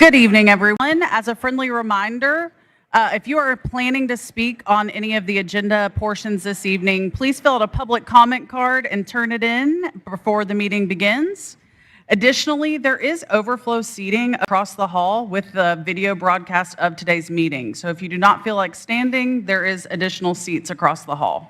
Good evening, everyone. As a friendly reminder, if you are planning to speak on any of the agenda portions this evening, please fill out a public comment card and turn it in before the meeting begins. Additionally, there is overflow seating across the hall with the video broadcast of today's meeting. So if you do not feel like standing, there is additional seats across the hall.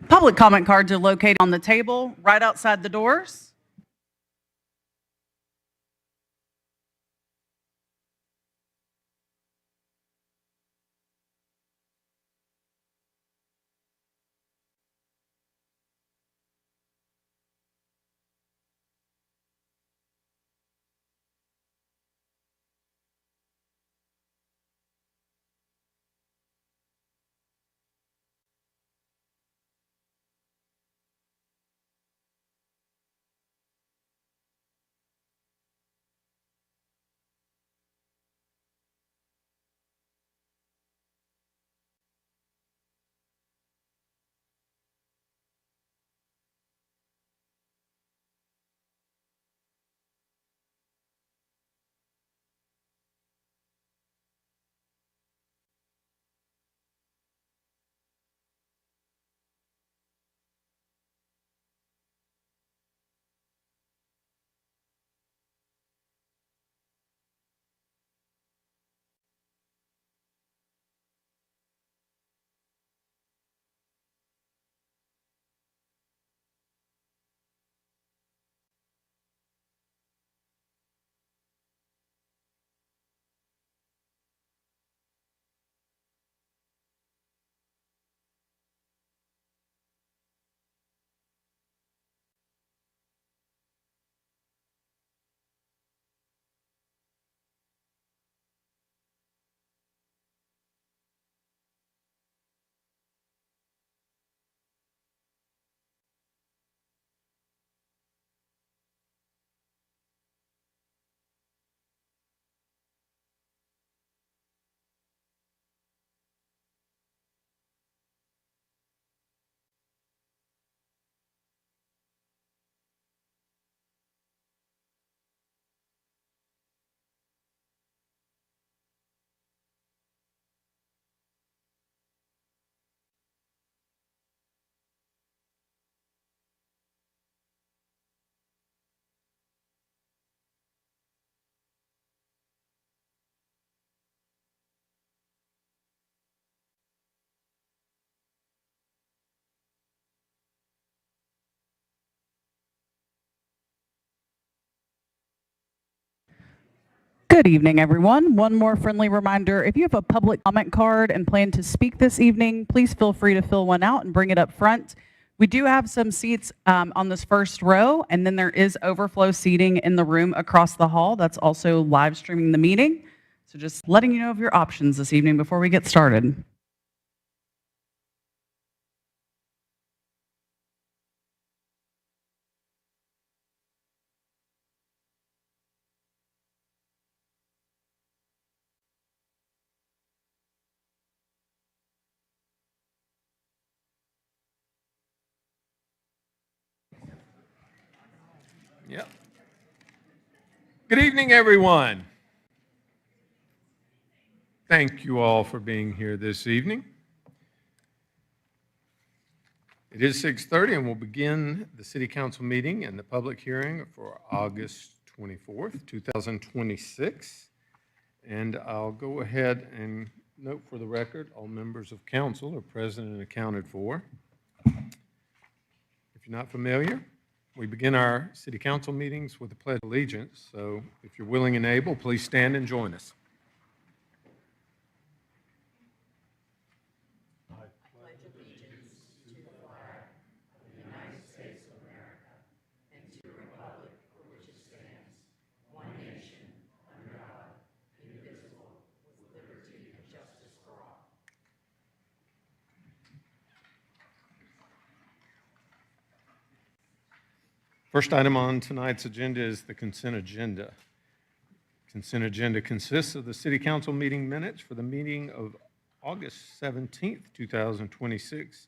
Public comment cards are located on the table right outside the doors. Good evening, everyone. One more friendly reminder, if you have a public comment card and plan to speak this evening, please feel free to fill one out and bring it up front. We do have some seats on this first row, and then there is overflow seating in the room across the hall that's also live streaming the meeting. So just letting you know of your options this evening before we get started. Yep. Good evening, everyone. Thank you all for being here this evening. It is 6:30 and we'll begin the City Council meeting and the public hearing for August 24th, 2026. And I'll go ahead and note for the record, all members of council are present and accounted for. If you're not familiar, we begin our City Council meetings with the Pledge of Allegiance. So if you're willing and able, please stand and join us. First item on tonight's agenda is the consent agenda. Consent agenda consists of the city council meeting minutes for the meeting of August 17th, 2026,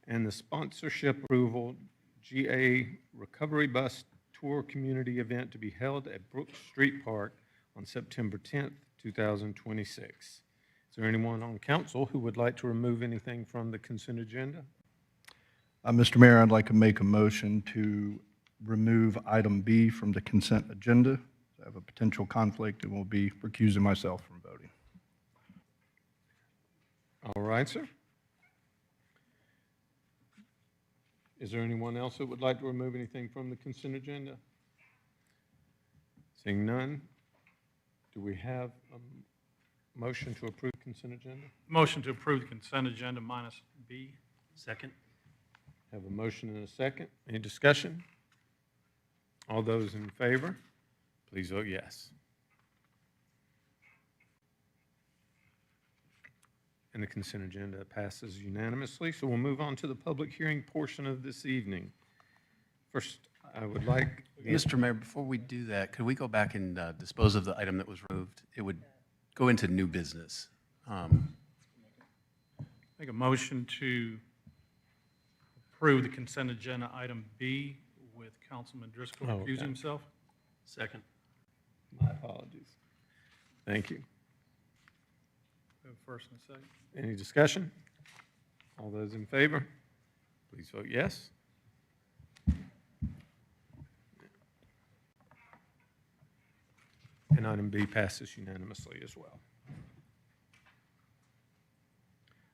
and the sponsorship approval GA Recovery Bus Tour Community Event to be held at Brooks Street Park on September 10th, 2026. Is there anyone on council who would like to remove anything from the consent agenda? Mr. Mayor, I'd like to make a motion to remove item B from the consent agenda. I have a potential conflict and will be recusing myself from voting. All right, sir. Is there anyone else that would like to remove anything from the consent agenda? Seeing none, do we have a motion to approve consent agenda? Motion to approve the consent agenda minus B. Second? Have a motion and a second. Any discussion? All those in favor, please vote yes. And the consent agenda passes unanimously. So we'll move on to the public hearing portion of this evening. First, I would like... Mr. Mayor, before we do that, could we go back and dispose of the item that was removed? It would go into new business. Make a motion to approve the consent agenda item B with Councilman Driscoll Oh, okay. recusing himself. Second? My apologies. Thank you. We have a first and a second. Any discussion? All those in favor, please vote yes. And item B passes unanimously as well.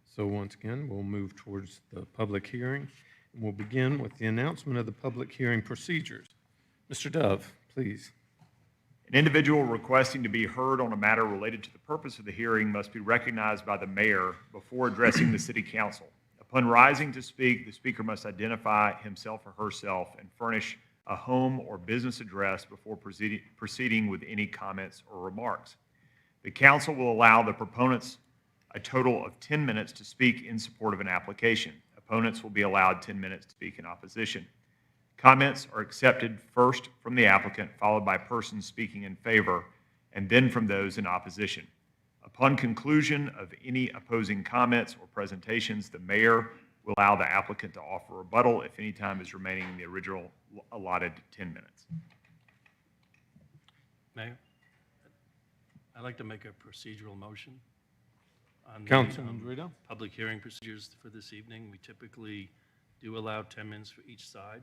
So once again, we'll move towards the public hearing, and we'll begin with the announcement of the public hearing procedures. Mr. Dove, please. An individual requesting to be heard on a matter related to the purpose of the hearing must be recognized by the mayor before addressing the city council. Upon rising to speak, the speaker must identify himself or herself and furnish a home or business address before proceeding with any comments or remarks. The council will allow the proponents a total of 10 minutes to speak in support of an application. Opponents will be allowed 10 minutes to speak in opposition. Comments are accepted first from the applicant, followed by persons speaking in favor, and then from those in opposition. Upon conclusion of any opposing comments or presentations, the mayor will allow the applicant to offer rebuttal if any time is remaining in the original allotted 10 minutes. Mayor? I'd like to make a procedural motion on the Councilman Dorito? public hearing procedures for this evening. We typically do allow 10 minutes for each side.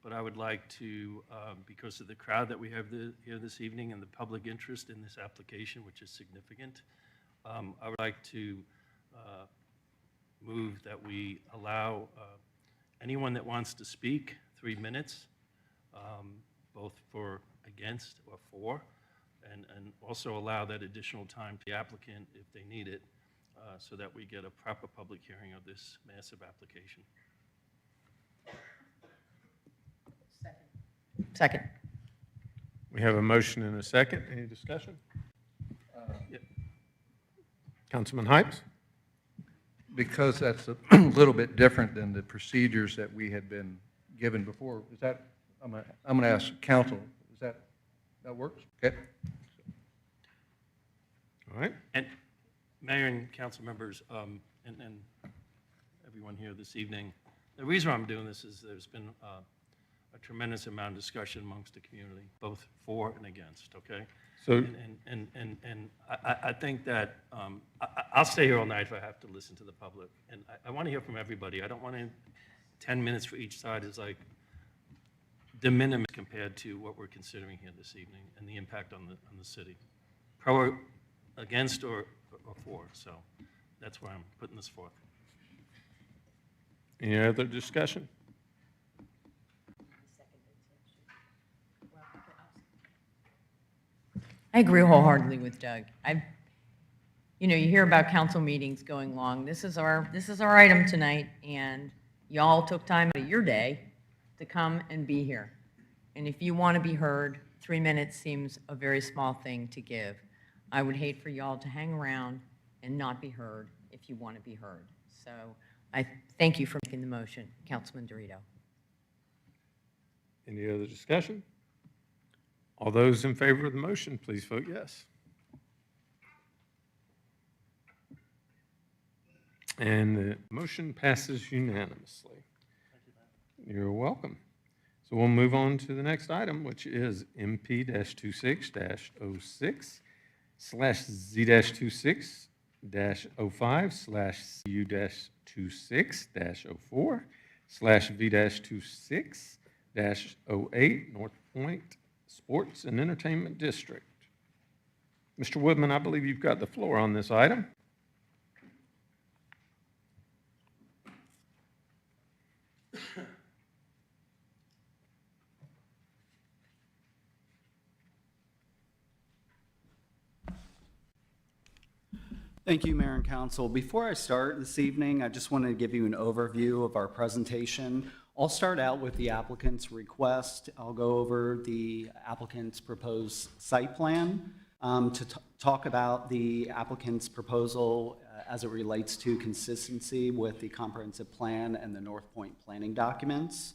But I would like to, because of the crowd that we have here this evening and the public interest in this application, which is significant, I would like to move that we allow anyone that wants to speak 3 minutes, both for against or for, and also allow that additional time to the applicant if they need it, so that we get a proper public hearing of this massive application. Second. We have a motion and a second. Any discussion? Yep. Councilman Hypes? Because that's a little bit different than the procedures that we had been given before. Is that, I'm going to ask council, is that works? Okay. All right. And Mayor and council members, and everyone here this evening, the reason I'm doing this is there's been a tremendous amount of discussion amongst the community, both for and against, okay? So, And I think that, I'll stay here all night if I have to listen to the public. And I want to hear from everybody. I don't want to, 10 minutes for each side is like de minimis compared to what we're considering here this evening and the impact on the city. Pro, against, or for. So that's why I'm putting this forth. any other discussion? I agree wholeheartedly with Doug. You know, you hear about council meetings going long. This is our item tonight, and y'all took time out of your day to come and be here. And if you want to be heard, 3 minutes seems a very small thing to give. I would hate for y'all to hang around and not be heard if you want to be heard. So I thank you for making the motion, Councilman Dorito. Any other discussion? All those in favor of the motion, please vote yes. And the motion passes unanimously. You're welcome. So we'll move on to the next item, which is MP-26-06/05/CU-26-04/V-26-08 North Point Sports and Entertainment District. Mr. Woodman, I believe you've got the floor on this item. Thank you, Mayor and Council. Before I start this evening, I just wanted to give you an overview of our presentation. I'll start out with the applicant's request. I'll go over the applicant's proposed site plan to talk about the applicant's proposal as it relates to consistency with the comprehensive plan and the North Point planning documents.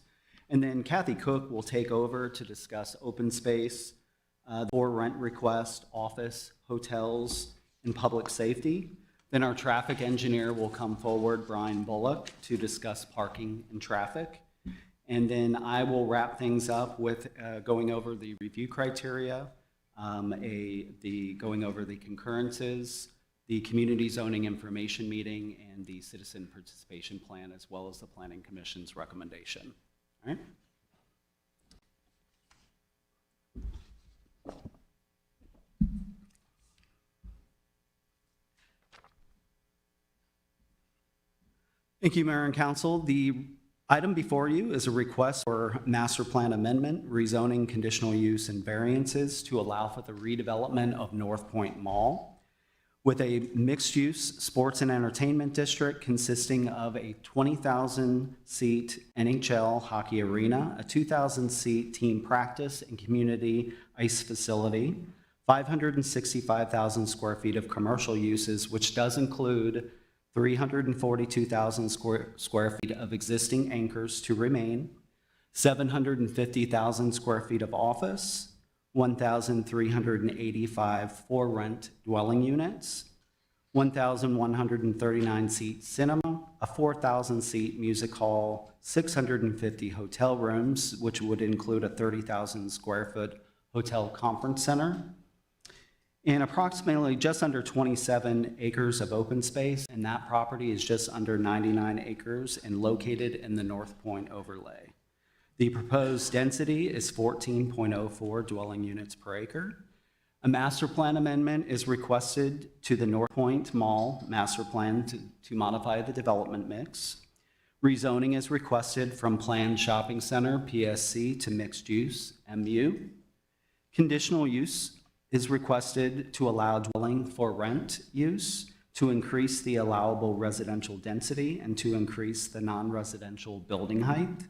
And then Kathy Cook will take over to discuss open space, for rent request, office, hotels, and public safety. Then our traffic engineer will come forward, Brian Bullock, to discuss parking and traffic. And then I will wrap things up with going over the review criteria, going over the concurrences, the community zoning information meeting, and the citizen participation plan, as well as the Planning Commission's recommendation. All right? Thank you, Mayor and Council. The item before you is a request for master plan amendment, rezoning conditional use and variances to allow for the redevelopment of North Point Mall with a mixed-use sports and entertainment district consisting of a 20,000-seat NHL hockey arena, a 2,000-seat team practice and community ice facility, 565,000 square feet of commercial uses, which does include 342,000 square feet of existing anchors to remain, 750,000 square feet of office, 1,385 for rent dwelling units, 1,139 seat cinema, a 4,000 seat music hall, 650 hotel rooms, which would include a 30,000 square foot hotel conference center, and approximately just under 27 acres of open space, and that property is just under 99 acres and located in the North Point overlay. The proposed density is 14.04 dwelling units per acre. A master plan amendment is requested to the North Point Mall master plan to modify the development mix. Rezoning is requested from Planned Shopping Center, PSC, to mixed use, MU. Conditional use is requested to allow dwelling for rent use, to increase the allowable residential density, and to increase the non-residential building height.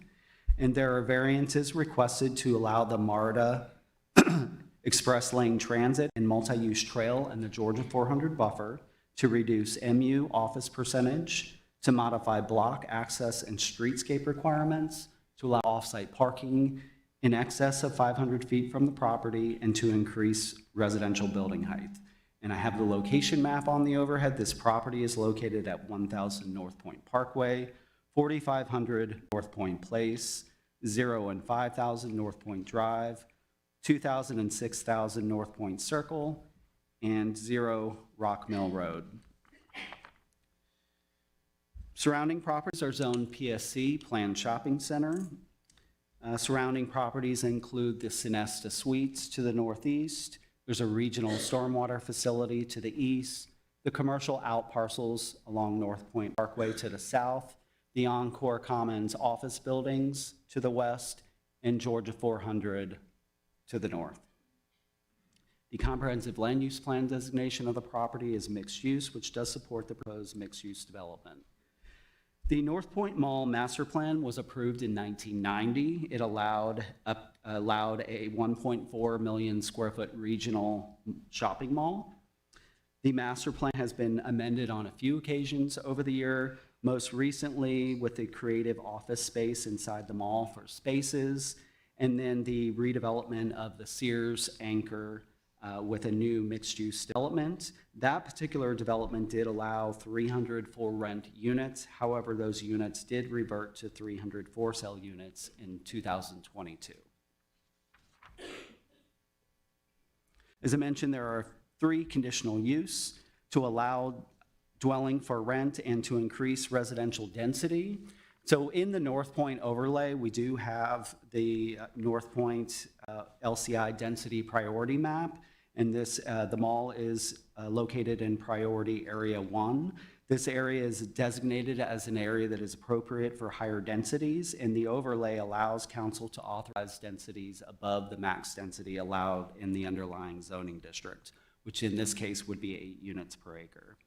And there are variances requested to allow the MARTA express lane transit and multi-use trail in the Georgia 400 buffer, to reduce MU office percentage, to modify block access and streetscape requirements, to allow off-site parking in excess of 500 feet from the property, and to increase residential building height. And I have the location map on the overhead. This property is located at 1,000 North Point Parkway, 4,500 North Point Place, 0 and 5,000 North Point Drive, 2,000 and 6,000 North Point Circle, and 0 Rock Mill Road. Surrounding properties are zoned PSC, Planned Shopping Center. Surrounding properties include the Sonesta Suites to the northeast. There's a regional stormwater facility to the east, the commercial out parcels along North Point Parkway to the south, the Encore Commons office buildings to the west, and Georgia 400 to the north. The comprehensive land use plan designation of the property is mixed use, which does support the proposed mixed use development. The North Point Mall master plan was approved in 1990. It allowed a 1.4 million square foot regional shopping mall. The master plan has been amended on a few occasions over the year, most recently with the creative office space inside the mall for spaces, and then the redevelopment of the Sears anchor with a new mixed-use development. That particular development did allow 300 for-rent units. However, those units did revert to 300 for-sale units in 2022. As I mentioned, there are 3 conditional use to allow dwelling for rent and to increase residential density. So in the North Point overlay, we do have the North Point LCI density priority map, and this, the mall is located in priority area 1. This area is designated as an area that is appropriate for higher densities, and the overlay allows council to authorize densities above the max density allowed in the underlying zoning district, which in this case would be 8 units per acre.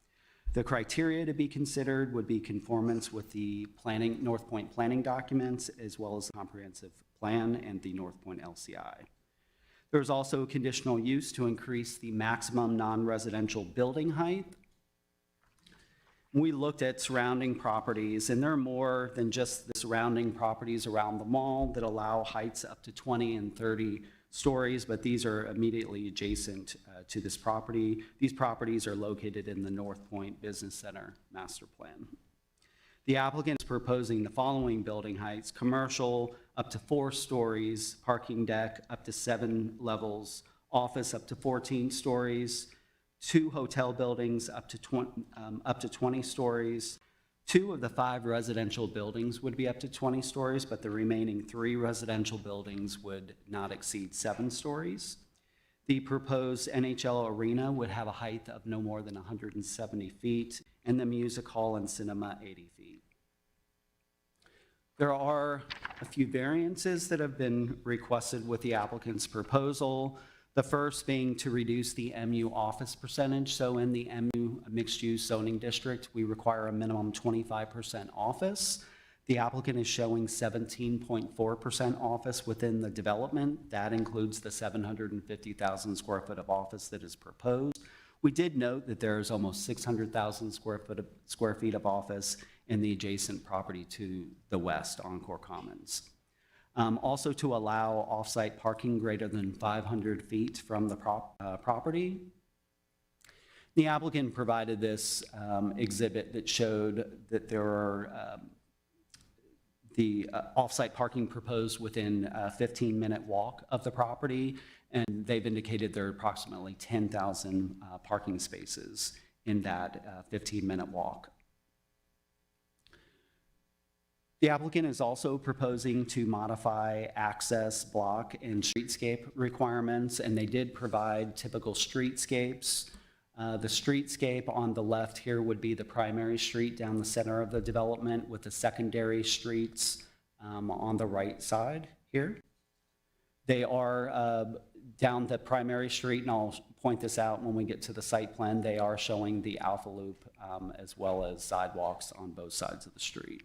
The criteria to be considered would be conformance with the planning, North Point planning documents, as well as the comprehensive plan and the North Point LCI. There's also conditional use to increase the maximum non-residential building height. We looked at surrounding properties, and there are more than just the surrounding properties around the mall that allow heights up to 20 and 30 stories, but these are immediately adjacent to this property. These properties are located in the North Point Business Center master plan. The applicant is proposing the following building heights: commercial up to 4 stories, parking deck up to 7 levels, office up to 14 stories, 2 hotel buildings up to 20 stories. 2 of the 5 residential buildings would be up to 20 stories, but the remaining 3 residential buildings would not exceed 7 stories. The proposed NHL arena would have a height of no more than 170 feet, and the music hall and cinema 80 feet. There are a few variances that have been requested with the applicant's proposal. The first being to reduce the MU office percentage. So in the MU mixed-use zoning district, we require a minimum 25% office. The applicant is showing 17.4% office within the development. That includes the 750,000 square foot of office that is proposed. We did note that there is almost 600,000 square feet of office in the adjacent property to the west, Encore Commons. Also to allow off-site parking greater than 500 feet from the property. The applicant provided this exhibit that showed that there are the off-site parking proposed within a 15-minute walk of the property, and they've indicated there are approximately 10,000 parking spaces in that 15-minute walk. The applicant is also proposing to modify access, block, and streetscape requirements, and they did provide typical streetscapes. The streetscape on the left here would be the primary street down the center of the development, with the secondary streets on the right side here. They are down the primary street, and I'll point this out when we get to the site plan, they are showing the Alpha Loop as well as sidewalks on both sides of the street.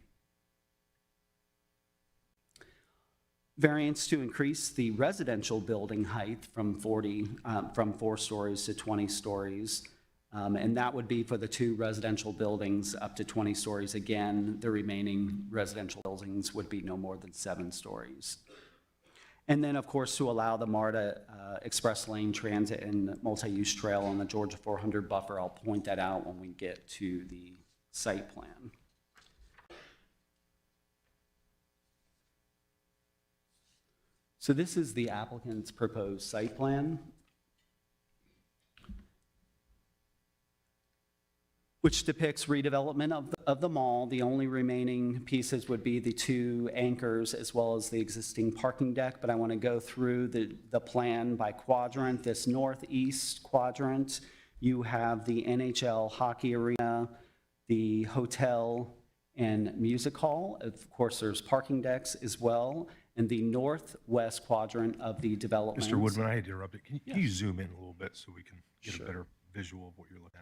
Variance to increase the residential building height from 4 stories to 20 stories. And that would be for the 2 residential buildings up to 20 stories. Again, the remaining residential buildings would be no more than 7 stories. And then, of course, to allow the MARTA express lane transit and multi-use trail on the Georgia 400 buffer. I'll point that out when we get to the site plan. So this is the applicant's proposed site plan, which depicts redevelopment of the mall. The only remaining pieces would be the 2 anchors as well as the existing parking deck, but I want to go through the plan by quadrant. This northeast quadrant, you have the NHL hockey arena, the hotel and music hall. Of course, there's parking decks as well. In the northwest quadrant of the development. Mr. Woodman, I had to interrupt it. Can you zoom in a little bit so we can get a better visual of what you're looking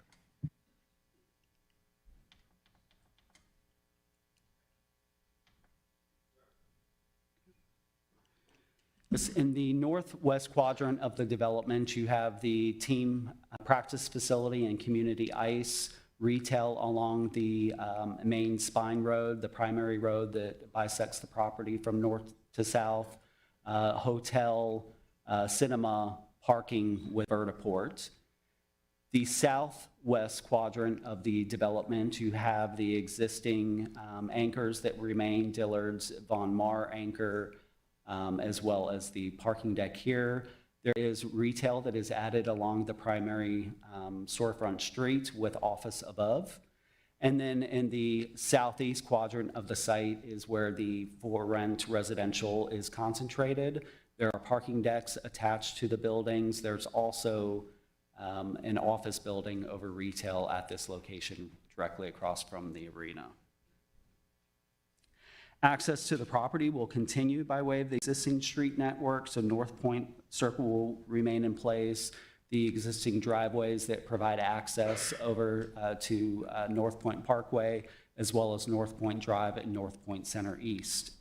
at? In the northwest quadrant of the development, you have the team practice facility and community ice, retail along the main spine road, the primary road that bisects the property from north to south, hotel, cinema, parking with vertiport. The southwest quadrant of the development, you have the existing anchors that remain, Dillard's, Von Maur anchor, as well as the parking deck here. There is retail that is added along the primary storefront street with office above. And then in the southeast quadrant of the site is where the for rent residential is concentrated. There are parking decks attached to the buildings. There's also an office building over retail at this location directly across from the arena. Access to the property will continue by way of the existing street network, so North Point Circle will remain in place. The existing driveways that provide access over to North Point Parkway, as well as North Point Drive and North Point Center East.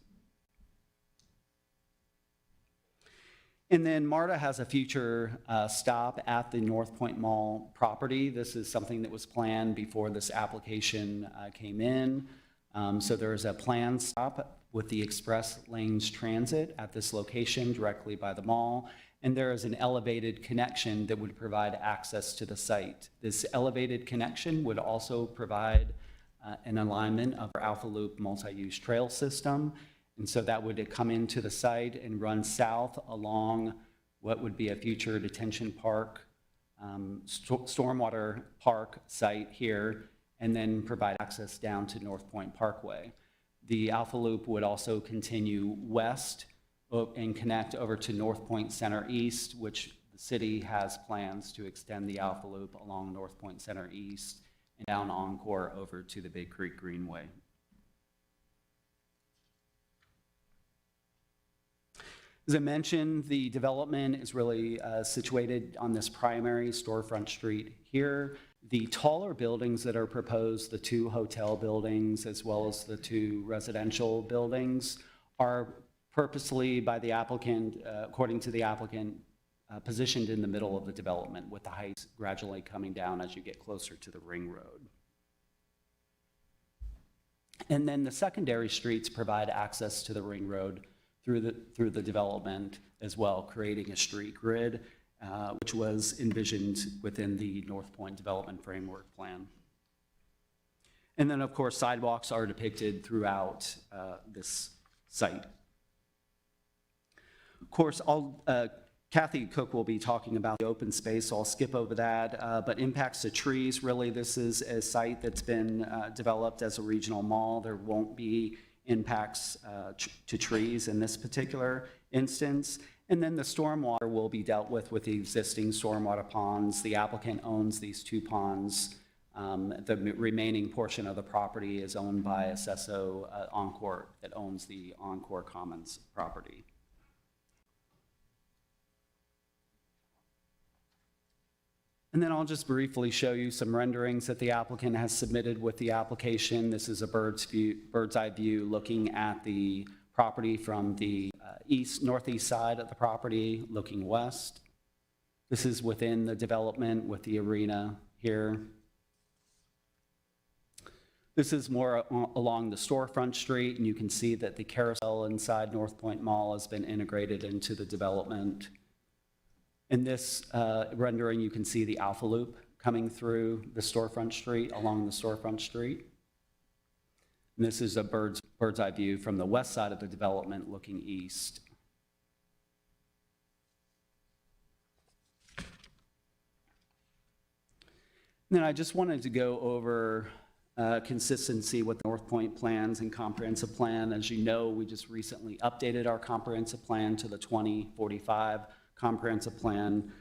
And then MARTA has a future stop at the North Point Mall property. This is something that was planned before this application came in. So there is a planned stop with the Express Lanes Transit at this location directly by the mall. And there is an elevated connection that would provide access to the site. This elevated connection would also provide an alignment of our Alpha Loop multi-use trail system. And so that would come into the site and run south along what would be a future detention park, stormwater park site here, and then provide access down to North Point Parkway. The Alpha Loop would also continue west and connect over to North Point Center East, which the city has plans to extend the Alpha Loop along North Point Center East and down Encore over to the Big Creek Greenway. As I mentioned, the development is really situated on this primary storefront street here. The taller buildings that are proposed, the 2 hotel buildings as well as the 2 residential buildings, are purposely by the applicant, according to the applicant, positioned in the middle of the development with the heights gradually coming down as you get closer to the ring road. And then the secondary streets provide access to the ring road through the development as well, creating a street grid, which was envisioned within the North Point Development Framework Plan. And then, of course, sidewalks are depicted throughout this site. Of course, Kathy Cook will be talking about the open space, so I'll skip over that. But impacts to trees, really, this is a site that's been developed as a regional mall. There won't be impacts to trees in this particular instance. And then the stormwater will be dealt with the existing stormwater ponds. The applicant owns these 2 ponds. The remaining portion of the property is owned by Acesso Encore that owns the Encore Commons property. And then I'll just briefly show you some renderings that the applicant has submitted with the application. This is a bird's eye view looking at the property from the northeast side of the property, looking west. This is within the development with the arena here. This is more along the storefront street, and you can see that the carousel inside North Point Mall has been integrated into the development. In this rendering, you can see the Alpha Loop coming through the storefront street, along the storefront street. And this is a bird's eye view from the west side of the development looking east. And then I just wanted to go over consistency with North Point plans and comprehensive plan. As you know, we just recently updated our comprehensive plan to the 2045 comprehensive plan.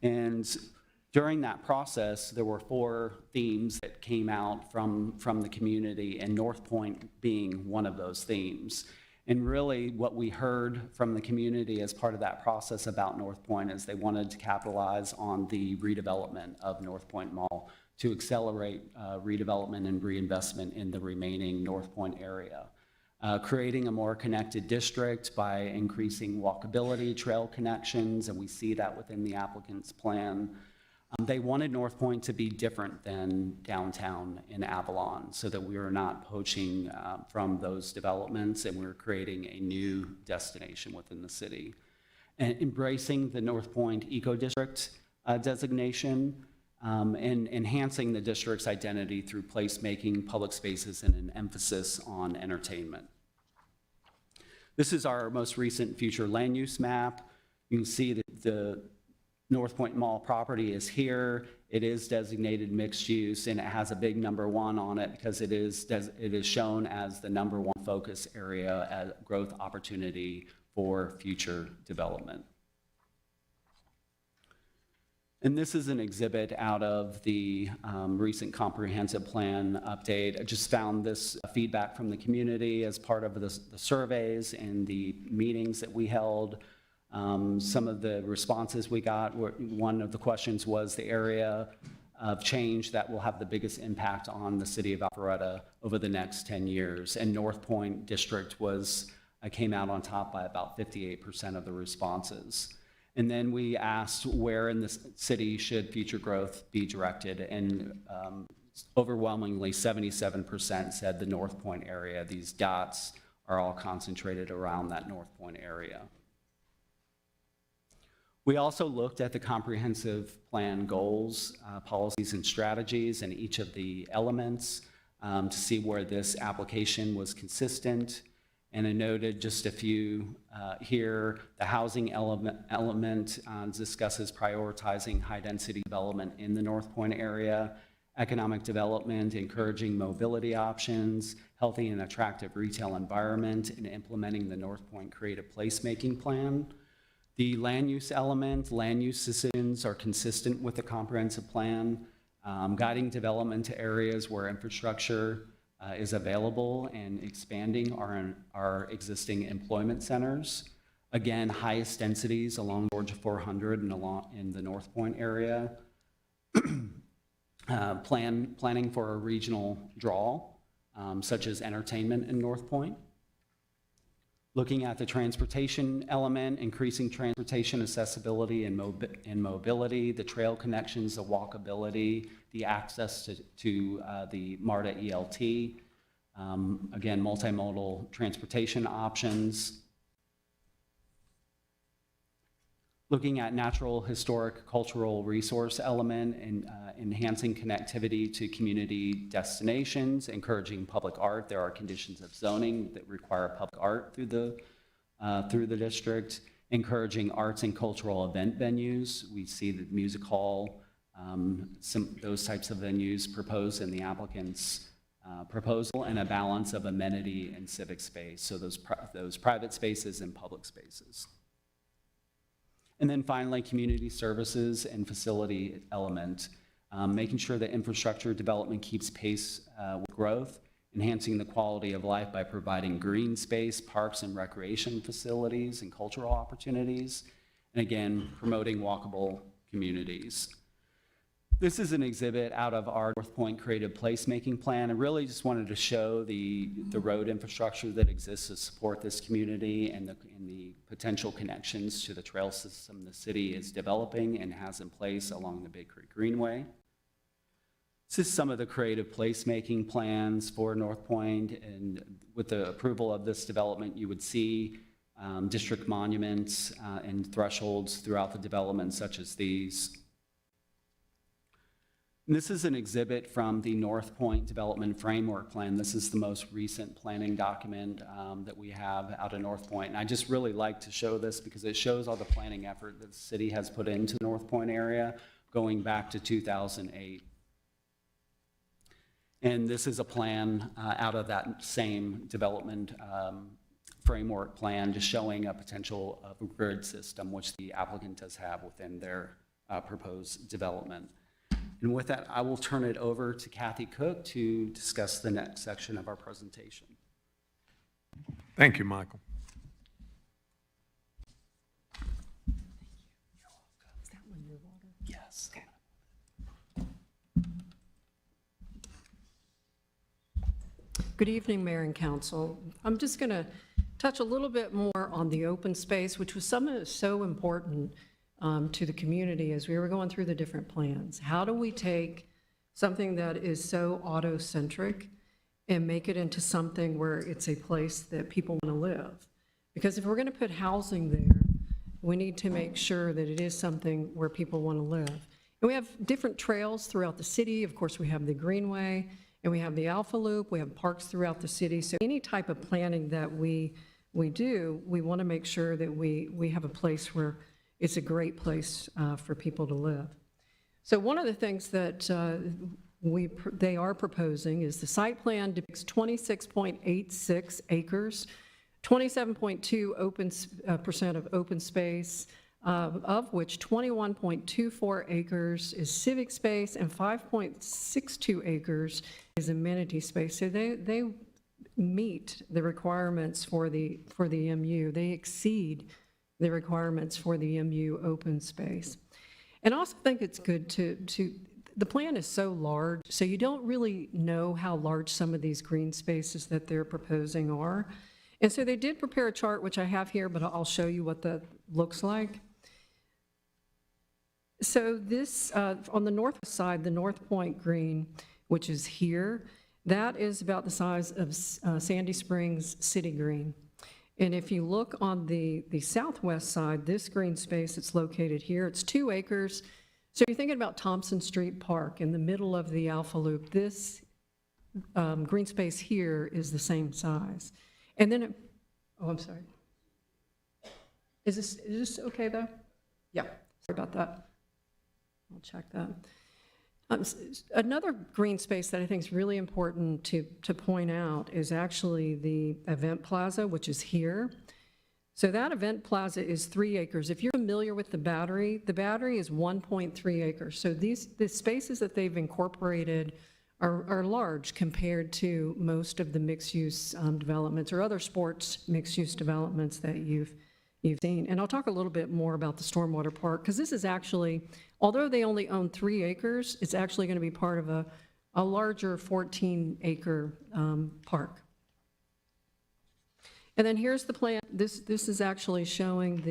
And during that process, there were 4 themes that came out from the community, and North Point being one of those themes. And really what we heard from the community as part of that process about North Point is they wanted to capitalize on the redevelopment of North Point Mall to accelerate redevelopment and reinvestment in the remaining North Point area. Creating a more connected district by increasing walkability, trail connections, and we see that within the applicant's plan. They wanted North Point to be different than downtown in Avalon, so that we were not poaching from those developments, and we were creating a new destination within the city. And embracing the North Point Eco District designation, and enhancing the district's identity through placemaking, public spaces, and an emphasis on entertainment. This is our most recent future land use map. You can see that the North Point Mall property is here. It is designated mixed use, and it has a big number 1 on it because it is shown as the number 1 focus area as growth opportunity for future development. And this is an exhibit out of the recent comprehensive plan update. I just found this feedback from the community as part of the surveys and the meetings that we held. Some of the responses we got, one of the questions was the area of change that will have the biggest impact on the city of Alpharetta over the next 10 years. And North Point District came out on top by about 58% of the responses. And then we asked where in the city should future growth be directed, and overwhelmingly 77% said the North Point area. These dots are all concentrated around that North Point area. We also looked at the comprehensive plan goals, policies, and strategies, and each of the elements to see where this application was consistent. And I noted just a few here. The housing element discusses prioritizing high-density development in the North Point area, economic development, encouraging mobility options, healthy and attractive retail environment, and implementing the North Point Creative Placemaking Plan. The land use element, land use decisions are consistent with the comprehensive plan, guiding development to areas where infrastructure is available and expanding our existing employment centers. Again, highest densities along Georgia 400 and in the North Point area. Planning for a regional draw, such as entertainment in North Point. Looking at the transportation element, increasing transportation accessibility and mobility, the trail connections, the walkability, the access to the MARTA ELT, again, multimodal transportation options. Looking at natural, historic, cultural resource element and enhancing connectivity to community destinations, encouraging public art. There are conditions of zoning that require public art through the district, encouraging arts and cultural event venues. We see the music hall, those types of venues proposed in the applicant's proposal, and a balance of amenity and civic space, so those private spaces and public spaces. And then finally, community services and facility element, making sure that infrastructure development keeps pace with growth, enhancing the quality of life by providing green space, parks and recreation facilities, and cultural opportunities, and again, promoting walkable communities. This is an exhibit out of our North Point Creative Placemaking Plan. I really just wanted to show the road infrastructure that exists to support this community and the potential connections to the trail system the city is developing and has in place along the Big Creek Greenway. This is some of the creative placemaking plans for North Point, and with the approval of this development, you would see district monuments and thresholds throughout the development such as these. And this is an exhibit from the North Point Development Framework Plan. This is the most recent planning document that we have out of North Point. And I just really like to show this because it shows all the planning effort that the city has put into the North Point area going back to 2008. And this is a plan out of that same development framework plan, just showing a potential of a grid system, which the applicant does have within their proposed development. And with that, I will turn it over to Kathy Cook to discuss the next section of our presentation. Thank you, Michael. Yes. Good evening, Mayor and Council. I'm just going to touch a little bit more on the open space, which was something that's so important to the community as we were going through the different plans. How do we take something that is so auto-centric and make it into something where it's a place that people want to live? Because if we're going to put housing there, we need to make sure that it is something where people want to live. And we have different trails throughout the city. Of course, we have the Greenway, and we have the Alpha Loop. We have parks throughout the city. So any type of planning that we do, we want to make sure that we have a place where it's a great place for people to live. So one of the things that they are proposing is the site plan depicts 26.86 acres, 27.2% of open space, of which 21.24 acres is civic space and 5.62 acres is amenity space. So they meet the requirements for the MU. They exceed the requirements for the MU open space. And I also think it's good the plan is so large, so you don't really know how large some of these green spaces that they're proposing are. And so they did prepare a chart, which I have here, but I'll show you what that looks like. So this, on the north side, the North Point Green, which is here, that is about the size of Sandy Springs City Green. And if you look on the southwest side, this green space that's located here, it's 2 acres. So you're thinking about Thompson Street Park in the middle of the Alpha Loop. This green space here is the same size. And then, oh, I'm sorry. Is this okay though? Yeah, sorry about that. I'll check that. Another green space that I think is really important to point out is actually the Event Plaza, which is here. So that Event Plaza is 3 acres. If you're familiar with the battery is 1.3 acres. So the spaces that they've incorporated are large compared to most of the mixed-use developments or other sports mixed-use developments that you've seen. And I'll talk a little bit more about the Stormwater Park, because this is actually, although they only own 3 acres, it's actually going to be part of a larger 14-acre park. And then here's the plan. This is actually showing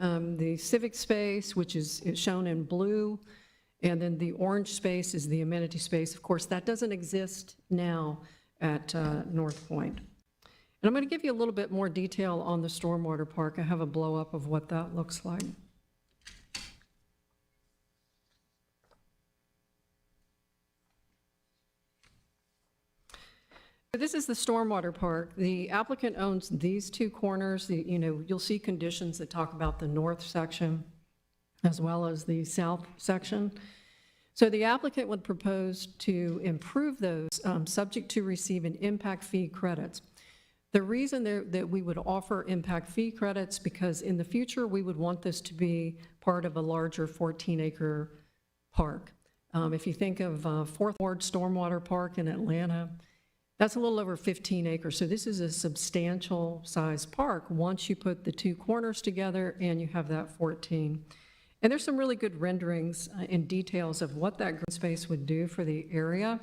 the civic space, which is shown in blue, and then the orange space is the amenity space. Of course, that doesn't exist now at North Point. And I'm going to give you a little bit more detail on the Stormwater Park. I have a blow-up of what that looks like. This is the Stormwater Park. The applicant owns these 2 corners. You'll see conditions that talk about the north section as well as the south section. So the applicant would propose to improve those subject to receiving impact fee credits. The reason that we would offer impact fee credits, because in the future we would want this to be part of a larger 14-acre park. If you think of 4th Ward Stormwater Park in Atlanta, that's a little over 15 acres. So this is a substantial size park once you put the 2 corners together and you have that 14. And there's some really good renderings and details of what that green space would do for the area.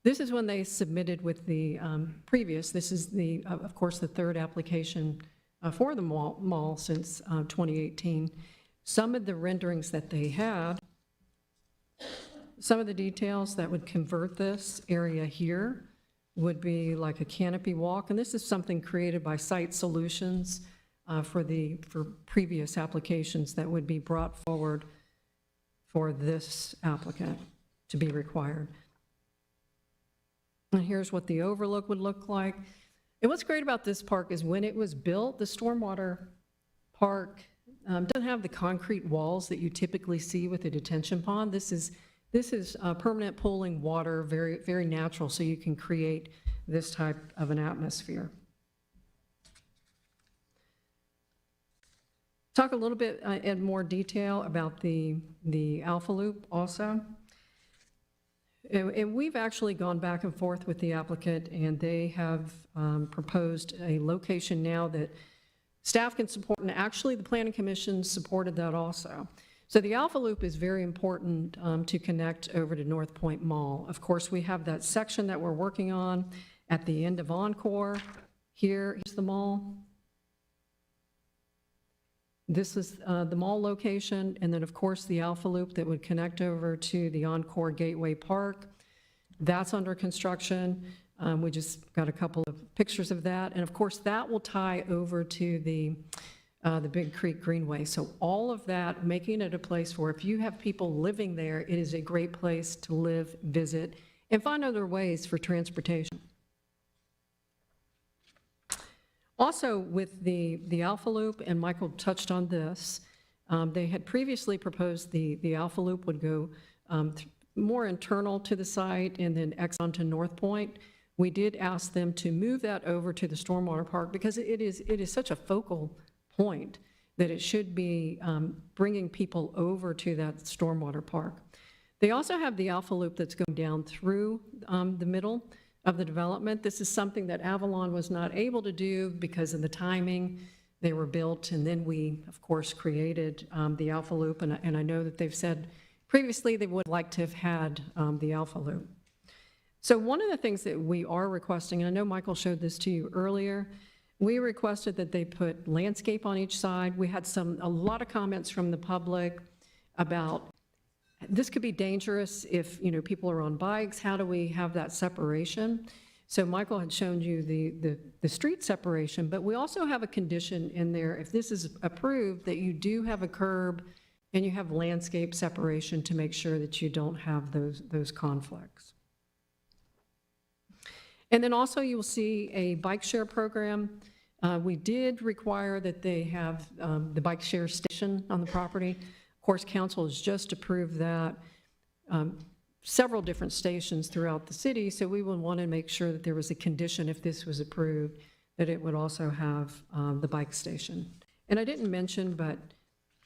This is when they submitted with the previous. This is, of course, the 3rd application for the mall since 2018. Some of the renderings that they had, some of the details that would convert this area here would be like a canopy walk. And this is something created by Site Solutions for previous applications that would be brought forward for this applicant to be required. And here's what the overlook would look like. And what's great about this park is when it was built, the Stormwater Park doesn't have the concrete walls that you typically see with a detention pond. This is permanent pooling water, very, very natural, so you can create this type of an atmosphere. Talk a little bit in more detail about the Alpha Loop also. And we've actually gone back and forth with the applicant, and they have proposed a location now that staff can support, and actually the Planning Commission supported that also. So the Alpha Loop is very important to connect over to North Point Mall. Of course, we have that section that we're working on at the end of Encore. Here's the mall. This is the mall location, and then, of course, the Alpha Loop that would connect over to the Encore Gateway Park. That's under construction. We just got a couple of pictures of that. And of course, that will tie over to the Big Creek Greenway. So all of that, making it a place where if you have people living there, it is a great place to live, visit, and find other ways for transportation. Also, with the Alpha Loop, and Michael touched on this, they had previously proposed the Alpha Loop would go more internal to the site and then on to North Point. We did ask them to move that over to the Stormwater Park because it is such a focal point that it should be bringing people over to that Stormwater Park. They also have the Alpha Loop that's going down through the middle of the development. This is something that Avalon was not able to do because of the timing. They were built, and then we, of course, created the Alpha Loop, and I know that they've said previously they would like to have had the Alpha Loop. So one of the things that we are requesting, and I know Michael showed this to you earlier, we requested that they put landscape on each side. We had a lot of comments from the public about this could be dangerous if, people are on bikes. How do we have that separation? So Michael had shown you the street separation, but we also have a condition in there, if this is approved, that you do have a curb and you have landscape separation to make sure that you don't have those conflicts. And then also you will see a bike share program. We did require that they have the bike share station on the property. Of course, council has just approved that, several different stations throughout the city, so we would want to make sure that there was a condition, if this was approved, that it would also have the bike station. And I didn't mention, but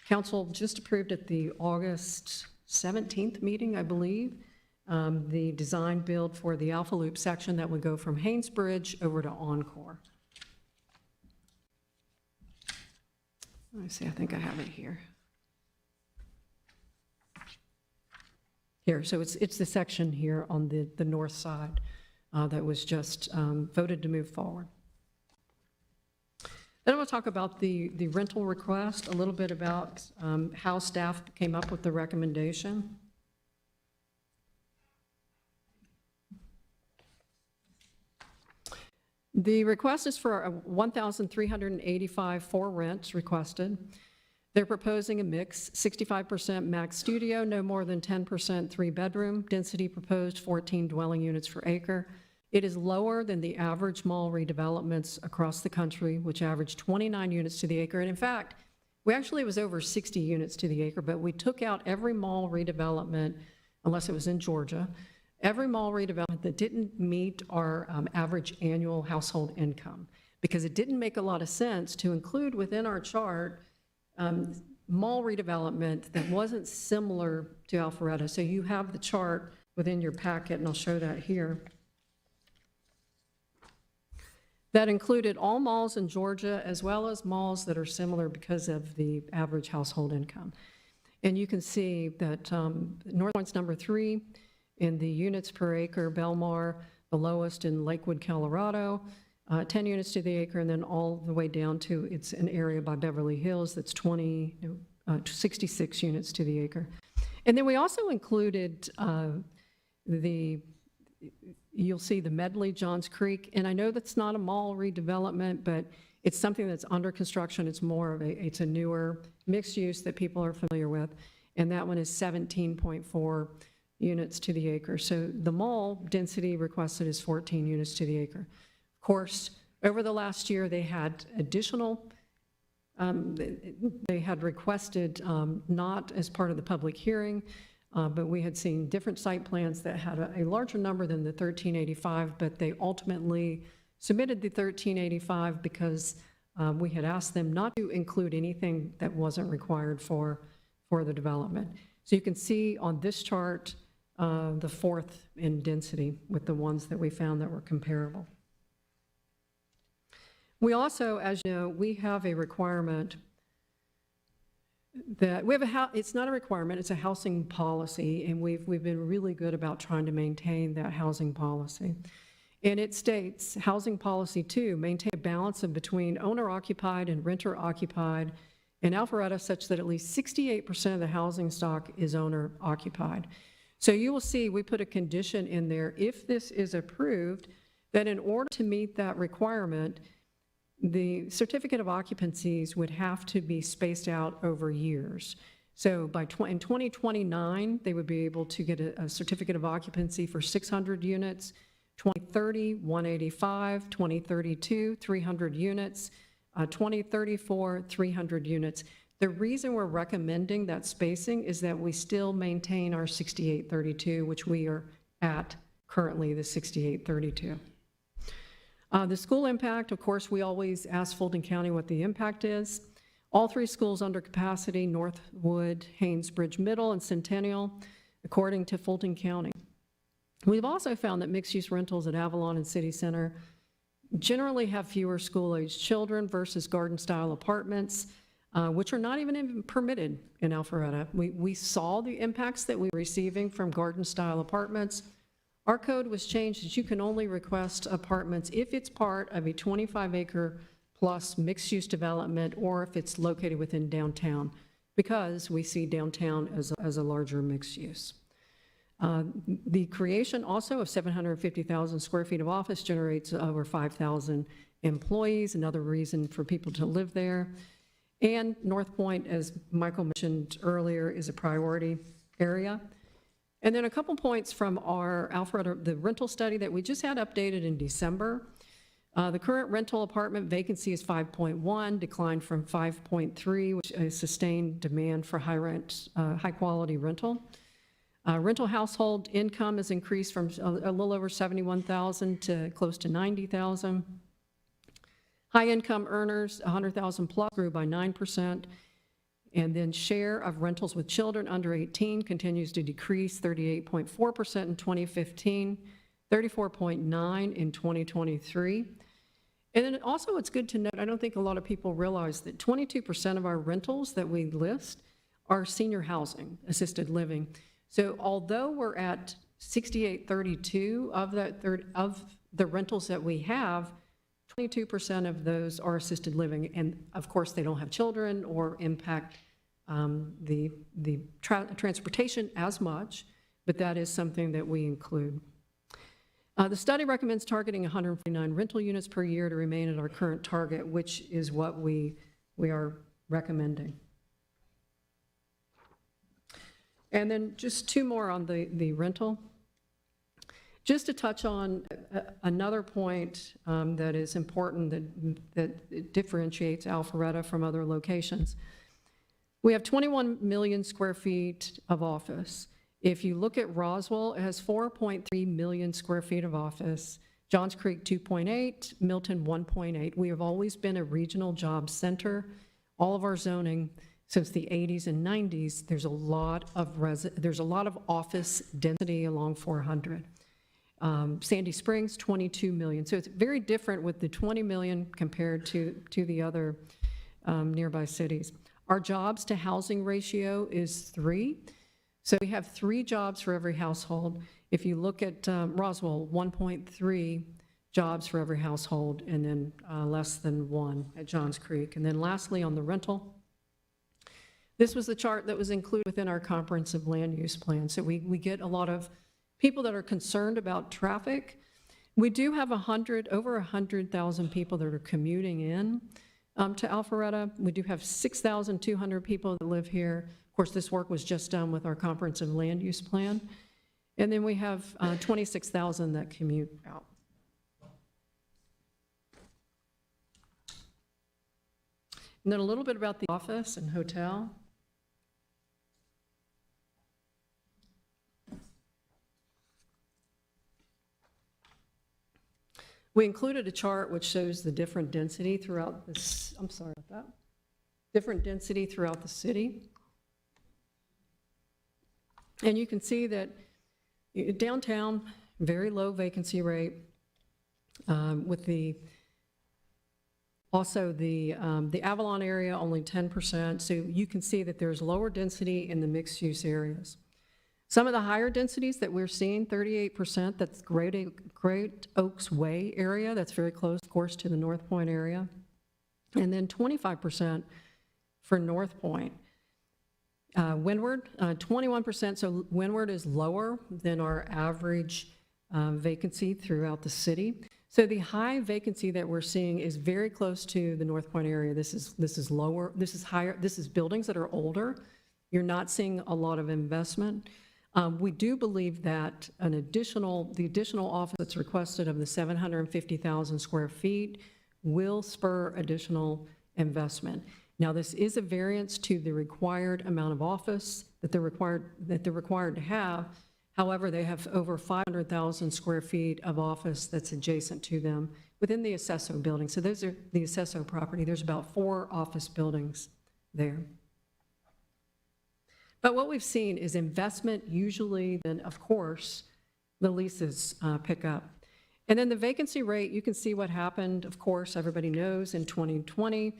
council just approved at the August 17th meeting, I believe, the design build for the Alpha Loop section that would go from Haynesbridge over to Encore. Let me see, I think I have it here. Here, so it's the section here on the north side that was just voted to move forward. Then I want to talk about the rental request, a little bit about how staff came up with the recommendation. The request is for 1,385 for rents requested. They're proposing a mix, 65% max studio, no more than 10% three-bedroom, density proposed 14 dwelling units per acre. It is lower than the average mall redevelopments across the country, which average 29 units to the acre. And in fact, it was over 60 units to the acre, but we took out every mall redevelopment, unless it was in Georgia, every mall redevelopment that didn't meet our average annual household income, because it didn't make a lot of sense to include within our chart mall redevelopment that wasn't similar to Alpharetta. So you have the chart within your packet, and I'll show that here. That included all malls in Georgia, as well as malls that are similar because of the average household income. And you can see that North Point's number 3 in the units per acre, Belmar, the lowest in Lakewood, Colorado, 10 units to the acre, and then all the way down to, it's an area by Beverly Hills that's 66 units to the acre. And then we also included you'll see the Medley, Johns Creek, and I know that's not a mall redevelopment, but it's something that's under construction. It's more of it's a newer mixed use that people are familiar with, and that one is 17.4 units to the acre. So the mall density requested is 14 units to the acre. Of course, over the last year, they had additional, they had requested, not as part of the public hearing, but we had seen different site plans that had a larger number than the 1385, but they ultimately submitted the 1385 because we had asked them not to include anything that wasn't required for the development. So you can see on this chart, the fourth in density with the ones that we found that were comparable. We also, as you know, we have a requirement that it's not a requirement, it's a housing policy, and we've been really good about trying to maintain that housing policy. And it states, housing policy 2, maintain a balance between owner-occupied and renter-occupied in Alpharetta such that at least 68% of the housing stock is owner occupied. So you will see we put a condition in there, if this is approved, that in order to meet that requirement, the certificate of occupancies would have to be spaced out over years. So in 2029, they would be able to get a certificate of occupancy for 600 units, 2030, 185, 2032, 300 units, 2034, 300 units. The reason we're recommending that spacing is that we still maintain our 6832, which we are at currently, the 6832. The school impact, of course, we always ask Fulton County what the impact is. All three schools under capacity, Northwood, Haynesbridge Middle, and Centennial, according to Fulton County. We've also found that mixed-use rentals at Avalon and City Center generally have fewer school-aged children versus garden-style apartments, which are not even permitted in Alpharetta. We saw the impacts that we were receiving from garden-style apartments. Our code was changed that you can only request apartments if it's part of a 25-acre plus mixed-use development or if it's located within downtown, because we see downtown as a larger mixed use. The creation also of 750,000 square feet of office generates over 5,000 employees, another reason for people to live there. And North Point, as Michael mentioned earlier, is a priority area. And then a couple points from our Alpharetta, the rental study that we just had updated in December. The current rental apartment vacancy is 5.1, declined from 5.3, which is sustained demand for high quality rental. Rental household income has increased from a little over 71,000 to close to 90,000. High income earners, 100,000 plus, grew by 9%. And then share of rentals with children under 18 continues to decrease, 38.4% in 2015, 34.9% in 2023. And then also it's good to note, I don't think a lot of people realize that 22% of our rentals that we list are senior housing, assisted living. So although we're at 6832 of the rentals that we have, 22% of those are assisted living. And of course, they don't have children or impact the transportation as much, but that is something that we include. The study recommends targeting 149 rental units per year to remain at our current target, which is what we are recommending. And then just two more on the rental. Just to touch on another point that is important that differentiates Alpharetta from other locations. We have 21 million square feet of office. If you look at Roswell, it has 4.3 million square feet of office. Johns Creek, 2.8, Milton, 1.8. We have always been a regional job center. All of our zoning since the 80s and 90s, there's a lot of office density along 400. Sandy Springs, 22 million. So it's very different with the 20 million compared to the other nearby cities. Our jobs to housing ratio is 3. So we have 3 jobs for every household. If you look at Roswell, 1.3 jobs for every household, and then less than 1 at Johns Creek. And then lastly, on the rental, this was the chart that was included within our comprehensive land use plan. So we get a lot of people that are concerned about traffic. We do have over 100,000 people that are commuting in to Alpharetta. We do have 6,200 people that live here. Of course, this work was just done with our comprehensive land use plan. And then we have 26,000 that commute out. And then a little bit about the office and hotel. We included a chart which shows the different density throughout this, I'm sorry about that, different density throughout the city. And you can see that downtown, very low vacancy rate, with also the Avalon area, only 10%. So you can see that there's lower density in the mixed use areas. Some of the higher densities that we're seeing, 38%, that's Great Oaks Way area. That's very close, of course, to the North Point area. And then 25% for North Point. Windward, 21%, so Windward is lower than our average vacancy throughout the city. So the high vacancy that we're seeing is very close to the North Point area. This is lower, this is higher, this is buildings that are older. You're not seeing a lot of investment. We do believe that the additional office that's requested of the 750,000 square feet will spur additional investment. Now, this is a variance to the required amount of office that they're required to have. However, they have over 500,000 square feet of office that's adjacent to them within the Acesso building. So those are the Acesso property. There's about 4 office buildings there. But what we've seen is investment usually, then of course, the leases pick up. And then the vacancy rate, you can see what happened, of course, everybody knows in 2020,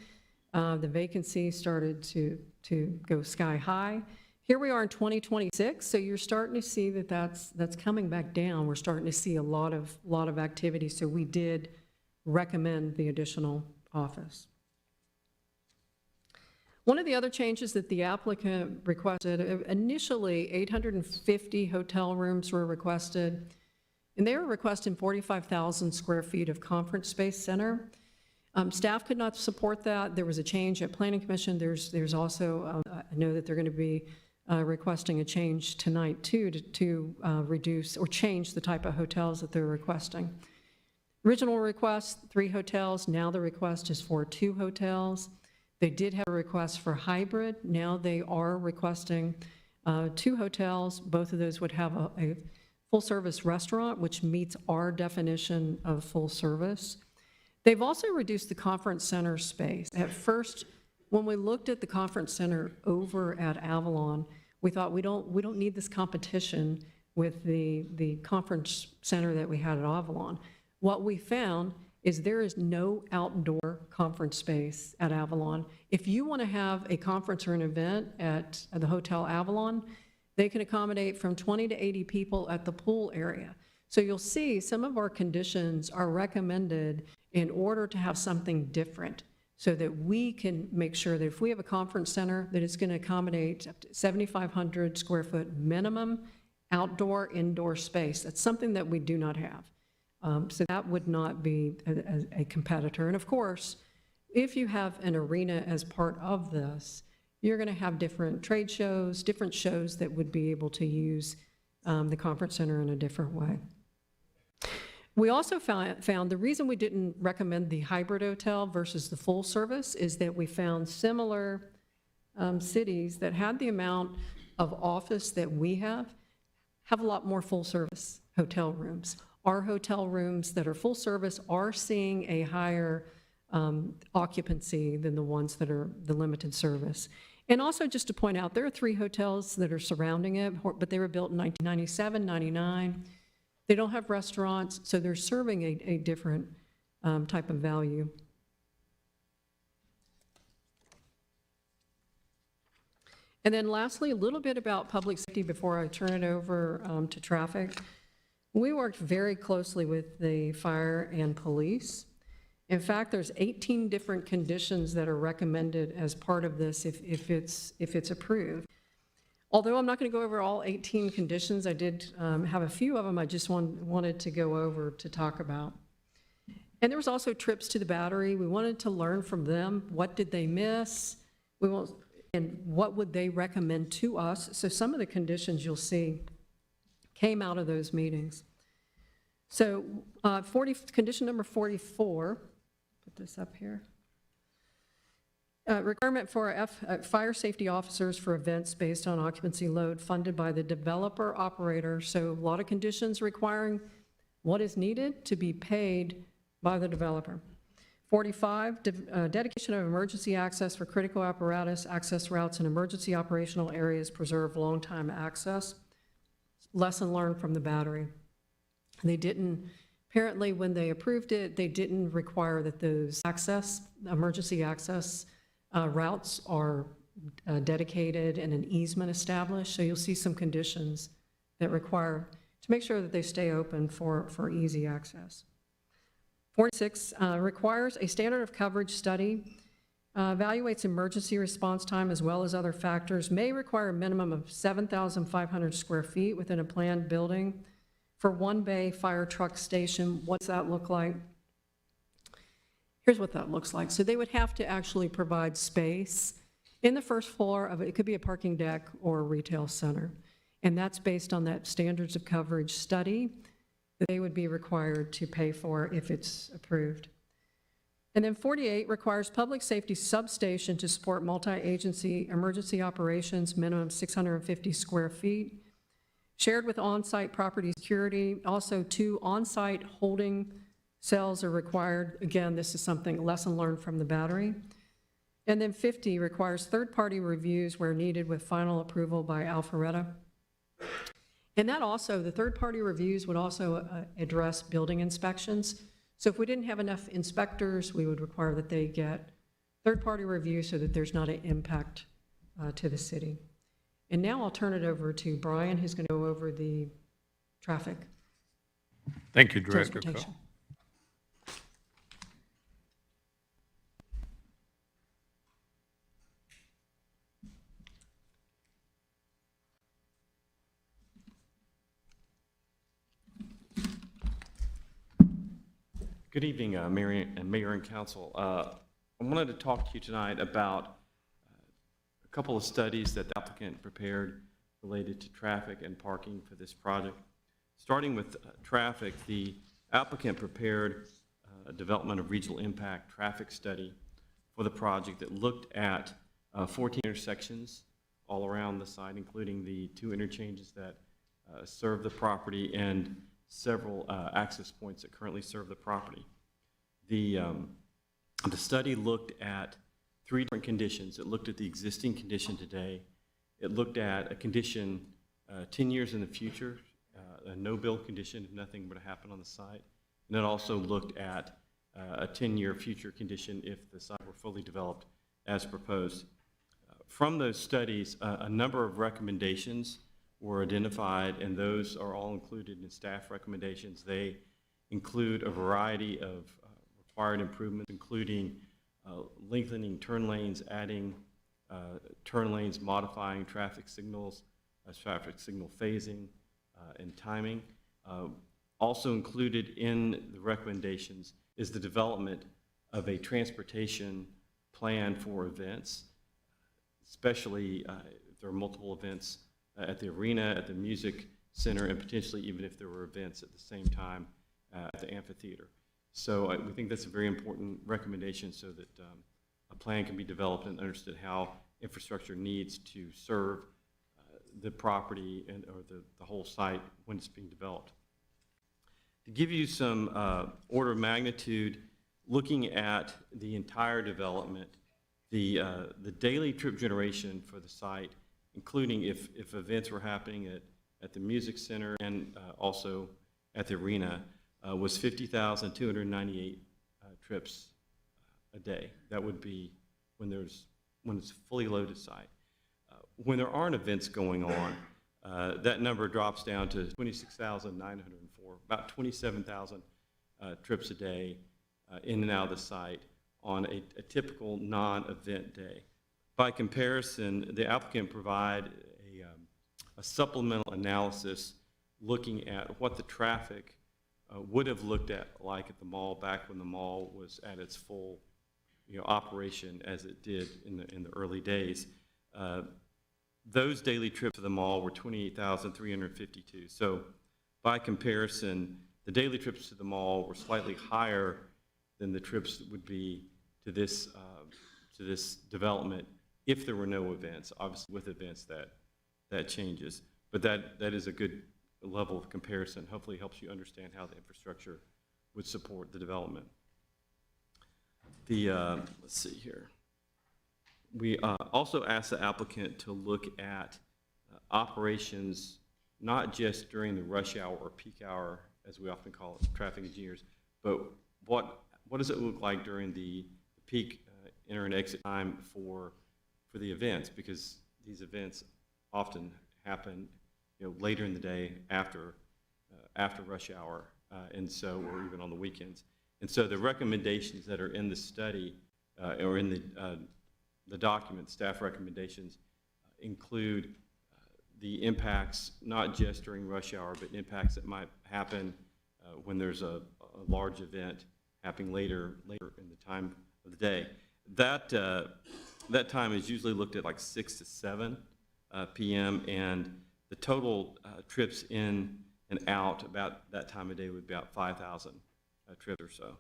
the vacancy started to go sky high. Here we are in 2026, so you're starting to see that that's coming back down. We're starting to see a lot of activity, so we did recommend the additional office. One of the other changes that the applicant requested, initially 850 hotel rooms were requested, and they were requesting 45,000 square feet of conference space center. Staff could not support that. There was a change at Planning Commission. There's also, I know that they're going to be requesting a change tonight too to reduce or change the type of hotels that they're requesting. Original request, 3 hotels. Now the request is for 2 hotels. They did have a request for hybrid. Now they are requesting 2 hotels. Both of those would have a full-service restaurant, which meets our definition of full service. They've also reduced the conference center space. At first, when we looked at the conference center over at Avalon, we thought we don't need this competition with the conference center that we had at Avalon. What we found is there is no outdoor conference space at Avalon. If you want to have a conference or an event at the Hotel Avalon, they can accommodate from 20 to 80 people at the pool area. So you'll see some of our conditions are recommended in order to have something different so that we can make sure that if we have a conference center, that it's going to accommodate up to 7,500 square foot minimum outdoor, indoor space. That's something that we do not have. So that would not be a competitor. And of course, if you have an arena as part of this, you're going to have different trade shows, different shows that would be able to use the conference center in a different way. We also found the reason we didn't recommend the hybrid hotel versus the full service is that we found similar cities that had the amount of office that we have a lot more full service hotel rooms. Our hotel rooms that are full service are seeing a higher occupancy than the ones that are the limited service. And also just to point out, there are 3 hotels that are surrounding it, but they were built in 1997, 99. They don't have restaurants, so they're serving a different type of value. And then lastly, a little bit about public safety before I turn it over to traffic. We worked very closely with the fire and police. In fact, there's 18 different conditions that are recommended as part of this if it's approved. Although I'm not going to go over all 18 conditions, I did have a few of them I just wanted to go over to talk about. And there was also trips to the Battery. We wanted to learn from them. What did they miss? And what would they recommend to us? So some of the conditions you'll see came out of those meetings. So condition number 44, put this up here. Requirement for fire safety officers for events based on occupancy load funded by the developer operator. So a lot of conditions requiring what is needed to be paid by the developer. 45, dedication of emergency access for critical apparatus, access routes, and emergency operational areas preserve long-time access. Lesson learned from the Battery. They didn't, apparently when they approved it, they didn't require that those emergency access routes are dedicated and an easement established. So you'll see some conditions that require to make sure that they stay open for easy access. 46 requires a standard of coverage study evaluates emergency response time as well as other factors, may require a minimum of 7,500 square feet within a planned building for one bay fire truck station. What's that look like? Here's what that looks like. So they would have to actually provide space in the first floor of it. It could be a parking deck or a retail center. And that's based on that standards of coverage study that they would be required to pay for if it's approved. And then 48 requires public safety substation to support multi-agency emergency operations, minimum 650 square feet, shared with on-site property security. Also, 2 on-site holding cells are required. Again, this is something, lesson learned from the battery. And then 50 requires third-party reviews where needed with final approval by Alpharetta. And that also, the third-party reviews would also address building inspections. So if we didn't have enough inspectors, we would require that they get third-party review so that there's not an impact to the city. And now I'll turn it over to Brian, who's going to go over the traffic Thank you, Director transportation. Cole. Good evening, Mayor and Council. I wanted to talk to you tonight about a couple of studies that the applicant prepared related to traffic and parking for this project. Starting with traffic, the applicant prepared a development of regional impact traffic study for the project that looked at 14 intersections all around the site, including the 2 interchanges that serve the property and several access points that currently serve the property. The study looked at 3 different conditions. It looked at the existing condition today. It looked at a condition 10 years in the future, a no-build condition if nothing were to happen on the site. And it also looked at a 10-year future condition if the site were fully developed as proposed. From those studies, a number of recommendations were identified, and those are all included in staff recommendations. They include a variety of required improvements, including lengthening turn lanes, adding turn lanes, modifying traffic signals, traffic signal phasing and timing. Also included in the recommendations is the development of a transportation plan for events, especially if there are multiple events at the arena, at the music center, and potentially even if there were events at the same time at the amphitheater. So we think that's a very important recommendation so that a plan can be developed and understood how infrastructure needs to serve the property or the whole site when it's being developed. To give you some order of magnitude, looking at the entire development, the daily trip generation for the site, including if events were happening at the music center and also at the arena, was 50,298 trips a day. That would be when it's a fully loaded site. When there aren't events going on, that number drops down to 26,904, about 27,000 trips a day in and out of the site on a typical non-event day. By comparison, the applicant provide a supplemental analysis looking at what the traffic would have looked like at the mall back when the mall was at its full operation as it did in the early days. Those daily trips to the mall were 28,352. So by comparison, the daily trips to the mall were slightly higher than the trips that would be to this development if there were no events. Obviously, with events, that changes. But that is a good level of comparison. Hopefully helps you understand how the infrastructure would support the development. Let's see here. We also asked the applicant to look at operations, not just during the rush hour or peak hour, as we often call it, traffic engineers, but what does it look like during the peak enter and exit time for the events, because these events often happen later in the day after rush hour, and so, or even on the weekends. And so the recommendations that are in the study or in the document, staff recommendations include the impacts, not just during rush hour, but impacts that might happen when there's a large event happening later in the time of the day. That time is usually looked at like 6 to 7 p.m., and the total trips in and out about that time of day would be about 5,000 trips or so.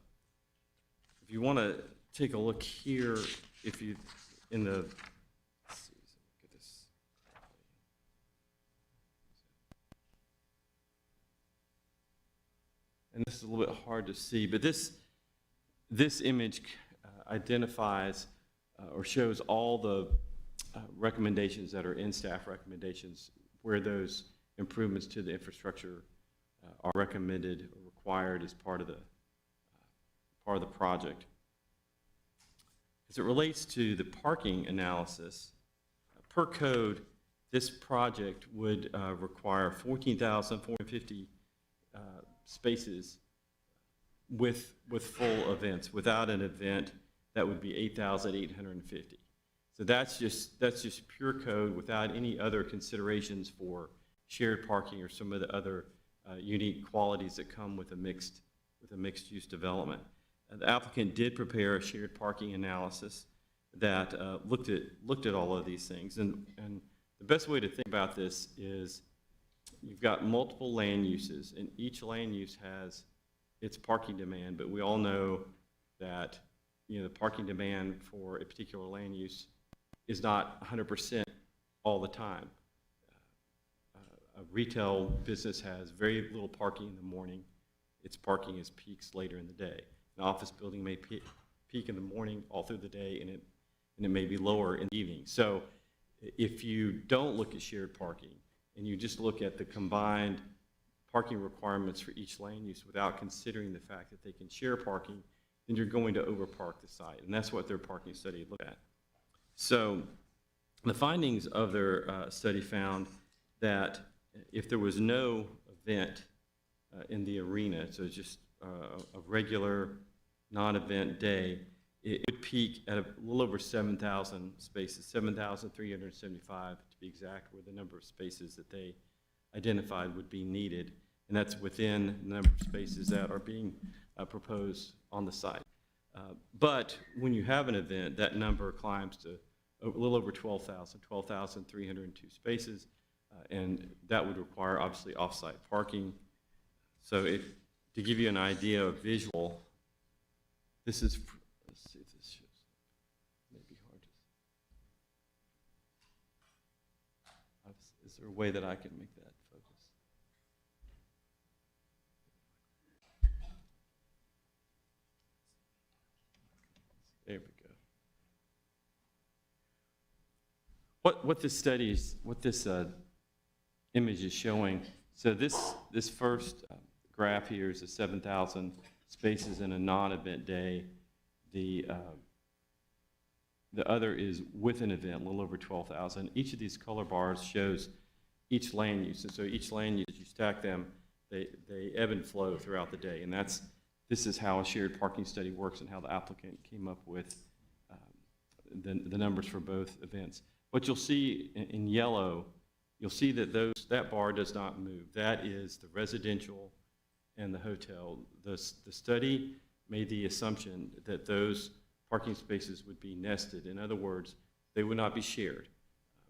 If you want to take a look here, if you, in the, let's see, look at this. And this is a little bit hard to see, but this image identifies or shows all the recommendations that are in staff recommendations where those improvements to the infrastructure are recommended or required as part of the project. As it relates to the parking analysis, per code, this project would require 14,450 spaces with full events. Without an event, that would be 8,850. So that's just pure code without any other considerations for shared parking or some of the other unique qualities that come with a mixed use development. The applicant did prepare a shared parking analysis that looked at all of these things, and the best way to think about this is you've got multiple land uses, and each land use has its parking demand, but we all know that the parking demand for a particular land use is not 100% all the time. A retail business has very little parking in the morning. Its parking is peaks later in the day. An office building may peak in the morning all through the day, and it may be lower in the evening. So if you don't look at shared parking and you just look at the combined parking requirements for each land use without considering the fact that they can share parking, then you're going to overpark the site, and that's what their parking study looked at. So the findings of their study found that if there was no event in the arena, so just a regular non-event day, it would peak at a little over 7,000 spaces, 7,375 to be exact, were the number of spaces that they identified would be needed, and that's within the number of spaces that are being proposed on the site. But when you have an event, that number climbs to a little over 12,000, 12,302 spaces, and that would require obviously off-site parking. So to give you an idea of visual, this is, let's see if this shows, maybe hard to, is there a way that I can make that focus? There we go. What this study is, what this image is showing, so this first graph here is the 7,000 spaces in a non-event day. The other is with an event, a little over 12,000. Each of these color bars shows each land use, and so each land use, you stack them, they ebb and flow throughout the day, and this is how a shared parking study works and how the applicant came up with the numbers for both events. What you'll see in yellow, you'll see that that bar does not move. That is the residential and the hotel. The study made the assumption that those parking spaces would be nested. In other words, they would not be shared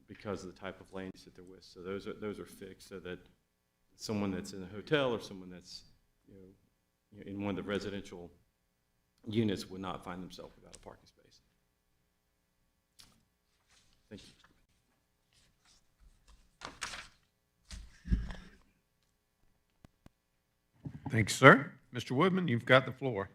because of the type of land use that they're with. So those are fixed so that someone that's in a hotel or someone that's in one of the residential units would not find themselves without a parking space. Thank you. Thanks, sir. Mr. Woodman, you've got the floor.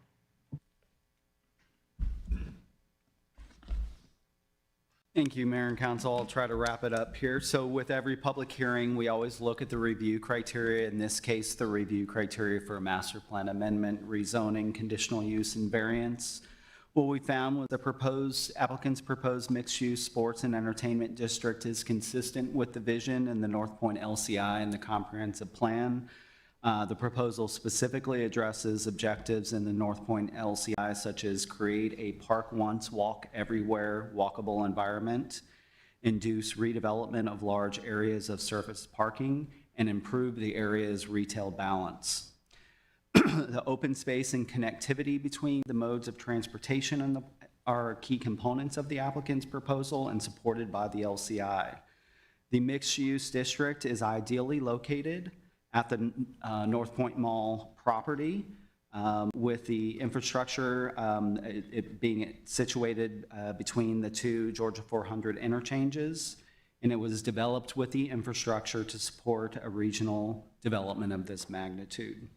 Thank you, Mayor and Council. I'll try to wrap it up here. So with every public hearing, we always look at the review criteria. In this case, the review criteria for a master plan amendment, rezoning, conditional use, and variance. What we found was the applicant's proposed mixed-use sports and entertainment district is consistent with the vision and the North Point LCI and the comprehensive plan. The proposal specifically addresses objectives in the North Point LCI, such as create a park once, walk everywhere walkable environment, induce redevelopment of large areas of surface parking, and improve the area's retail balance. The open space and connectivity between the modes of transportation are key components of the applicant's proposal and supported by the LCI. The mixed-use district is ideally located at the North Point Mall property, with the infrastructure it being situated between the two Georgia 400 interchanges, and it was developed with the infrastructure to support a regional development of this magnitude.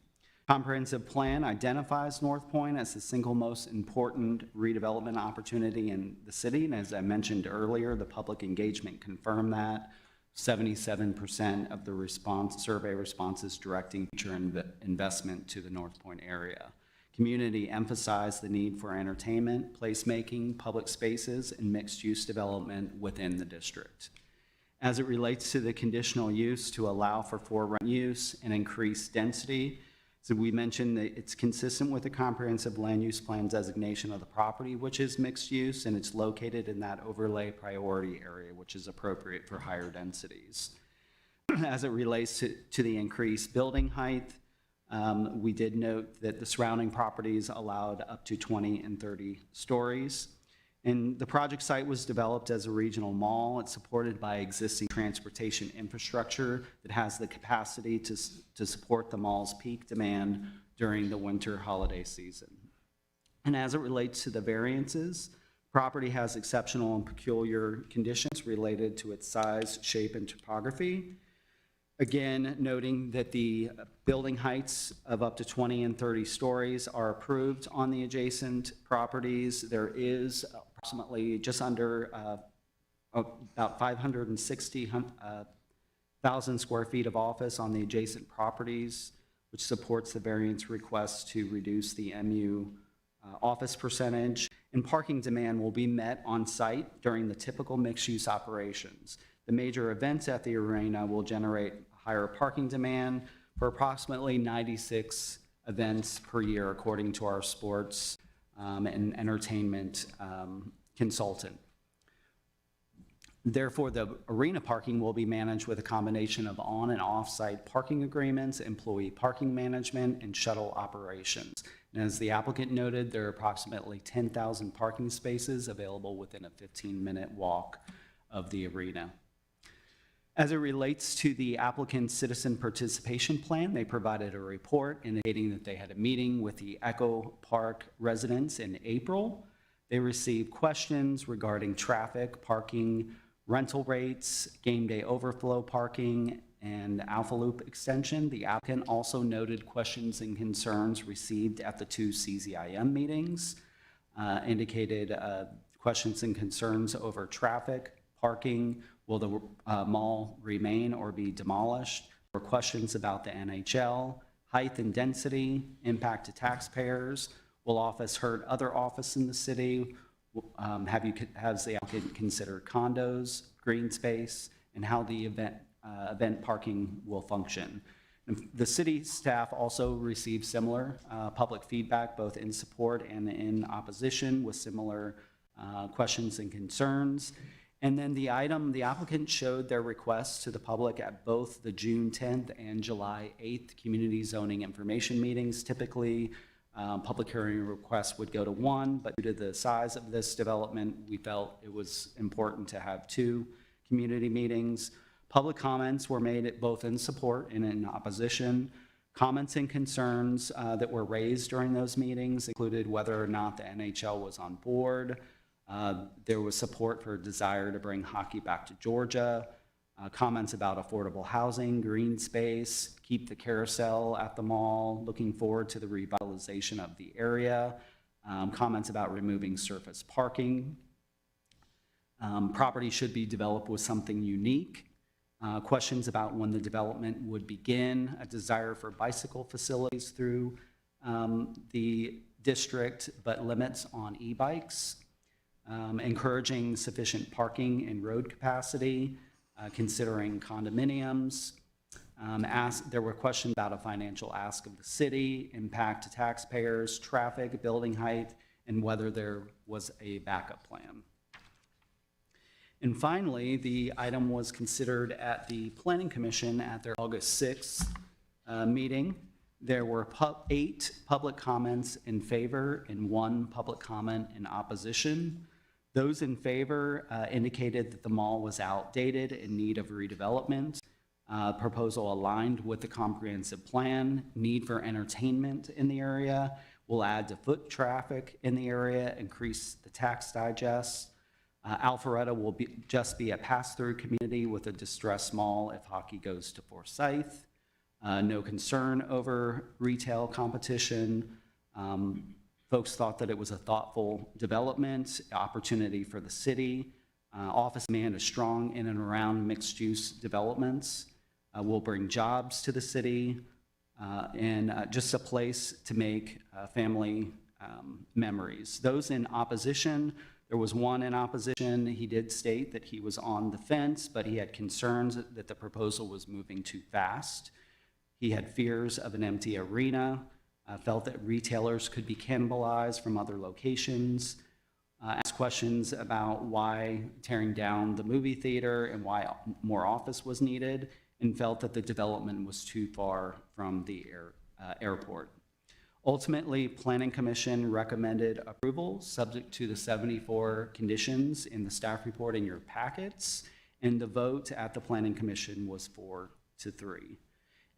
Comprehensive plan identifies North Point as the single most important redevelopment opportunity in the city, and as I mentioned earlier, the public engagement confirmed that. 77% of the survey responses directing future investment to the North Point area. Community emphasized the need for entertainment, placemaking, public spaces, and mixed-use development within the district. As it relates to the conditional use to allow for for-rent use and increase density, so we mentioned that it's consistent with the comprehensive land use plan designation of the property, which is mixed use, and it's located in that overlay priority area, which is appropriate for higher densities. As it relates to the increased building height, we did note that the surrounding properties allowed up to 20 and 30 stories. And the project site was developed as a regional mall. It's supported by existing transportation infrastructure that has the capacity to support the mall's peak demand during the winter holiday season. And as it relates to the variances, property has exceptional and peculiar conditions related to its size, shape, and topography. Again, noting that the building heights of up to 20 and 30 stories are approved on the adjacent properties. There is approximately just under about 560,000 square feet of office on the adjacent properties, which supports the variance request to reduce the MU office percentage. And parking demand will be met on site during the typical mixed-use operations. The major events at the arena will generate higher parking demand for approximately 96 events per year, according to our sports and entertainment consultant. Therefore, the arena parking will be managed with a combination of on and off-site parking agreements, employee parking management, and shuttle operations. And as the applicant noted, there are approximately 10,000 parking spaces available within a 15-minute walk of the arena. As it relates to the applicant's citizen participation plan, they provided a report indicating that they had a meeting with the Echo Park residents in April. They received questions regarding traffic, parking, rental rates, game day overflow parking, and Alpha Loop extension. The applicant also noted questions and concerns received at the two CZIM meetings, indicated questions and concerns over traffic, parking, will the mall remain or be demolished, or questions about the NHL, height and density, impact to taxpayers, will office hurt other office in the city, has the applicant considered condos, green space, and how the event parking will function. And the city staff also received similar public feedback, both in support and in opposition, with similar questions and concerns. And then the applicant showed their requests to the public at both the June 10th and July 8th community zoning information meetings. Typically, public hearing requests would go to one, but due to the size of this development, we felt it was important to have two community meetings. Public comments were made both in support and in opposition. Comments and concerns that were raised during those meetings included whether or not the NHL was on board. There was support for a desire to bring hockey back to Georgia, comments about affordable housing, green space, keep the carousel at the mall, looking forward to the revitalization of the area, comments about removing surface parking. Property should be developed with something unique, questions about when the development would begin, a desire for bicycle facilities through the district, but limits on e-bikes. Encouraging sufficient parking and road capacity, considering condominiums, There were questions about a financial ask of the city, impact to taxpayers, traffic, building height, and whether there was a backup plan. And finally, the item was considered at the Planning Commission at their August 6th meeting. There were 8 public comments in favor and 1 public comment in opposition. Those in favor indicated that the mall was outdated, in need of redevelopment. Proposal aligned with the comprehensive plan, need for entertainment in the area, will add to foot traffic in the area, increase the tax digest. Alpharetta will just be a pass-through community with a distressed mall if hockey goes to Forsyth. No concern over retail competition. Folks thought that it was a thoughtful development, opportunity for the city. Office demand is strong in and around mixed-use developments. Will bring jobs to the city, and just a place to make family memories. Those in opposition, there was 1 in opposition. He did state that he was on the fence, but he had concerns that the proposal was moving too fast. He had fears of an empty arena, felt that retailers could be cannibalized from other locations, asked questions about why tearing down the movie theater and why more office was needed, and felt that the development was too far from the airport. Ultimately, Planning Commission recommended approval, subject to the 74 conditions in the staff report in your packets, and the vote at the Planning Commission was 4-3.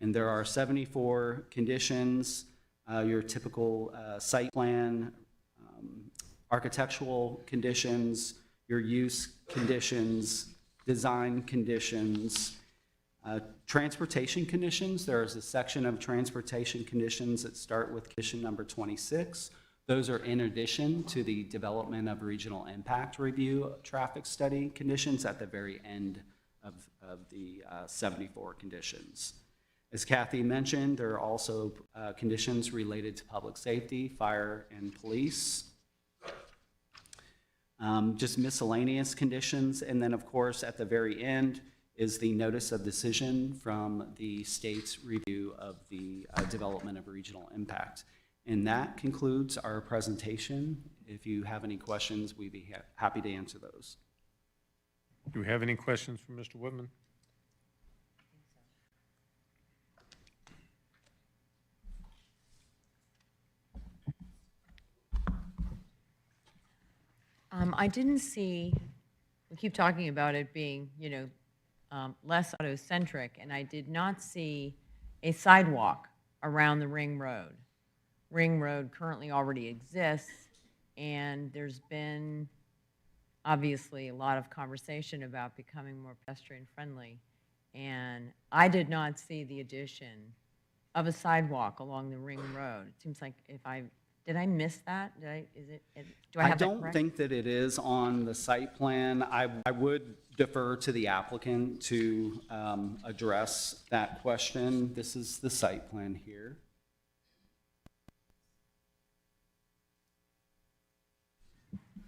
And there are 74 conditions, your typical site plan, architectural conditions, your use conditions, design conditions, transportation conditions. There is a section of transportation conditions that start with condition number 26. Those are in addition to the development of regional impact review traffic study conditions at the very end of the 74 conditions. As Kathy mentioned, there are also conditions related to public safety, fire, and police. Just miscellaneous conditions. And then, of course, at the very end is the notice of decision from the state's review of the development of regional impact. And that concludes our presentation. If you have any questions, we'd be happy to answer those. Do we have any questions for Mr. Whitman? I didn't see, we keep talking about it being, less auto-centric, and I did not see a sidewalk around the Ring Road. Ring Road currently already exists, and there's been obviously a lot of conversation about becoming more pedestrian-friendly, and I did not see the addition of a sidewalk along the Ring Road. It seems like did I miss that? Do I have that correct? I don't think that it is on the site plan. I would defer to the applicant to address that question. This is the site plan here.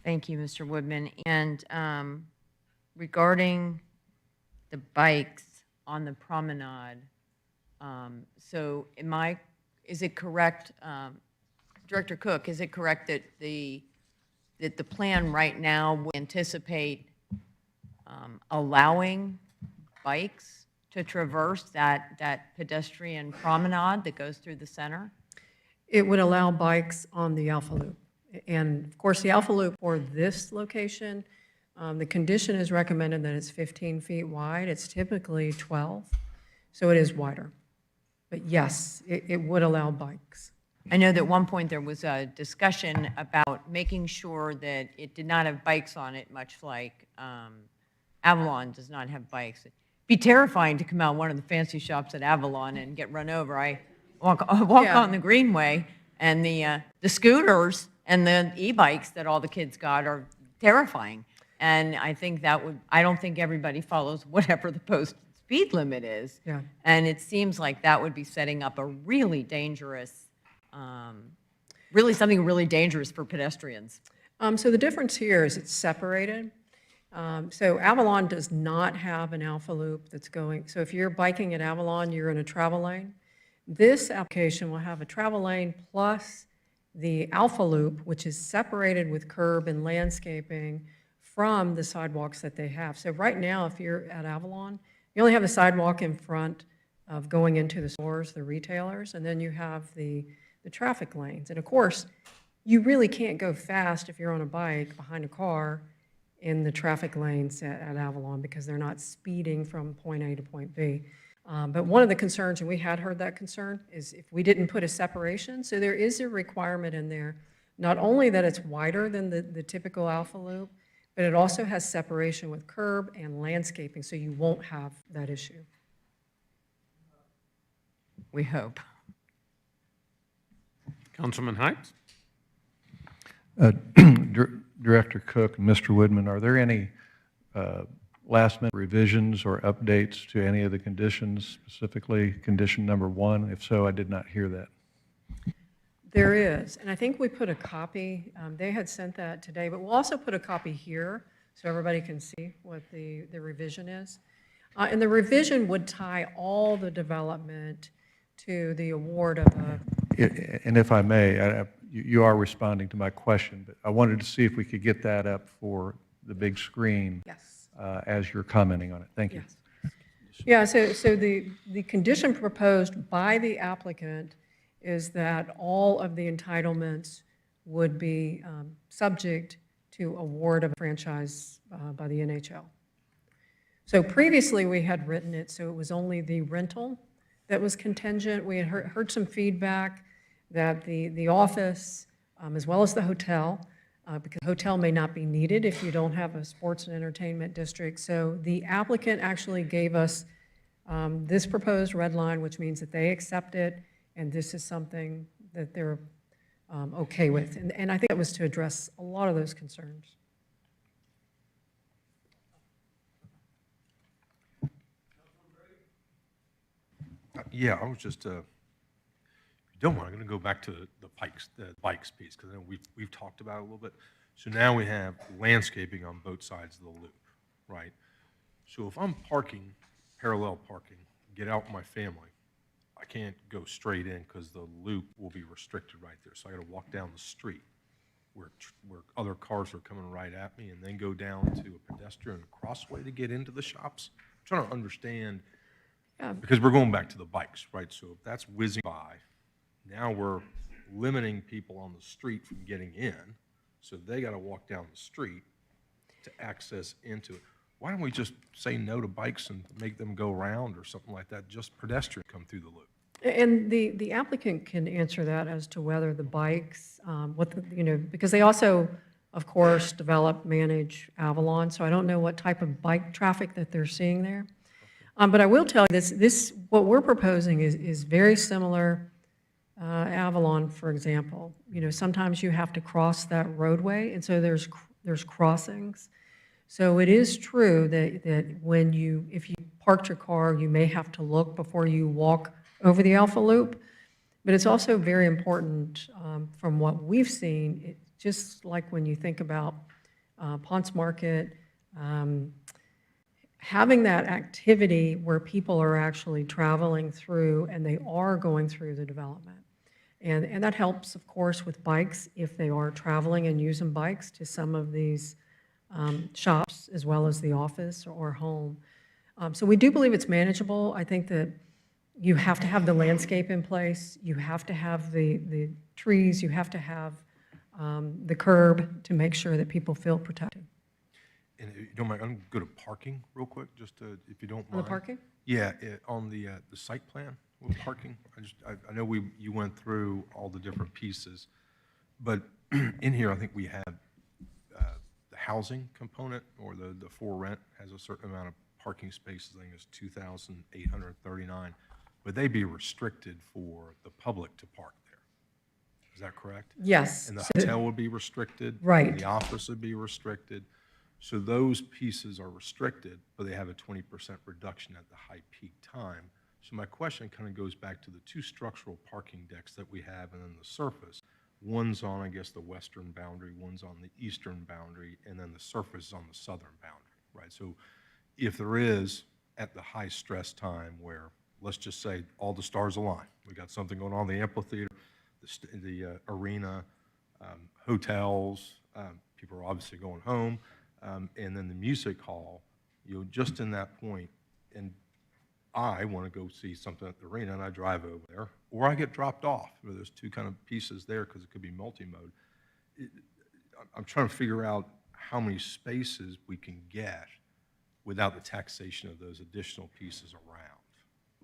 Thank you, Mr. Woodman. And regarding the bikes on the promenade, so is it correct, Director Cook, is it correct that the plan right now would anticipate allowing bikes to traverse that pedestrian promenade that goes through the center? It would allow bikes on the Alpha Loop. And of course, the Alpha Loop for this location, the condition is recommended that it's 15 feet wide. It's typically 12, so it is wider. But yes, it would allow bikes. I know that at one point there was a discussion about making sure that it did not have bikes on it, much like Avalon does not have bikes. It'd be terrifying to come out one of the fancy shops at Avalon and get run over. I walk Yeah. on the Greenway, and the scooters and the e-bikes that all the kids got are terrifying. And I think I don't think everybody follows whatever the posted speed limit is. Yeah. And it seems like that would be setting up a really dangerous something really dangerous for pedestrians. So the difference here is it's separated. So Avalon does not have an Alpha Loop that's going, so if you're biking at Avalon, you're in a travel lane. This application will have a travel lane plus the Alpha Loop, which is separated with curb and landscaping from the sidewalks that they have. So right now, if you're at Avalon, you only have a sidewalk in front of going into the stores, the retailers, and then you have the traffic lanes. And of course, you really can't go fast if you're on a bike behind a car in the traffic lanes at Avalon because they're not speeding from point A to point B. But one of the concerns, and we had heard that concern, is if we didn't put a separation, so there is a requirement in there, not only that it's wider than the typical Alpha Loop, but it also has separation with curb and landscaping, so you won't have that issue. We hope. Councilman Heights? Director Cook and Mr. Woodman, are there any last-minute revisions or updates to any of the conditions, specifically condition number 1? If so, I did not hear that. There is, and I think we put a copy, they had sent that today, but we'll also put a copy here so everybody can see what the revision is. And the revision would tie all the development to the award of a. And if I may, you are responding to my question, but I wanted to see if we could get that up for the big screen. Yes. As you're commenting on it. Thank you. Yes. Yeah, so the condition proposed by the applicant is that all of the entitlements would be subject to award of a franchise by the NHL. So previously, we had written it so it was only the rental that was contingent. We had heard some feedback that the office, as well as the hotel, because the hotel may not be needed if you don't have a sports and entertainment district. So the applicant actually gave us this proposed red line, which means that they accept it, and this is something that they're okay with. And I think it was to address a lot of those concerns. Yeah, I was just, if you don't mind, I'm going to go back to the bikes piece, because we've talked about it a little bit. So now we have landscaping on both sides of the loop, right? So if I'm parking, parallel parking, get out with my family, I can't go straight in because the loop will be restricted right there. So I got to walk down the street where other cars are coming right at me and then go down to a pedestrian crossway to get into the shops. I'm trying to understand. Yeah. Because we're going back to the bikes, right? So if that's whizzing by, now we're limiting people on the street from getting in, so they got to walk down the street to access into it. Why don't we just say no to bikes and make them go around or something like that, just pedestrian come through the loop? And the applicant can answer that as to whether the bikes, because they also, of course, manage Avalon, so I don't know what type of bike traffic that they're seeing there. But I will tell you this what we're proposing is very similar. Avalon, for example, sometimes you have to cross that roadway, and so there's crossings. So it is true that if you parked your car, you may have to look before you walk over the Alpha Loop. But it's also very important from what we've seen, just like when you think about Ponce Market, having that activity where people are actually traveling through and they are going through the development. And that helps, of course, with bikes if they are traveling and using bikes to some of these shops as well as the office or home. So we do believe it's manageable. I think that you have to have the landscape in place. You have to have the trees. You have to have the curb to make sure that people feel protected. And if you don't mind, I'm going to go to parking real quick, just if you don't mind. On the parking? Yeah, on the site plan with parking. I know you went through all the different pieces, but in here, I think we have the housing component, or the for rent has a certain amount of parking spaces. I think it's 2,839. Would they be restricted for the public to park there? Is that correct? Yes. And the hotel would be restricted? Right. And the office would be restricted? So those pieces are restricted, but they have a 20% reduction at the high peak time. So my question kind of goes back to the two structural parking decks that we have and then the surface. One's on, I guess, the western boundary, one's on the eastern boundary, and then the surface is on the southern boundary, right? So if there is, at the high stress time where, let's just say, all the stars align, we got something going on in the amphitheater, the arena, hotels, people are obviously going home, and then the music hall, just in that point, and I want to go see something at the arena, and I drive over there, or I get dropped off, where there's two kind of pieces there, because it could be multi-mode. I'm trying to figure out how many spaces we can get without the taxation of those additional pieces around.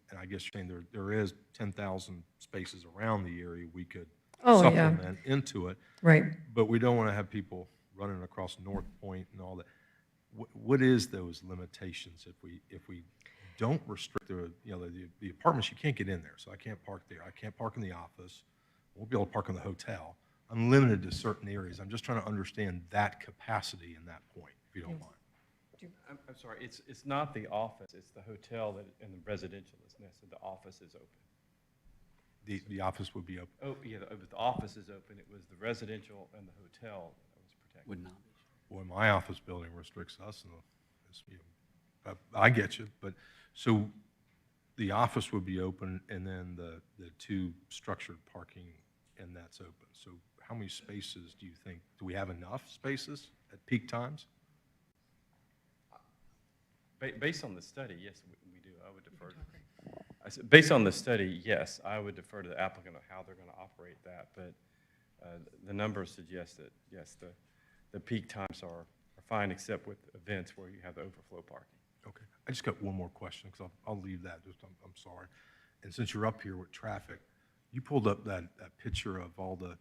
And I guess you're saying there is 10,000 spaces around the area we could Oh, yeah. supplement into it. Right. But we don't want to have people running across North Point and all that. What is those limitations if we don't restrict the apartments? You can't get in there, so I can't park there. I can't park in the office. I won't be able to park in the hotel. I'm limited to certain areas. I'm just trying to understand that capacity in that point, if you don't mind. I'm sorry, it's not the office, it's the hotel that, and the residential is nested, the office is open. The office would be open. Oh, yeah, the office is open, it was the residential and the hotel that was protected. Would not be. Boy, my office building restricts us, and I get you, but, so the office would be open, and then the two structured parking, and that's open. So how many spaces do you think, do we have enough spaces at peak times? Based on the study, yes, we do. I would defer. I said, based on the study, yes, I would defer to the applicant on how they're going to operate that. But the numbers suggest that, yes, the peak times are fine, except with events where you have the overflow parking. Okay. I just got one more question, because I'll leave that. I'm sorry. And since you're up here with traffic, you pulled up that picture of all the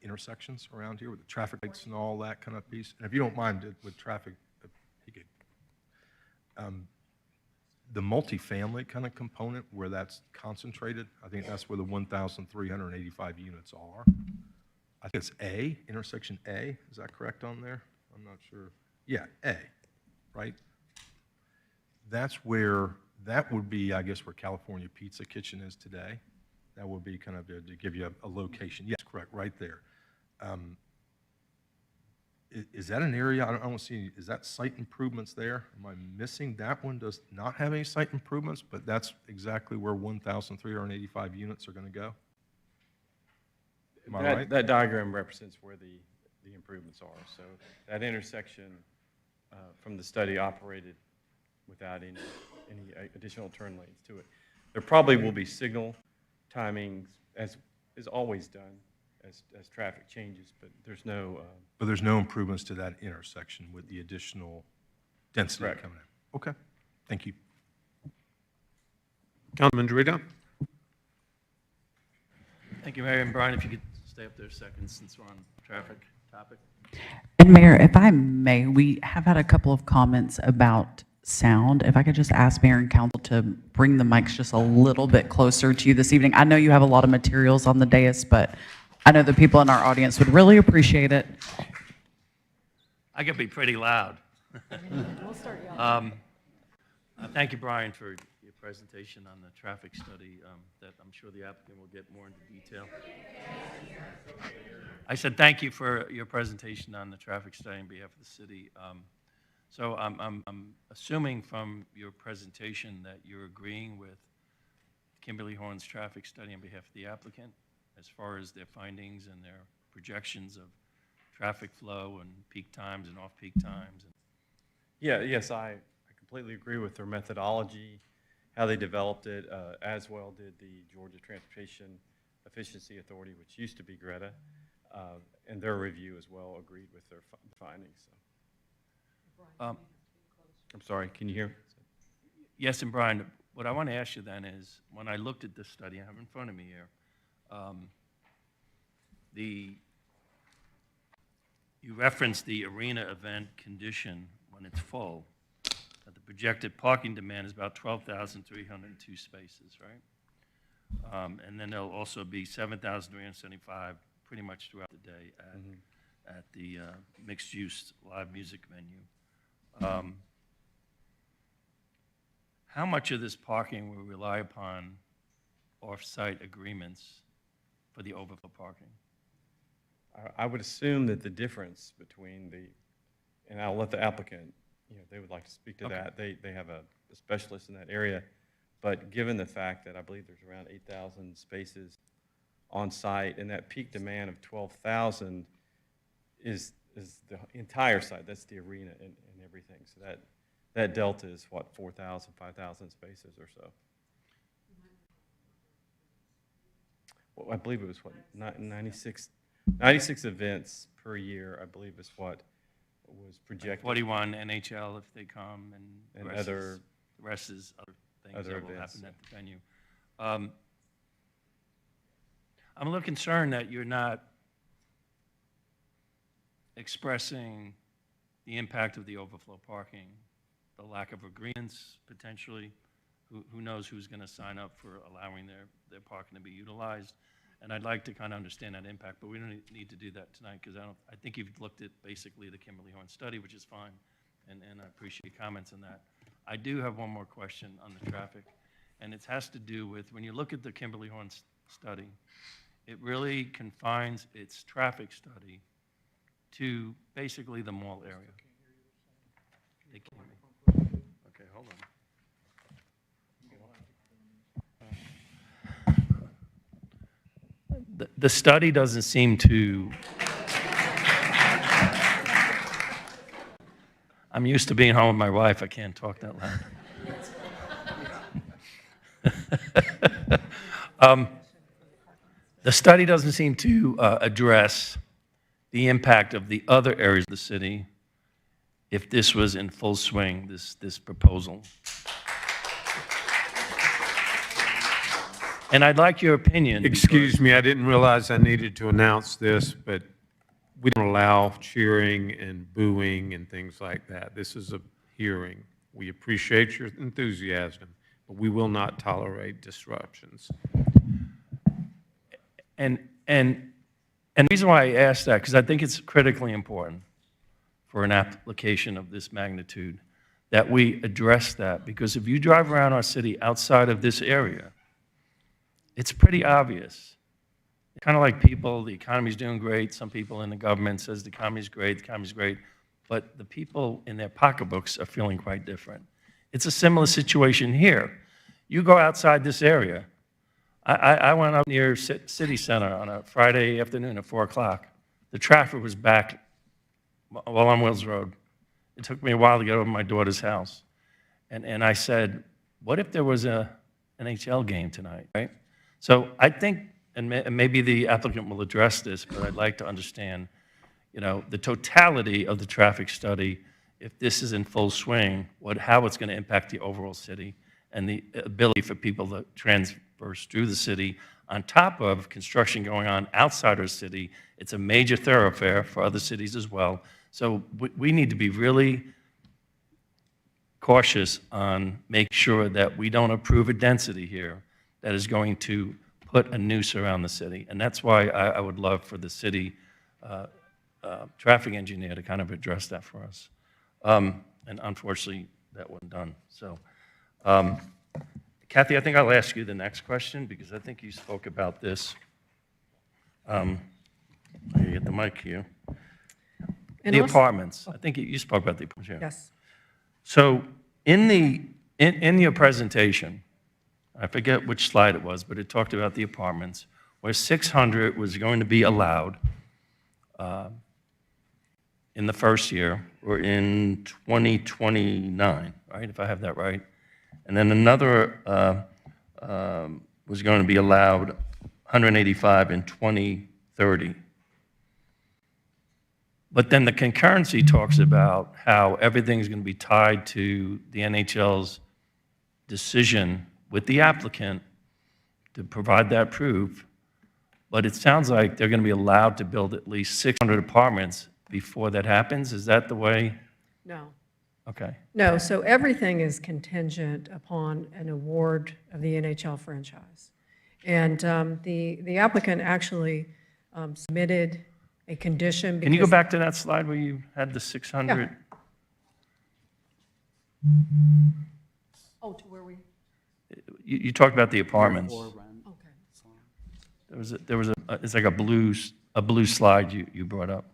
intersections around here with the traffic lights and all that kind of piece. And if you don't mind, with traffic, the multifamily kind of component where that's concentrated, I think that's where the 1,385 units are. I think it's A, intersection A. Is that correct on there? I'm not sure. Yeah, A, right? That's where, that would be, I guess, where California Pizza Kitchen is today. That would be kind of to give you a location. Yes, correct, right there. Is that an area, I don't see, is that site improvements there? Am I missing? That one does not have any site improvements, but that's exactly where 1,385 units are going to go? Am I right? That diagram represents where the improvements are. So that intersection from the study operated without any additional turn lanes to it. There probably will be signal timings, as is always done, as traffic changes, but there's no... But there's no improvements to that intersection with the additional density Correct. coming in? Okay, thank you. Councilman Dorito? Thank you, Mayor. And Brian, if you could stay up there a second since we're on traffic topic. And Mayor, if I may, we have had a couple of comments about sound. If I could just ask Mayor and Council to bring the mics just a little bit closer to you this evening. I know you have a lot of materials on the dais, but I know the people in our audience would really appreciate it. I can be pretty loud. We'll start yelling. Thank you, Brian, for your presentation on the traffic study that I'm sure the applicant will get more into detail. I said thank you for your presentation on the traffic study on behalf of the city. So I'm assuming from your presentation that you're agreeing with Kimberly Horn's traffic study on behalf of the applicant as far as their findings and their projections of traffic flow and peak times and off-peak times. Yeah, yes, I completely agree with their methodology, how they developed it, as well did the Georgia Transportation Efficiency Authority, which used to be Greta, and their review as well agreed with their findings. So. I'm sorry, can you hear? Yes, and Brian, what I want to ask you then is, when I looked at this study I have in front of me here, you referenced the arena event condition when it's full, that the projected parking demand is about 12,302 spaces, right? And then there'll also be 7,375 pretty much throughout the day at the mixed-use live music venue. How much of this parking will rely upon off-site agreements for the overflow parking? I would assume that the difference between and I'll let the applicant, they would like to speak to that. They have a specialist in that area. But given the fact that I believe there's around 8,000 spaces on site, and that peak demand of 12,000 is the entire site, that's the arena and everything. So that delta is what, 4,000, 5,000 spaces or so. Well, I believe it was what, 96 events per year, I believe is what was projected. 41 NHL if they come, and And the rest is other things other that will events, happen at the venue. I'm a little concerned that you're not expressing the impact of the overflow parking, the lack of agreements potentially. Who knows who's going to sign up for allowing their parking to be utilized? And I'd like to kind of understand that impact, but we don't need to do that tonight because I think you've looked at basically the Kimberly Horn study, which is fine, and I appreciate your comments on that. I do have one more question on the traffic, and it has to do with when you look at the Kimberly Horn study, it really confines its traffic study to basically the mall area. They can't hear me. Okay, hold on. The study doesn't seem to, I'm used to being home with my wife, I can't talk that loud. The study doesn't seem to address the impact of the other areas of the city if this was in full swing, this proposal. And I'd like your opinion. Excuse me, I didn't realize I needed to announce this, but we don't allow cheering and booing and things like that. This is a hearing. We appreciate your enthusiasm, but we will not tolerate disruptions. And the reason why I asked that, because I think it's critically important for an application of this magnitude, that we address that. Because if you drive around our city outside of this area, it's pretty obvious. Kind of like people, the economy's doing great. Some people in the government says the economy's great, but the people in their pocketbooks are feeling quite different. It's a similar situation here. You go outside this area. I went up near City Center on a Friday afternoon at 4 o'clock. The traffic was back while on Wills Road. It took me a while to get over to my daughter's house. And I said, what if there was a NHL game tonight, right? So I think, and maybe the applicant will address this, but I'd like to understand, the totality of the traffic study, if this is in full swing, how it's going to impact the overall city and the ability for people to transverse through the city on top of construction going on outside our city. It's a major thoroughfare for other cities as well. So we need to be really cautious on make sure that we don't approve a density here that is going to put a noose around the city. And that's why I would love for the city traffic engineer to kind of address that for us. And unfortunately, that wasn't done. So, Kathy, I think I'll ask you the next question because I think you spoke about this. I get the mic here. And The also- apartments. I think you spoke about the apartments. Yeah. Yes. So in your presentation, I forget which slide it was, but it talked about the apartments, where 600 was going to be allowed in the first year, or in 2029, right, if I have that right. And then another was going to be allowed 185 in 2030. But then the concurrency talks about how everything's going to be tied to the NHL's decision with the applicant to provide that proof. But it sounds like they're going to be allowed to build at least 600 apartments before that happens. Is that the way? No. Okay. No, so everything is contingent upon an award of the NHL franchise. And the applicant actually submitted a condition. Can you go because- back to that slide where you had the 600? Oh, to where we, You talked about the apartments. okay. There was a, it's like a blue a blue slide you brought up.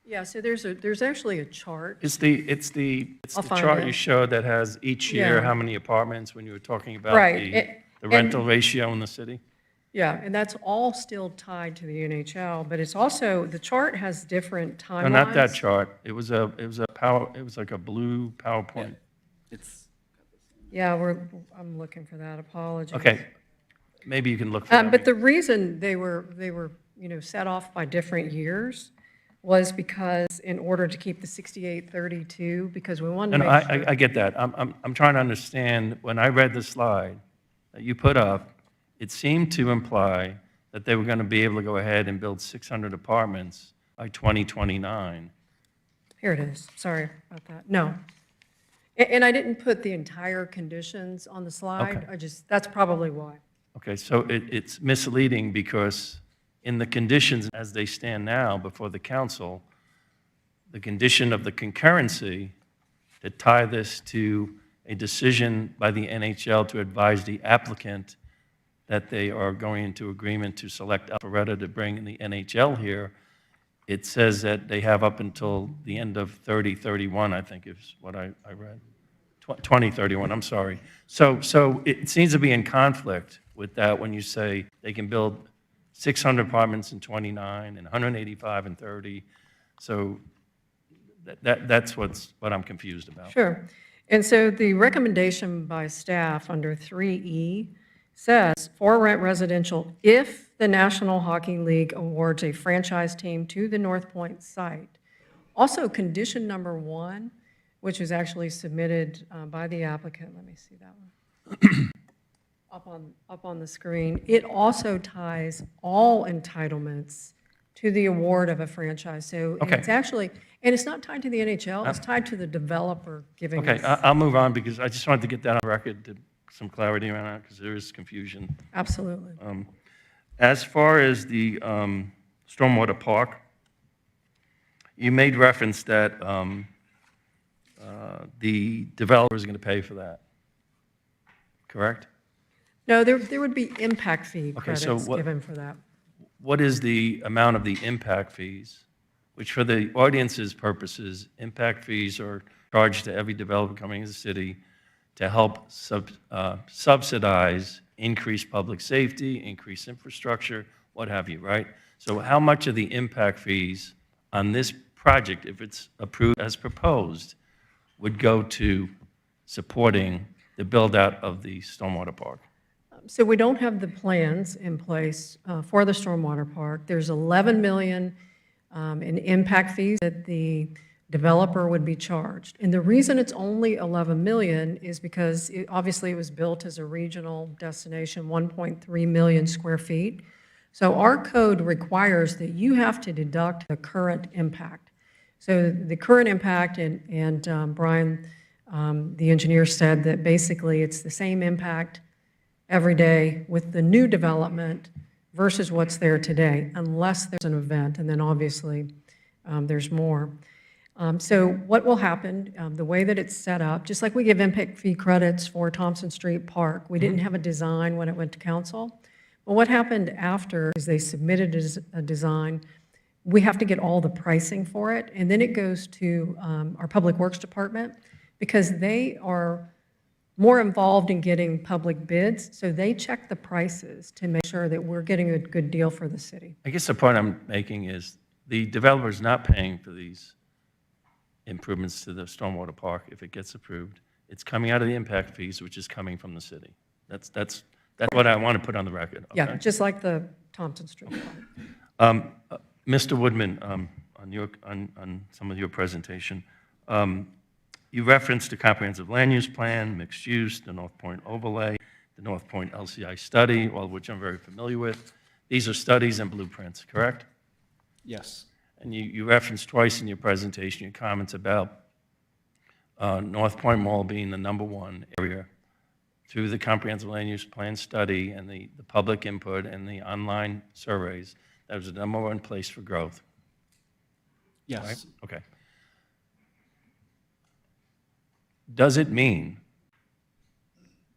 Yeah, so there's actually a chart. It's the I'll find chart it. you showed that has each year Yeah. how many apartments when you were talking about Right, the rental ratio in the city? Yeah, and that's all still tied to the NHL, but it's also, the chart has different timelines. No, not that chart. It was like a blue PowerPoint. Yeah, I'm looking for that, apologies. Okay, maybe you can look for that. But the reason they were, set off by different years was because in order to keep the 6832, because we wanted to And make sure. I get that. I'm trying to understand, when I read the slide that you put up, it seemed to imply that they were going to be able to go ahead and build 600 apartments by 2029. Here it is, sorry about that. No. And I didn't put the entire conditions on the slide. Okay. That's probably why. Okay, so it's misleading because in the conditions as they stand now before the council, the condition of the concurrency to tie this to a decision by the NHL to advise the applicant that they are going into agreement to select Alpharetta to bring in the NHL here, it says that they have up until the end of 3031, I think is what I read. 2031, I'm sorry. So it seems to be in conflict with that when you say they can build 600 apartments in 29 and 185 in 30. So that's what I'm confused about. Sure. And so the recommendation by staff under 3E says, for rent residential, if the National Hockey League awards a franchise team to the North Point site. Also, condition number 1, which was actually submitted by the applicant, let me see that one, up on the screen, it also ties all entitlements to the award of a franchise. So Okay. it's actually, and it's not tied to the NHL, it's tied to the developer giving Okay, us. I'll move on because I just wanted to get that on record, to some clarity around that, because there is confusion. Absolutely. As far as the Stormwater Park, you made reference that the developer is going to pay for that, correct? No, there would be impact fee Okay, so credits what- given for that. What is the amount of the impact fees? Which for the audience's purposes, impact fees are charged to every developer coming into the city to help subsidize increased public safety, increased infrastructure, what have you, right? So how much of the impact fees on this project, if it's approved as proposed, would go to supporting the build-out of the stormwater park? So we don't have the plans in place for the stormwater park. There's 11 million in impact fees that the developer would be charged. And the reason it's only 11 million is because obviously it was built as a regional destination, 1.3 million square feet. So our code requires that you have to deduct the current impact. So the current impact, and Brian, the engineer, said that basically it's the same impact every day with the new development versus what's there today, unless there's an event, and then obviously there's more. So what will happen, the way that it's set up, just like we give impact fee credits for Thompson Street Park, we didn't have a design when it went to council. But what happened after is they submitted a design. We have to get all the pricing for it, and then it goes to our Public Works Department because they are more involved in getting public bids, so they check the prices to make sure that we're getting a good deal for the city. I guess the point I'm making is the developer's not paying for these improvements to the stormwater park if it gets approved. It's coming out of the impact fees, which is coming from the city. That's what I want to put on the record. Yeah, okay? just like the Thompson Street Park. Mr. Woodman, on some of your presentation, you referenced the comprehensive land use plan, mixed use, the North Point overlay. the North Point LCI study, all of which I'm very familiar with. These are studies and blueprints, correct? Yes. And you referenced twice in your presentation, your comments about North Point Mall being the #1 area through the comprehensive land use plan study and the public input and the online surveys. That was the #1 place for growth, right? Yes. Okay. Does it mean,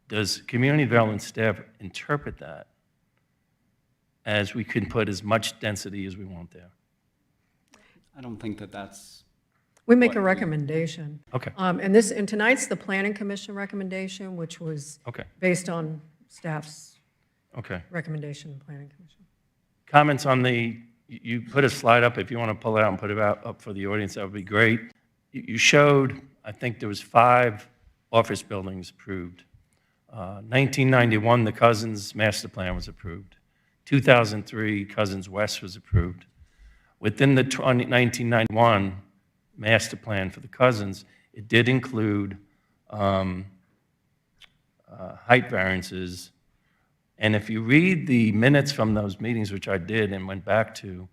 does community development staff interpret that as we can put as much density as we want there? I don't think that that's, We make a What we- recommendation. Okay. And tonight's the Planning Commission recommendation, which was Okay, based on staff's okay. recommendation, Planning Commission. Comments on you put a slide up, if you want to pull it out and put it up for the audience, that would be great. You showed, I think there was 5 office buildings approved. 1991, the Cousins Master Plan was approved. 2003, Cousins West was approved. Within the 1991 Master Plan for the Cousins, it did include height variances. And if you read the minutes from those meetings, which I did and went back to,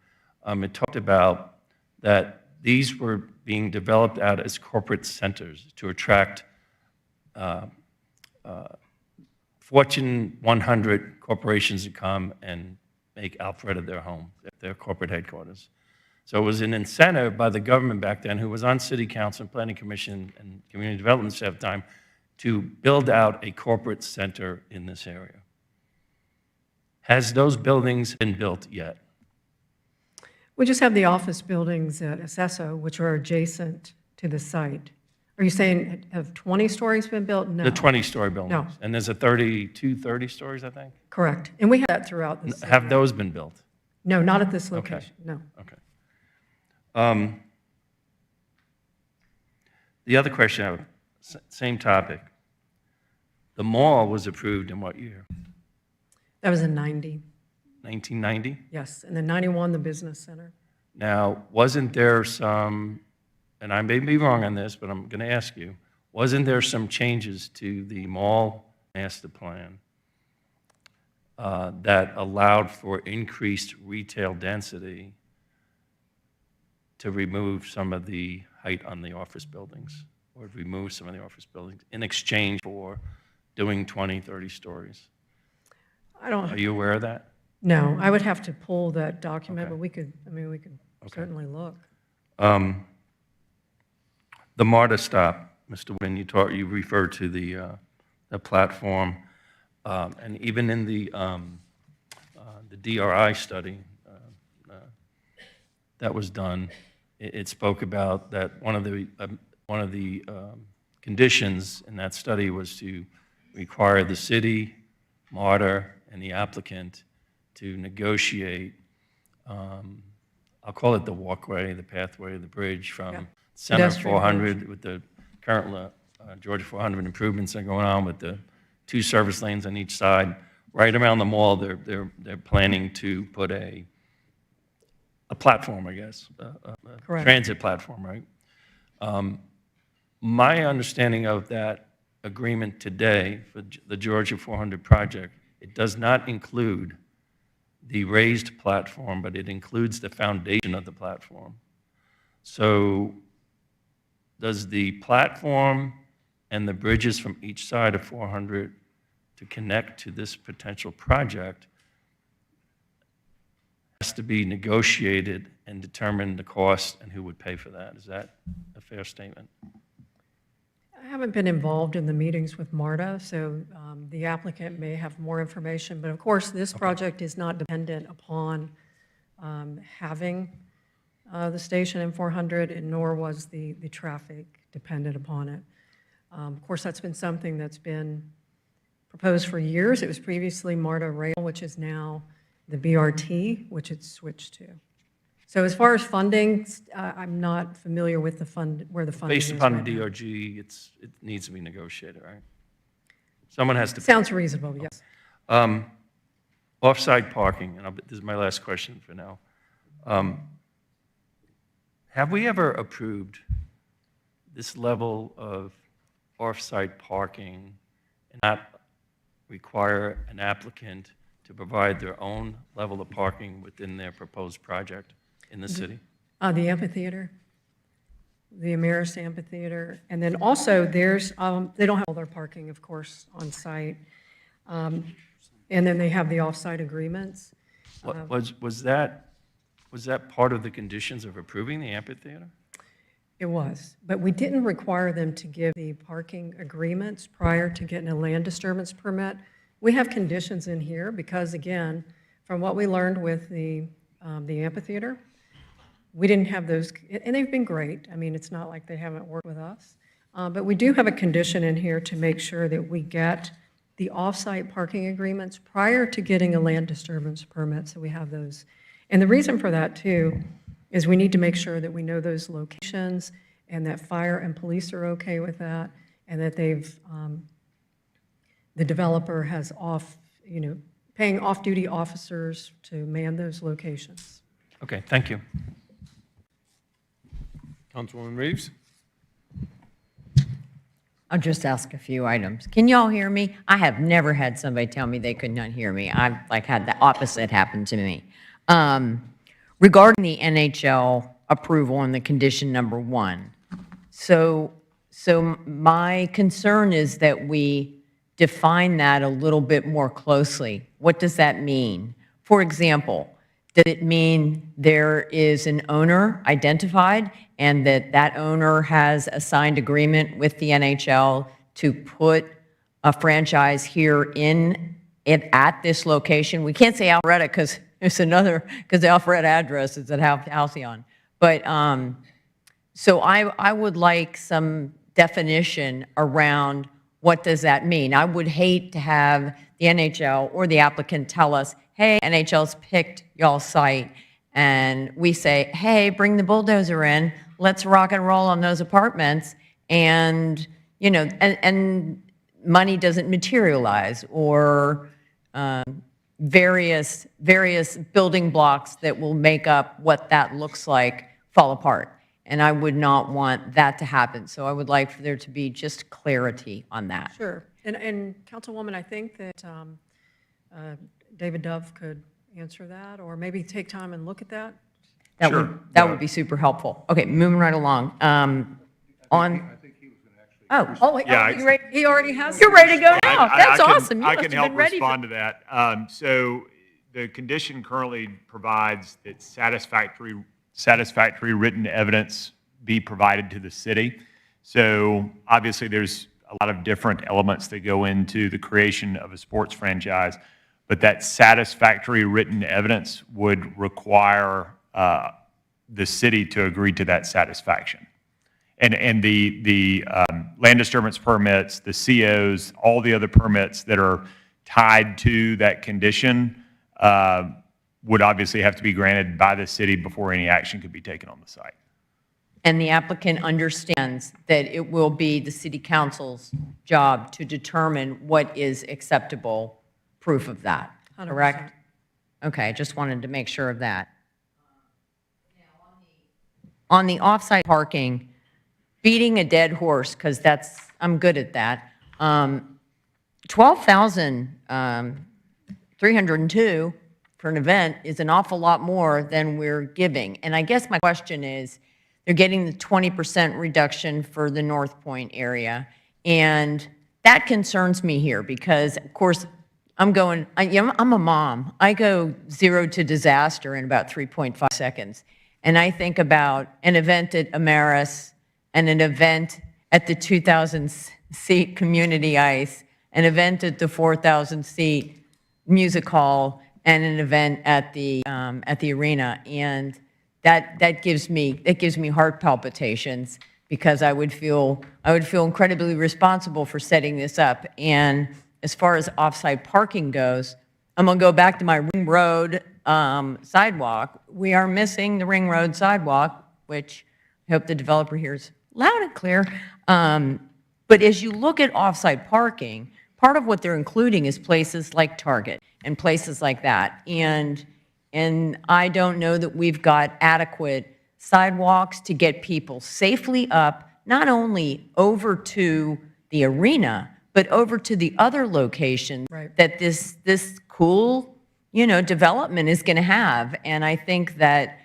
it talked about that these were being developed out as corporate centers to attract Fortune 100 corporations to come and make Alpharetta their home, their corporate headquarters. So it was an incentive by the government back then, who was on City Council and Planning Commission and Community Development staff at the time, to build out a corporate center in this area. Has those buildings been built yet? We just have the office buildings at Acesso, which are adjacent to the site. Are you saying have 20 stories been built? No. The 20-story buildings? No. And there's a 30 stories, I think? Correct. And we have that throughout the city. Have those been built? No, not at this Okay. location, no. Okay. The other question, I have, same topic. The mall was approved in what year? That was in 90, 1990? yes. And then 91, the business center. Now, wasn't there some, and I may be wrong on this, but I'm going to ask you, wasn't there some changes to the mall master plan that allowed for increased retail density to remove some of the height on the office buildings, or remove some of the office buildings in exchange for doing 20, 30 stories? I don't, Are you aware of that? no, I would have to pull that document, Okay. but we could certainly look. The MARTA stop, Mr. Wynn, you referred to the platform, and even in the DRI study that was done, it spoke about that one of the conditions in that study was to require the city, MARTA, and the applicant to negotiate, I'll call it the walkway, the pathway, the bridge Yeah. from Center Pedestrian 400 with the current Georgia 400 improvements that are going on with the 2 service lanes on each side. Right around the mall, they're planning to put a platform, I guess, a Correct. transit platform, right? My understanding of that agreement today for the Georgia 400 project, it does not include the raised platform, but it includes the foundation of the platform. So does the platform and the bridges from each side of 400 to connect to this potential project has to be negotiated and determine the cost and who would pay for that? Is that a fair statement? I haven't been involved in the meetings with MARTA, so the applicant may have more information. But of course, this project is not dependent upon having the station in 400, and nor was the traffic dependent upon it. Of course, that's been something that's been proposed for years. It was previously MARTA Rail, which is now the BRT, which it's switched to. So as far as funding, I'm not familiar with where the funding is Based upon right the now. DRG, it needs to be negotiated, right? Someone has to. Sounds reasonable, yes. Off-site parking, and this is my last question for now. Have we ever approved this level of off-site parking and not require an applicant to provide their own level of parking within their proposed project in the city? The amphitheater, the Ameris Amphitheater, and then also there's, they don't have all their parking, of course, on site. And then they have the off-site agreements. Was that part of the conditions of approving the amphitheater? It was, but we didn't require them to give the parking agreements prior to getting a land disturbance permit. We have conditions in here because, again, from what we learned with the amphitheater, we didn't have those, and they've been great. I mean, it's not like they haven't worked with us. But we do have a condition in here to make sure that we get the off-site parking agreements prior to getting a land disturbance permit, so we have those. And the reason for that, too, is we need to make sure that we know those locations and that fire and police are okay with that, and that they've, the developer has paying off-duty officers to man those locations. Okay, thank you. Councilwoman Reeves? I'll just ask a few items. Can y'all hear me? I have never had somebody tell me they could not hear me. I've had the opposite happen to me. Regarding the NHL approval on the condition number 1, so my concern is that we define that a little bit more closely. What does that mean? For example, does it mean there is an owner identified and that owner has a signed agreement with the NHL to put a franchise here at this location? We can't say Alpharetta because there's another, because the Alpharetta address is at Halcyon. But, so I would like some definition around what does that mean. I would hate to have the NHL or the applicant tell us, hey, NHL's picked y'all's site, and we say, hey, bring the bulldozer in, let's rock and roll on those apartments, and, and money doesn't materialize, or various building blocks that will make up what that looks like fall apart. And I would not want that to happen. So I would like for there to be just clarity on that. Sure. And Councilwoman, I think that David Dove could answer that, or maybe take time and look at that. That would be super helpful. Okay, moving right along. He already has. You're ready to go now. That's I can- awesome. You I must can have help been ready for- respond to that. So the condition currently provides that satisfactory written evidence be provided to the city. So obviously, there's a lot of different elements that go into the creation of a sports franchise, but that satisfactory written evidence would require the city to agree to that satisfaction. And the land disturbance permits, the COs, all the other permits that are tied to that condition would obviously have to be granted by the city before any action could be taken on the site. And the applicant understands that it will be the city council's job to determine what is acceptable proof of that, 100%. correct? Okay, I just wanted to make sure of that. On the off-site parking, beating a dead horse, because I'm good at that. 12,302 for an event is an awful lot more than we're giving. And I guess my question is, they're getting the 20% reduction for the North Point area. And that concerns me here because, of course, I'm a mom. I go 0 to disaster in about 3.5 seconds. And I think about an event at Ameris and an event at the 2,000-seat Community Ice, an event at the 4,000-seat Music Hall, and an event at the arena. And that gives me heart palpitations because I would feel incredibly responsible for setting this up. And as far as off-site parking goes, I'm gonna go back to my Ring Road sidewalk. We are missing the Ring Road sidewalk, which I hope the developer hears loud and clear. But as you look at off-site parking, part of what they're including is places like Target and places like that. And I don't know that we've got adequate sidewalks to get people safely up, not only over to the arena, but over to the other location Right. that this cool, development is going to have. And I think that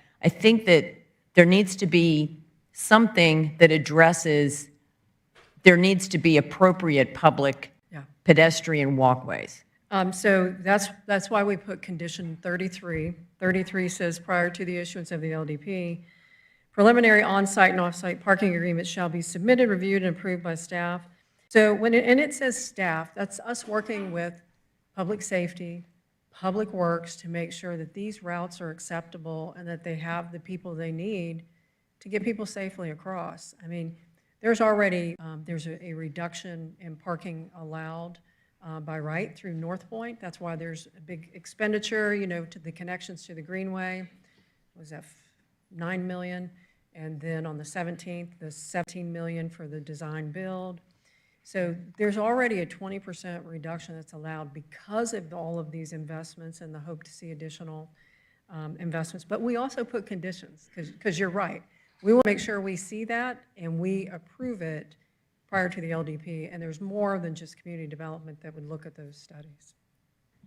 there needs to be something that addresses, there needs to be appropriate public Yeah. pedestrian walkways. So that's why we put condition 33. 33 says, prior to the issuance of the LDP, preliminary on-site and off-site parking agreements shall be submitted, reviewed, and approved by staff. So and it says staff, that's us working with public safety, public works to make sure that these routes are acceptable and that they have the people they need to get people safely across. I mean, there's already, there's a reduction in parking allowed by right through North Point. That's why there's a big expenditure, to the connections to the Greenway. Was that 9 million? And then on the 17th, the 17 million for the design build. So there's already a 20% reduction that's allowed because of all of these investments and the hope to see additional investments. But we also put conditions, because you're right. We want to make sure we see that and we approve it prior to the LDP. And there's more than just community development that would look at those studies.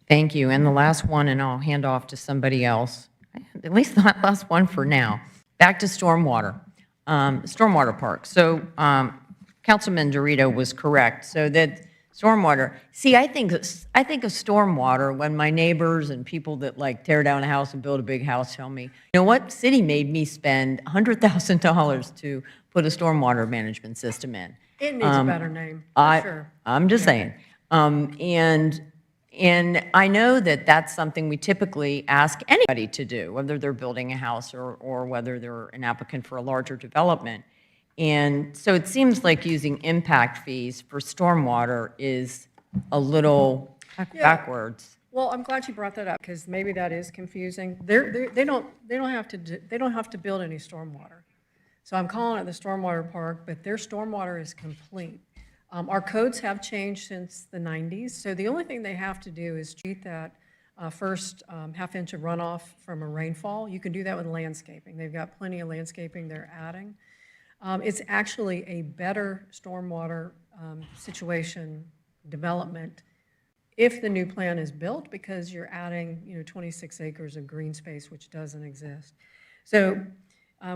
Thank you. And the last one, and I'll hand off to somebody else, at least the last one for now. Back to stormwater, stormwater park. So Councilman Dorito was correct. So that stormwater, see, I think of stormwater when my neighbors and people that like tear down a house and build a big house tell me, you know what, city made me spend $100,000 to put a stormwater management system in. It needs a better name, for sure. I'm just saying. And I know that that's something we typically ask anybody to do, whether they're building a house or whether they're an applicant for a larger development. And so it seems like using impact fees for stormwater is a little backwards. Well, I'm glad you brought that up, because maybe that is confusing. They don't have to build any stormwater. So I'm calling it the stormwater park, but their stormwater is complete. Our codes have changed since the 90s, so the only thing they have to do is treat that first half inch of runoff from a rainfall. You can do that with landscaping. They've got plenty of landscaping they're adding. It's actually a better stormwater situation development if the new plan is built, because you're adding 26 acres of green space, which doesn't exist. So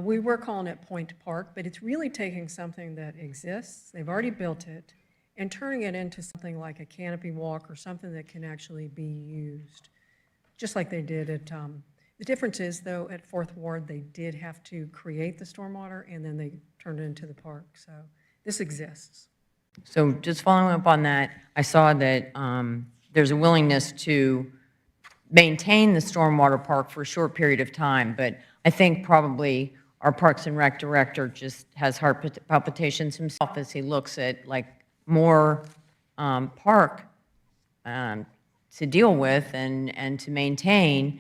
we were calling it Point Park, but it's really taking something that exists, they've already built it, and turning it into something like a canopy walk or something that can actually be used, just like they did at, the difference is, though, at Fourth Ward, they did have to create the stormwater, and then they turned it into the park. So this exists. So just following up on that, I saw that there's a willingness to maintain the stormwater park for a short period of time, but I think probably our Parks and Rec director just has heart palpitations himself as he looks at like more park to deal with and to maintain.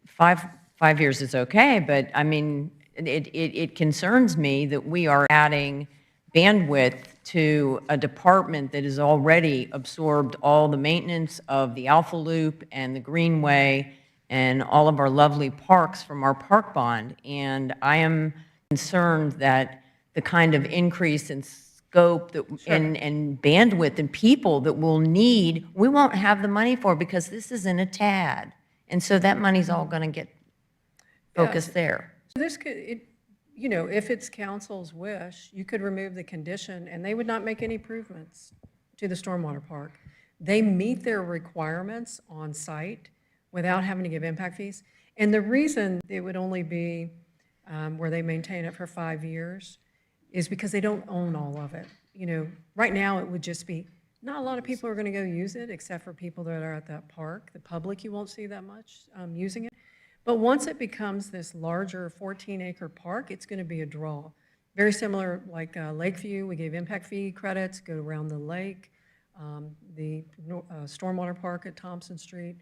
5 years is okay, but I mean, it concerns me that we are adding bandwidth to a department that has already absorbed all the maintenance of the Alpha Loop and the Greenway and all of our lovely parks from our park bond. And I am concerned that the kind of increase in scope that, and bandwidth and people that we'll need, we won't have the money for, because this isn't a TAD. And so that money's all going to get focused there. This could, if it's council's wish, you could remove the condition, and they would not make any improvements to the stormwater park. They meet their requirements on site without having to give impact fees. And the reason it would only be where they maintain it for 5 years is because they don't own all of it. Right now it would just be, not a lot of people are going to go use it, except for people that are at that park. The public, you won't see that much using it. But once it becomes this larger 14-acre park, it's going to be a draw. Very similar, like Lakeview, we gave impact fee credits, go around the lake, the stormwater park at Thompson Street.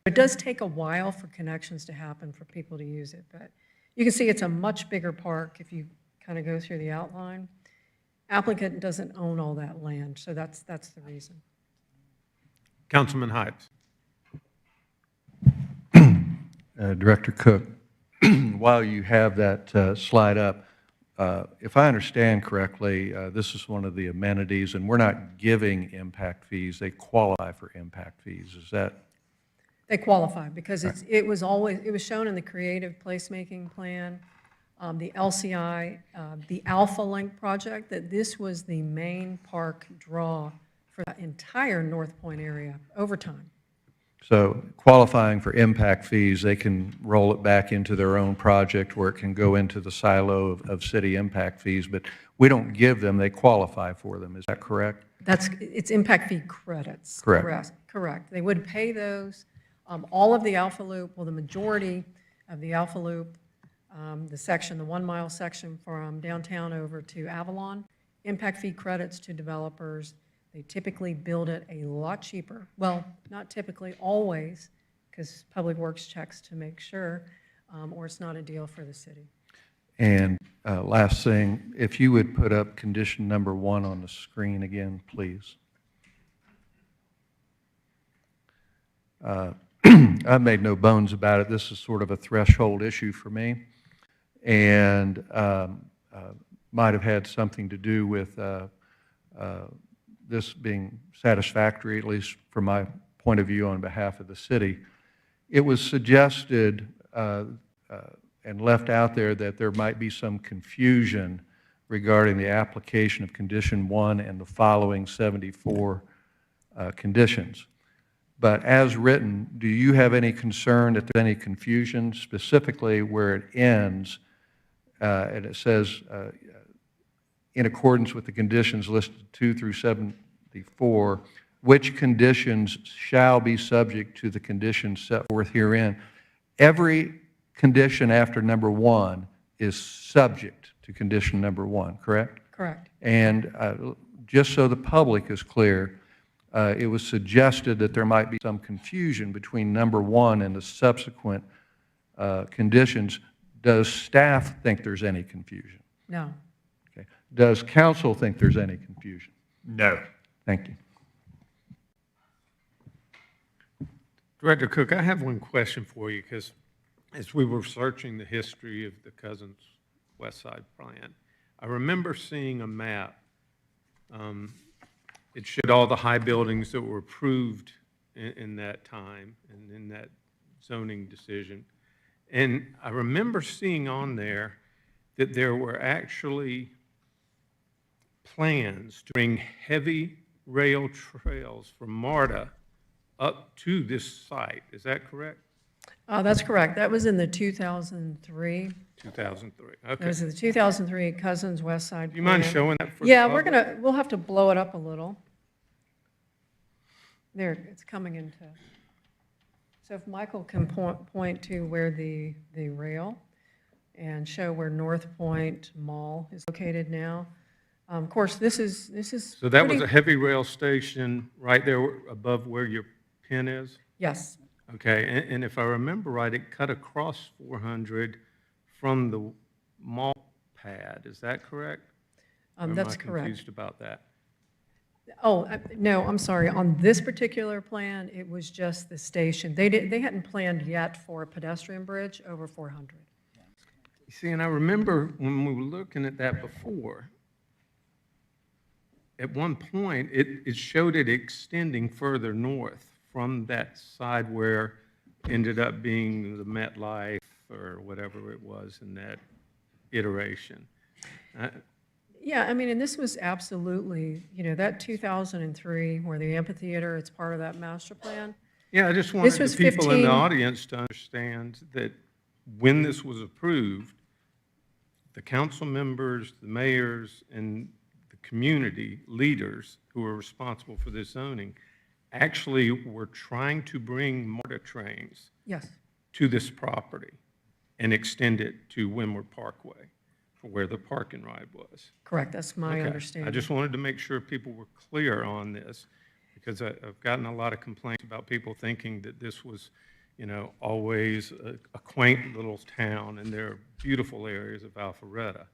It does take a while for connections to happen for people to use it, but you can see it's a much bigger park if you kind of go through the outline. Applicant doesn't own all that land, so that's the reason. Councilman Hydes. Director Cook, while you have that slide up, if I understand correctly, this is one of the amenities, and we're not giving impact fees, they qualify for impact fees. Is that, They qualify because it was shown in the creative placemaking plan, the LCI, the Alpha Link project, that this was the main park draw for the entire North Point area over time. so qualifying for impact fees, they can roll it back into their own project where it can go into the silo of city impact fees, but we don't give them, they qualify for them. Is that correct? It's impact fee credits. Correct. Correct. They would pay those. All of the Alpha Loop, well, the majority of the Alpha Loop, the 1 mile section from downtown over to Avalon, impact fee credits to developers. They typically build it a lot cheaper. Well, not typically, always, because Public Works checks to make sure, or it's not a deal for the city. And last thing, if you would put up condition number 1 on the screen again, please. I've made no bones about it. This is sort of a threshold issue for me, and might have had something to do with this being satisfactory, at least from my point of view on behalf of the city. It was suggested and left out there that there might be some confusion regarding the application of condition 1 and the following 74 conditions. But as written, do you have any concern that there's any confusion, specifically where it ends and it says, in accordance with the conditions listed 2 through 74, which conditions shall be subject to the conditions set forth herein? Every condition after number 1 is subject to condition number 1, correct? Correct. And just so the public is clear, it was suggested that there might be some confusion between number 1 and the subsequent conditions. Does staff think there's any confusion? No. Okay. Does council think there's any confusion? No. Thank you. Director Cook, I have one question for you, because as we were searching the history of the Cousins West Side plan, I remember seeing a map. It showed all the high buildings that were approved in that time and in that zoning decision. And I remember seeing on there that there were actually plans to bring heavy rail trails from MARTA up to this site. Is that correct? That's correct. That was in the 2003. 2003, That okay. was in the 2003 Cousins West Side. Do you mind plan. showing that for the Yeah, public? we'll have to blow it up a little. There, it's coming into, so if Michael can point to where the rail and show where North Point Mall is located now. Of course, this is So that was pretty- a heavy rail station right there above where your pin is? Yes, Okay, and if I remember right, it cut across 400 from the mall pad. Is that correct? Or that's Am I correct. confused about that? Oh, no, I'm sorry. On this particular plan, it was just the station. They hadn't planned yet for a pedestrian bridge over 400. You see, and I remember when we were looking at that before, at one point, it showed it extending further north from that side where ended up being the MetLife or whatever it was in that iteration. Yeah, I mean, and this was absolutely, that 2003, where the amphitheater, it's part of that master plan. Yeah, I just wanted This was the people in the 15 audience to understand that when this was approved, the council members, the mayors, and the community leaders who were responsible for this zoning actually were trying to bring MARTA trains Yes, to this property and extend it to Windward Parkway, for where the park and ride was. correct, that's my Okay. understanding. I just wanted to make sure people were clear on this, because I've gotten a lot of complaints about people thinking that this was, always a quaint little town, and there are beautiful areas of Alpharetta.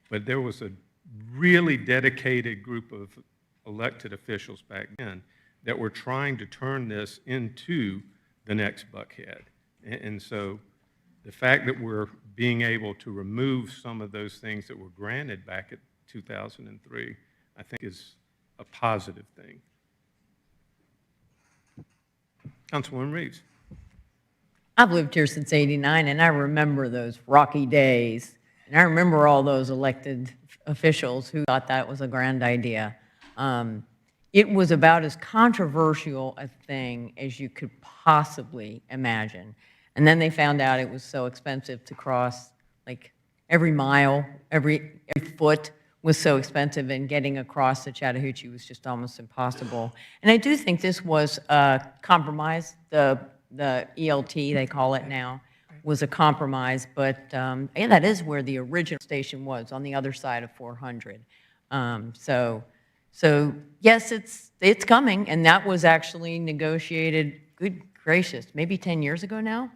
But there was a really dedicated group of elected officials back then that were trying to turn this into the next Buckhead. And so the fact that we're being able to remove some of those things that were granted back at 2003, I think is a positive thing. Councilwoman Reeves. I've lived here since '89, and I remember those rocky days. And I remember all those elected officials who thought that was a grand idea. It was about as controversial a thing as you could possibly imagine. And then they found out it was so expensive to cross, like every mile, every foot was so expensive, and getting across the Chattahoochee was just almost impossible. And I do think this was a compromise. The ELT, they call it now, was a compromise, but yeah, that is where the original station was, on the other side of 400. So yes, it's coming, and that was actually negotiated, good gracious, maybe 10 years ago now?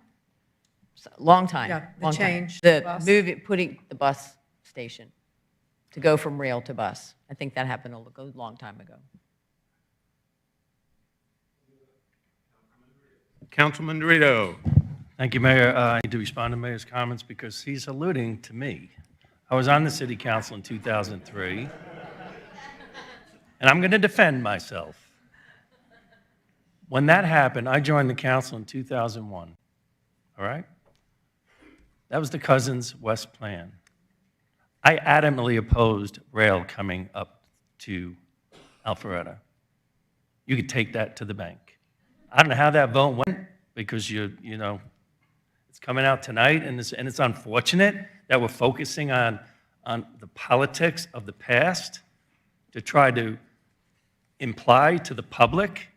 Long time. Yeah, the long time. change, the The bus. putting the bus station, to go from rail to bus. I think that happened a long time ago. Councilman Dorito. Thank you, Mayor. I need to respond to Mayor's comments because he's alluding to me. I was on the city council in 2003, and I'm going to defend myself. When that happened, I joined the council in 2001, all right? That was the Cousins West plan. I adamantly opposed rail coming up to Alpharetta. You could take that to the bank. I don't know how that vote went, because you know, it's coming out tonight, and it's unfortunate that we're focusing on the politics of the past to try to imply to the public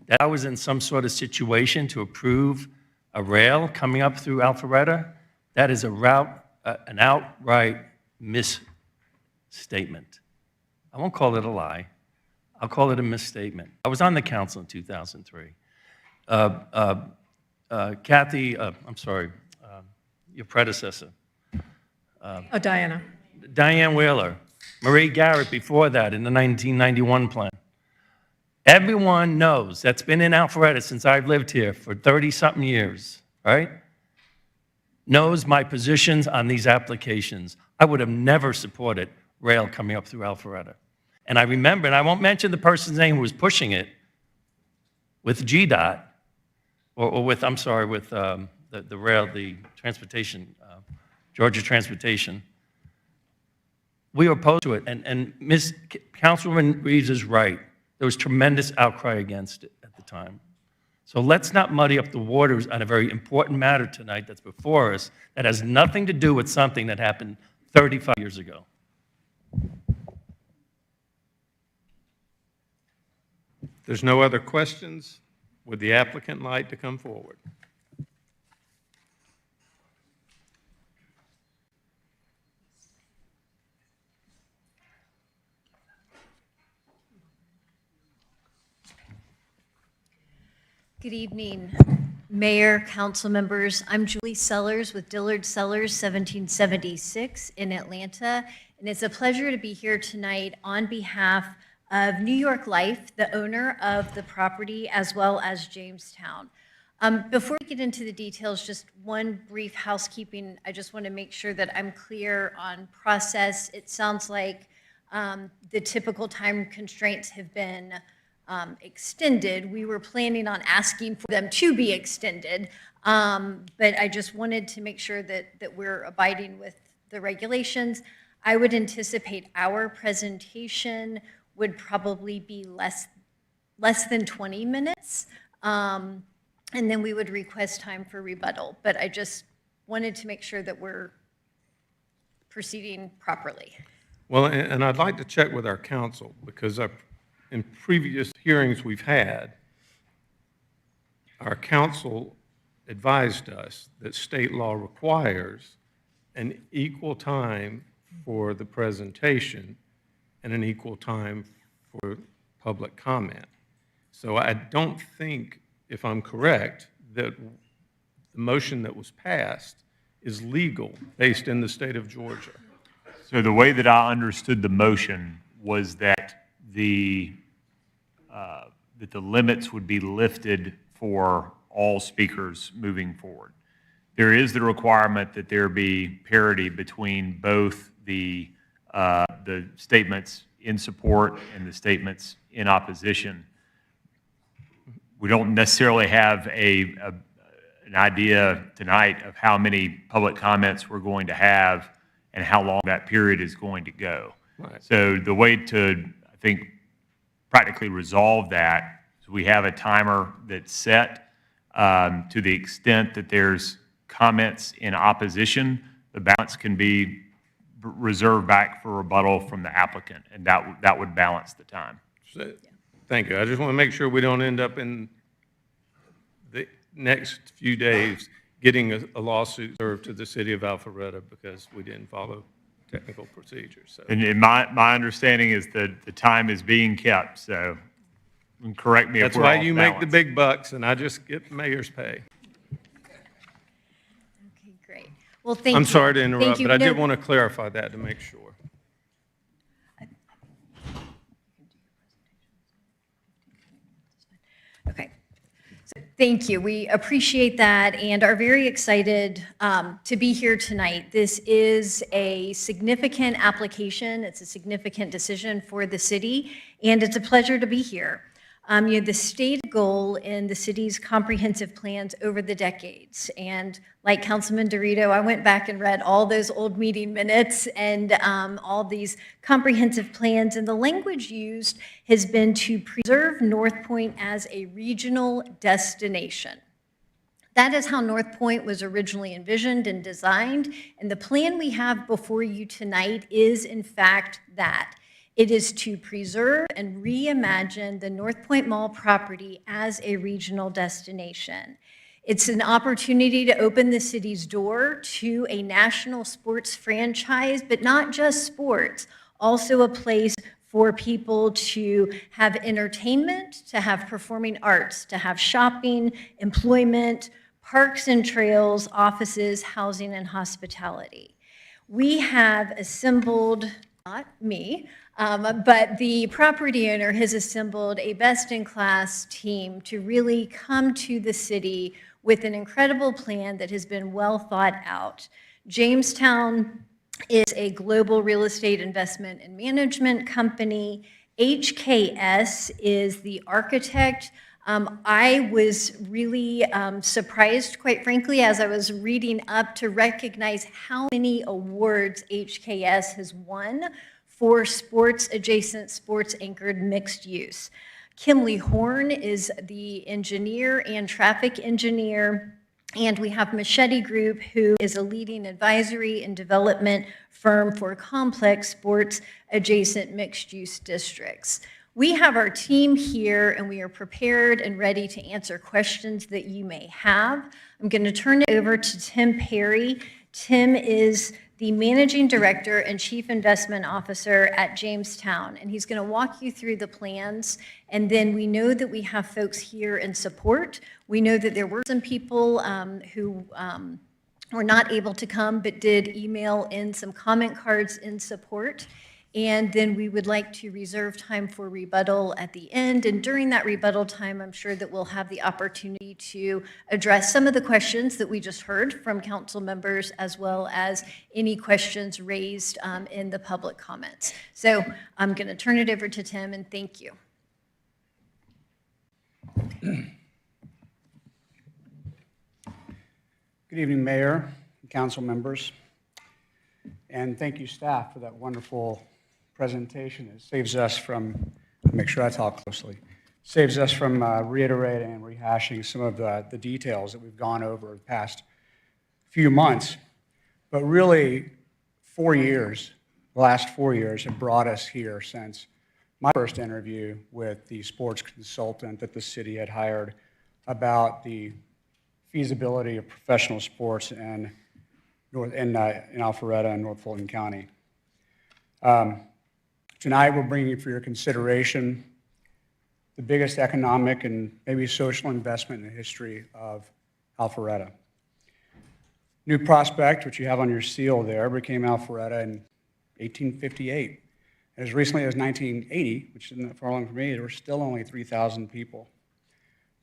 that I was in some sort of situation to approve a rail coming up through Alpharetta. That is an outright misstatement. I won't call it a lie. I'll call it a misstatement. I was on the council in 2003. Kathy, I'm sorry, your predecessor. Diana. Diane Wheeler, Marie Garrett before that in the 1991 plan. Everyone knows, that's been in Alpharetta since I've lived here for 30-something years, right? Knows my positions on these applications. I would have never supported rail coming up through Alpharetta. And I remember, and I won't mention the person's name who was pushing it, with GDOT, or with, I'm sorry, with the rail, the transportation, Georgia Transportation. We were opposed to it, and Councilwoman Reeves is right. There was tremendous outcry against it at the time. So let's not muddy up the waters on a very important matter tonight that's before us that has nothing to do with something that happened 35 years ago. If there's no other questions, would the applicant like to come forward? Good evening, Mayor, council members. I'm Julie Sellers with Dillard Sellers 1776 in Atlanta, and it's a pleasure to be here tonight on behalf of New York Life, the owner of the property, as well as Jamestown. Before we get into the details, just one brief housekeeping. I just want to make sure that I'm clear on process. It sounds like the typical time constraints have been extended. We were planning on asking for them to be extended, but I just wanted to make sure that we're abiding with the regulations. I would anticipate our presentation would probably be less than 20 minutes, and then we would request time for rebuttal. But I just wanted to make sure that we're proceeding properly. Well, and I'd like to check with our council, because in previous hearings we've had, our council advised us that state law requires an equal time for the presentation and an equal time for public comment. So I don't think, if I'm correct, that the motion that was passed is legal based in the state of Georgia. So the way that I understood the motion was that the limits would be lifted for all speakers moving forward. there is the requirement that there be parity between both the statements in support and the statements in opposition. We don't necessarily have an idea tonight of how many public comments we're going to have and how long that period is going to go. Right. So the way to, I think, practically resolve that is we have a timer that's set. To the extent that there's comments in opposition, the balance can be reserved back for rebuttal from the applicant, and that would balance the time. So, thank you. I just want to make sure we don't end up in the next few days getting a lawsuit served to the city of Alpharetta because we didn't follow technical procedures. So. And my understanding is that the time is being kept, so correct me if That's we're why off you make the balance. big bucks, and I just get mayor's pay. Okay, great. Well, thank you. I'm sorry to Thank interrupt, you. but I did No- want to clarify that to make sure. Okay. So thank you. We appreciate that and are very excited to be here tonight. This is a significant application. It's a significant decision for the city, and it's a pleasure to be here. The stated goal in the city's comprehensive plans over the decades, and like Councilman Dorito, I went back and read all those old meeting minutes and all these comprehensive plans, and the language used has been to preserve North Point as a regional destination. That is how North Point was originally envisioned and designed, and the plan we have before you tonight is, in fact, that. It is to preserve and reimagine the North Point Mall property as a regional destination. It's an opportunity to open the city's door to a national sports franchise, but not just sports, also a place for people to have entertainment, to have performing arts, to have shopping, employment, parks and trails, offices, housing, and hospitality. We have assembled, not me, but the property owner has assembled a best-in-class team to really come to the city with an incredible plan that has been well thought out. Jamestown is a global real estate investment and management company. HKS is the architect. I was really surprised, quite frankly, as I was reading up to recognize how many awards HKS has won for sports-adjacent, sports-anchored mixed use. Kimley Horn is the engineer and traffic engineer, and we have Machete Group, who is a leading advisory and development firm for complex sports-adjacent mixed-use districts. We have our team here, and we are prepared and ready to answer questions that you may have. I'm going to turn it over to Tim Perry. Tim is the Managing Director and Chief Investment Officer at Jamestown, and he's going to walk you through the plans. And then we know that we have folks here in support. We know that there were some people who were not able to come but did email in some comment cards in support. And then we would like to reserve time for rebuttal at the end. And during that rebuttal time, I'm sure that we'll have the opportunity to address some of the questions that we just heard from council members, as well as any questions raised in the public comments. So I'm going to turn it over to Tim, and thank you. Good evening, Mayor and council members. And thank you, staff, for that wonderful presentation. It saves us from, I'll make sure I talk closely, saves us from reiterating and rehashing some of the details that we've gone over the past few months. But really, 4 years, the last 4 years have brought us here since my first interview with the sports consultant that the city had hired about the feasibility of professional sports in Alpharetta and North Fulton County. Tonight, we're bringing for your consideration the biggest economic and maybe social investment in the history of Alpharetta. New Prospect, which you have on your seal there, became Alpharetta in 1858. As recently as 1980, which isn't that far along for me, there were still only 3,000 people.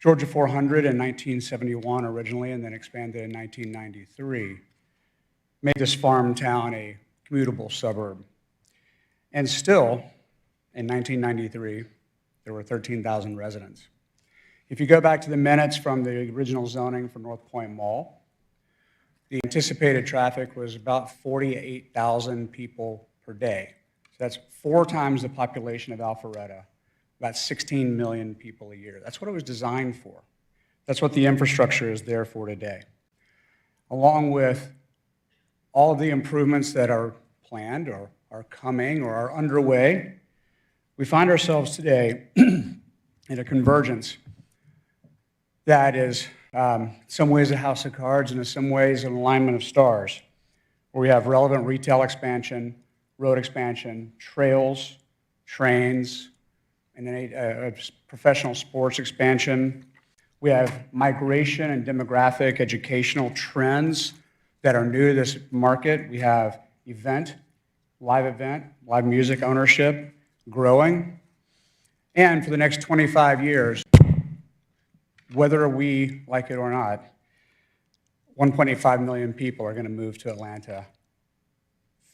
Georgia 400 in 1971 originally, and then expanded in 1993, made this farm town a commutable suburb. And still, in 1993, there were 13,000 residents. If you go back to the minutes from the original zoning for North Point Mall, the anticipated traffic was about 48,000 people per day. So that's 4 times the population of Alpharetta, about 16 million people a year. That's what it was designed for. That's what the infrastructure is there for today. Along with all of the improvements that are planned or are coming or are underway, we find ourselves today in a convergence that is in some ways a house of cards and in some ways an alignment of stars, where we have relevant retail expansion, road expansion, trails, trains, and then a professional sports expansion. We have migration and demographic educational trends that are new to this market. We have live music ownership growing. And for the next 25 years, whether we like it or not, 1.85 million people are going to move to Atlanta.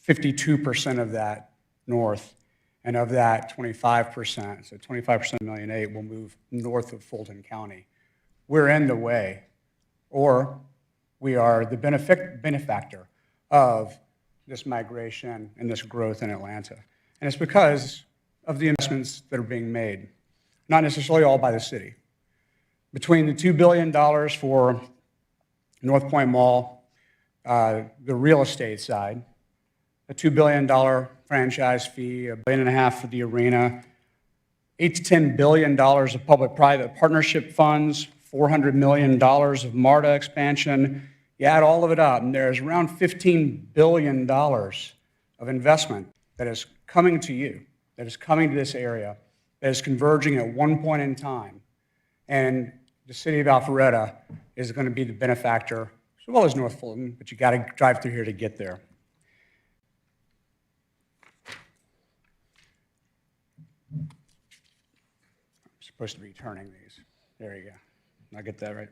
52% of that north, and of that 25%, so 25% of 1.8 million will move north of Fulton County. We're in the way, or we are the benefactor of this migration and this growth in Atlanta. And it's because of the investments that are being made, not necessarily all by the city. Between the $2 billion for North Point Mall, the real estate side, a $2 billion franchise fee, $1.5 billion for the arena, $8 to $10 billion of public-private partnership funds, $400 million of MARTA expansion. You add all of it up, and there's around $15 billion of investment that is coming to you, that is coming to this area, that is converging at one point in time. And the city of Alpharetta is going to be the benefactor, as well as North Fulton, but you got to drive through here to get there. I'm supposed to be turning these. There you go. I get that right.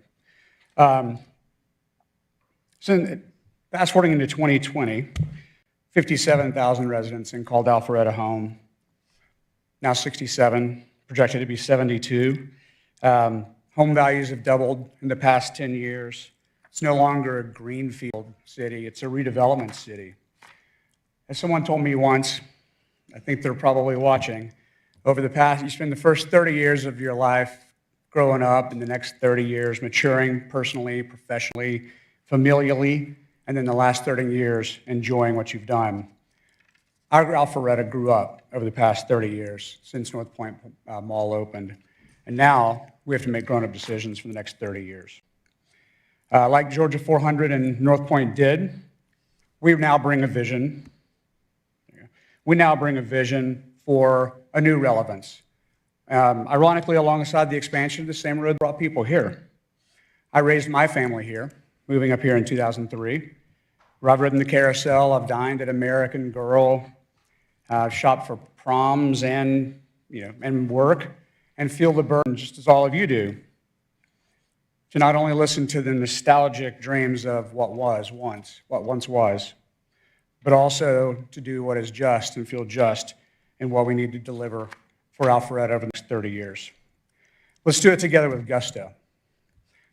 So fast forwarding into 2020, 57,000 residents in called Alpharetta home. Now 67, projected to be 72. Home values have doubled in the past 10 years. It's no longer a greenfield city, it's a redevelopment city. As someone told me once, I think they're probably watching, over the past, you spend the first 30 years of your life growing up, and the next 30 years maturing personally, professionally, familially, and then the last 30 years enjoying what you've done. Our Alpharetta grew up over the past 30 years since North Point Mall opened, and now we have to make grown-up decisions for the next 30 years. Like Georgia 400 and North Point did, we now bring a vision. We now bring a vision for a new relevance. Ironically, alongside the expansion, the same road brought people here. I raised my family here, moving up here in 2003, where I've ridden the carousel, I've dined at American Girl, shopped for proms and work, and feel the burden, just as all of you do, to not only listen to the nostalgic dreams of what once was, but also to do what is just and feel just in what we need to deliver for Alpharetta over the next 30 years. Let's do it together with gusto.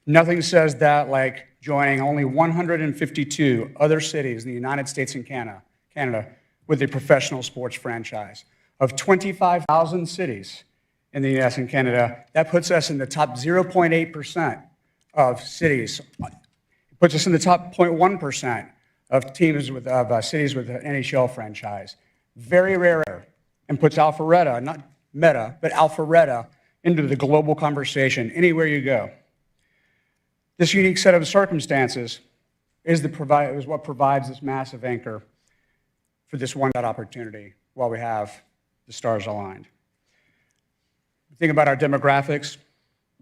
Nothing says that like joining only 152 other cities in the United States and Canada with a professional sports franchise. Of 25,000 cities in the US and Canada, that puts us in the top 0.8% of cities. It puts us in the top 0.1% of cities with an NHL franchise. Very rare, and puts Alpharetta, not Meta, but Alpharetta, into the global conversation anywhere you go. This unique set of circumstances is what provides this massive anchor for this one-shot opportunity while we have the stars aligned. Think about our demographics.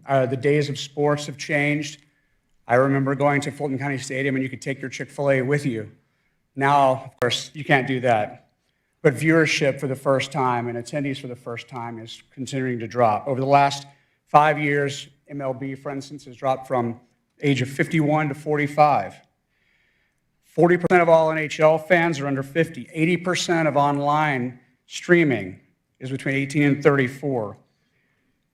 The days of sports have changed. I remember going to Fulton County Stadium and you could take your Chick-fil-A with you. Now, of course, you can't do that. But viewership for the first time and attendees for the first time is continuing to drop. Over the last 5 years, MLB, for instance, has dropped from age of 51 to 45. 40% of all NHL fans are under 50. 80% of online streaming is between 18 and 34.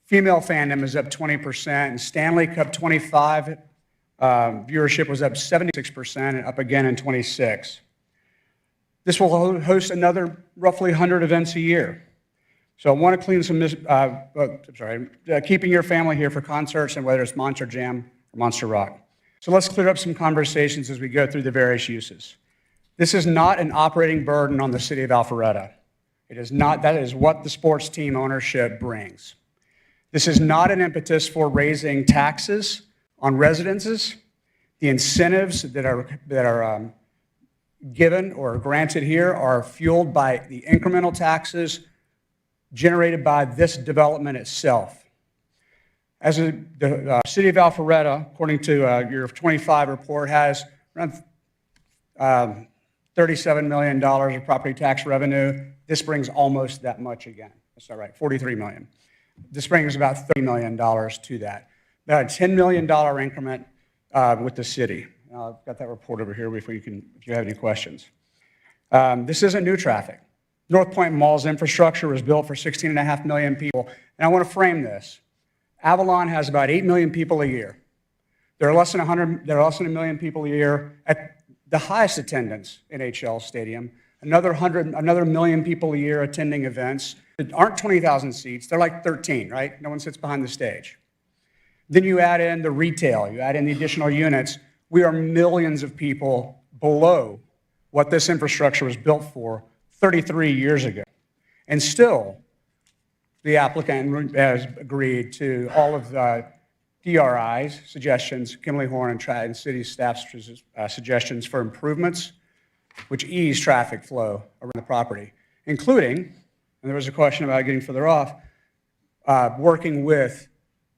Female fandom is up 20%, and Stanley Cup 25 viewership was up 76% and up again in 26. This will host another roughly 100 events a year. So I want to clean some, keeping your family here for concerts, and whether it's Monster Jam or Monster Rock. So let's clear up some conversations as we go through the various uses. This is not an operating burden on the city of Alpharetta. It is not. That is what the sports team ownership brings. This is not an impetus for raising taxes on residences. The incentives that are given or granted here are fueled by the incremental taxes generated by this development itself. As the city of Alpharetta, according to your 25 report, has around $37 million of property tax revenue. This brings almost that much again. That's not right, $43 million. This brings about $30 million to that. About a $10 million increment with the city. I've got that report over here if you have any questions. This isn't new traffic. North Point Mall's infrastructure was built for 16.5 million people. And I want to frame this. Avalon has about 8 million people a year. There are less than 1 million people a year at the highest attendance in HL Stadium. Another million people a year attending events that aren't 20,000 seats. They're like 13, right? No one sits behind the stage. Then you add in the retail, you add in the additional units. We are millions of people below what this infrastructure was built for 33 years ago. And still, the applicant has agreed to all of the DRI's suggestions, Kimberly Horn and city staff's suggestions for improvements, which ease traffic flow around the property, including, and there was a question about getting further off, working with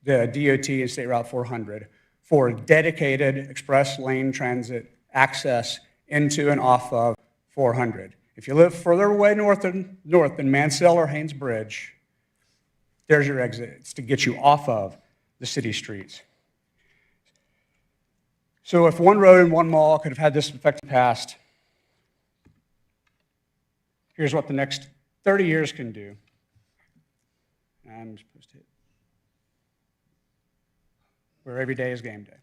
the DOT and State Route 400 for dedicated express lane transit access into and off of 400. If you live further away north than Mansell or Haynes Bridge, there's your exit. It's to get you off of the city streets. So if one road and one mall could have had this effect in the past, here's what the next 30 years can do. I'm supposed to hit where every day is game day.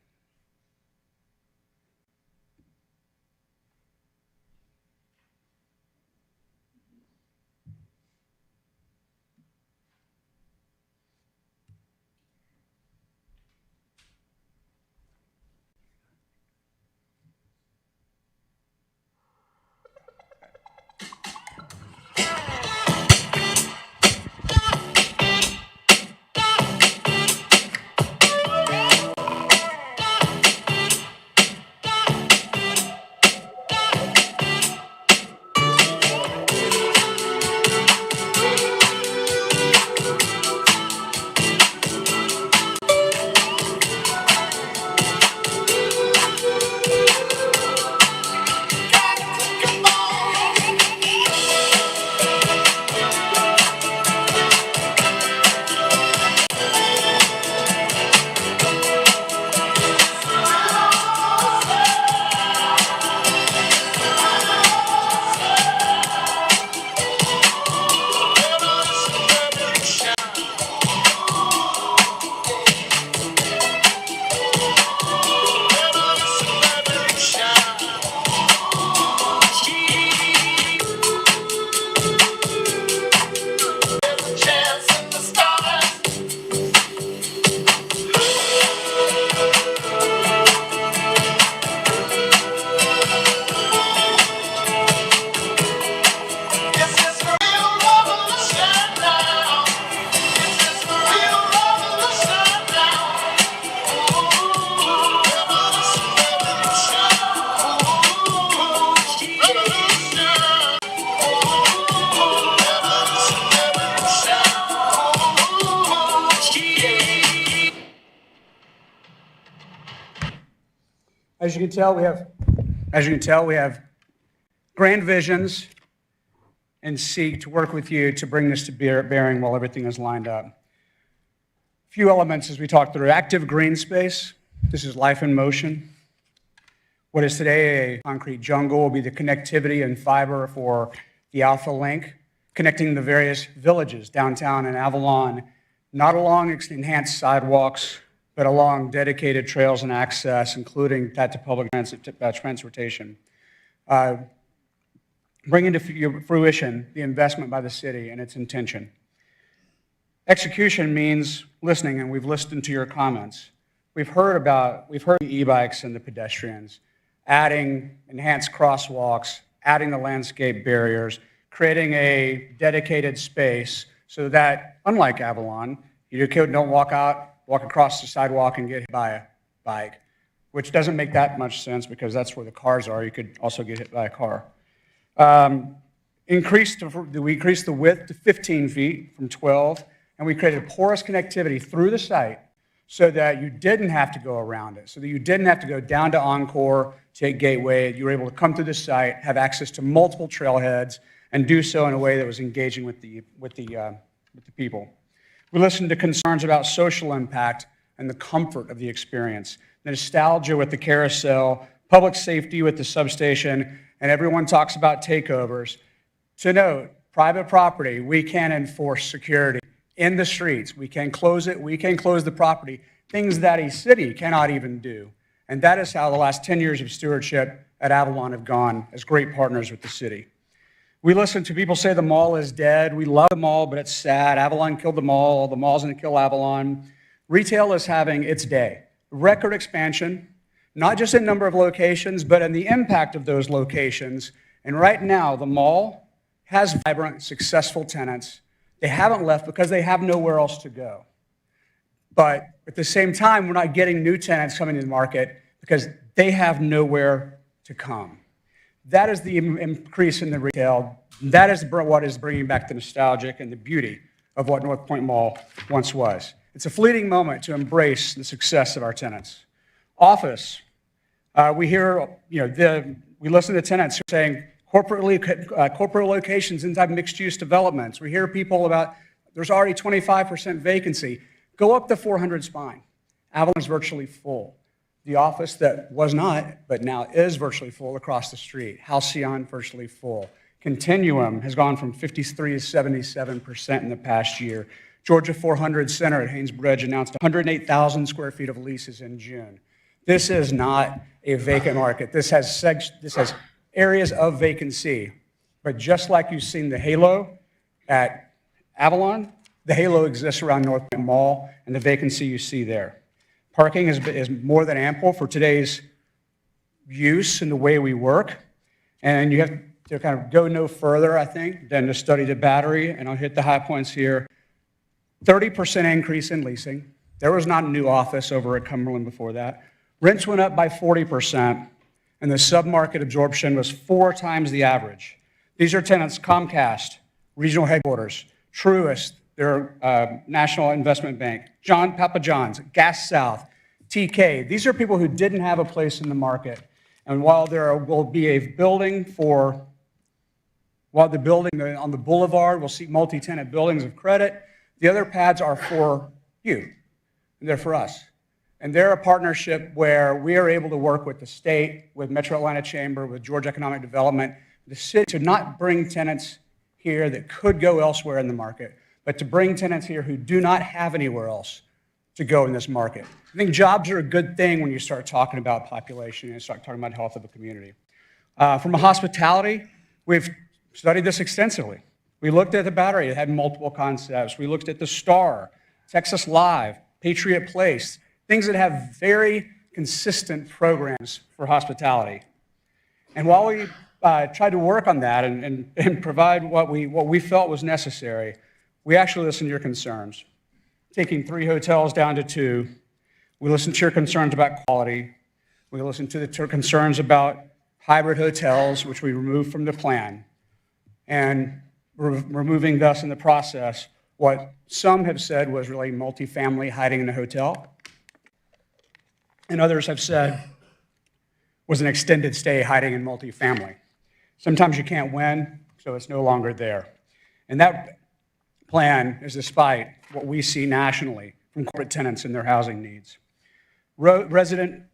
As you can tell, we have grand visions and seek to work with you to bring this to bearing while everything is lined up. Few elements as we talk through. Active green space. This is life in motion. What is today a concrete jungle will be the connectivity and fiber for the Alpha Link, connecting the various villages downtown in Avalon, not along enhanced sidewalks, but along dedicated trails and access, including that to public transportation. Bringing to fruition the investment by the city and its intention. Execution means listening, and we've listened to your comments. We've heard the e-bikes and the pedestrians, adding enhanced crosswalks, adding the landscape barriers, creating a dedicated space so that, unlike Avalon, you don't walk across the sidewalk and get hit by a bike, which doesn't make that much sense because that's where the cars are. You could also get hit by a car. We increased the width to 15 feet from 12, and we created porous connectivity through the site so that you didn't have to go around it, so that you didn't have to go down to Encore, take Gateway. You were able to come through the site, have access to multiple trailheads, and do so in a way that was engaging with the people. We listened to concerns about social impact and the comfort of the experience, the nostalgia with the carousel, public safety with the substation, and everyone talks about takeovers. To note, private property, we can enforce security in the streets. We can close it, we can close the property, things that a city cannot even do. And that is how the last 10 years of stewardship at Avalon have gone as great partners with the city. We listen to people say the mall is dead. We love the mall, but it's sad. Avalon killed the mall's going to kill Avalon. Retail is having its day. Record expansion, not just in number of locations, but in the impact of those locations. And right now, the mall has vibrant, successful tenants. They haven't left because they have nowhere else to go. But at the same time, we're not getting new tenants coming to the market because they have nowhere to come. That is the increase in the retail. That is what is bringing back the nostalgic and the beauty of what North Point Mall once was. It's a fleeting moment to embrace the success of our tenants. Office, we hear, we listen to tenants saying corporate locations inside mixed-use developments. We hear people about there's already 25% vacancy. Go up the 400 spine. Avalon is virtually full. The office that was not, but now is virtually full across the street. Halcyon, virtually full. Continuum has gone from 53 to 77% in the past year. Georgia 400 Center at Haynes Bridge announced 108,000 square feet of leases in June. This is not a vacant market. This has areas of vacancy. But just like you've seen the halo at Avalon, the halo exists around North Point Mall and the vacancy you see there. Parking is more than ample for today's use and the way we work. And you have to kind of go no further, I think, than to study the Battery. And I'll hit the high points here. 30% increase in leasing. There was not a new office over at Cumberland before that. Rents went up by 40%, and the submarket absorption was 4 times the average. These are tenants: Comcast, Regional Headquarters, Truist, their National Investment Bank, Papa John's, Gas South, TK. These are people who didn't have a place in the market. And while there will be a building on the boulevard will see multi-tenant buildings of credit, the other pads are for you, and they're for us. And they're a partnership where we are able to work with the state, with Metro Atlanta Chamber, with Georgia Economic Development, the city, to not bring tenants here that could go elsewhere in the market, but to bring tenants here who do not have anywhere else to go in this market. I think jobs are a good thing when you start talking about population and start talking about health of a community. From a hospitality, we've studied this extensively. We looked at the Battery. It had multiple concepts. We looked at the Star, Texas Live, Patriot Place, things that have very consistent programs for hospitality. And while we tried to work on that and provide what we felt was necessary, we actually listened to your concerns. Taking 3 hotels down to 2, we listened to your concerns about quality. We listened to the concerns about hybrid hotels, which we removed from the plan, and removing thus in the process what some have said was really multifamily hiding in a hotel, and others have said was an extended stay hiding in multifamily. Sometimes you can't win, so it's no longer there. And that plan is despite what we see nationally from corporate tenants and their housing needs. Residential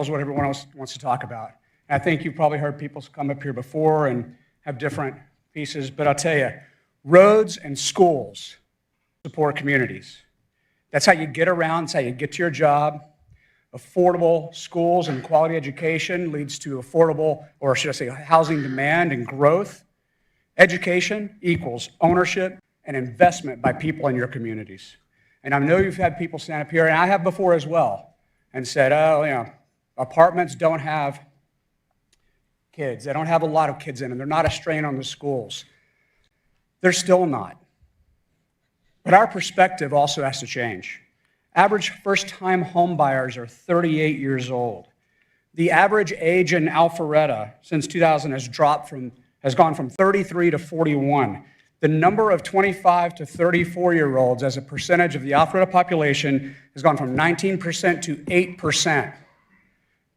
is what everyone else wants to talk about. And I think you've probably heard people come up here before and have different pieces, but I'll tell you, roads and schools support communities. That's how you get around, it's how you get to your job. Affordable schools and quality education leads to affordable, or should I say, housing demand and growth. Education equals ownership and investment by people in your communities. And I know you've had people stand up here, and I have before as well, and said, oh, you know, apartments don't have kids. They don't have a lot of kids in them. They're not a strain on the schools. They're still not. But our perspective also has to change. Average first-time home buyers are 38 years old. The average age in Alpharetta since 2000 has gone from 33 to 41. The number of 25 to 34-year-olds as a percentage of the Alpharetta population has gone from 19% to 8%.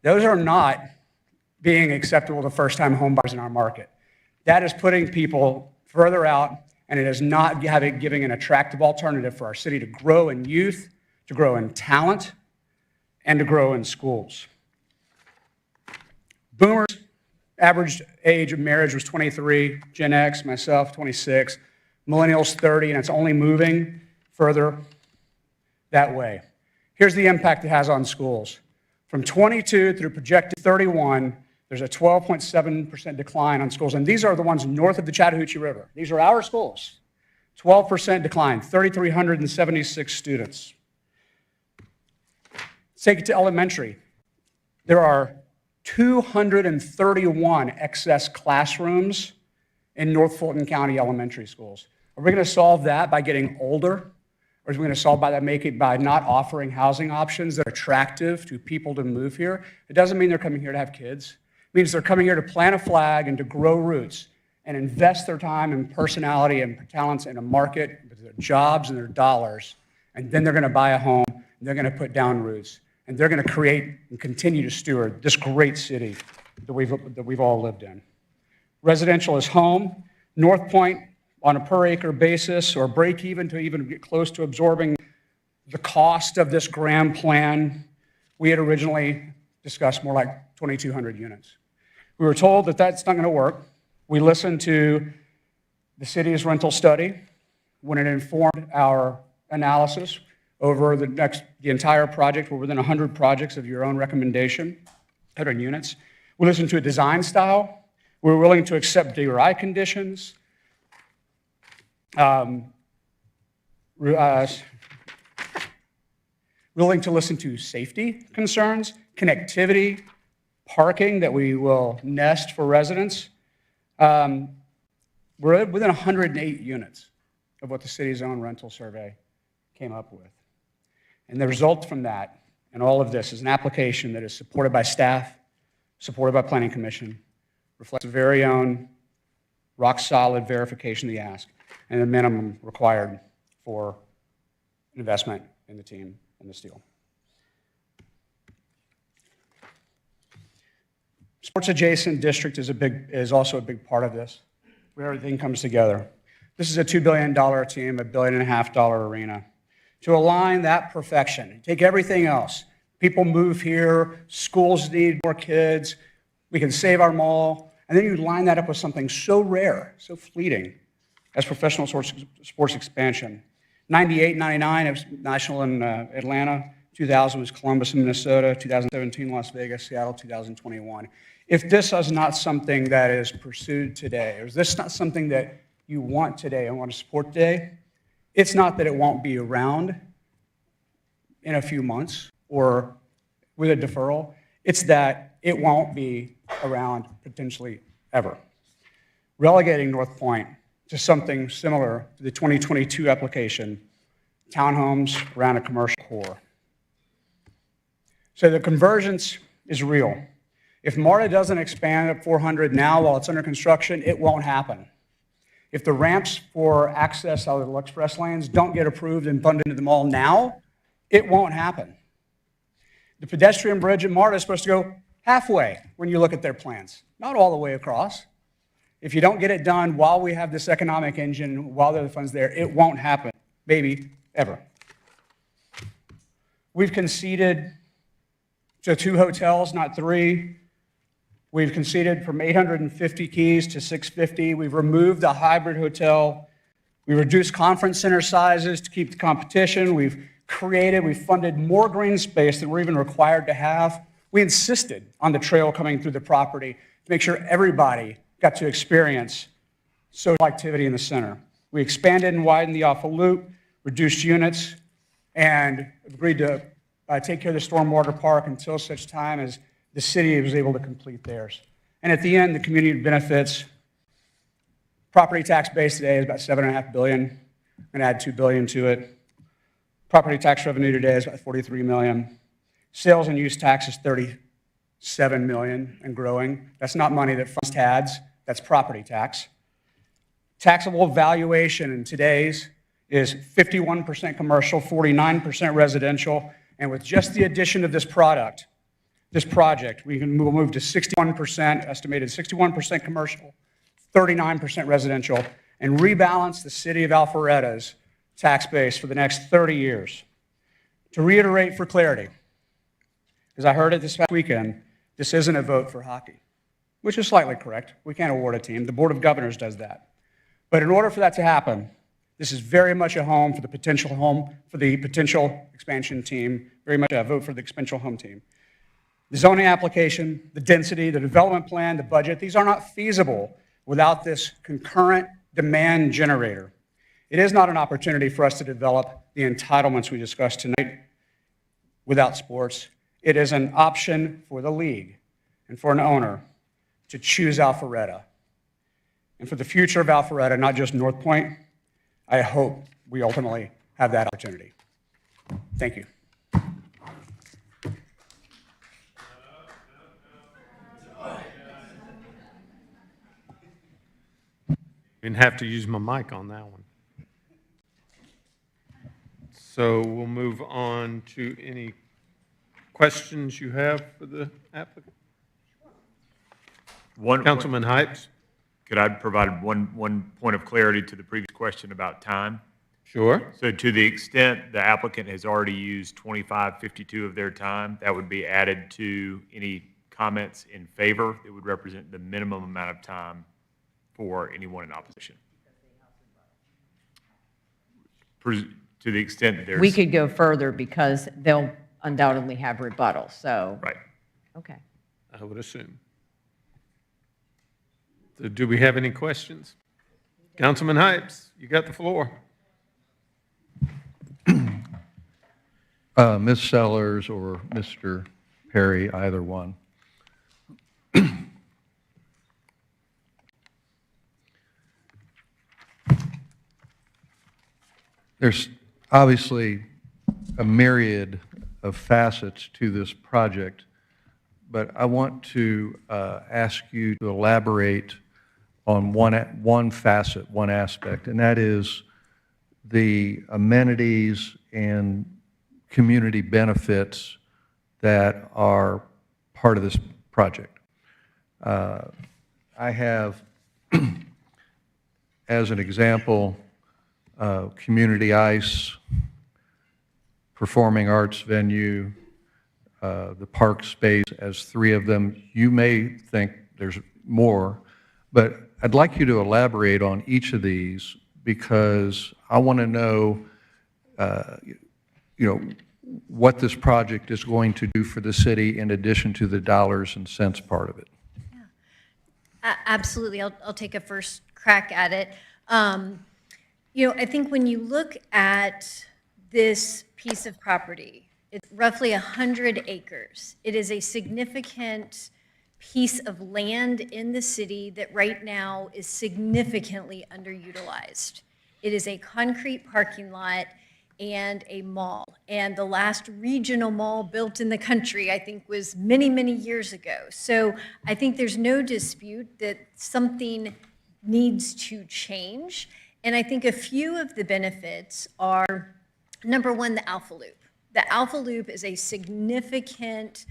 Those are not being acceptable to first-time home buyers in our market. That is putting people further out, and it is not giving an attractive alternative for our city to grow in youth, to grow in talent, and to grow in schools. Boomers, average age of marriage was 23, Gen X, myself, 26, millennials 30, and it's only moving further that way. Here's the impact it has on schools. From 22 through projected 31, there's a 12.7% decline on schools, and these are the ones north of the Chattahoochee River. These are our schools. 12% decline, 3,376 students. Take it to elementary. There are 231 excess classrooms in North Fulton County elementary schools. Are we going to solve that by getting older? Or is we going to solve by not offering housing options that are attractive to people to move here? It doesn't mean they're coming here to have kids. It means they're coming here to plant a flag and to grow roots and invest their time and personality and talents in a market with their jobs and their dollars. And then they're going to buy a home, and they're going to put down roots. And they're going to create and continue to steward this great city that we've all lived in. Residential is home. North Point, on a per acre basis, or break even to even get close to absorbing the cost of this grand plan, we had originally discussed more like 2,200 units. We were told that that's not going to work. We listened to the city's rental study when it informed our analysis. Over the entire project, we're within 100 projects of your own recommendation, 100 units. We listened to a design style. We're willing to accept DRI conditions. Willing to listen to safety concerns, connectivity, parking that we will nest for residents. We're within 108 units of what the city's own rental survey came up with. And the result from that and all of this is an application that is supported by staff, supported by Planning Commission, reflects the very own rock-solid verification of the ask, and the minimum required for investment in the team and the steel. Sports adjacent district is also a big part of this, where everything comes together. This is a $2 billion team, $1.5 billion arena. To align that perfection, take everything else. People move here, schools need more kids, we can save our mall, and then you line that up with something so rare, so fleeting, as professional sports expansion. 98, 99, it was national in Atlanta. 2000 was Columbus, Minnesota. 2017, Las Vegas, Seattle, 2021. If this is not something that is pursued today, or is this not something that you want today and want to support today, it's not that it won't be around in a few months or with a deferral. It's that it won't be around potentially ever. Relegating North Point to something similar to the 2022 application, townhomes around a commercial core. So the convergence is real. If MARTA doesn't expand at 400 now while it's under construction, it won't happen. If the ramps for access out of the express lanes don't get approved and funded into the mall now, it won't happen. The pedestrian bridge at MARTA is supposed to go halfway when you look at their plans, not all the way across. If you don't get it done while we have this economic engine, while there are the funds there, it won't happen, maybe ever. We've conceded to 2 hotels, not 3. We've conceded from 850 keys to 650. We've removed the hybrid hotel. We reduced conference center sizes to keep the competition. We've funded more green space than we're even required to have. We insisted on the trail coming through the property to make sure everybody got to experience social activity in the center. We expanded and widened the Alpha Loop, reduced units, and agreed to take care of the stormwater park until such time as the city was able to complete theirs. And at the end, the community benefits. Property tax base today is about $7.5 billion. I'm going to add $2 billion to it. Property tax revenue today is about $43 million. Sales and use tax is $37 million and growing. That's not money that funds TADS, that's property tax. Taxable valuation in today's is 51% commercial, 49% residential, and with just the addition of this project, we'll move to 61%, estimated 61% commercial, 39% residential, and rebalance the city of Alpharetta's tax base for the next 30 years. To reiterate for clarity, because I heard it this past weekend, this isn't a vote for hockey, which is slightly correct. We can't award a team. The Board of Governors does that. But in order for that to happen, this is very much a home for the potential expansion team, very much a vote for the expansion home team. The zoning application, the density, the development plan, the budget, these are not feasible without this concurrent demand generator. It is not an opportunity for us to develop the entitlements we discussed tonight without sports. It is an option for the league and for an owner to choose Alpharetta. And for the future of Alpharetta, not just North Point, I hope we ultimately have that opportunity. Thank you. Didn't have to use my mic on that one. So we'll move on to any questions you have for the applicant. Councilman Hypes? Could I provide one point of clarity to the previous question about time? Sure. So to the extent the applicant has already used 2552 of their time, that would be added to any comments in favor that would represent the minimum amount of time for anyone in opposition. To the extent that there's... We could go further because they'll undoubtedly have rebuttal, so. Right. Okay. I would assume. So do we have any questions? Councilman Hypes, you got the floor. Ms. Sellers or Mr. Perry, either one. There's obviously a myriad of facets to this project, but I want to ask you to elaborate on one facet, one aspect, and that is the amenities and community benefits that are part of this project. I have, as an example, community ice, performing arts venue, the park space as 3 of them. You may think there's more, but I'd like you to elaborate on each of these because I want to know, what this project is going to do for the city in addition to the dollars and cents part of it. Absolutely. I'll take a first crack at it. I think when you look at this piece of property, it's roughly 100 acres. It is a significant piece of land in the city that right now is significantly underutilized. It is a concrete parking lot and a mall. And the last regional mall built in the country, I think, was many, many years ago. So I think there's no dispute that something needs to change. And I think a few of the benefits are, number one, the Alpha Loop. The Alpha Loop is a significant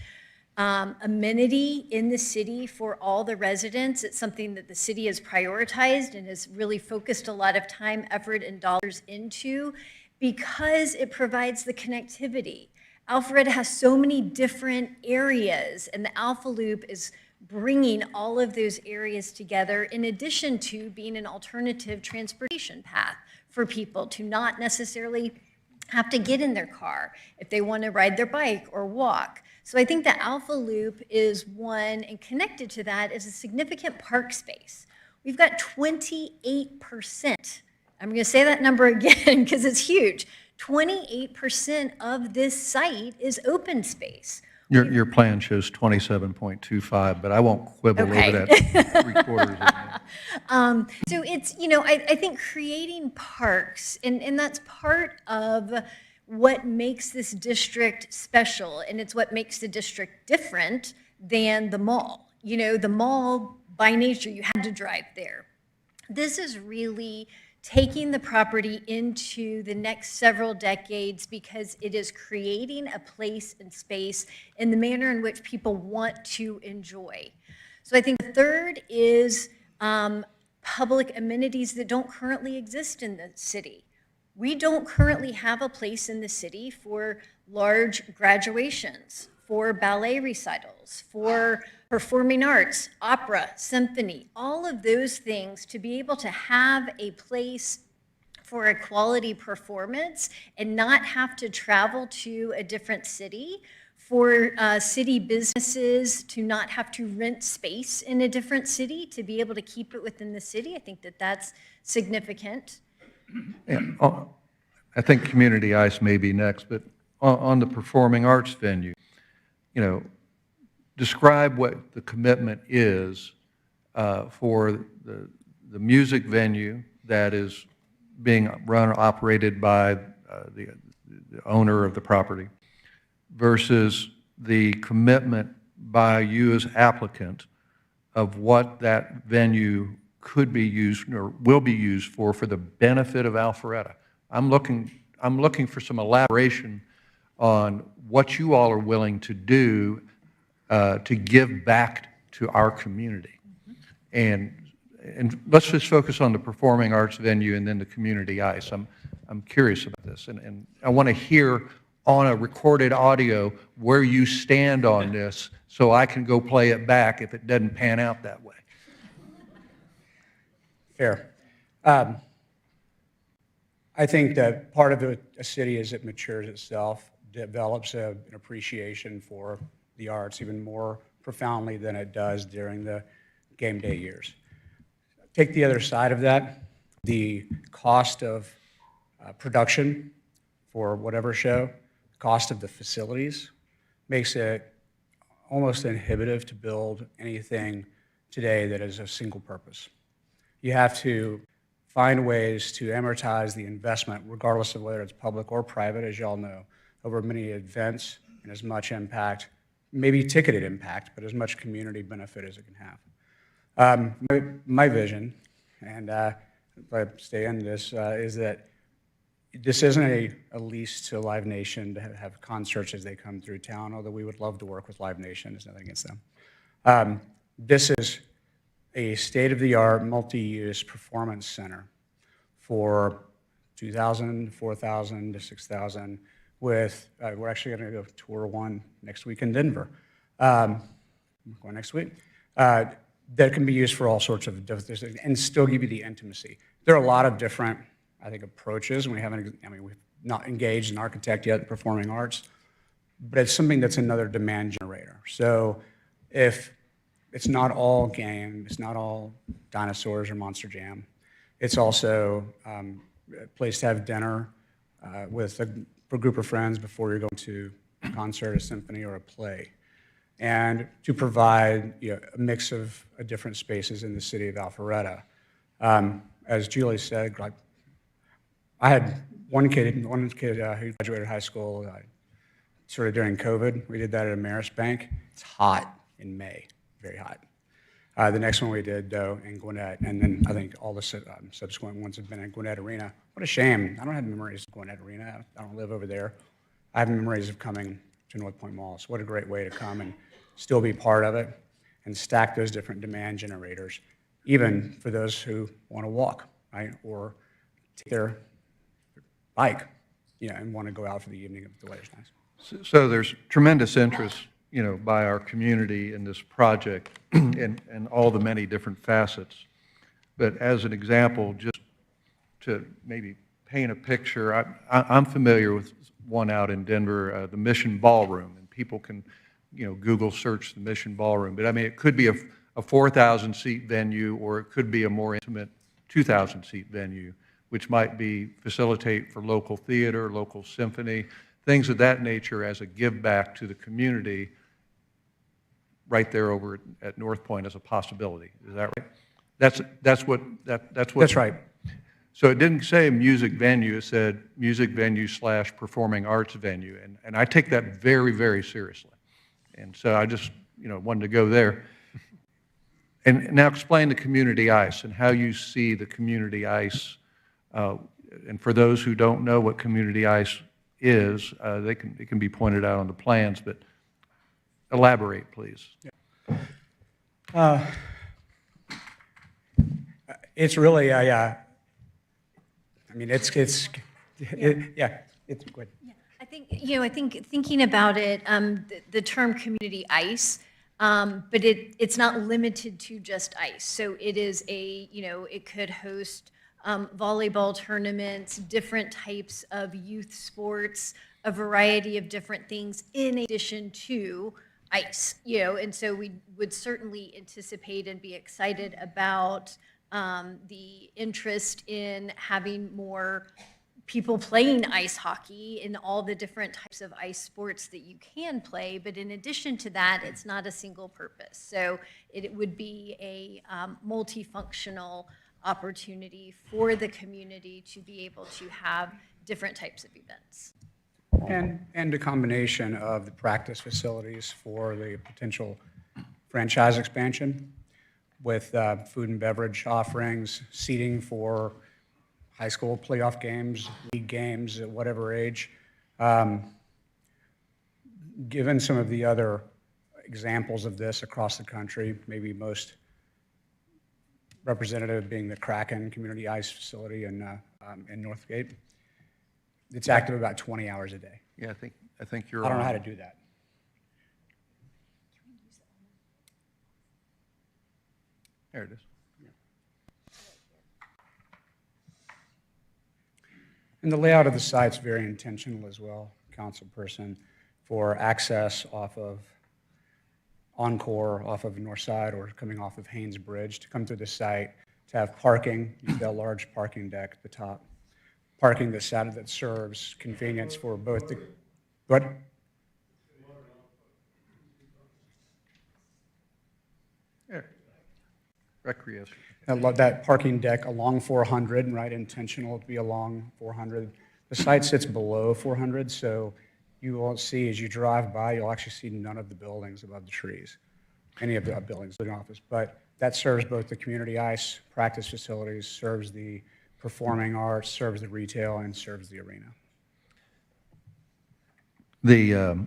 amenity in the city for all the residents. It's something that the city has prioritized and has really focused a lot of time, effort, and dollars into because it provides the connectivity. Alpharetta has so many different areas, and the Alpha Loop is bringing all of those areas together in addition to being an alternative transportation path for people to not necessarily have to get in their car if they want to ride their bike or walk. So I think the Alpha Loop is one, and connected to that is a significant park space. We've got 28%. I'm going to say that number again because it's huge. 28% of this site is open space. Your plan shows 27.25, but I won't quibble Okay. over that three-quarters of that. So it's, you know, I think creating parks, and that's part of what makes this district special, and it's what makes the district different than the mall. You know, the mall, by nature, you had to drive there. This is really taking the property into the next several decades because it is creating a place and space in the manner in which people want to enjoy. So I think the third is public amenities that don't currently exist in the city. We don't currently have a place in the city for large graduations, for ballet recitals, for performing arts, opera, symphony, all of those things, to be able to have a place for a quality performance and not have to travel to a different city, for city businesses to not have to rent space in a different city to be able to keep it within the city. I think that that's significant. Yeah, I think Community Ice may be next, but on the performing arts venue, you know, describe what the commitment is for the music venue that is being run or operated by the owner of the property versus the commitment by you as applicant of what that venue could be used or will be used for the benefit of Alpharetta. I'm looking for some elaboration on what you all are willing to do to give back to our community. And let's just focus on the performing arts venue and then the community ice. I'm curious about this, and I want to hear on a recorded audio where you stand on this so I can go play it back if it doesn't pan out that way. Fair. I think that part of a city as it matures itself develops an appreciation for the arts even more profoundly than it does during the game day years. Take the other side of that, the cost of production for whatever show, cost of the facilities makes it almost inhibitive to build anything today that is a single purpose. You have to find ways to amortize the investment, regardless of whether it's public or private, as you all know, over many events and as much impact, maybe ticketed impact, but as much community benefit as it can have. My vision, and if I stay in this, is that this isn't a lease to Live Nation to have concerts as they come through town, although we would love to work with Live Nation. There's nothing against them. This is a state-of-the-art, multi-use performance center for 2,000, 4,000 to 6,000 with, we're actually going to go tour one next week in Denver, going next week, that can be used for all sorts of different things and still give you the intimacy. There are a lot of different, I think, approaches. We've not engaged an architect yet in performing arts, but it's something that's another demand generator. So if it's not all game, it's not all dinosaurs or Monster Jam, it's also a place to have dinner with a group of friends before you're going to a concert, a symphony, or a play, and to provide a mix of different spaces in the city of Alpharetta. As Julie said, I had one kid who graduated high school sort of during COVID. We did that at Ameris Bank. It's hot in May, very hot. The next one we did, though, in Gwinnett, and then I think all the subsequent ones have been in Gwinnett Arena. What a shame. I don't have memories of Gwinnett Arena. I don't live over there. I have memories of coming to North Point Mall. So what a great way to come and still be part of it and stack those different demand generators, even for those who want to walk, right, or take their bike. and want to go out for the evening if the weather's nice. So there's tremendous interest, by our community in this project and all the many different facets. But as an example, just to maybe paint a picture, I'm familiar with one out in Denver, the Mission Ballroom, and people can, Google search the Mission Ballroom. But I mean, it could be a 4,000-seat venue, or it could be a more intimate 2,000-seat venue, which might facilitate for local theater, local symphony, things of that nature as a give back to the community right there over at North Point as a possibility. Is that right? That's what. That's right. So it didn't say music venue, it said music venue / performing arts venue. And I take that very, very seriously. And so I just, wanted to go there. And now explain the community ice and how you see the community ice. And for those who don't know what community ice is, it can be pointed out on the plans, but elaborate, please. It's really yeah, it's good. I think thinking about it, the term community ice, but it's not limited to just ice. So it is it could host volleyball tournaments, different types of youth sports, a variety of different things in addition to ice, and so we would certainly anticipate and be excited about the interest in having more people playing ice hockey in all the different types of ice sports that you can play. But in addition to that, it's not a single purpose. So it would be a multifunctional opportunity for the community to be able to have different types of events. And a combination of the practice facilities for the potential franchise expansion with food and beverage offerings, seating for high school playoff games, league games at whatever age. Given some of the other examples of this across the country, maybe most representative being the Kraken Community Ice Facility in Northgate, it's active about 20 hours a day. Yeah, I think you're I don't know on. how to do that. There it is. And the layout of the site's very intentional as well, councilperson, for access off of Encore, off of North Side, or coming off of Haynes Bridge to come through the site, to have parking, you see that large parking deck at the top, parking that serves convenience for both the, what? There. Recreation. That parking deck along 400, right, intentional to be along 400. The site sits below 400, so you won't see, as you drive by, you'll actually see none of the buildings above the trees, any of the buildings, including office. But that serves both the community ice practice facilities, serves the performing arts, serves the retail, and serves the arena. The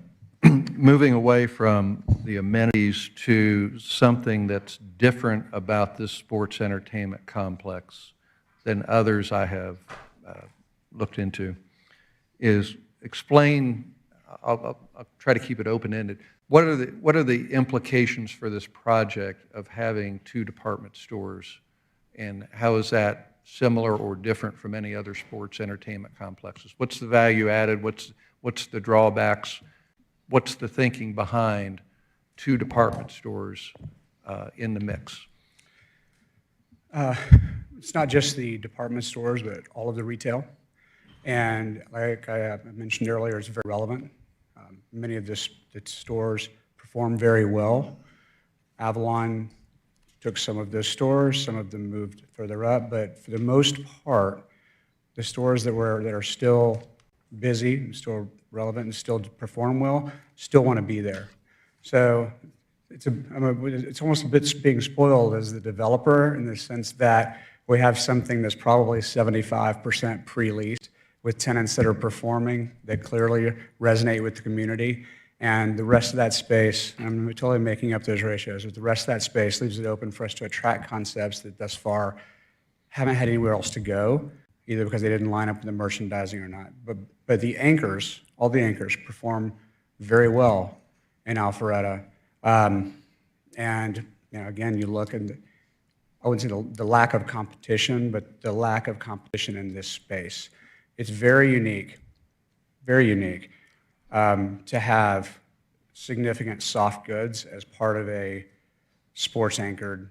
moving away from the amenities to something that's different about this sports entertainment complex than others I have looked into is explain. I'll try to keep it open-ended. What are the implications for this project of having two department stores, and how is that similar or different from any other sports entertainment complexes? What's the value added? What's the drawbacks? What's the thinking behind two department stores in the mix? It's not just the department stores, but all of the retail. And like I mentioned earlier, it's very relevant. Many of the stores perform very well. Avalon took some of those stores, some of them moved further up, but for the most part, the stores that are still busy, still relevant, and still perform well, still want to be there. So it's almost a bit being spoiled as the developer in the sense that we have something that's probably 75% pre-leased with tenants that are performing, that clearly resonate with the community, and the rest of that space, I'm totally making up those ratios, but the rest of that space leaves it open for us to attract concepts that thus far haven't had anywhere else to go, either because they didn't line up with the merchandising or not. But the anchors, all the anchors, perform very well in Alpharetta. And, you know, again, you look at, I wouldn't say the lack of competition, but the lack of competition in this space. It's very unique to have significant soft goods as part of a sports-anchored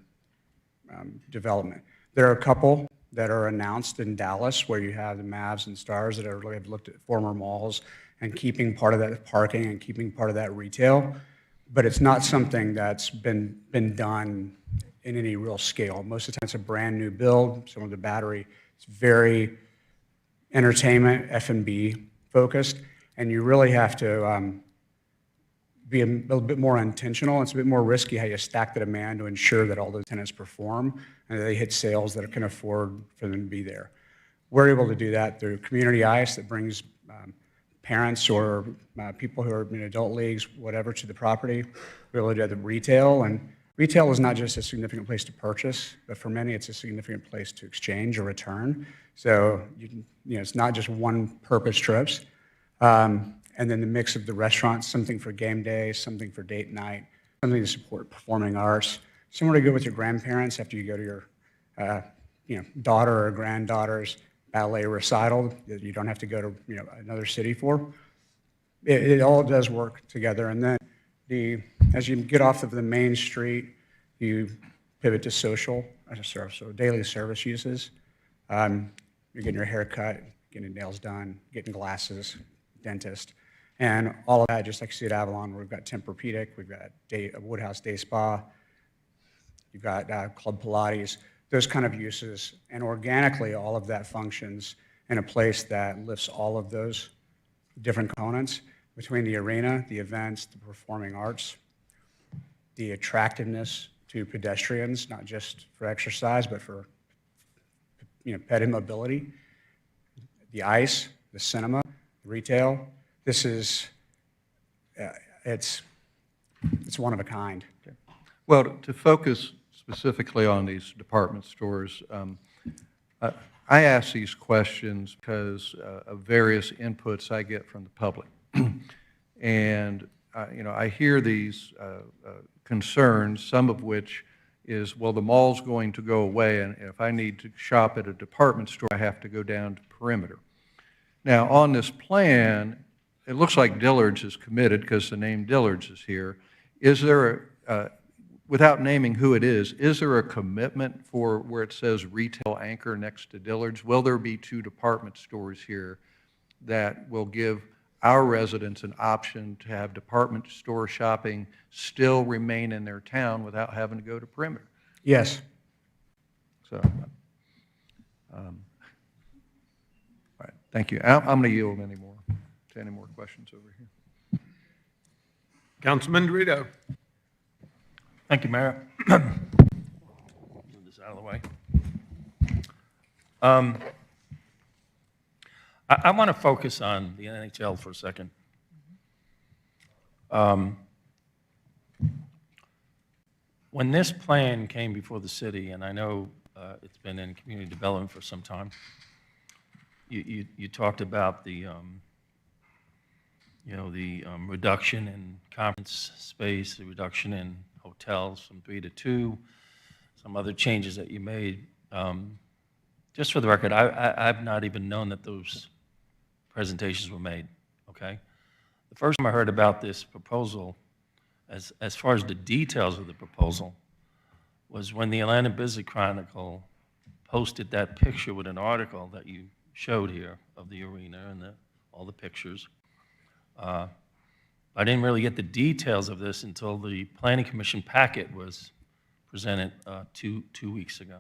development. There are a couple that are announced in Dallas where you have the Mavs and Stars that have looked at former malls and keeping part of that parking and keeping part of that retail, but it's not something that's been done in any real scale. Most of the time it's a brand new build, some of the Battery, it's very entertainment, F&B focused, and you really have to be a little bit more intentional. It's a bit more risky how you stack the demand to ensure that all those tenants perform and that they hit sales that can afford for them to be there. We're able to do that through Community Ice that brings parents or people who are in adult leagues, whatever, to the property. We're able to do the retail, and retail is not just a significant place to purchase, but for many it's a significant place to exchange or return. So it's not just one purpose trips. And then the mix of the restaurants, something for game day, something for date night, something to support performing arts. Somewhere to go with your grandparents after you go to your daughter or granddaughter's ballet recital that you don't have to go to another city for. It all does work together. And then as you get off of the main street, you pivot to so daily service uses. You're getting your hair cut, getting your nails done, getting glasses, dentist. And all of that, just like you see at Avalon, we've got Tempur-Pedic, we've got Woodhouse Day Spa, you've got Club Pilates, those kind of uses. And organically, all of that functions in a place that lifts all of those different components between the arena, the events, the performing arts, the attractiveness to pedestrians, not just for exercise, but for pet immobility, the ice, the cinema, the retail. This is, it's one of a kind. Well, to focus specifically on these department stores, I ask these questions because of various inputs I get from the public. And, I hear these concerns, some of which is, well, the mall's going to go away, and if I need to shop at a department store, I have to go down to Perimeter. Now, on this plan, it looks like Dillard's is committed because the name Dillard's is here. Is there, without naming who it is there a commitment for where it says retail anchor next to Dillard's? Will there be 2 department stores here that will give our residents an option to have department store shopping still remain in their town without having to go to Perimeter? Yes. So, all right, thank you. I'm going to yield to any more questions over here. Councilman Dorito. Thank you, Mayor. Move this out of the way. I want to focus on the NHL for a second. When this plan came before the city, and I know it's been in community development for some time, you talked about the reduction in conference space, the reduction in hotels from 3 to 2, some other changes that you made. Just for the record, I've not even known that those presentations were made, okay? The first time I heard about this proposal, as far as the details of the proposal, was when the Atlanta Business Chronicle posted that picture with an article that you showed here of the arena and all the pictures. I didn't really get the details of this until the Planning Commission packet was presented 2 weeks ago,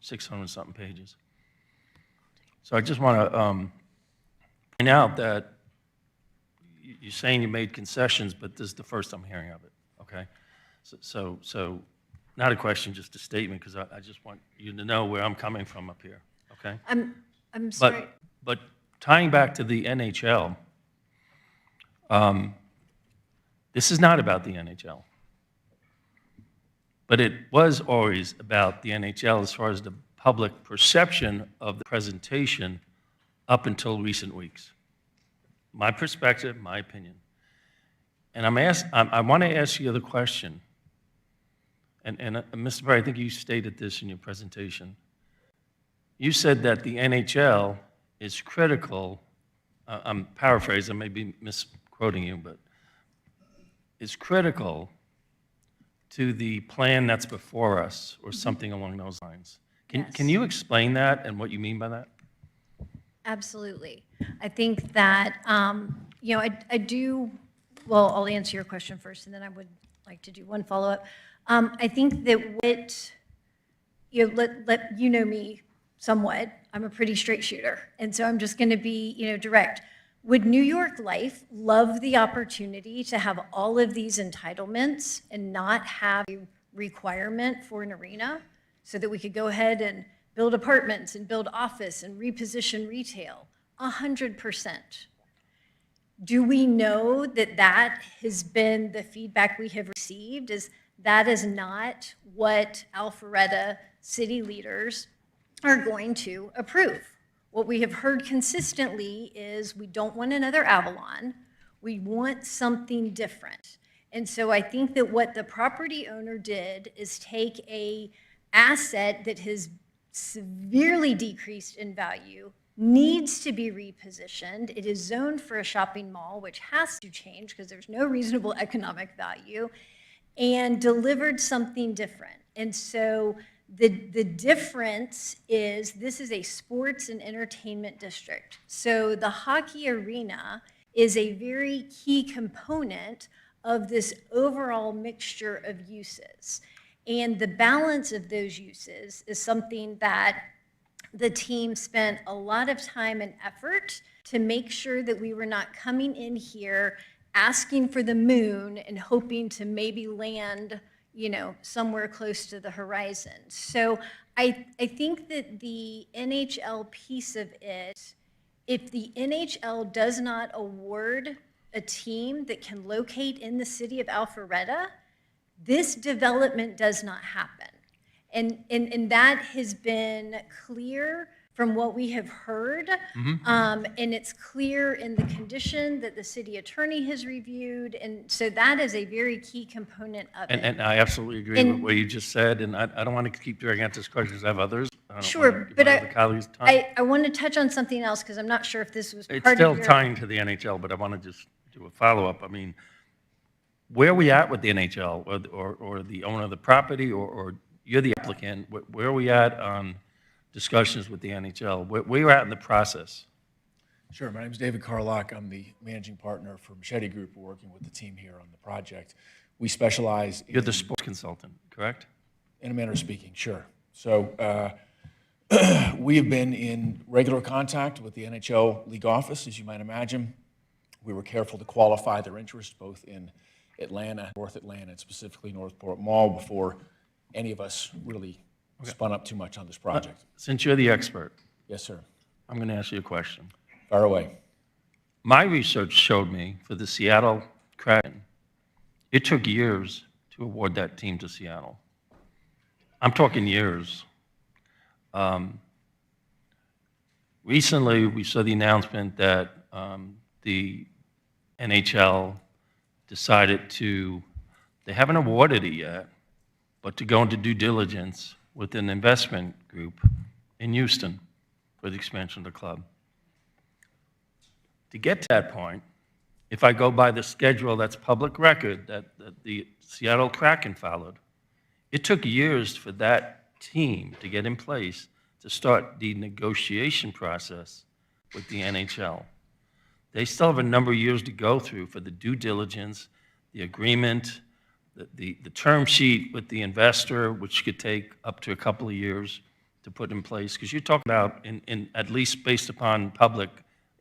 600-something pages. So I just want to point out that you're saying you made concessions, but this is the first I'm hearing of it, okay? So not a question, just a statement, because I just want you to know where I'm coming from up here, okay? I'm sorry. But tying back to the NHL, this is not about the NHL. But it was always about the NHL as far as the public perception of the presentation up until recent weeks. My perspective, my opinion. And I want to ask you the question, and Mr. Perry, I think you stated this in your presentation. You said that the NHL is critical, I'm paraphrasing, I may be misquoting you, but is critical to the plan that's before us, or something along those lines. Can you explain that and what you mean by that? Absolutely. I think that, you know, I do, well, I'll answer your question first, and then I would like to do one follow-up. I think that what, you know, let you know me somewhat. I'm a pretty straight shooter, and so I'm just going to be, you know, direct. Would New York Life love the opportunity to have all of these entitlements and not have a requirement for an arena so that we could go ahead and build apartments and build office and reposition retail? 100%. Do we know that that has been the feedback we have received? Is that is not what Alpharetta city leaders are going to approve. What we have heard consistently is we don't want another Avalon. We want something different. And so I think that what the property owner did is take a asset that has severely decreased in value, needs to be repositioned. It is zoned for a shopping mall, which has to change because there's no reasonable economic value, and delivered something different. And so the difference is this is a sports and entertainment district. So the hockey arena is a very key component of this overall mixture of uses. And the balance of those uses is something that the team spent a lot of time and effort to make sure that we were not coming in here asking for the moon and hoping to maybe land, you know, somewhere close to the horizon. So I think that the NHL piece of it, if the NHL does not award a team that can locate in the city of Alpharetta, this development does not happen. And that has been clear from what we have heard. And it's clear in the condition that the city attorney has reviewed. And so that is a very key component of it. And I absolutely agree with what you just said, and I don't want to keep dragging out this question because I have others. I don't Sure, want to give but my other colleagues time. I want to touch on something else because I'm not sure if this was It's part still of your... tying to the NHL, but I want to just do a follow-up. I mean, where are we at with the NHL or the owner of the property, or you're the applicant? Where are we at on discussions with the NHL? Where are you at in the process? Sure. My name is David Carlock. I'm the managing partner for Machete Group. We're working with the team here on the project. We specialize in... You're the sports consultant, correct? In a manner of speaking, sure. So we have been in regular contact with the NHL league office, as you might imagine. We were careful to qualify their interest both in Atlanta, North Atlanta, and specifically Northport Mall before any of us really spun up too much on this project. Since you're the expert, Yes, sir. I'm going to ask you a question. Fire away. My research showed me for the Seattle Kraken, it took years to award that team to Seattle. I'm talking years. Recently, we saw the announcement that the NHL decided they haven't awarded it yet, but to go into due diligence with an investment group in Houston for the expansion of the club. To get to that point, if I go by the schedule that's public record that the Seattle Kraken followed, it took years for that team to get in place to start the negotiation process with the NHL. They still have a number of years to go through for the due diligence, the agreement, the term sheet with the investor, which could take up to a couple of years to put in place. Because you're talking about, in at least based upon public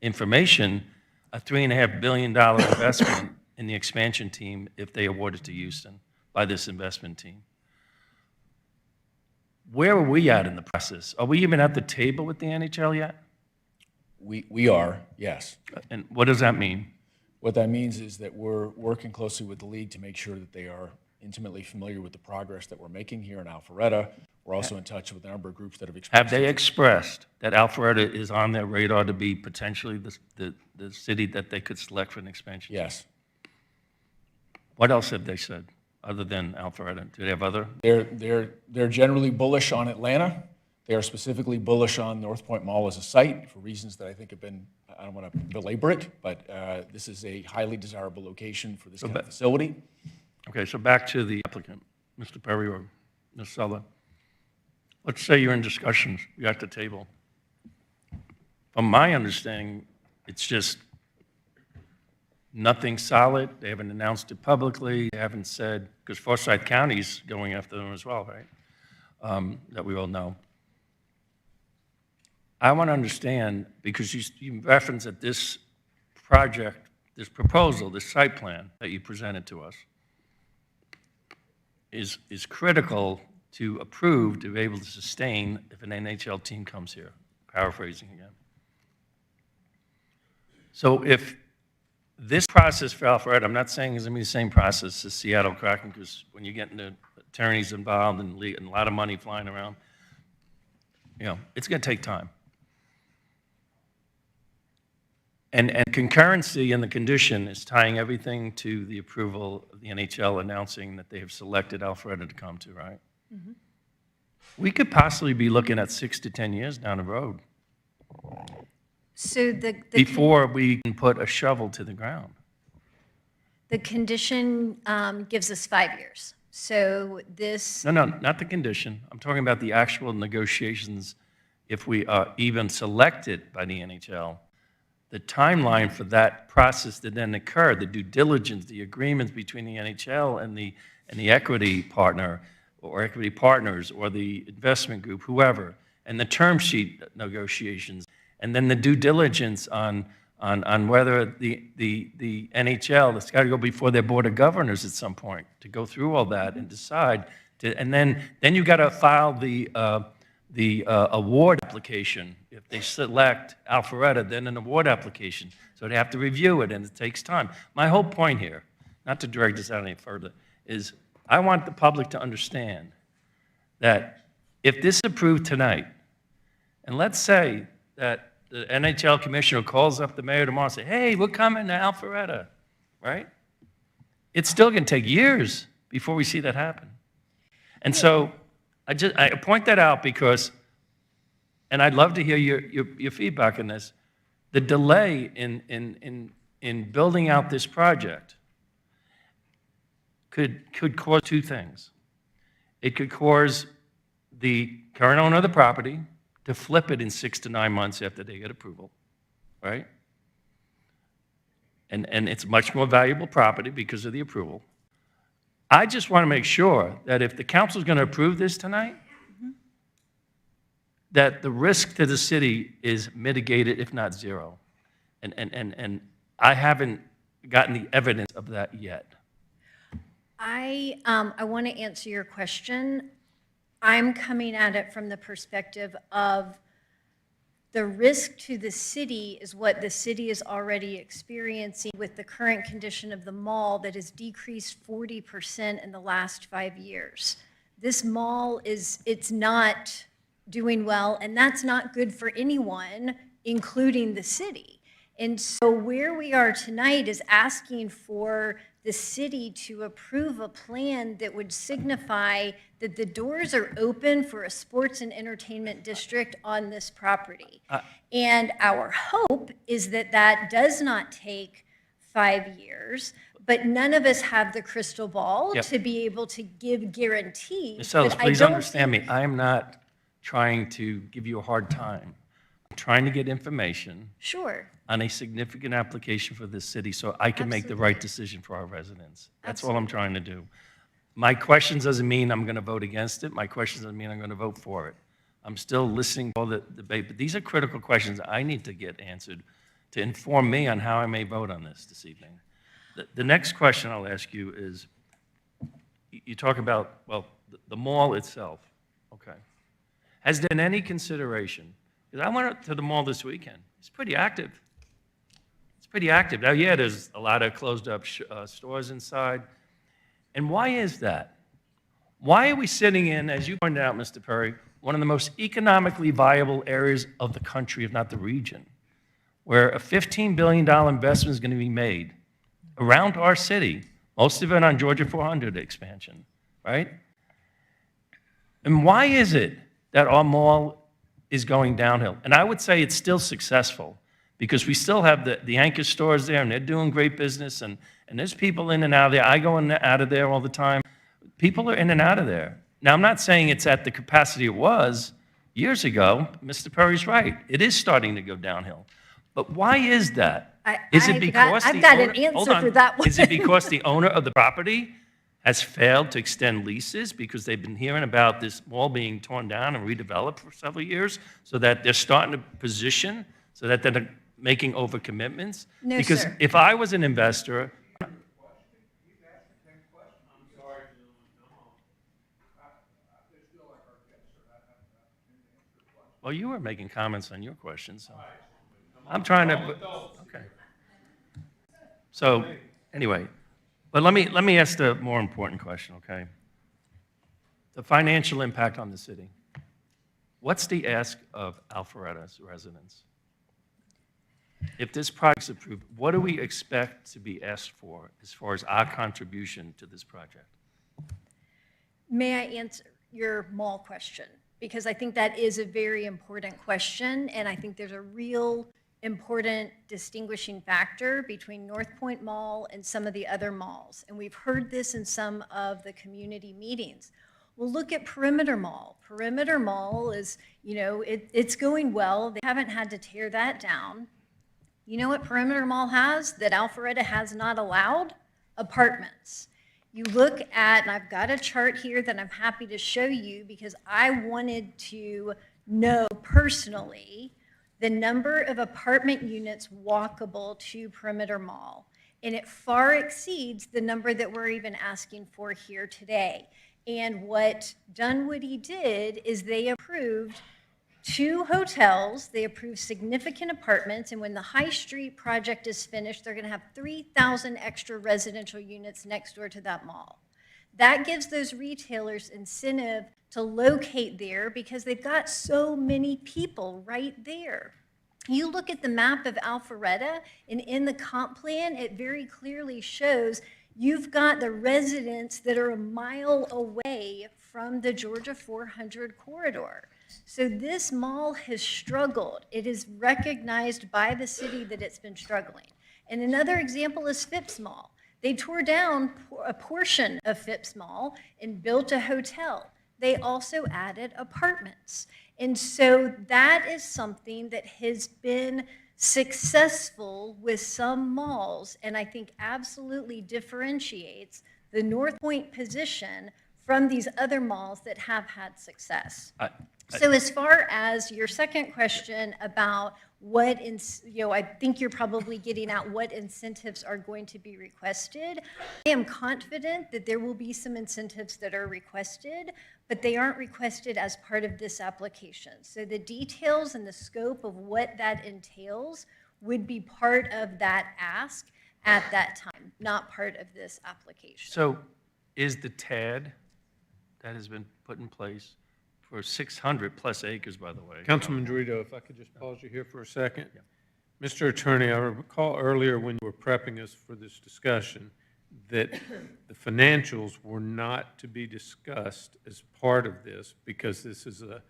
information, a $3.5 billion investment in the expansion team if they award it to Houston by this investment team. Where are we at in the process? Are we even at the table with the NHL yet? We are, yes. And what does that mean? What that means is that we're working closely with the league to make sure that they are intimately familiar with the progress that we're making here in Alpharetta. We're also in touch with a number of groups that have Have expressed. they expressed that Alpharetta is on their radar to be potentially the city that they could select for an expansion? Yes. What else have they said, other than Alpharetta? Do they have other? They're generally bullish on Atlanta. They are specifically bullish on North Point Mall as a site for reasons that I think have been, I don't want to belabor it, but this is a highly desirable location for this kind of facility. Okay, so back to the applicant, Mr. Perry or Ms. Sulla. Let's say you're in discussions, you're at the table. From my understanding, it's just nothing solid. They haven't announced it publicly. They haven't said, because Forsyth County's going after them as well, right? That we all know. I want to understand, because you referenced that this project, this proposal, this site plan that you presented to us is critical to approve, to be able to sustain if an NHL team comes here, paraphrasing again. So if this process for Alpharetta, I'm not saying it's going to be the same process as Seattle Kraken, because when you get into attorneys involved and a lot of money flying around, you know, it's going to take time. And concurrency in the condition is tying everything to the approval of the NHL announcing that they have selected Alpharetta to come to, right? Mm-hmm. We could possibly be looking at 6 to 10 years down the road So before we can put a shovel to the ground. the condition gives us 5 years. So this, No, not the condition. I'm talking about the actual negotiations if we are even selected by the NHL. The timeline for that process to then occur, the due diligence, the agreements between the NHL and the equity partner or equity partners or the investment group, whoever, and the term sheet negotiations, and then the due diligence on whether the NHL, it's got to go before their board of governors at some point to go through all that and decide. And then you got to file the award application. If they select Alpharetta, then an award application. So they have to review it, and it takes time. My whole point here, not to drag this out any further, is I want the public to understand that if this is approved tonight, and let's say that the NHL commissioner calls up the mayor tomorrow and says, hey, we're coming to Alpharetta, right? It's still going to take years before we see that happen. And so I point that out because, and I'd love to hear your feedback on this, the delay in building out this project could cause two things. It could cause the current owner of the property to flip it in 6 to 9 months after they get approval, right? And it's much more valuable property because of the approval. I just want to make sure that if the council is going to approve this tonight, that the risk to the city is mitigated, if not zero. And I haven't gotten the evidence of that yet. I want to answer your question. I'm coming at it from the perspective of the risk to the city is what the city is already experiencing with the current condition of the mall that has decreased 40% in the last 5 years. This mall it's not doing well, and that's not good for anyone, including the city. And so where we are tonight is asking for the city to approve a plan that would signify that the doors are open for a sports and entertainment district on this property. And our hope is that that does not take 5 years, but none of us have the crystal ball Yep. to be able to give guarantees. Ms. Ellis, but I please don't understand me. I am not trying to give you a hard time. I'm trying to get information Sure. on a significant application for this city so I can make the right decision for our residents. That's all I'm trying to do. My questions doesn't mean I'm going to vote against it. My questions doesn't mean I'm going to vote for it. I'm still listening to all the debate, but these are critical questions I need to get answered to inform me on how I may vote on this evening. The next question I'll ask you is, you talk about, well, the mall itself, okay. Has there been any consideration? Because I went to the mall this weekend. It's pretty active. It's pretty active. Now, yeah, there's a lot of closed up stores inside. And why is that? Why are we sitting in, as you pointed out, Mr. Perry, one of the most economically viable areas of the country, if not the region, where a $15 billion investment is going to be made around our city, most of it on Georgia 400 expansion, right? And why is it that our mall is going downhill? And I would say it's still successful because we still have the anchor stores there, and they're doing great business, and there's people in and out of there. I go in and out of there all the time. People are in and out of there. Now, I'm not saying it's at the capacity it was years ago. Mr. Perry's right. It is starting to go downhill. But why is that? Is it because I've got an owner- hold answer on. for that one. Is it because the owner of the property has failed to extend leases because they've been hearing about this mall being torn down and redeveloped for several years, so that they're starting to position, so that they're making overcommitments? No, Because sir. if I was an investor, well, you were making comments on your question, so I'm trying to, okay. So, anyway, but let me ask the more important question, okay? The financial impact on the city. What's the ask of Alpharetta's residents? If this project's approved, what do we expect to be asked for as far as our contribution to this project? May I answer your mall question? Because I think that is a very important question, and I think there's a real important distinguishing factor between North Point Mall and some of the other malls. And we've heard this in some of the community meetings. Well, look at Perimeter Mall. Perimeter Mall is, it's going well. They haven't had to tear that down. You know what Perimeter Mall has that Alpharetta has not allowed? Apartments. You look at, and I've got a chart here that I'm happy to show you because I wanted to know personally the number of apartment units walkable to Perimeter Mall. And it far exceeds the number that we're even asking for here today. And what Dunwoody did is they approved 2 hotels, they approved significant apartments, and when the High Street project is finished, they're going to have 3,000 extra residential units next door to that mall. That gives those retailers incentive to locate there because they've got so many people right there. You look at the map of Alpharetta, and in the comp plan, it very clearly shows you've got the residents that are a mile away from the Georgia 400 corridor. So this mall has struggled. It is recognized by the city that it's been struggling. And another example is Phipps Mall. They tore down a portion of Phipps Mall and built a hotel. They also added apartments. And so that is something that has been successful with some malls, and I think absolutely differentiates the North Point position from these other malls that have had success. So as far as your second question about what, I think you're probably getting at what incentives are going to be requested. I am confident that there will be some incentives that are requested, but they aren't requested as part of this application. So the details and the scope of what that entails would be part of that ask at that time, not part of this application. So is the TAD that has been put in place for 600 plus acres, by the way? Councilman Dorito, if I could just pause you here for a second. Mr. Attorney, I recall earlier when you were prepping us for this discussion that the financials were not to be discussed as part of this because this is a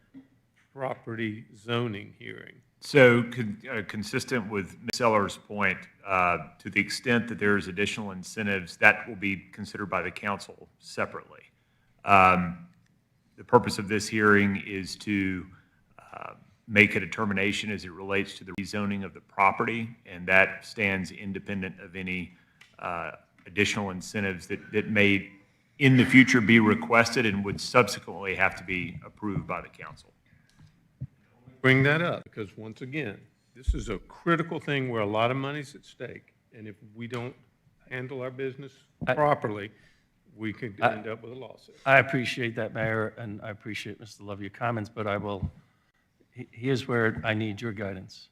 property zoning hearing. So consistent with Ms. Seller's point, to the extent that there's additional incentives, that will be considered by the council separately. The purpose of this hearing is to make a determination as it relates to the rezoning of the property, and that stands independent of any additional incentives that may in the future be requested and would subsequently have to be approved by the council. Bring that up because once again, this is a critical thing where a lot of money's at stake. And if we don't handle our business properly, we could end up with a lawsuit. I appreciate that, Mayor, and I appreciate, Mr. Love, your comments, but here's where I need your guidance.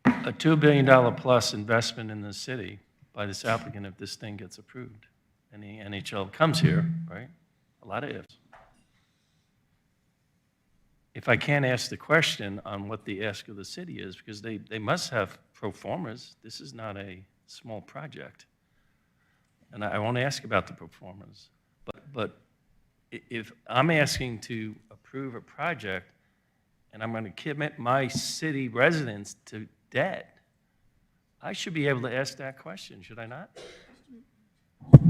A $2 billion plus investment in the city by this applicant if this thing gets approved. And the NHL comes here, right? A lot of ifs. If I can't ask the question on what the ask of the city is, because they must have pro formas. This is not a small project. And I won't ask about the pro formas. But if I'm asking to approve a project and I'm going to commit my city residents to debt, I should be able to ask that question, should I not?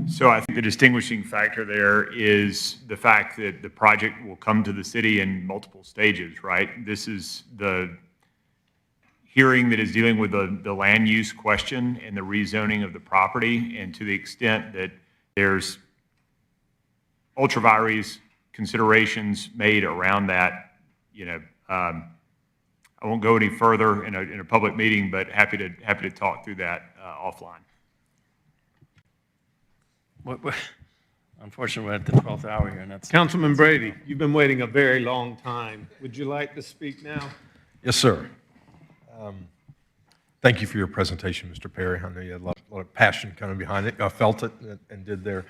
So I think the distinguishing factor there is the fact that the project will come to the city in multiple stages, right? This is the hearing that is dealing with the land use question and the rezoning of the property, and to the extent that there's ultra vires considerations made around that, I won't go any further in a public meeting, but happy to talk through that offline. Unfortunately, we're at the 12th hour here, and that's... Councilman Brady, you've been waiting a very long time. Would you like to speak now? Yes, sir. Thank you for your presentation, Mr. Perry. I know you had a lot of passion kind of behind it. I felt it and did there.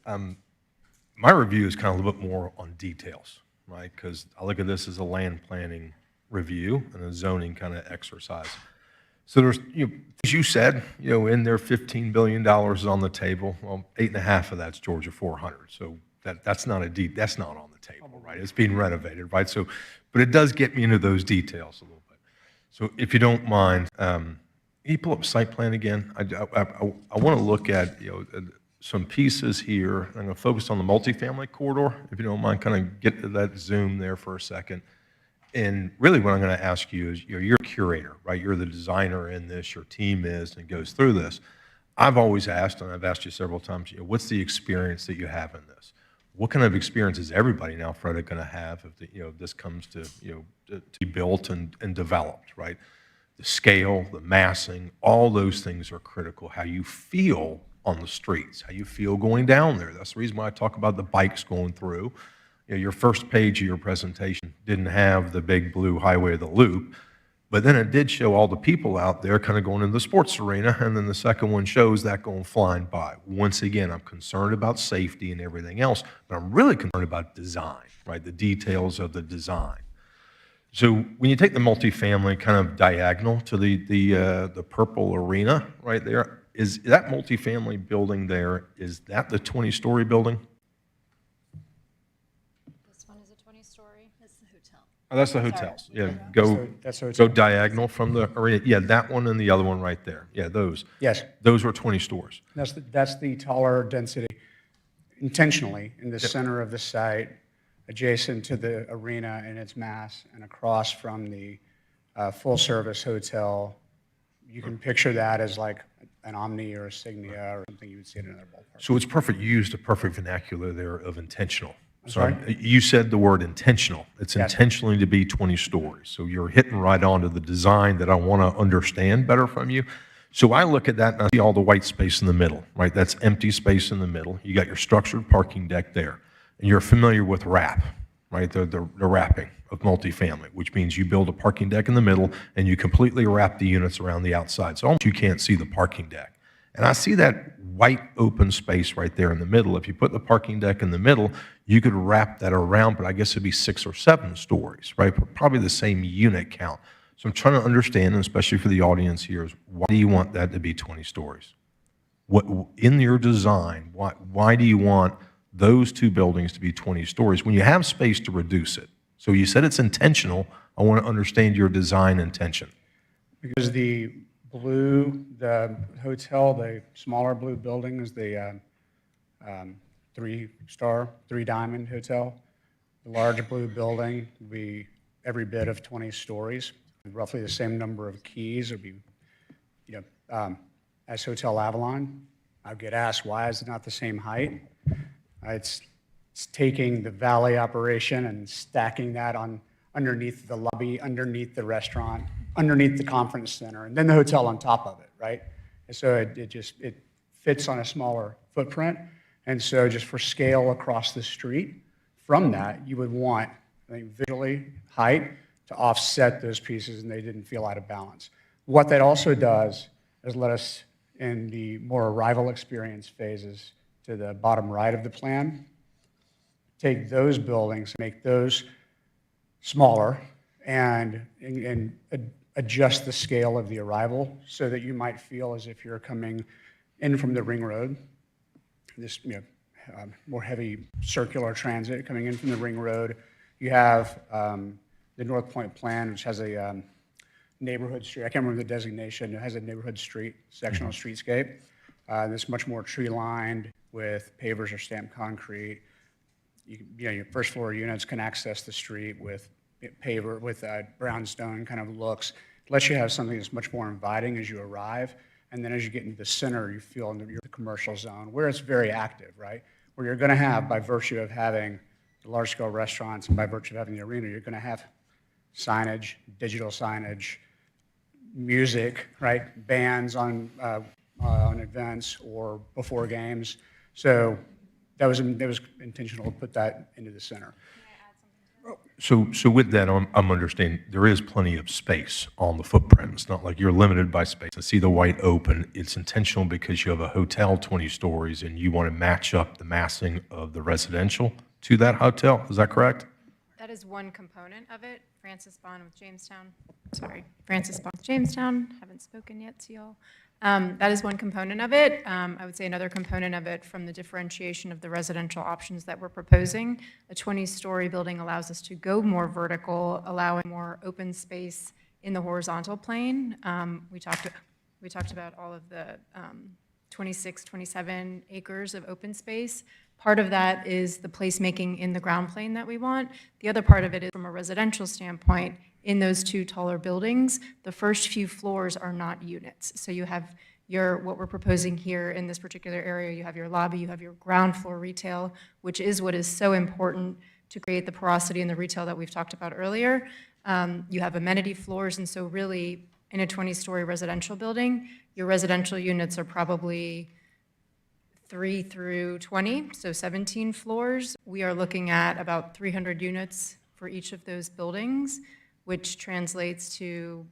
My review is kind of a little bit more on details, right? Because I look at this as a land planning review and a zoning kind of exercise. So there's, as you said, in there, $15 billion is on the table. Well, 8.5 of that's Georgia 400. So that's not that's not on the table, right? It's being renovated, right? So, but it does get me into those details a little bit. So if you don't mind, can you pull up site plan again? I want to look at, some pieces here. I'm going to focus on the multifamily corridor, if you don't mind, kind of get to that zoom there for a second. And really what I'm going to ask you is, you're a curator, right? You're the designer in this, your team is, and goes through this. I've always asked, and I've asked you several times, what's the experience that you have in this? What kind of experience is everybody now, Freda, going to have if this comes to, to be built and developed, right? The scale, the massing, all those things are critical. How you feel on the streets, how you feel going down there. That's the reason why I talk about the bikes going through. Your first page of your presentation didn't have the big blue highway of the loop, but then it did show all the people out there kind of going into the sports arena, and then the second one shows that going flying by. Once again, I'm concerned about safety and everything else, but I'm really concerned about design, right? The details of the design. So when you take the multifamily kind of diagonal to the purple arena right there, is that multifamily building there, is that the 20-story building? Oh, that's the hotels. Yeah, go diagonal from the arena. Yeah, that one and the other one right there. Yeah, those. Yes. Those were 20 stores. That's the taller density, intentionally in the center of the site, adjacent to the arena and its mass, and across from the full-service hotel. You can picture that as like an Omni or a Signia or something you would see in another ballpark. So it's perfect. You used a perfect vernacular there of intentional. Sorry? You said the word intentional. It's Yes. intentionally to be 20 stories. So you're hitting right onto the design that I want to understand better from you. So I look at that and I see all the white space in the middle, right? That's empty space in the middle. You got your structured parking deck there. And you're familiar with wrap, right? The wrapping of multifamily, which means you build a parking deck in the middle and you completely wrap the units around the outside. So almost you can't see the parking deck. And I see that white open space right there in the middle. If you put the parking deck in the middle, you could wrap that around, but I guess it'd be 6 or 7 stories, right? Probably the same unit count. So I'm trying to understand, and especially for the audience here, is why do you want that to be 20 stories? What in your design, why do you want those two buildings to be 20 stories when you have space to reduce it? So you said it's intentional. I want to understand your design intention. Because the hotel, the smaller blue building is the 3-star, 3-diamond hotel. The large blue building would be every bit of 20 stories, roughly the same number of keys. It would be, as Hotel Avalon. I get asked, why is it not the same height? It's taking the valet operation and stacking that on underneath the lobby, underneath the restaurant, underneath the conference center, and then the hotel on top of it, right? And so it fits on a smaller footprint. And so just for scale across the street, from that, you would want, I think, visually, height to offset those pieces, and they didn't feel out of balance. What that also does is let us in the more arrival experience phases to the bottom right of the plan. Take those buildings, make those smaller, and adjust the scale of the arrival so that you might feel as if you're coming in from the ring road, this more heavy circular transit coming in from the ring road. You have the North Point plan, which has a neighborhood street. I can't remember the designation. It has a neighborhood street, sectional streetscape. That's much more tree lined with pavers or stamped concrete. Your first floor units can access the street with paver, with brownstone kind of looks. It lets you have something that's much more inviting as you arrive. And then as you get into the center, you feel in the commercial zone where it's very active, right? Where you're going to have, by virtue of having the large scale restaurants and by virtue of having the arena, you're going to have signage, digital signage, music, right? Bands on events or before games. So that was intentional to put that into the center. So with that, I'm understanding there is plenty of space on the footprint. It's not like you're limited by space. I see the white open. It's intentional because you have a hotel 20 stories and you want to match up the massing of the residential to that hotel. Is that correct? That is one component of it. Francis Bond with Jamestown. Sorry, Francis Bond with Jamestown. Haven't spoken yet to y'all. That is one component of it. I would say another component of it from the differentiation of the residential options that we're proposing. A 20-story building allows us to go more vertical, allowing more open space in the horizontal plane. We talked about all of the 26, 27 acres of open space. Part of that is the placemaking in the ground plane that we want. The other part of it is from a residential standpoint. In those two taller buildings, the first few floors are not units. So you have what we're proposing here in this particular area, you have your lobby, you have your ground floor retail, which is what is so important to create the porosity in the retail that we've talked about earlier. You have amenity floors, and so really, in a 20-story residential building, your residential units are probably 3 through 20, so 17 floors. We are looking at about 300 units for each of those buildings, which translates to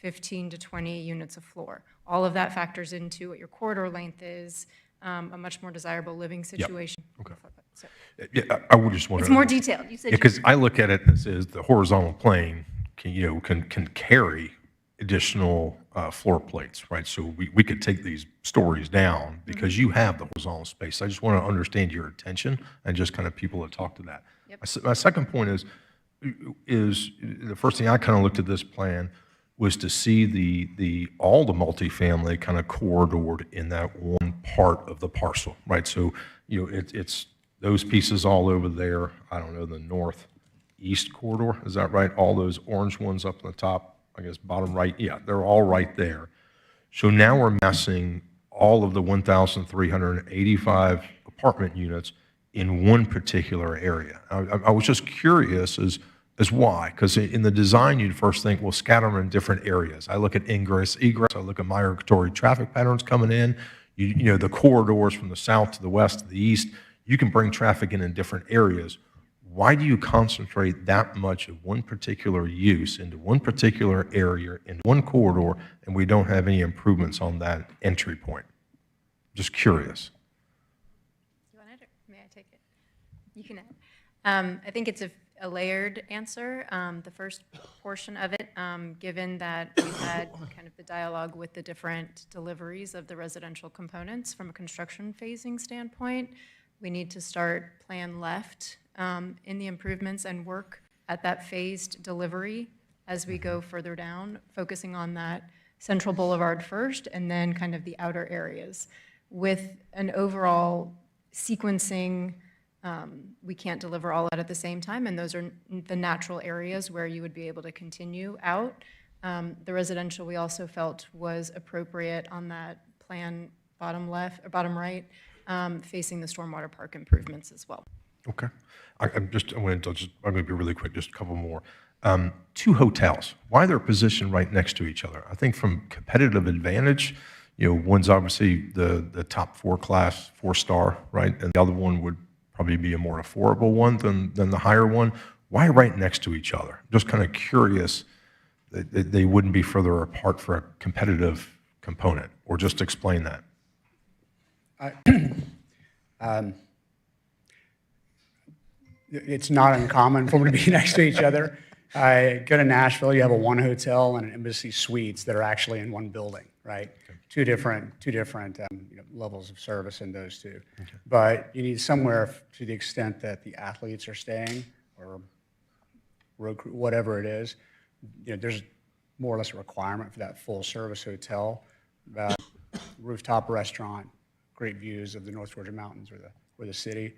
15 to 20 units a floor. All of that factors into what your corridor length is, a much more desirable living situation. Okay. So, Yeah, I would just want to. it's more detailed. You said Because I look at it and it says the horizontal plane can carry additional floor plates, right? So we could take these stories down because you have the horizontal space. I just want to understand your intention and just kind of people that talk to that. Yep. My second point is the first thing I kind of looked at this plan was to see all the multifamily kind of corridored in that one part of the parcel, right? So, it's those pieces all over there. I don't know, the northeast corridor, is that right? All those orange ones up on the top, I guess bottom right. Yeah, they're all right there. So now we're massing all of the 1,385 apartment units in one particular area. I was just curious as why, because in the design, you'd first think, well, scatter them in different areas. I look at ingress, egress, I look at migratory traffic patterns coming in, the corridors from the south to the west to the east, you can bring traffic in different areas. Why do you concentrate that much of one particular use into one particular area, in one corridor, and we don't have any improvements on that entry point? Just curious. you want it, or may I take it? You can add. I think it's a layered answer. The first portion of it, given that we've had kind of the dialogue with the different deliveries of the residential components from a construction phasing standpoint, we need to start plan left in the improvements and work at that phased delivery as we go further down, focusing on that Central Boulevard first and then kind of the outer areas. With an overall sequencing, we can't deliver all that at the same time, and those are the natural areas where you would be able to continue out. The residential we also felt was appropriate on that plan bottom left or bottom right, facing the stormwater park improvements as well. Okay. I'm going to be really quick, just a couple more. 2 hotels, why they're positioned right next to each other? I think from competitive advantage, one's obviously the top 4 class, 4-star, right? And the other one would probably be a more affordable one than the higher one. Why right next to each other? Just kind of curious that they wouldn't be further apart for a competitive component, or just explain that? It's not uncommon for them to be next to each other. I go to Nashville, you have a one hotel and an Embassy Suites that are actually in one building, right? Two different levels of service in those two. But you need somewhere to the extent that the athletes are staying or road crew, whatever it is, there's more or less a requirement for that full service hotel, rooftop restaurant, great views of the North Georgia mountains or the city,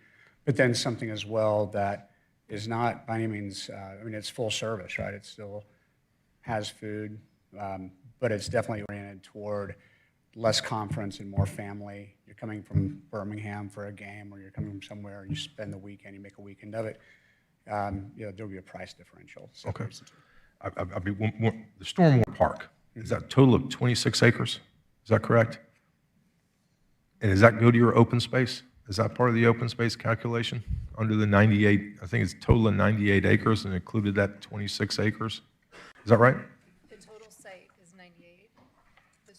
but then something as well that is not by any means, it's full service, right? It still has food, but it's definitely oriented toward less conference and more family. You're coming from Birmingham for a game, or you're coming from somewhere and you spend the weekend, you make a weekend of it. There'll be a price differential. Okay. The Stormwater Park, is that a total of 26 acres? Is that correct? And does that go to your open space? Is that part of the open space calculation under the 98? I think it's a total of 98 acres and included that 26 acres. Is that right? The total site is 98. The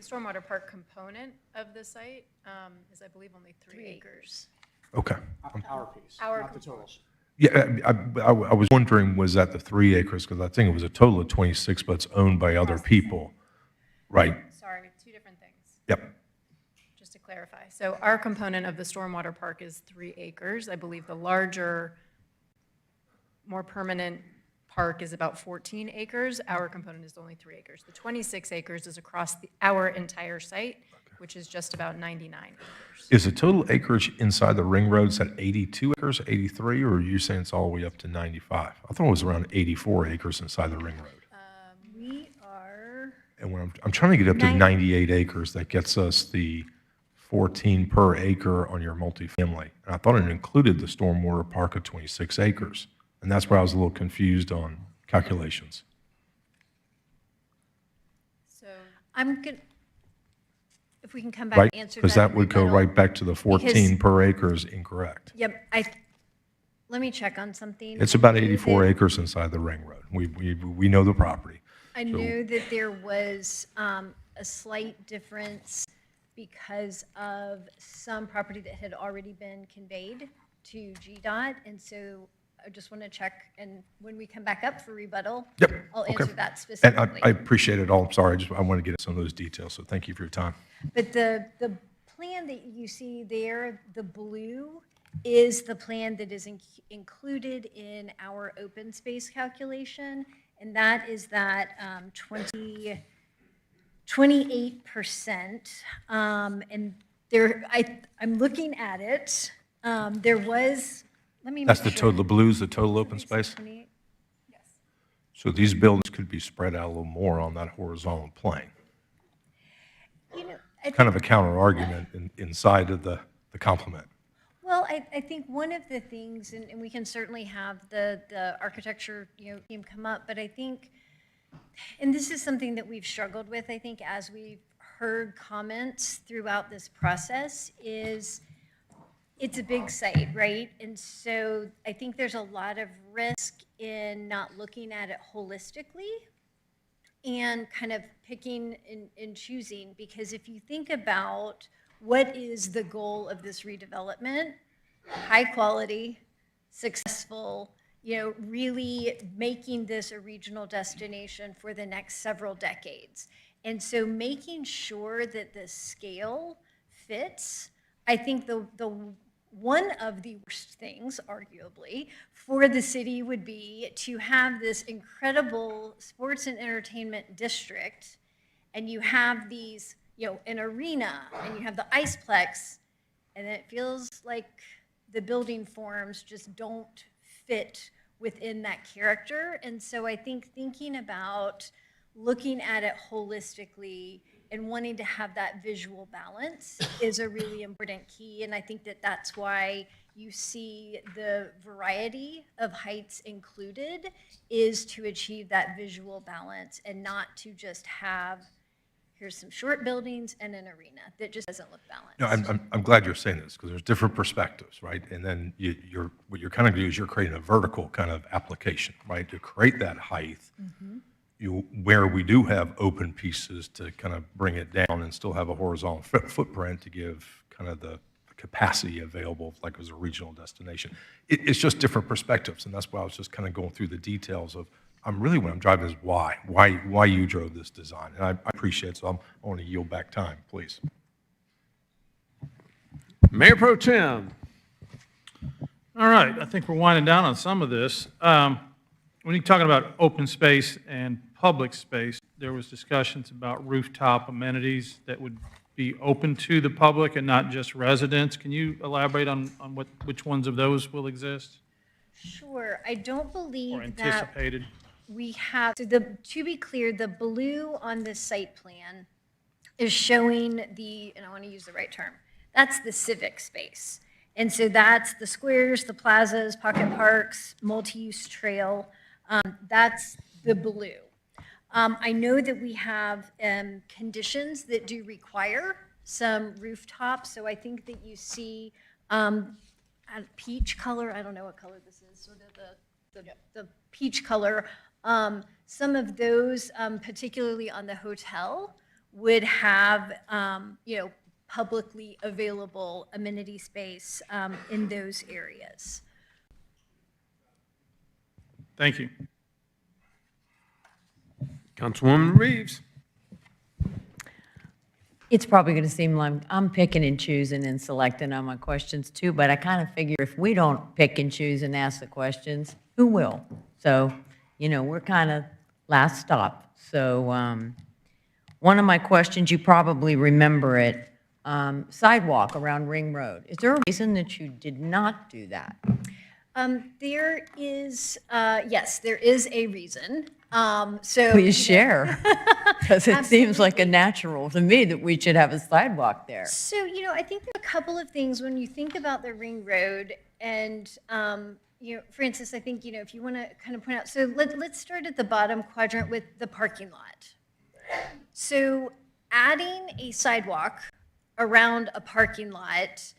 stormwater park component of the site is, I believe, only 3 acres. Okay. Our piece, Our not the totals. Yeah, I was wondering, was that the 3 acres? Because I think it was a total of 26, but it's owned by other people. Right. Sorry, 2 different things. Yep. Just to clarify. So our component of the stormwater park is 3 acres. I believe the larger, more permanent park is about 14 acres. Our component is only 3 acres. The 26 acres is across our entire site, which is just about 99 acres. Is the total acreage inside the ring roads at 82 acres, 83, or are you saying it's all the way up to 95? I thought it was around 84 acres inside the ring road. We are, And when I'm trying to get up to 98 acres, that gets us the 14 per acre on your multifamily. And I thought it included the stormwater park of 26 acres. And that's where I was a little confused on calculations. So I'm going, if we can come back Right? and answer that. Because that would go right back to the 14 per acre is incorrect. Yep, let me check on something. It's about 84 acres inside the ring road. We know the property. I know that there was a slight difference because of some property that had already been conveyed to GDOT, and so I just want to check, and when we come back up for rebuttal, I'll answer that And specifically. I appreciate it all. I'm sorry. I want to get some of those details, so thank you for your time. But the plan that you see there, the blue, is the plan that is included in our open space calculation, and that is that 28%. And there, I'm looking at it. There was, let me make That's the sure. total, the blue's the total open space? 28. Yes. So these buildings could be spread out a little more on that horizontal plane. You know, I Kind of a counter argument inside of the complement. Well, I think one of the things, and we can certainly have the architecture, team come up, but I think, and this is something that we've struggled with, I think, as we've heard comments throughout this process, is it's a big site, right? And so I think there's a lot of risk in not looking at it holistically and kind of picking and choosing, because if you think about what is the goal of this redevelopment, high quality, successful, really making this a regional destination for the next several decades. And so making sure that the scale fits, I think the one of the worst things, arguably, for the city would be to have this incredible sports and entertainment district, and you have these, an arena, and you have the Iceplex, and it feels like the building forms just don't fit within that character. And so I think thinking about looking at it holistically and wanting to have that visual balance is a really important key. And I think that that's why you see the variety of heights included, is to achieve that visual balance and not to just have, here's some short buildings and an arena that just doesn't look balanced. No, I'm glad you're saying this, because there's different perspectives, right? And then what you're kind of doing is you're creating a vertical kind of application, right? To create that height, where we do have open pieces to kind of bring it down and still have a horizontal footprint to give kind of the capacity available, like as a regional destination. It's just different perspectives, and that's why I was just kind of going through the details of, what I'm driving is why you drove this design. And I appreciate it, so I want to yield back time, please. Mayor Pro Tem. All right, I think we're winding down on some of this. When you're talking about open space and public space, there was discussions about rooftop amenities that would be open to the public and not just residents. Can you elaborate on which ones of those will exist Sure, I don't or believe that anticipated? we have, so to be clear, the blue on this site plan is showing the, and I want to use the right term, that's the civic space. And so that's the squares, the plazas, pocket parks, multi-use trail. That's the blue. I know that we have conditions that do require some rooftops. So I think that you see a peach color. I don't know what color this is, sort of the peach color. Some of those, particularly on the hotel, would have, publicly available amenity space in those areas. Thank you. Councilwoman Reeves. It's probably going to seem like I'm picking and choosing and selecting on my questions too, but I kind of figure if we don't pick and choose and ask the questions, who will? So, we're kind of last stop. So one of my questions, you probably remember it, sidewalk around Ring Road. Is there a reason that you did not do that? There is, yes, there is a reason. So Please share, because it seems like a natural to me that we should have a sidewalk there. So, I think there are a couple of things when you think about the Ring Road and, Francis, I think, if you want to kind of point out, so let's start at the bottom quadrant with the parking lot. So adding a sidewalk around a parking lot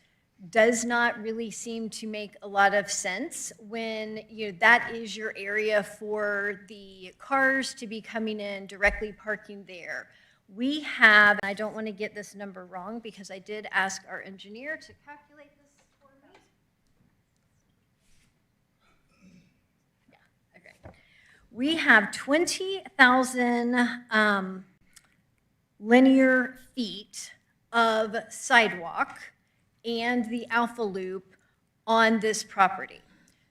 does not really seem to make a lot of sense when that is your area for the cars to be coming in, directly parking there. We have, I don't want to get this number wrong because I did ask our engineer to calculate this for me. Yeah, okay. We have 20,000 linear feet of sidewalk and the Alpha Loop on this property.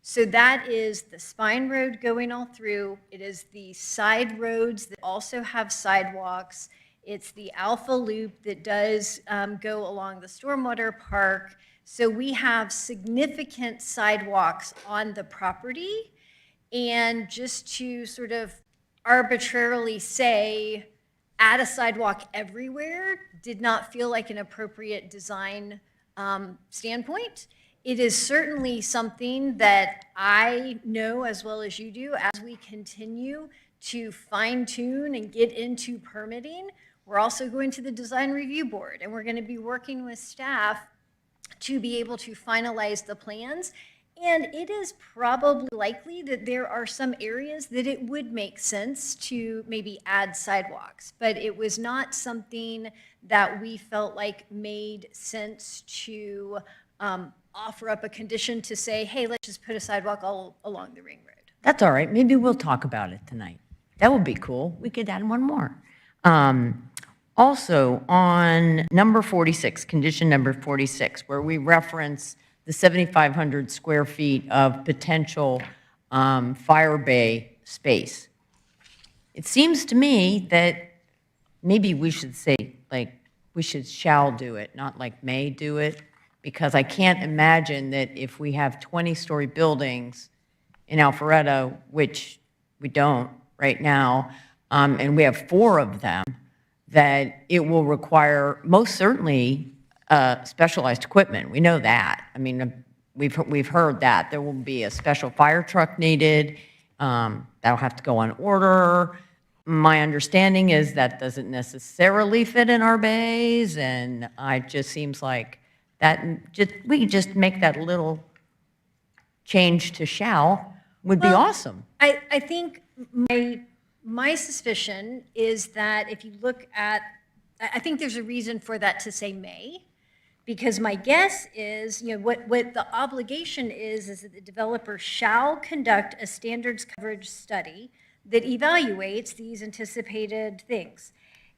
So that is the Spine Road going all through. It is the side roads that also have sidewalks. It's the Alpha Loop that does go along the Stormwater Park. So we have significant sidewalks on the property. And just to sort of arbitrarily say, add a sidewalk everywhere did not feel like an appropriate design standpoint. It is certainly something that I know as well as you do as we continue to fine tune and get into permitting. We're also going to the design review board and we're going to be working with staff to be able to finalize the plans. And it is probably likely that there are some areas that it would make sense to maybe add sidewalks, but it was not something that we felt like made sense to offer up a condition to say, hey, let's just put a sidewalk all along the Ring Road. That's all right. Maybe we'll talk about it tonight. That would be cool. We could add one more. Also, on number 46, condition number 46, where we reference the 7,500 square feet of potential fire bay space. It seems to me that maybe we should say, shall do it, not like may do it, because I can't imagine that if we have 20-story buildings in Alpharetta, which we don't right now, and we have 4 of them, that it will require most certainly specialized equipment. We know that. I mean, we've heard that. There will be a special fire truck needed. That'll have to go on order. My understanding is that doesn't necessarily fit in our bays, and it just seems like that we could just make that little change to shall would be awesome. I think My suspicion is that if you look at, I think there's a reason for that to say may, because my guess is, what the obligation is that the developer shall conduct a standards coverage study that evaluates these anticipated things.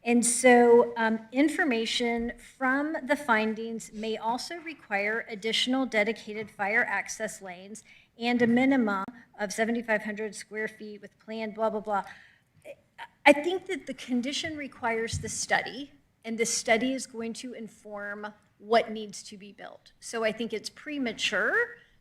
And so information from the findings may also require additional dedicated fire access lanes and a minimum of 7,500 square feet with planned blah, blah, blah. I think that the condition requires the study, and the study is going to inform what needs to be built. So I think it's premature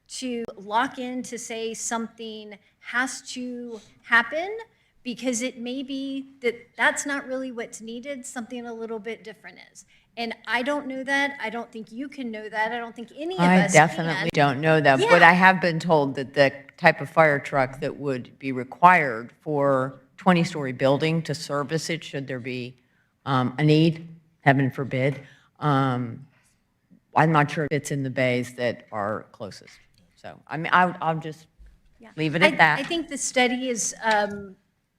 to lock in to say something has to happen, because it may be that that's not really what's needed, something a little bit different is. And I don't know that. I don't think you can know that. I don't think any of us I definitely don't know that, but Yeah. I have been told that the type of fire truck that would be required for 20-story building to service it, should there be a need, heaven forbid, I'm not sure if it's in the bays that are closest. So, I mean, I'll just leave it at that. I think the study is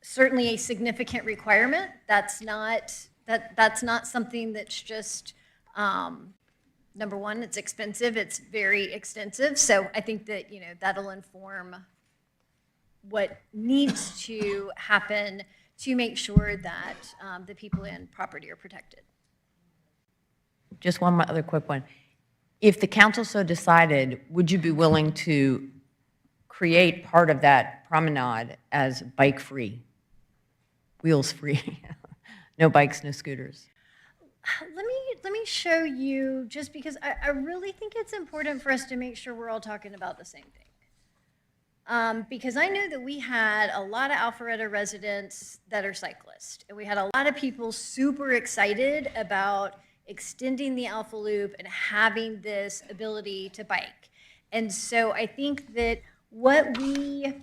certainly a significant requirement. That's not something that's just, number one, it's expensive, it's very extensive. So I think that, that'll inform what needs to happen to make sure that the people in property are protected. Just one other quick one. If the council so decided, would you be willing to create part of that promenade as bike-free, wheels-free? No bikes, no scooters. Let me show you, just because I really think it's important for us to make sure we're all talking about the same thing. Because I know that we had a lot of Alpharetta residents that are cyclists, and we had a lot of people super excited about extending the Alpha Loop and having this ability to bike. And so I think that what we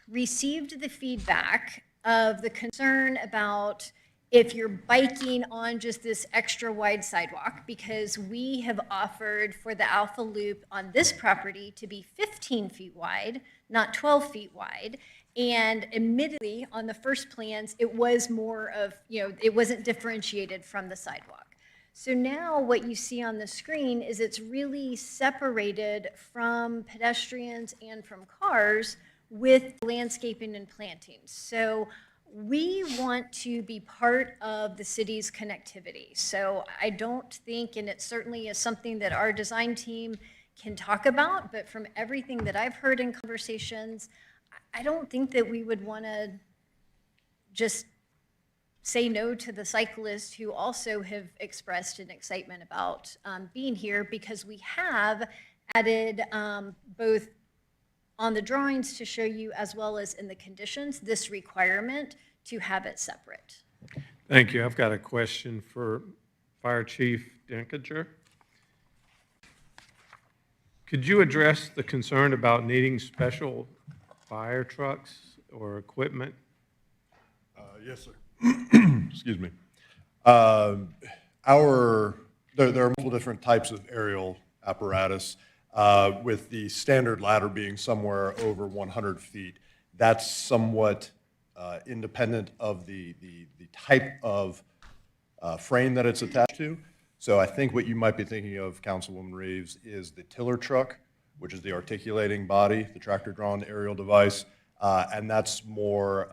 received the feedback of the concern about if you're biking on just this extra wide sidewalk, because we have offered for the Alpha Loop on this property to be 15 feet wide, not 12 feet wide. And admittedly, on the first plans, it was more of, it wasn't differentiated from the sidewalk. So now what you see on the screen is it's really separated from pedestrians and from cars with landscaping and plantings. So we want to be part of the city's connectivity. So I don't think, and it certainly is something that our design team can talk about, but from everything that I've heard in conversations, I don't think that we would want to just say no to the cyclists who also have expressed an excitement about being here, because we have added both on the drawings to show you as well as in the conditions, this requirement to have it separate. Thank you. I've got a question for Fire Chief Dinkinger. Could you address the concern about needing special fire trucks or equipment? Yes, sir. Excuse me. There are multiple different types of aerial apparatus, with the standard ladder being somewhere over 100 feet. That's somewhat independent of the type of frame that it's attached to. So I think what you might be thinking of, Councilwoman Reeves, is the tiller truck, which is the articulating body, the tractor-drawn aerial device, and that's more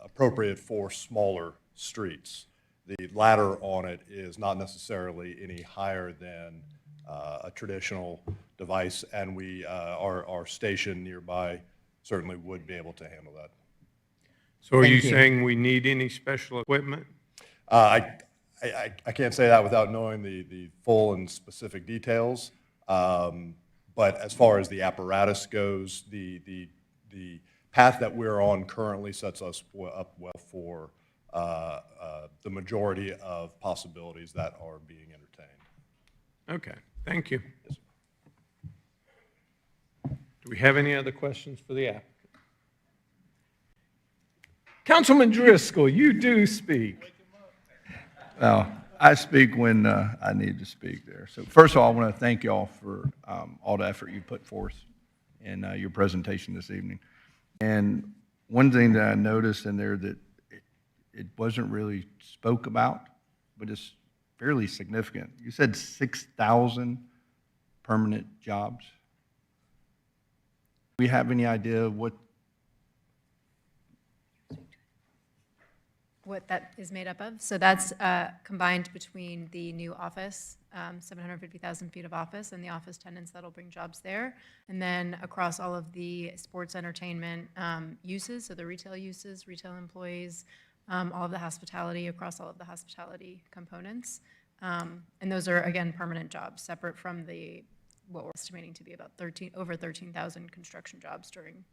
appropriate for smaller streets. The ladder on it is not necessarily any higher than a traditional device, and our station nearby certainly would be able to handle that. So are you Thank you. saying we need any special equipment? I can't say that without knowing the full and specific details. But as far as the apparatus goes, the path that we're on currently sets us up well for the majority of possibilities that are being entertained. Okay, thank you. Do we have any other questions for the applicant? Councilman Driscoll, you do speak. Now, I speak when I need to speak there. So first of all, I want to thank you all for all the effort you put forth in your presentation this evening. And one thing that I noticed in there that it wasn't really spoke about, but it's fairly significant. You said 6,000 permanent jobs. Do we have any idea what, What that is made up of. So that's combined between the new office, 750,000 feet of office, and the office tenants that'll bring jobs there. And then across all of the sports entertainment uses, so the retail uses, retail employees, all of the hospitality, across all of the hospitality components. And those are, again, permanent jobs, separate from what we're estimating to be about over 13,000 construction jobs during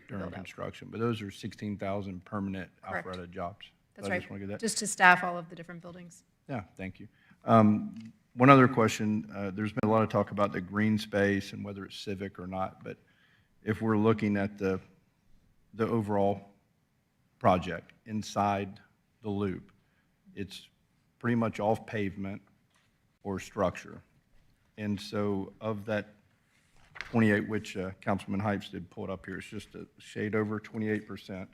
build-out. construction? But those are 16,000 permanent Correct. Alpharetta jobs. That's I right, just want to get that. just to staff all of the different buildings. Yeah, thank you. One other question, there's been a lot of talk about the green space and whether it's civic or not, but if we're looking at the overall project inside the loop, it's pretty much off pavement or structure. And so of that 28, which Councilman Hypes did pull it up here, it's just a shade over 28%.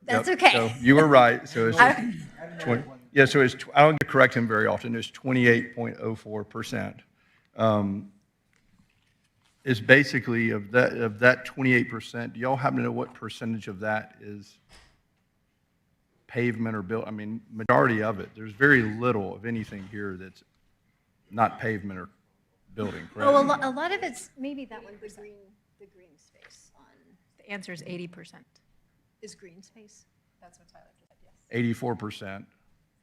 That's Yep, okay. So you were right. So it's just 20, yeah, so it's, I don't get to correct him very often. It's 28.04%. Is basically of that 28%, do y'all happen to know what percentage of that is pavement or built? I mean, majority of it. There's very little of anything here that's not pavement or building, correct? Oh, a lot of it's, maybe that one, the green space on, The answer is 80%. is green space. That's what Tyler just said, yes. 84%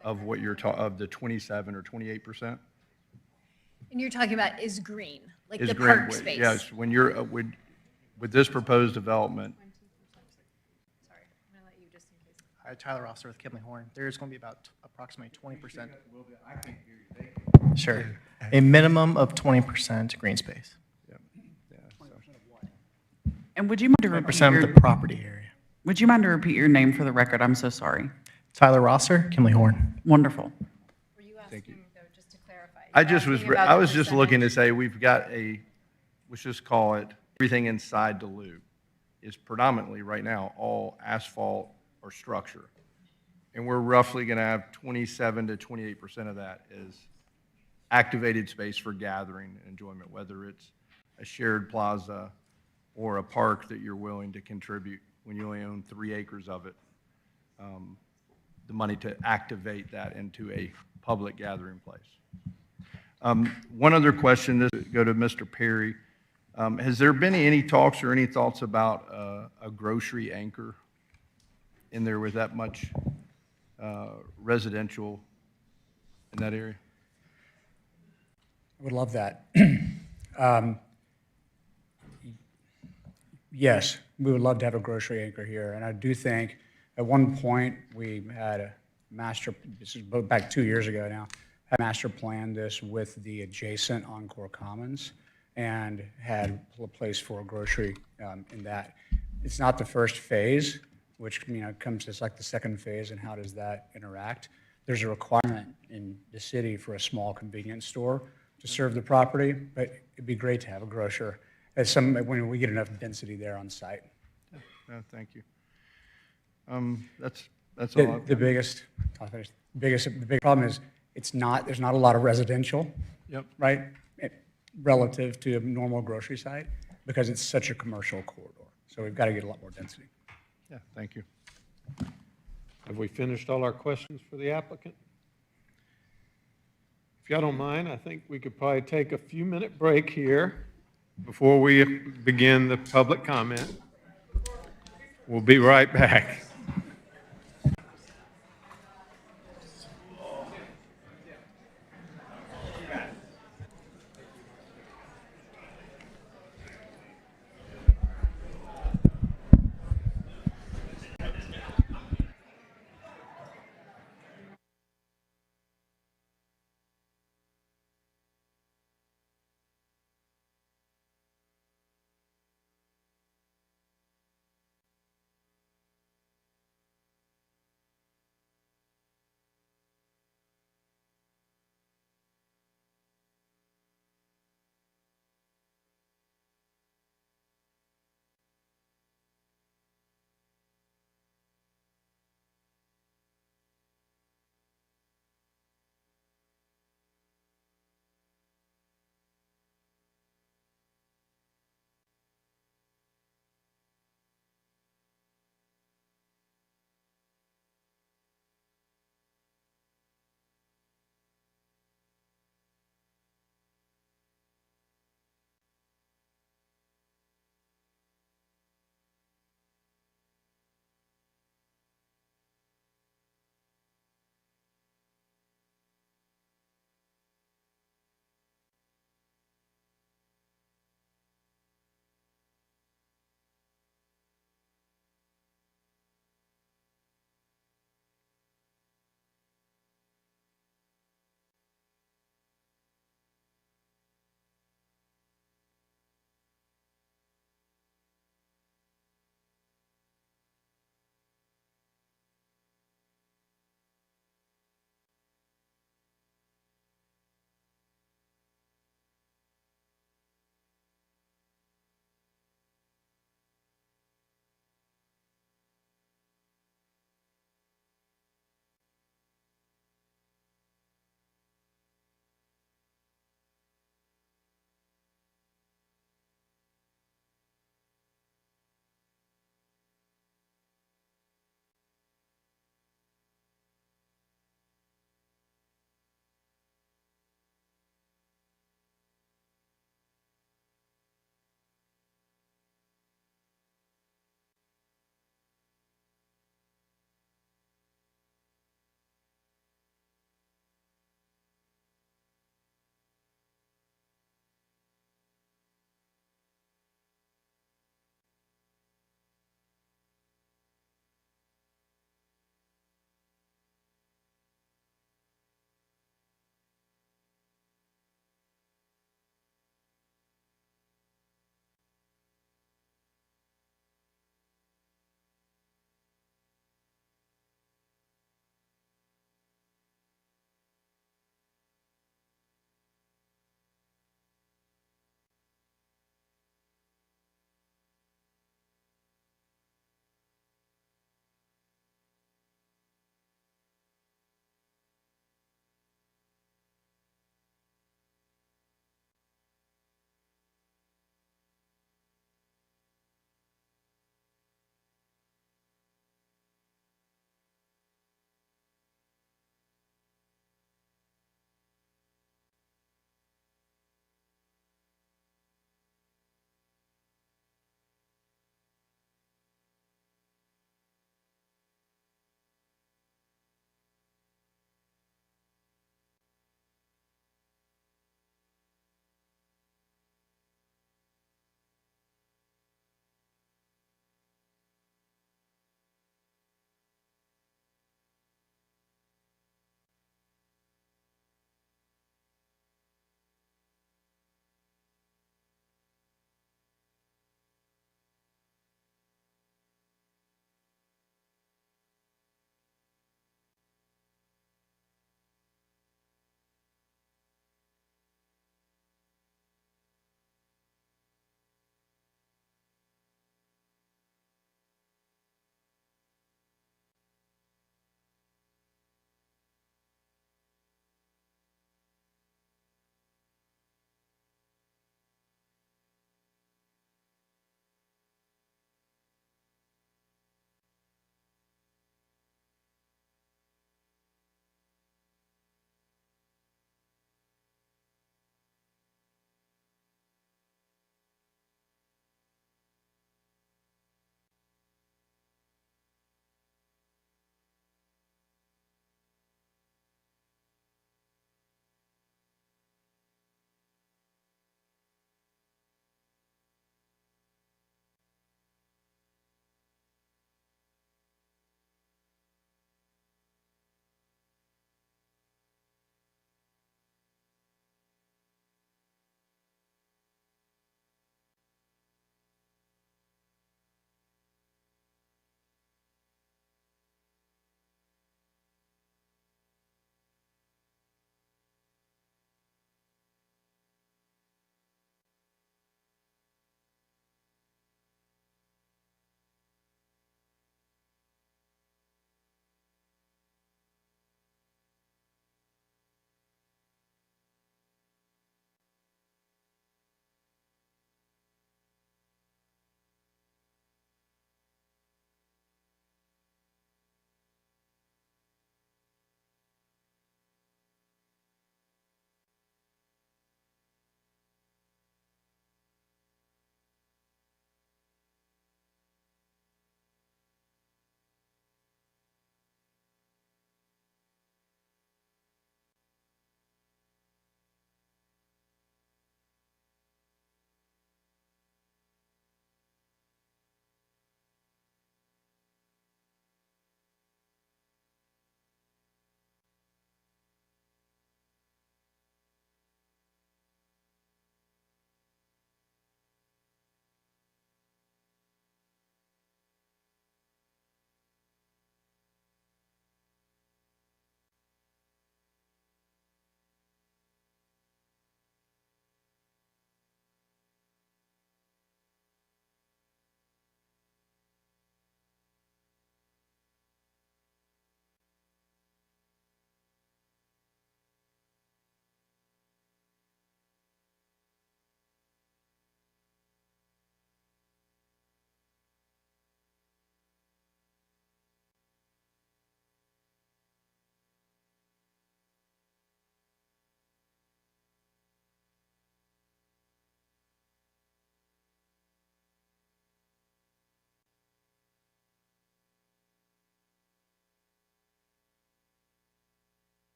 of what you're talking, of the 27 or 28%? And you're talking about is green, like Is the green- park space. Yes, when you're, with this proposed development, Sorry, I'm going to let you just in case. Hi, Tyler Rosser with Kimley Horn. There's going to be about approximately 20%. Sure. A minimum of 20% green space. And would you mind to repeat 20% your, of the property area. would you mind to repeat your name for the record? I'm so sorry. Tyler Rosser, Kimley Horn. Wonderful. Were you asking, though, just to clarify? I you're just was, asking about I the was just looking to percentage? say, we've got let's just call it, everything inside the loop is predominantly right now all asphalt or structure. And we're roughly going to have 27 to 28% of that is activated space for gathering and enjoyment, whether it's a shared plaza or a park that you're willing to contribute when you only own 3 acres of it, the money to activate that into a public gathering place. One other question, this go to Mr. Perry. Has there been any talks or any thoughts about a grocery anchor in there with that much residential in that area? I would love that. Yes, we would love to have a grocery anchor here, and I do think at one point we had a master, this is back 2 years ago now, had master planned this with the adjacent Encore Commons and had a place for a grocery in that. It's not the first phase, which comes as like the second phase, and how does that interact? There's a requirement in the city for a small convenience store to serve the property, but it'd be great to have a grocer when we get enough density there on site. No, thank you. That's all. I've The got. biggest, the big problem is there's not a lot of residential. Yep. Right? Relative to a normal grocery site, because it's such a commercial corridor. So we've got to get a lot more density. Yeah, thank you. Have we finished all our questions for the applicant? If y'all don't mind, I think we could probably take a few-minute break here before we begin the public comment. We'll be right back.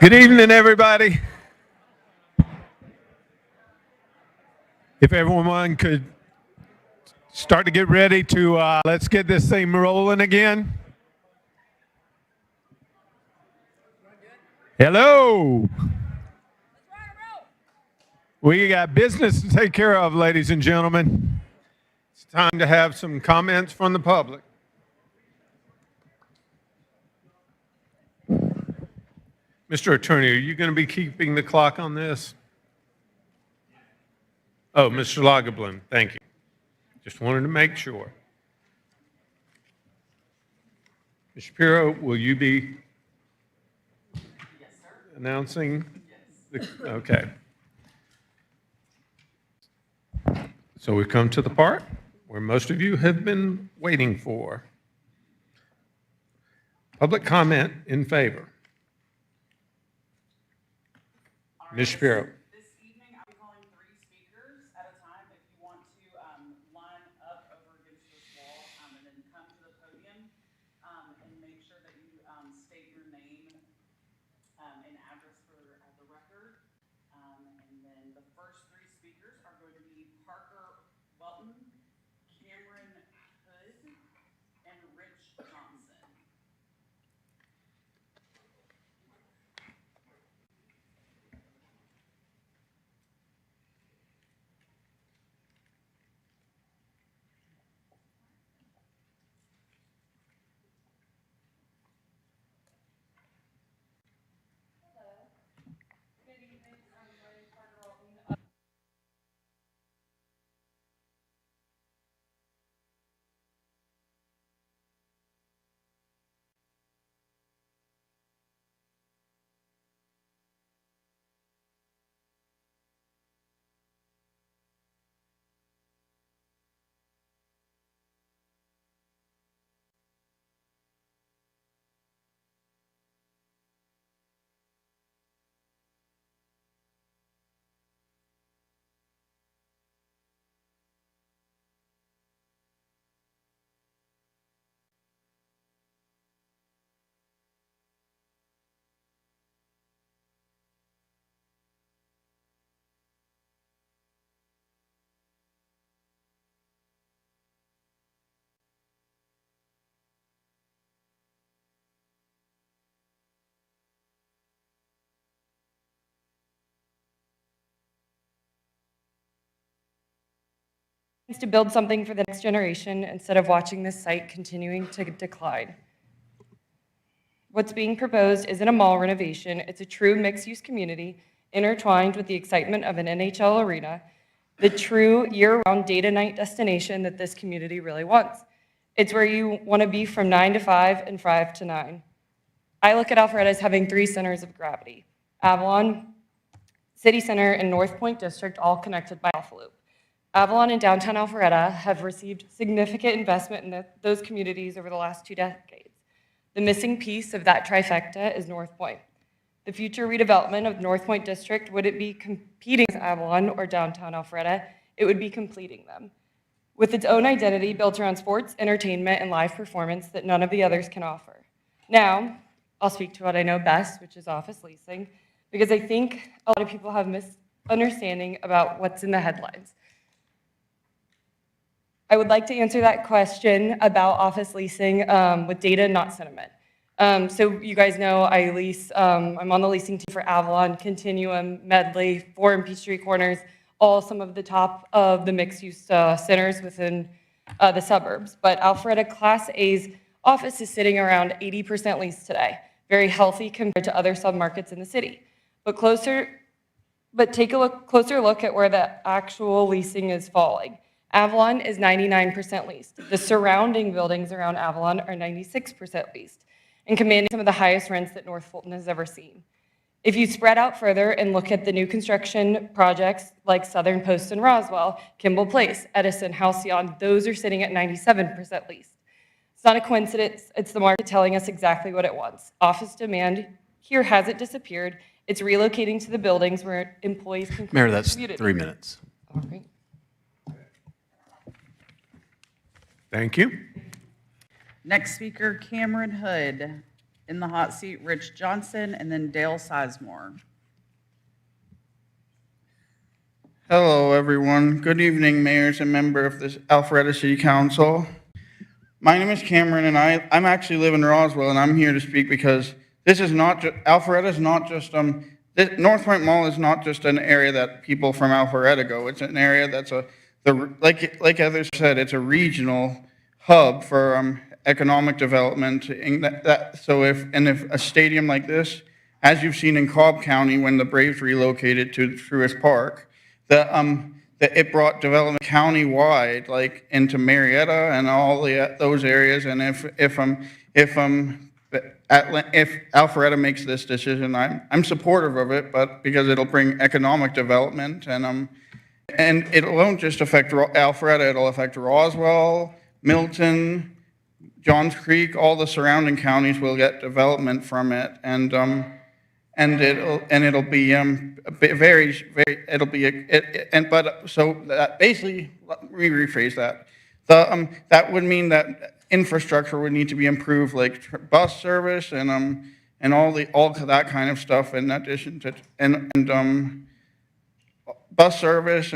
Good evening, everybody. If everyone could start to get ready to, let's get this thing rolling again. Hello. We got business to take care of, ladies and gentlemen. It's time to have some comments from the public. Mr. Attorney, are you going to be keeping the clock on this? Oh, Mr. Lagerblum, thank you. Just wanted to make sure. Ms. Shapiro, will you be announcing? Okay. So we've come to the part where most of you have been waiting for. Public comment in favor. Ms. Shapiro. This evening, I'm calling 3 speakers at a time. If you want to line up over against this wall and then come to the podium and make sure that you state your name and address for the record. And then the first 3 speakers are going to be Parker Welton, Cameron Hood, and Rich Johnson. To build something for the next generation instead of watching this site continuing to decline. What's being proposed isn't a mall renovation, it's a true mixed-use community intertwined with the excitement of an NHL arena, the true year-round data night destination that this community really wants. It's where you want to be from 9 to 5 and 5 to 9. I look at Alpharetta as having 3 centers of gravity: Avalon, City Center, and North Point District, all connected by Alpha Loop. Avalon and downtown Alpharetta have received significant investment in those communities over the last 2 decades. The missing piece of that trifecta is North Point. The future redevelopment of North Point District wouldn't be competing with Avalon or downtown Alpharetta, it would be completing them. With its own identity built around sports, entertainment, and live performance that none of the others can offer. Now, I'll speak to what I know best, which is office leasing, because I think a lot of people have misunderstanding about what's in the headlines. I would like to answer that question about office leasing with data, not sentiment. So you guys know I lease, I'm on the leasing team for Avalon, Continuum, Medley, 4 and Peachtree Corners, all some of the top of the mixed-use centers within the suburbs. But Alpharetta Class A's office is sitting around 80% leased today, very healthy compared to other submarkets in the city. But take a closer look at where the actual leasing is falling. Avalon is 99% leased. The surrounding buildings around Avalon are 96% leased and commanding some of the highest rents that North Fulton has ever seen. If you spread out further and look at the new construction projects like Southern Post and Roswell, Kimball Place, Edison, Halcyon, those are sitting at 97% leased. It's not a coincidence, it's the market telling us exactly what it wants. Office demand here hasn't disappeared, it's relocating to the buildings where employees can Mayor, that's commute. 3 minutes. All right. Thank you. Next speaker, Cameron Hood. In the hot seat, Rich Johnson, and then Dale Sizemore. Hello, everyone. Good evening, mayors and member of this Alpharetta City Council. My name is Cameron, and I'm actually live in Roswell, and I'm here to speak because this is not just, Alpharetta is not just, North Point Mall is not just an area that people from Alpharetta go. It's an area that's like others said, it's a regional hub for economic development. So if a stadium like this, as you've seen in Cobb County when the Braves relocated to Truist Park, it brought development countywide, like into Marietta and all those areas. And if Alpharetta makes this decision, I'm supportive of it, but because it'll bring economic development and it won't just affect Alpharetta, it'll affect Roswell, Milton, Johns Creek, all the surrounding counties will get development from it, and it'll be so that basically, let me rephrase that. That would mean that infrastructure would need to be improved, like bus service and all that kind of stuff. In addition to bus service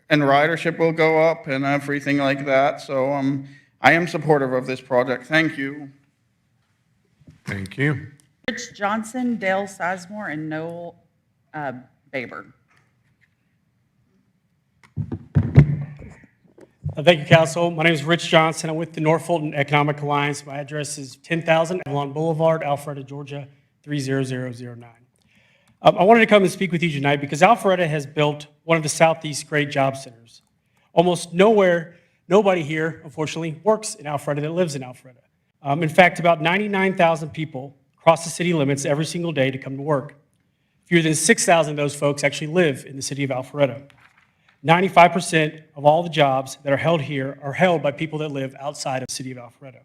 and ridership will go up and everything like that. So I am supportive of this project. Thank you. Thank you. Rich Johnson, Dale Sizemore, and Noel Baber. Thank you, Council. My name is Rich Johnson. I'm with the North Fulton Economic Alliance. My address is 10,000 Avalon Boulevard, Alpharetta, Georgia, 30009. I wanted to come and speak with you tonight because Alpharetta has built one of the Southeast's great job centers. Almost nobody here, unfortunately, works in Alpharetta that lives in Alpharetta. In fact, about 99,000 people cross the city limits every single day to come to work. Fewer than 6,000 of those folks actually live in the city of Alpharetta. 95% of all the jobs that are held here are held by people that live outside of the city of Alpharetta.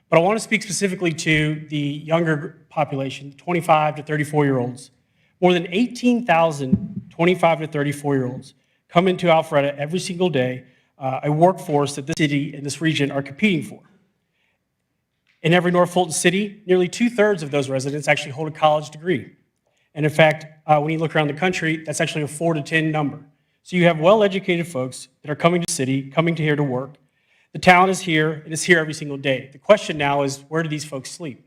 But I want to speak specifically to the younger population, 25 to 34-year-olds. More than 18,000 25 to 34-year-olds come into Alpharetta every single day, a workforce that this city and this region are competing for. In every North Fulton city, nearly 2/3 of those residents actually hold a college degree. And in fact, when you look around the country, that's actually a 4 to 10 number. So you have well-educated folks that are coming to the city, coming to here to work. The talent is here, and it's here every single day. The question now is, where do these folks sleep?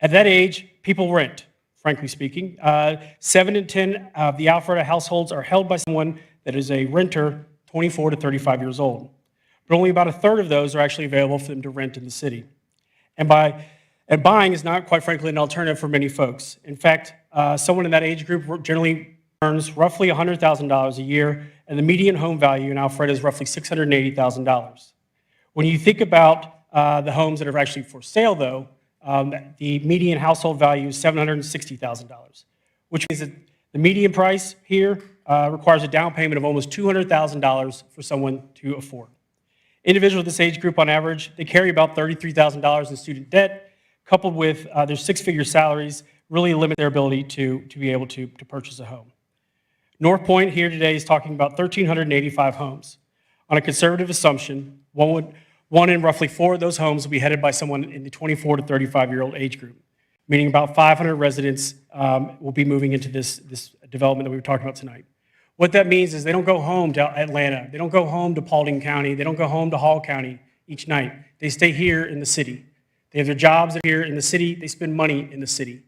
At that age, people rent, frankly speaking. 7 in 10 of the Alpharetta households are held by someone that is a renter 24 to 35 years old. But only about 1/3 of those are actually available for them to rent in the city. And buying is not, quite frankly, an alternative for many folks. In fact, someone in that age group generally earns roughly $100,000 a year, and the median home value in Alpharetta is roughly $680,000. When you think about the homes that are actually for sale, though, the median household value is $760,000, which means that the median price here requires a down payment of almost $200,000 for someone to afford. Individuals of this age group, on average, they carry about $33,000 in student debt, coupled with their 6-figure salaries, really limit their ability to be able to purchase a home. North Point here today is talking about 1,385 homes. On a conservative assumption, one in roughly 4 of those homes will be headed by someone in the 24 to 35-year-old age group, meaning about 500 residents will be moving into this development that we were talking about tonight. What that means is they don't go home to Atlanta. They don't go home to Paulding County. They don't go home to Hall County each night. They stay here in the city. They have their jobs here in the city. They spend money in the city.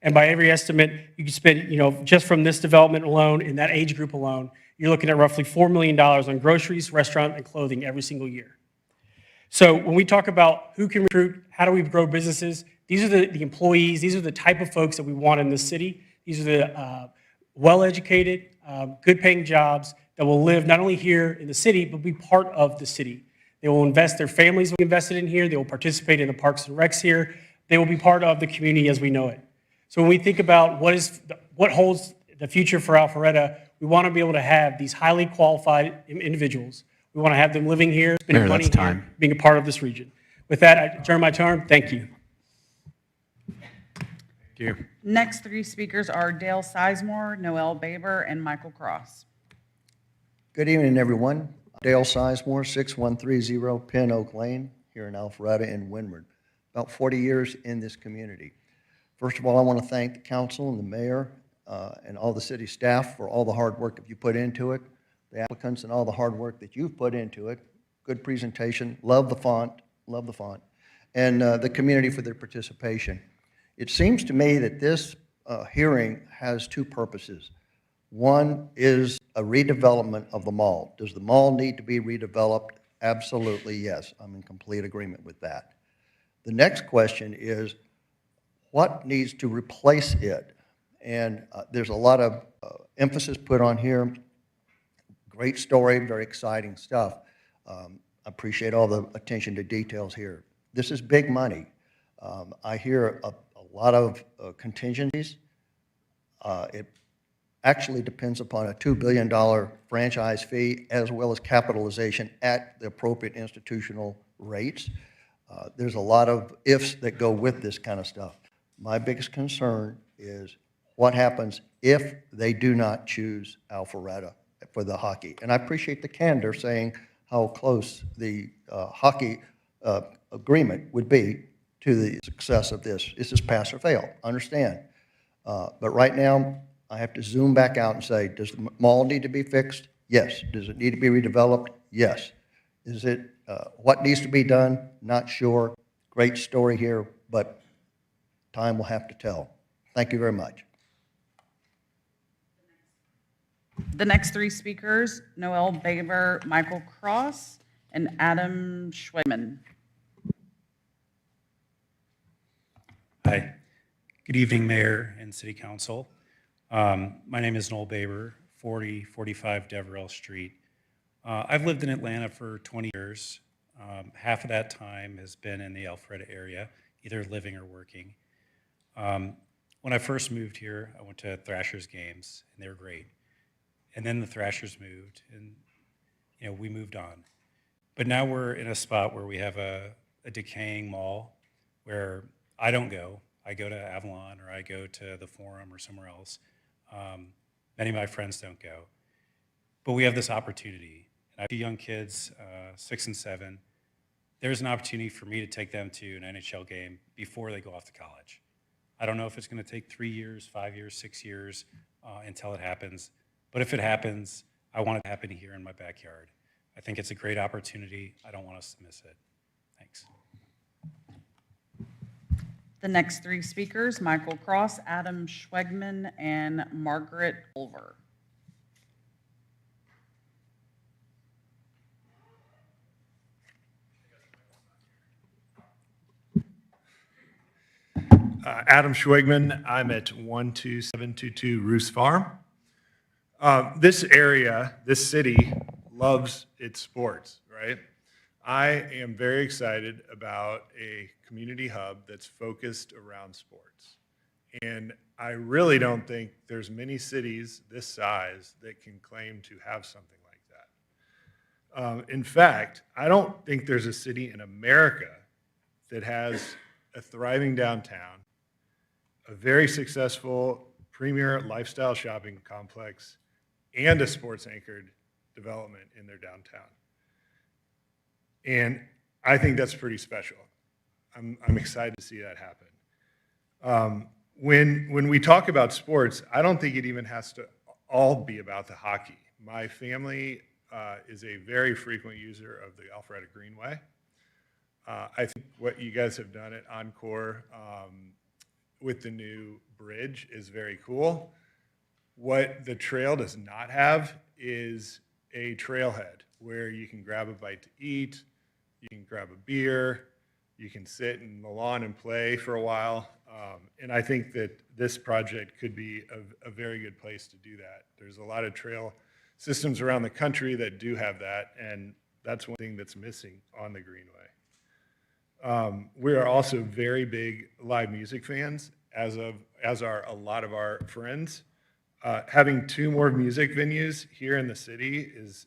And by every estimate, you can spend, just from this development alone, in that age group alone, you're looking at roughly $4 million on groceries, restaurant, and clothing every single year. So when we talk about who can recruit, how do we grow businesses, these are the employees, these are the type of folks that we want in this city. These are the well-educated, good-paying jobs that will live not only here in the city, but be part of the city. They will invest, their families will be invested in here, they will participate in the parks and recs here, they will be part of the community as we know it. So when we think about what holds the future for Alpharetta, we want to be able to have these highly qualified individuals. We want to have them living here, spending money here, being a part of this region. With that, I turn my turn. Thank you. Thank you. Next 3 speakers are Dale Sizemore, Noel Baber, and Michael Cross. Good evening, everyone. Dale Sizemore, 6130 Pin Oak Lane, here in Alpharetta and Windward. About 40 years in this community. First of all, I want to thank the council and the mayor and all the city staff for all the hard work that you put into it, the applicants and all the hard work that you've put into it. Good presentation, love the font, and the community for their participation. It seems to me that this hearing has two purposes. One is a redevelopment of the mall. Does the mall need to be redeveloped? Absolutely, yes. I'm in complete agreement with that. The next question is, what needs to replace it? And there's a lot of emphasis put on here. Great story, very exciting stuff. I appreciate all the attention to details here. This is big money. I hear a lot of contingencies. It actually depends upon a $2 billion franchise fee as well as capitalization at the appropriate institutional rates. There's a lot of ifs that go with this kind of stuff. My biggest concern is what happens if they do not choose Alpharetta for the hockey. And I appreciate the candor saying how close the hockey agreement would be to the success of this. This is pass or fail, understand. But right now, I have to zoom back out and say, does the mall need to be fixed? Yes. Does it need to be redeveloped? Yes. Is it, what needs to be done? Not sure. Great story here, but time will have to tell. Thank you very much. The next three speakers, Noel Baber, Michael Cross, and Adam Schwegman. Hi. Good evening, Mayor and City Council. My name is Noel Baber, 4045 Deverell Street. I've lived in Atlanta for 20 years. Half of that time has been in the Alpharetta area, either living or working. When I first moved here, I went to Thrashers games, and they were great. And then the Thrashers moved, and we moved on. But now we're in a spot where we have a decaying mall where I don't go. I go to Avalon or I go to the Forum or somewhere else. Many of my friends don't go. But we have this opportunity. And I have two young kids, 6 and 7. There's an opportunity for me to take them to an NHL game before they go off to college. I don't know if it's going to take 3 years, 5 years, 6 years until it happens. But if it happens, I want it to happen here in my backyard. I think it's a great opportunity. I don't want us to miss it. Thanks. The next three speakers, Michael Cross, Adam Schwegman, and Margaret Culver. Adam Schwegman, I'm at 12722 Roos Farm. This area, this city, loves its sports, right? I am very excited about a community hub that's focused around sports. And I really don't think there's many cities this size that can claim to have something like that. In fact, I don't think there's a city in America that has a thriving downtown, a very successful premier lifestyle shopping complex, and a sports-anchored development in their downtown. And I think that's pretty special. I'm excited to see that happen. When we talk about sports, I don't think it even has to all be about the hockey. My family is a very frequent user of the Alpharetta Greenway. I think what you guys have done at Encore with the new bridge is very cool. What the trail does not have is a trailhead where you can grab a bite to eat, you can grab a beer, you can sit in the lawn and play for a while. And I think that this project could be a very good place to do that. There's a lot of trail systems around the country that do have that, and that's one thing that's missing on the Greenway. We are also very big live music fans, as are a lot of our friends. Having 2 more music venues here in the city is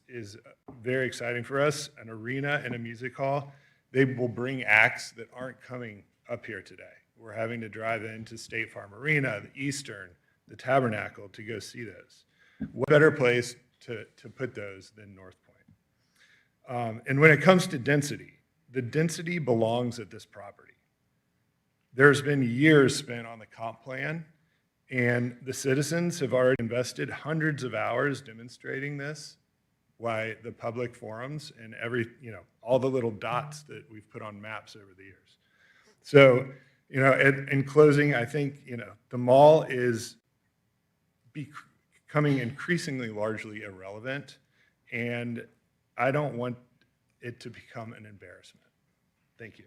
very exciting for us, an arena and a music hall. They will bring acts that aren't coming up here today. We're having to drive into State Farm Arena, the Eastern, the Tabernacle to go see those. What better place to put those than North Point? And when it comes to density, the density belongs at this property. There's been years spent on the comp plan, and the citizens have already invested hundreds of hours demonstrating this, why the public forums and all the little dots that we've put on maps over the years. So, in closing, I think, the mall is becoming increasingly largely irrelevant, and I don't want it to become an embarrassment. Thank you.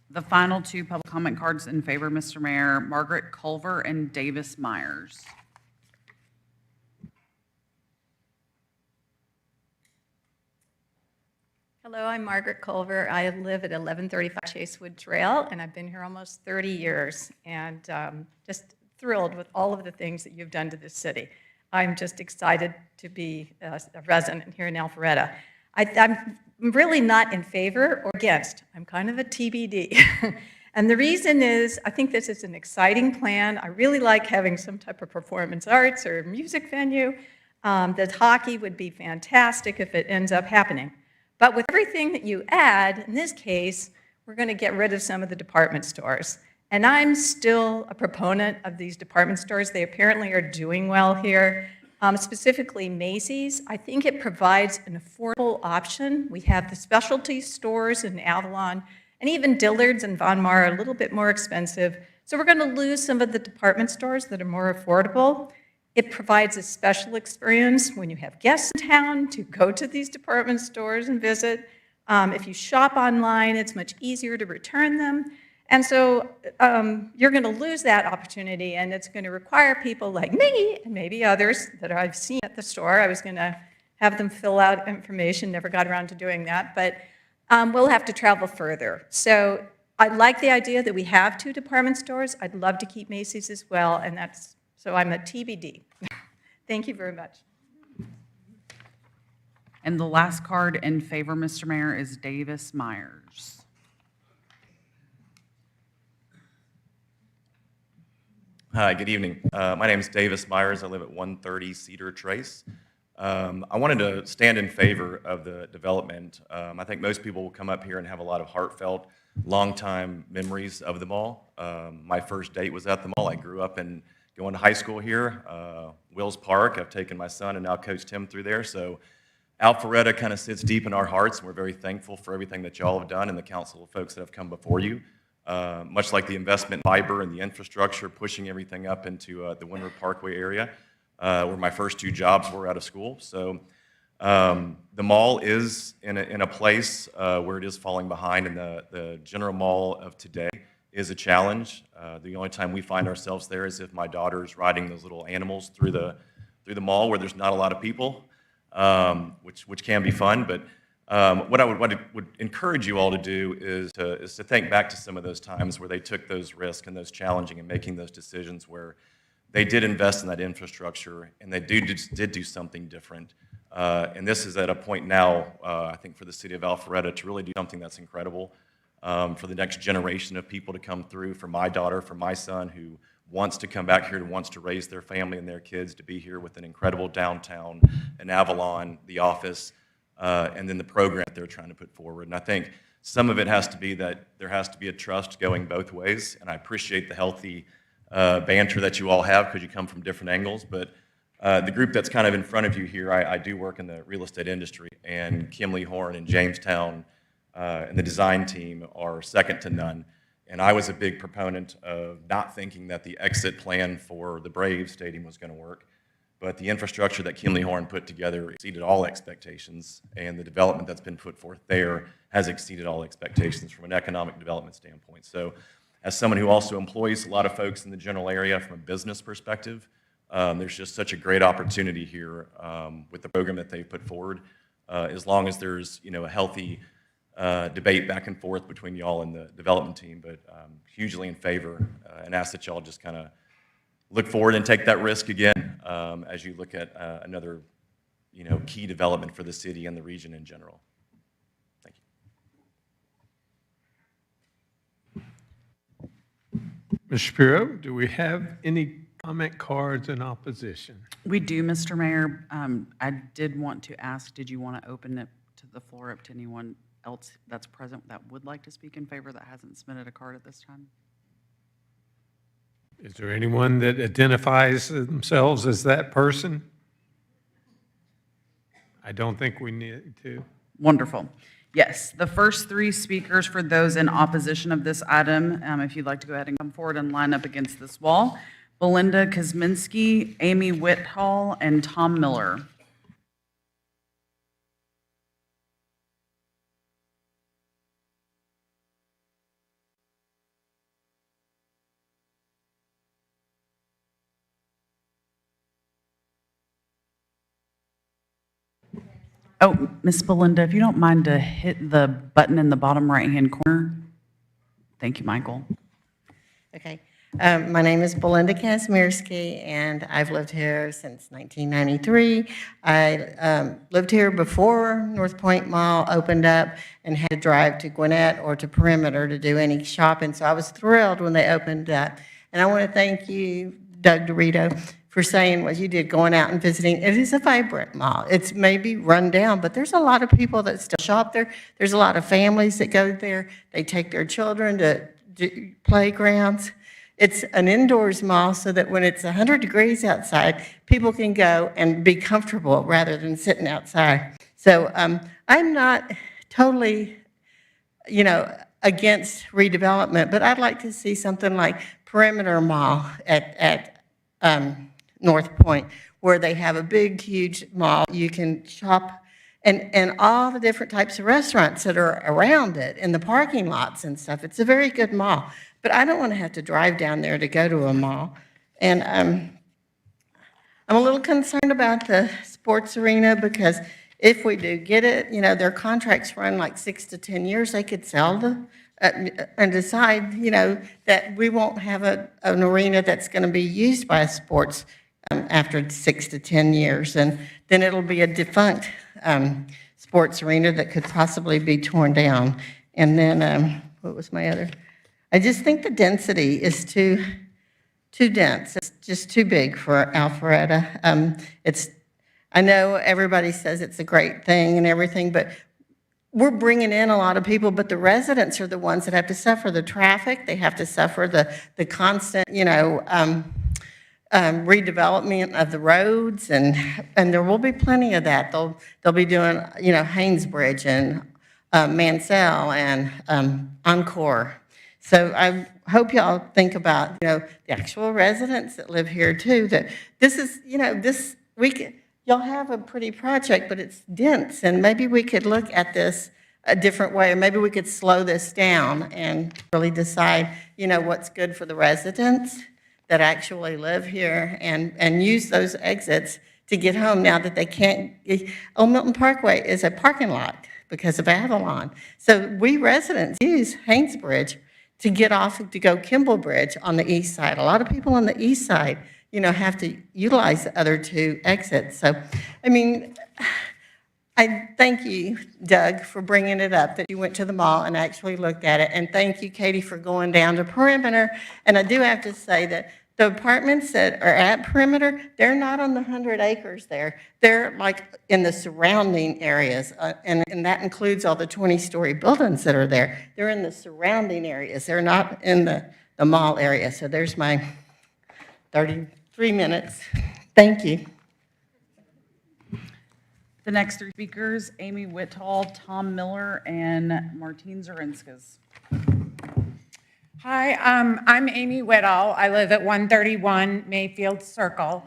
The final two public comment cards in favor, Mr. Mayor, Margaret Culver and Davis Myers. Hello, I'm Margaret Culver. I live at 1135 Chasewood Trail, and I've been here almost 30 years, and just thrilled with all of the things that you've done to this city. I'm just excited to be a resident here in Alpharetta. I'm really not in favor or against. I'm kind of a TBD. And the reason is, I think this is an exciting plan. I really like having some type of performance arts or music venue. The hockey would be fantastic if it ends up happening. But with everything that you add, in this case, we're going to get rid of some of the department stores. And I'm still a proponent of these department stores. They apparently are doing well here. Specifically Macy's, I think it provides an affordable option. We have the specialty stores in Avalon, and even Dillard's and Von Maur are a little bit more expensive. So we're going to lose some of the department stores that are more affordable. It provides a special experience when you have guests in town to go to these department stores and visit. If you shop online, it's much easier to return them. And so you're going to lose that opportunity, and it's going to require people like me and maybe others that I've seen at the store. I was going to have them fill out information, never got around to doing that, but we'll have to travel further. So I like the idea that we have two department stores. I'd love to keep Macy's as well, and so I'm a TBD. Thank you very much. And the last card in favor, Mr. Mayor, is Davis Myers. Hi, good evening. My name is Davis Myers. I live at 130 Cedar Trace. I wanted to stand in favor of the development. I think most people will come up here and have a lot of heartfelt, long-time memories of the mall. My first date was at the mall. I grew up going to high school here, Wills Park. I've taken my son and now coached him through there. So Alpharetta kind of sits deep in our hearts, and we're very thankful for everything that y'all have done and the council of folks that have come before you. Much like the investment in fiber and the infrastructure, pushing everything up into the Windward Parkway area, where my first two jobs were out of school. So the mall is in a place where it is falling behind, and the general mall of today is a challenge. The only time we find ourselves there is if my daughter's riding those little animals through the mall where there's not a lot of people, which can be fun. But what I would encourage you all to do is to think back to some of those times where they took those risks and those challenging and making those decisions where they did invest in that infrastructure and they did do something different. And this is at a point now, I think, for the city of Alpharetta to really do something that's incredible for the next generation of people to come through, for my daughter, for my son who wants to come back here and wants to raise their family and their kids, to be here with an incredible downtown, an Avalon, the office, and then the program that they're trying to put forward. And I think some of it has to be that there has to be a trust going both ways, and I appreciate the healthy banter that you all have because you come from different angles. But the group that's kind of in front of you here, I do work in the real estate industry, and Kimley Horn and Jamestown and the design team are second to none. And I was a big proponent of not thinking that the exit plan for the Braves Stadium was going to work. But the infrastructure that Kimley Horn put together exceeded all expectations, and the development that's been put forth there has exceeded all expectations from an economic development standpoint. So as someone who also employs a lot of folks in the general area from a business perspective, there's just such a great opportunity here with the program that they've put forward, as long as there's a healthy debate back and forth between y'all and the development team. But hugely in favor and ask that y'all just kind of look forward and take that risk again as you look at another key development for the city and the region in general. Thank you. Ms. Shapiro, do we have any comment cards in opposition? We do, Mr. Mayor. I did want to ask, did you want to open it to the floor up to anyone else that's present that would like to speak in favor that hasn't submitted a card at this time. Is there anyone that identifies themselves as that person? I don't think we need to. Wonderful. Yes, the first three speakers for those in opposition of this item, if you'd like to go ahead and come forward and line up against this wall, Belinda Kosminski, Amy Whithall, and Tom Miller. Oh, Miss Belinda, if you don't mind to hit the button in the bottom right-hand corner. Thank you, Michael. Okay. My name is Belinda Kazmierski, and I've lived here since 1993. I lived here before North Point Mall opened up and had to drive to Gwinnett or to Perimeter to do any shopping, so I was thrilled when they opened up. And I want to thank you, Doug Dorito, for saying what you did, going out and visiting. It is a vibrant mall. It's maybe run down, but there's a lot of people that still shop there. There's a lot of families that go there. They take their children to playgrounds. It's an indoors mall so that when it's 100 degrees outside, people can go and be comfortable rather than sitting outside. So I'm not totally, against redevelopment, but I'd like to see something like Perimeter Mall at North Point, where they have a big, huge mall. You can shop and all the different types of restaurants that are around it in the parking lots and stuff. It's a very good mall. But I don't want to have to drive down there to go to a mall. And I'm a little concerned about the sports arena because if we do get it, their contracts run like 6 to 10 years. They could sell and decide, that we won't have an arena that's going to be used by sports after 6 to 10 years. And then it'll be a defunct sports arena that could possibly be torn down. And then, what was my other? I just think the density is too dense. It's just too big for Alpharetta. I know everybody says it's a great thing and everything, but we're bringing in a lot of people, but the residents are the ones that have to suffer the traffic. They have to suffer the constant, redevelopment of the roads, and there will be plenty of that. They'll be doing, Haynesbridge and Mansell and Encore. So I hope y'all think about, the actual residents that live here too, that this is, y'all have a pretty project, but it's dense, and maybe we could look at this a different way, or maybe we could slow this down and really decide, what's good for the residents that actually live here and use those exits to get home now that they can't. Old Milton Parkway is a parking lot because of Avalon. So we residents use Haynesbridge to get off to go Kimball Bridge on the east side. A lot of people on the east side, have to utilize the other two exits. So, I thank you, Doug, for bringing it up, that you went to the mall and actually looked at it. And thank you, Katie, for going down to Perimeter. And I do have to say that the apartments that are at Perimeter, they're not on the 100 acres there. They're like in the surrounding areas, and that includes all the 20-story buildings that are there. They're in the surrounding areas. They're not in the mall area. So there's my 33 minutes. Thank you. The next three speakers, Amy Whithall, Tom Miller, and Martine Zarinskas. Hi, I'm Amy Whittall. I live at 131 Mayfield Circle.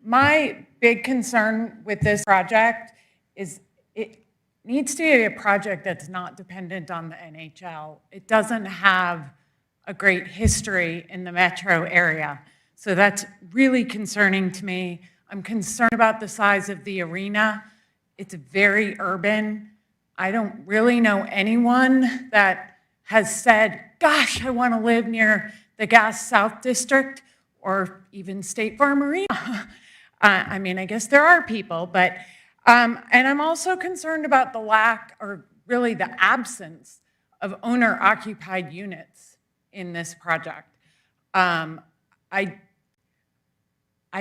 My big concern with this project is it needs to be a project that's not dependent on the NHL. It doesn't have a great history in the metro area. So that's really concerning to me. I'm concerned about the size of the arena. It's very urban. I don't really know anyone that has said, gosh, I want to live near the Gas South District or even State Farm Arena. I guess there are people, but, and I'm also concerned about the lack, or really the absence, of owner-occupied units in this project. I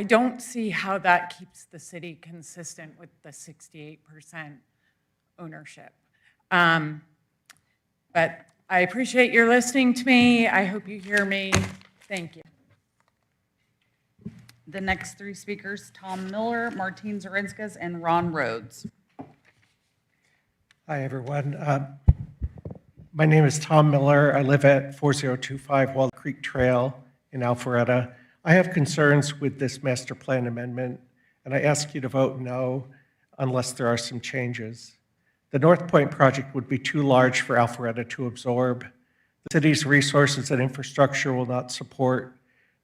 don't see how that keeps the city consistent with the 68% ownership. But I appreciate your listening to me. I hope you hear me. Thank you. The next three speakers, Tom Miller, Martine Zarinskas, and Ron Rhodes. Hi, everyone. My name is Tom Miller. I live at 4025 Wall Creek Trail in Alpharetta. I have concerns with this master plan amendment, and I ask you to vote no unless there are some changes. The North Point project would be too large for Alpharetta to absorb. The city's resources and infrastructure will not support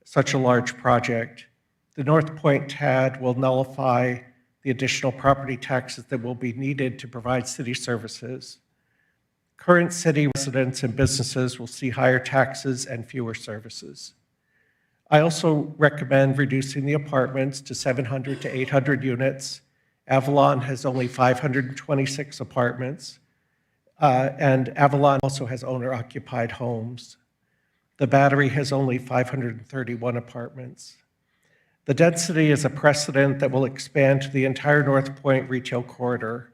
such a large project. The North Point TAD will nullify the additional property taxes that will be needed to provide city services. Current city residents and businesses will see higher taxes and fewer services. I also recommend reducing the apartments to 700 to 800 units. Avalon has only 526 apartments, and Avalon also has owner-occupied homes. The Battery has only 531 apartments. The density is a precedent that will expand to the entire North Point retail corridor,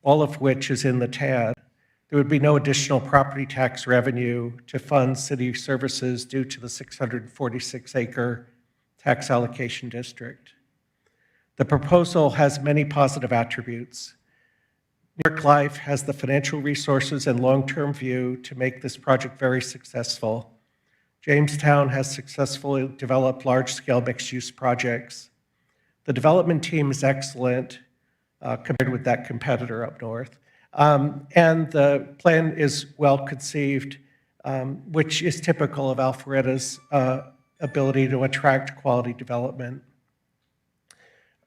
all of which is in the TAD. There would be no additional property tax revenue to fund city services due to the 646-acre tax allocation district. The proposal has many positive attributes. New York Life has the financial resources and long-term view to make this project very successful. Jamestown has successfully developed large-scale mixed-use projects. The development team is excellent compared with that competitor up north. And the plan is well-conceived, which is typical of Alpharetta's ability to attract quality development.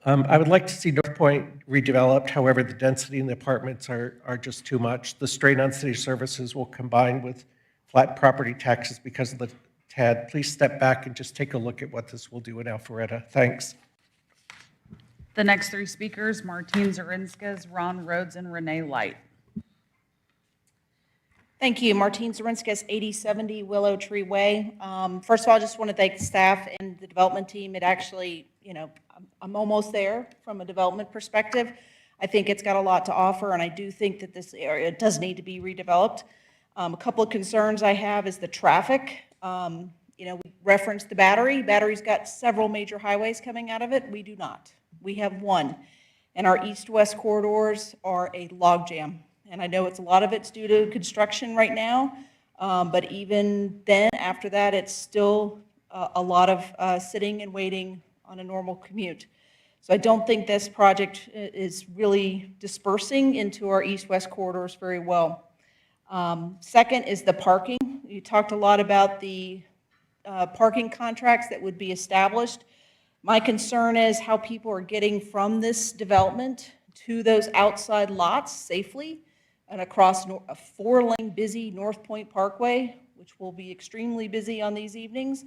I would like to see North Point redeveloped. However, the density in the apartments are just too much. The strain on city services will combine with flat property taxes because of the TAD. Please step back and just take a look at what this will do in Alpharetta. Thanks. The next three speakers, Martine Zarinskas, Ron Rhodes, and Renee Light. Thank you. Martine Zarinskas, 8070 Willow Tree Way. First of all, I just want to thank staff and the development team. It actually, I'm almost there from a development perspective. I think it's got a lot to offer, and I do think that this area does need to be redeveloped. A couple of concerns I have is the traffic. We referenced the Battery. Battery's got several major highways coming out of it. We do not. We have one. And our east-west corridors are a logjam. And I know a lot of it's due to construction right now, but even then, after that, it's still a lot of sitting and waiting on a normal commute. So I don't think this project is really dispersing into our east-west corridors very well. Second is the parking. You talked a lot about the parking contracts that would be established. My concern is how people are getting from this development to those outside lots safely and across a four-lane busy North Point Parkway, which will be extremely busy on these evenings,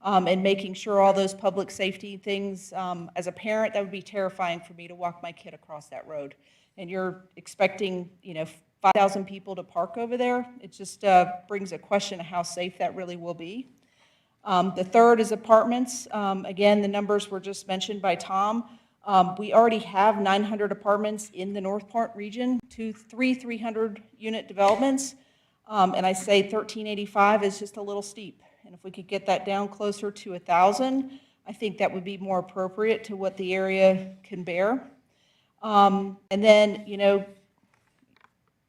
and making sure all those public safety things. As a parent, that would be terrifying for me to walk my kid across that road. And you're expecting, 5,000 people to park over there. It just brings a question of how safe that really will be. The third is apartments. Again, the numbers were just mentioned by Tom. We already have 900 apartments in the North Point region, three 300-unit developments. And I say 1385 is just a little steep. And if we could get that down closer to 1,000, I think that would be more appropriate to what the area can bear. And then,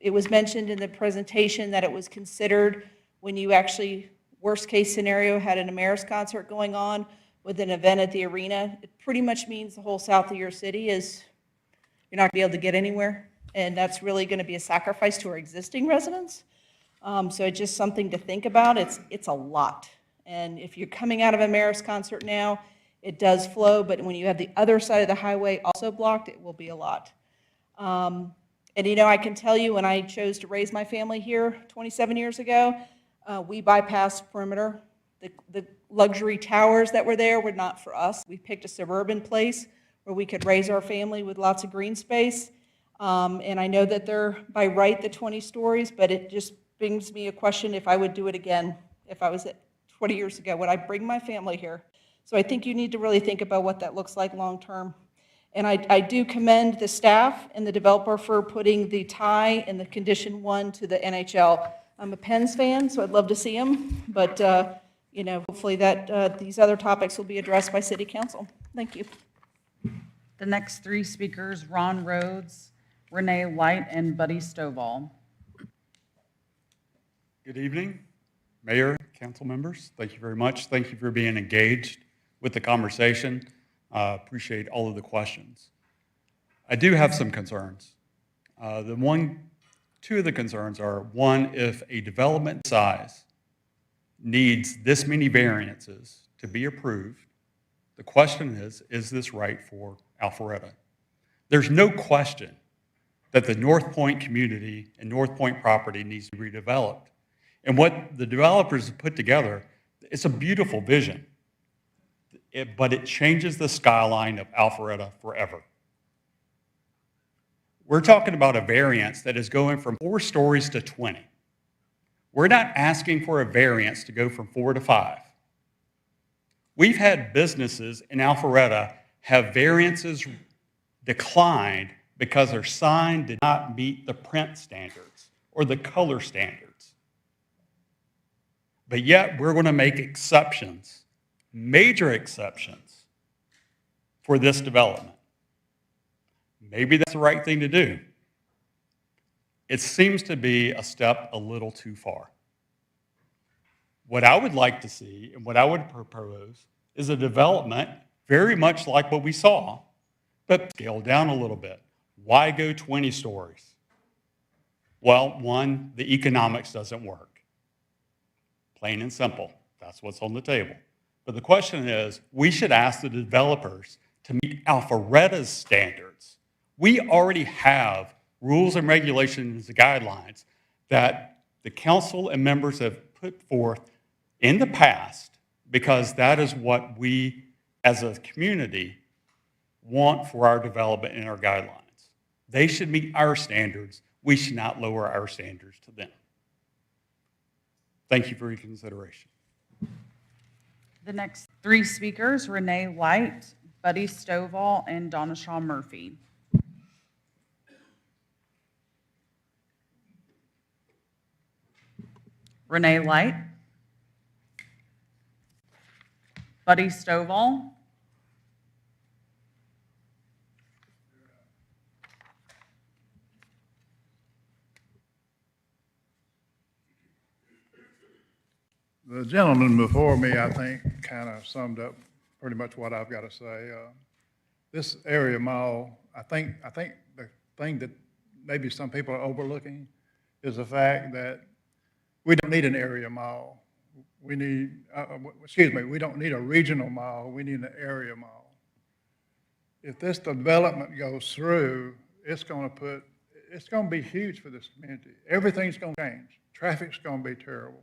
it was mentioned in the presentation that it was considered when you actually, worst case scenario, had an Ameris concert going on with an event at the arena. It pretty much means the whole south of your city is, you're not going to be able to get anywhere. And that's really going to be a sacrifice to our existing residents. So it's just something to think about. It's a lot. And if you're coming out of a Ameris concert now, it does flow. But when you have the other side of the highway also blocked, it will be a lot. And I can tell you when I chose to raise my family here 27 years ago, we bypassed perimeter. The luxury towers that were there were not for us. We picked a suburban place where we could raise our family with lots of green space. And I know that they're by right the 20 stories, but it just brings me a question if I would do it again. If I was at 20 years ago, would I bring my family here? So I think you need to really think about what that looks like long term. And I do commend the staff and the developer for putting the tie in the condition 1 to the NHL. I'm a Pens fan, so I'd love to see them, but, hopefully that, these other topics will be addressed by city council. Thank you. The next 3 speakers, Ron Rhodes, Renee Light, and Buddy Stovall. Good evening, Mayor, council members. Thank you very much. Thank you for being engaged with the conversation. Appreciate all of the questions. I do have some concerns. Two of the concerns are, one, if a development size needs this many variances to be approved, the question is this right for Alpharetta? There's no question that the North Point community and North Point property needs to be redeveloped. And what the developers have put together, it's a beautiful vision, but it changes the skyline of Alpharetta forever. We're talking about a variance that is going from 4 stories to 20. We're not asking for a variance to go from 4 to 5. We've had businesses in Alpharetta have variances declined because their sign did not meet the print standards or the color standards. But yet we're going to make exceptions, major exceptions, for this development. Maybe that's the right thing to do. It seems to be a step a little too far. What I would like to see and what I would propose is a development very much like what we saw, but scaled down a little bit. Why go 20 stories? Well, one, the economics doesn't work. Plain and simple. That's what's on the table. But the question is, we should ask the developers to meet Alpharetta's standards. We already have rules and regulations and guidelines that the council and members have put forth in the past because that is what we as a community want for our development and our guidelines. They should meet our standards. We should not lower our standards to them. Thank you for your consideration. The next 3 speakers, Renee Light, Buddy Stovall, and Donna Shaw Murphy. Renee Light, Buddy Stovall, The gentleman before me, I think, kind of summed up pretty much what I've got to say. This area mall, I think the thing that maybe some people are overlooking is the fact that we don't need an area mall. We need, we don't need a regional mall. We need an area mall. If this development goes through, it's going to be huge for this community. Everything's going to change. Traffic's going to be terrible.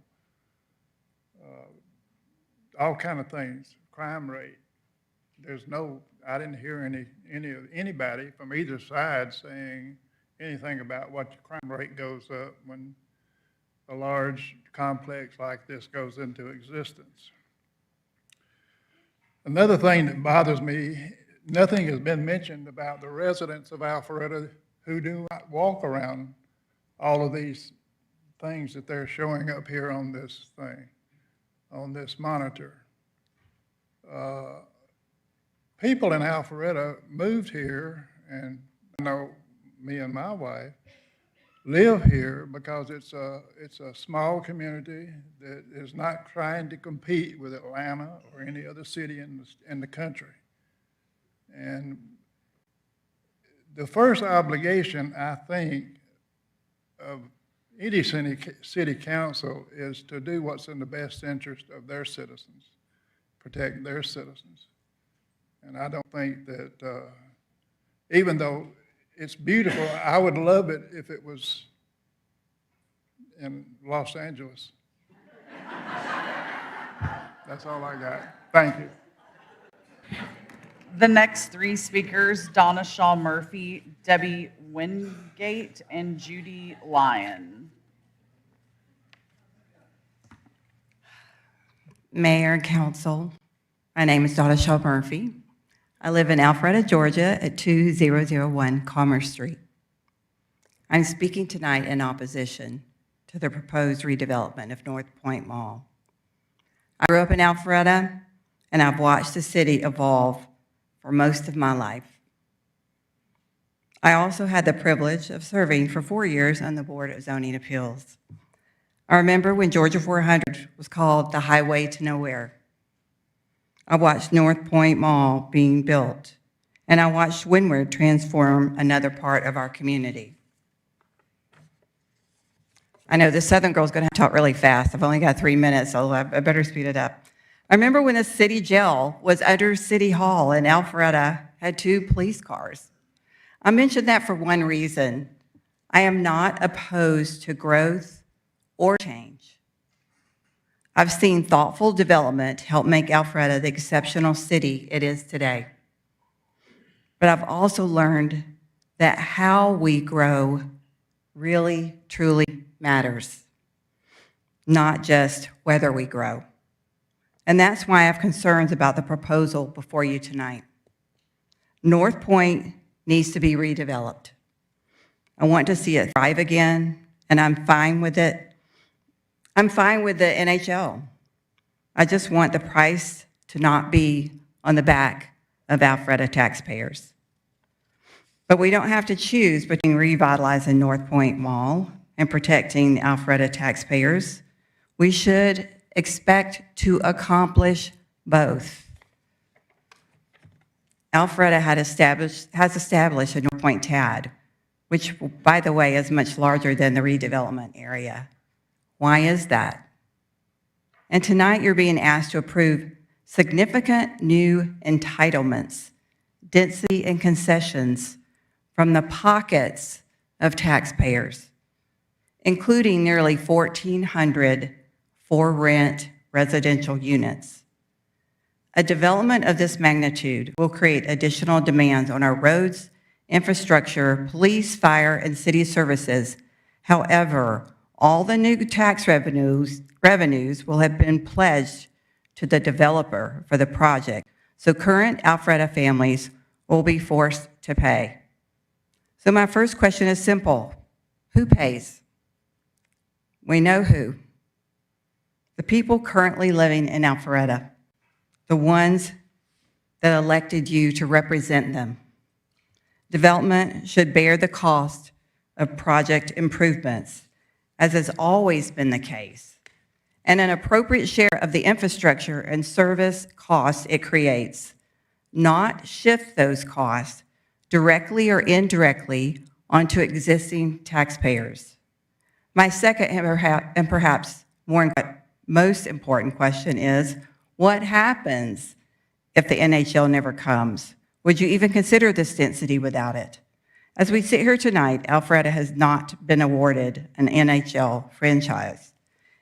All kind of things, crime rate. I didn't hear anybody from either side saying anything about what the crime rate goes up when a large complex like this goes into existence. Another thing that bothers me, nothing has been mentioned about the residents of Alpharetta who do not walk around all of these things that they're showing up here on this thing, on this monitor. People in Alpharetta moved here, and I know me and my wife live here because it's a small community that is not trying to compete with Atlanta or any other city in the country. And the first obligation, I think, of any city council is to do what's in the best interest of their citizens, protect their citizens. And I don't think that, even though it's beautiful, I would love it if it was in Los Angeles. That's all I got. Thank you. The next 3 speakers, Donna Shaw Murphy, Debbie Wingate, and Judy Lyon. Mayor, council, my name is Donna Shaw Murphy. I live in Alpharetta, Georgia at 2001 Commerce Street. I'm speaking tonight in opposition to the proposed redevelopment of North Point Mall. I grew up in Alpharetta, and I've watched the city evolve for most of my life. I also had the privilege of serving for 4 years on the Board of Zoning Appeals. I remember when Georgia 400 was called the Highway to Nowhere. I watched North Point Mall being built, and I watched Windward transform another part of our community. I know the Southern girl's gonna have to talk really fast. I've only got 3 minutes, so I better speed it up. I remember when the city jail was under City Hall and Alpharetta had 2 police cars. I mentioned that for one reason. I am not opposed to growth or change. I've seen thoughtful development help make Alpharetta the exceptional city it is today. But I've also learned that how we grow really, truly matters, not just whether we grow. And that's why I have concerns about the proposal before you tonight. North Point needs to be redeveloped. I want to see it thrive again, and I'm fine with it. I'm fine with the NHL. I just want the price to not be on the back of Alpharetta taxpayers. But we don't have to choose between revitalizing North Point Mall and protecting Alpharetta taxpayers. We should expect to accomplish both. Alpharetta has established a North Point TAD, which, by the way, is much larger than the redevelopment area. Why is that? And tonight you're being asked to approve significant new entitlements, density, and concessions from the pockets of taxpayers, including nearly 1,400 for-rent residential units. A development of this magnitude will create additional demands on our roads, infrastructure, police, fire, and city services. However, all the new tax revenues will have been pledged to the developer for the project, so current Alpharetta families will be forced to pay. So my first question is simple. Who pays? We know who. The people currently living in Alpharetta, the ones that elected you to represent them. Development should bear the cost of project improvements, as has always been the case, and an appropriate share of the infrastructure and service costs it creates, not shift those costs directly or indirectly onto existing taxpayers. My second and perhaps most important question is, what happens if the NHL never comes? Would you even consider this density without it? As we sit here tonight, Alpharetta has not been awarded an NHL franchise.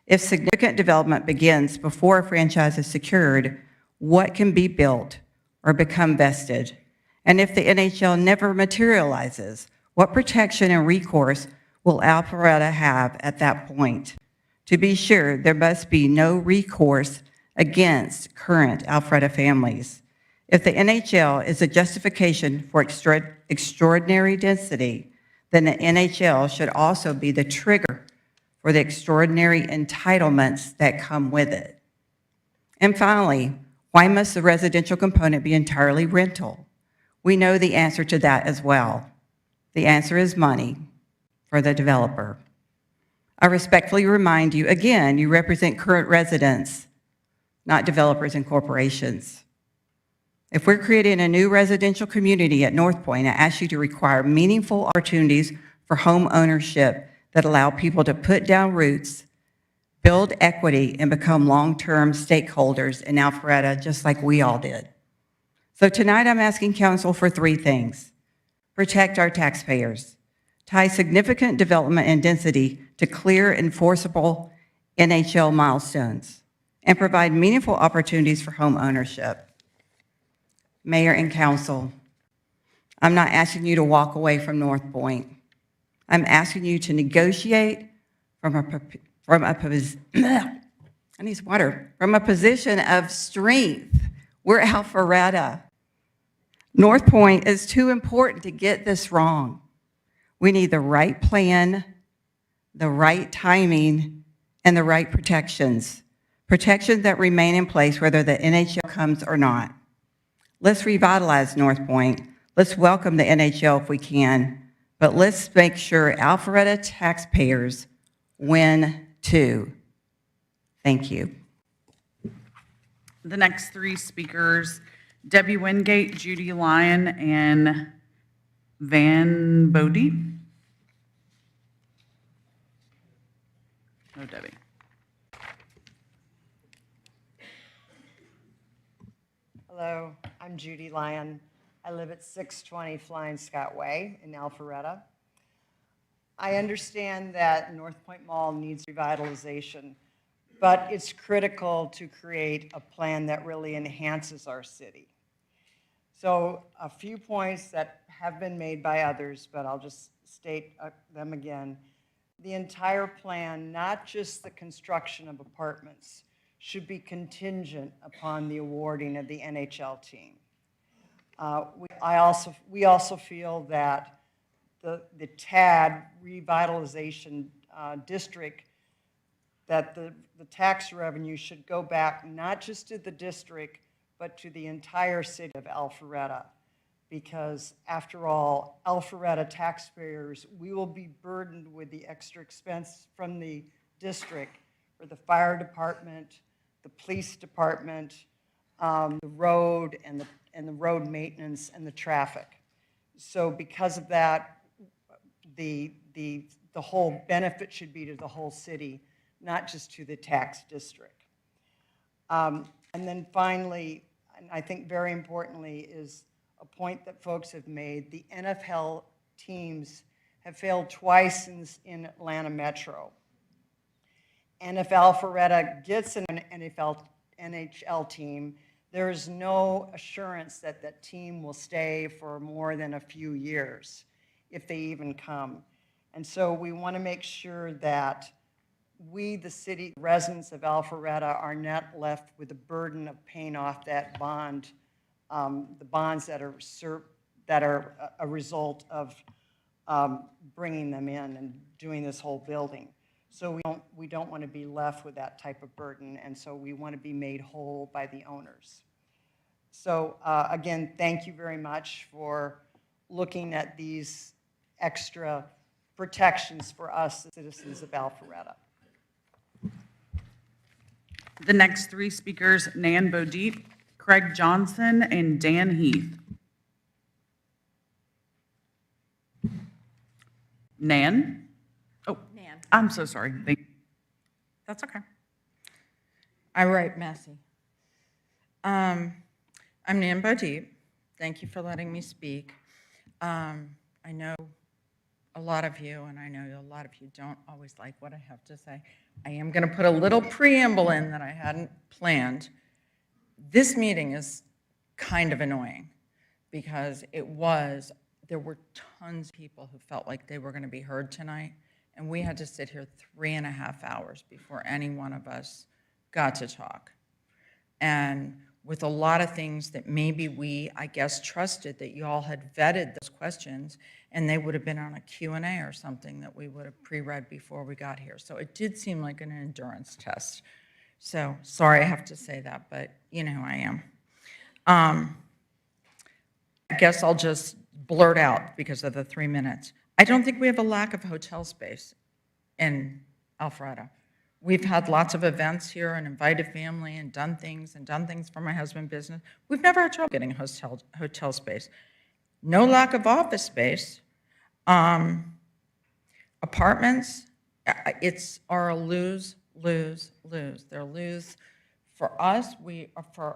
If significant development begins before a franchise is secured, what can be built or become vested? And if the NHL never materializes, what protection and recourse will Alpharetta have at that point? To be sure, there must be no recourse against current Alpharetta families. If the NHL is a justification for extraordinary density, then the NHL should also be the trigger for the extraordinary entitlements that come with it. And finally, why must the residential component be entirely rental? We know the answer to that as well. The answer is money for the developer. I respectfully remind you, again, you represent current residents, not developers and corporations. If we're creating a new residential community at North Point, I ask you to require meaningful opportunities for home ownership that allow people to put down roots, build equity, and become long-term stakeholders in Alpharetta, just like we all did. So tonight I'm asking council for 3 things. Protect our taxpayers, tie significant development and density to clear enforceable NHL milestones, and provide meaningful opportunities for home ownership. Mayor and council, I'm not asking you to walk away from North Point. I'm asking you to negotiate from a position of strength. We're Alpharetta. North Point is too important to get this wrong. We need the right plan, the right timing, and the right protections. Protections that remain in place whether the NHL comes or not. Let's revitalize North Point. Let's welcome the NHL if we can, but let's make sure Alpharetta taxpayers win too. Thank you. The next three speakers, Debbie Wingate, Judy Lyon, and Van Bodie. No, Debbie. Hello, I'm Judy Lyon. I live at 620 Flying Scott Way in Alpharetta. I understand that North Point Mall needs revitalization, but it's critical to create a plan that really enhances our city. So a few points that have been made by others, but I'll just state them again. The entire plan, not just the construction of apartments, should be contingent upon the awarding of the NHL team. We also feel that the TAD revitalization district, that the tax revenue should go back not just to the district, but to the entire city of Alpharetta. Because after all, Alpharetta taxpayers, we will be burdened with the extra expense from the district for the fire department, the police department, the road, and the road maintenance and the traffic. So because of that, the whole benefit should be to the whole city, not just to the tax district. And then finally, and I think very importantly, is a point that folks have made. The NFL teams have failed twice in Atlanta Metro. And if Alpharetta gets an NHL team, there is no assurance that that team will stay for more than a few years, if they even come. And so we want to make sure that we, the city residents of Alpharetta, are not left with the burden of paying off that bond, the bonds that are a result of bringing them in and doing this whole building. So we don't want to be left with that type of burden, and so we want to be made whole by the owners. So again, thank you very much for looking at these extra protections for us, the citizens of Alpharetta. The next three speakers, Nan Bodie, Craig Johnson, and Dan Heath. Nan? Oh, Nan. I'm so sorry. That's okay. I write messy. I'm Nan Bodie. Thank you for letting me speak. I know a lot of you, and I know a lot of you don't always like what I have to say. I am going to put a little preamble in that I hadn't planned. This meeting is kind of annoying because there were tons of people who felt like they were going to be heard tonight, and we had to sit here 3.5 hours before any one of us got to talk. And with a lot of things that maybe we, I guess, trusted that you all had vetted those questions, and they would have been on a Q&A or something that we would have pre-read before we got here. So it did seem like an endurance test. So sorry I have to say that, but you know who I am. I guess I'll just blurt out because of the 3 minutes. I don't think we have a lack of hotel space in Alpharetta. We've had lots of events here and invited family and done things for my husband's business. We've never had trouble getting hotel space. No lack of office space. Apartments, are a lose, lose, lose. They're lose for us.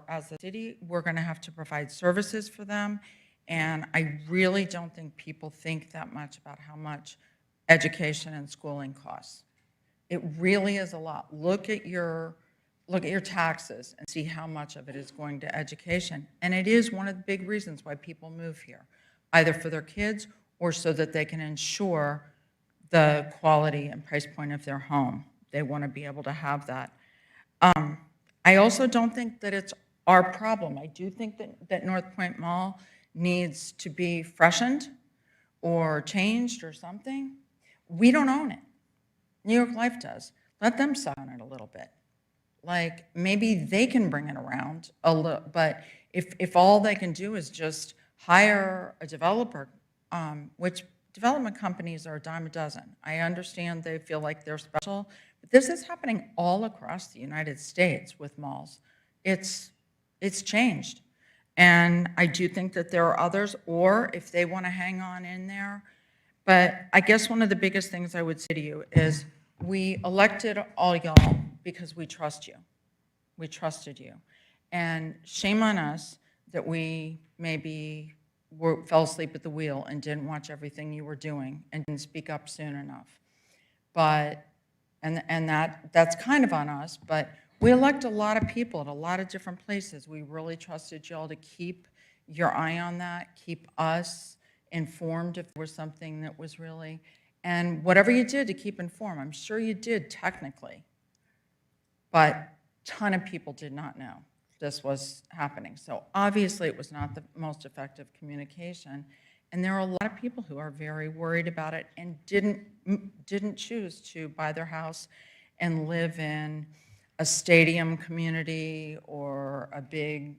As a city, we're going to have to provide services for them. And I really don't think people think that much about how much education and schooling costs. It really is a lot. Look at your taxes and see how much of it is going to education. And it is one of the big reasons why people move here, either for their kids or so that they can ensure the quality and price point of their home. They want to be able to have that. I also don't think that it's our problem. I do think that North Point Mall needs to be freshened or changed or something, we don't own it. New York Life does. Let them suck on it a little bit. Like, maybe they can bring it around a little, but if all they can do is just hire a developer, which development companies are a dime a dozen. I understand they feel like they're special, but this is happening all across the United States with malls. It's changed. And I do think that there are others, or if they want to hang on in there. But I guess one of the biggest things I would say to you is we elected all y'all because we trust you. We trusted you. And shame on us that we maybe fell asleep at the wheel and didn't watch everything you were doing and didn't speak up soon enough. But, and that's kind of on us, but we elect a lot of people at a lot of different places. We really trusted y'all to keep your eye on that, keep us informed if there was something that was really, and whatever you did to keep informed, I'm sure you did technically, but a ton of people did not know this was happening. So obviously it was not the most effective communication. And there are a lot of people who are very worried about it and didn't choose to buy their house and live in a stadium community or a big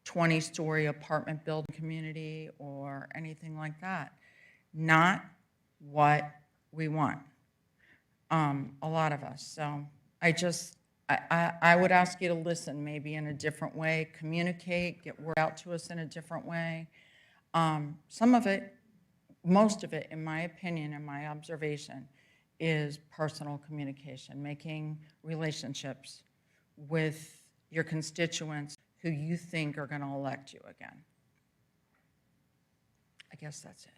20-story apartment building community or anything like that. Not what we want, a lot of us. So I would ask you to listen maybe in a different way, communicate, get word out to us in a different way. Some of it, most of it, in my opinion and my observation, is personal communication, making relationships with your constituents who you think are going to elect you again. I guess that's it.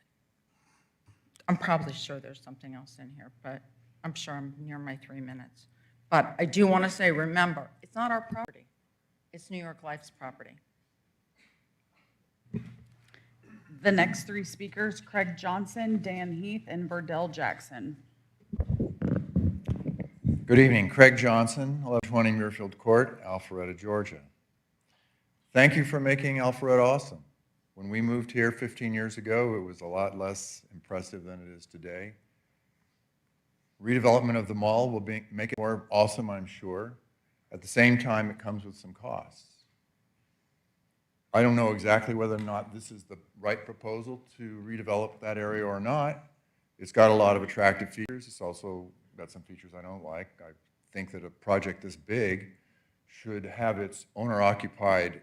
I'm probably sure there's something else in here, but I'm sure I'm near my 3 minutes. But I do want to say, remember, it's not our property. It's New York Life's property. The next three speakers, Craig Johnson, Dan Heath, and Burdell Jackson. Good evening. Craig Johnson, 1120 Muirfield Court, Alpharetta, Georgia. Thank you for making Alpharetta awesome. When we moved here 15 years ago, it was a lot less impressive than it is today. Redevelopment of the mall will make it more awesome, I'm sure. At the same time, it comes with some costs. I don't know exactly whether or not this is the right proposal to redevelop that area or not. It's got a lot of attractive features. It's also got some features I don't like. I think that a project this big should have its owner-occupied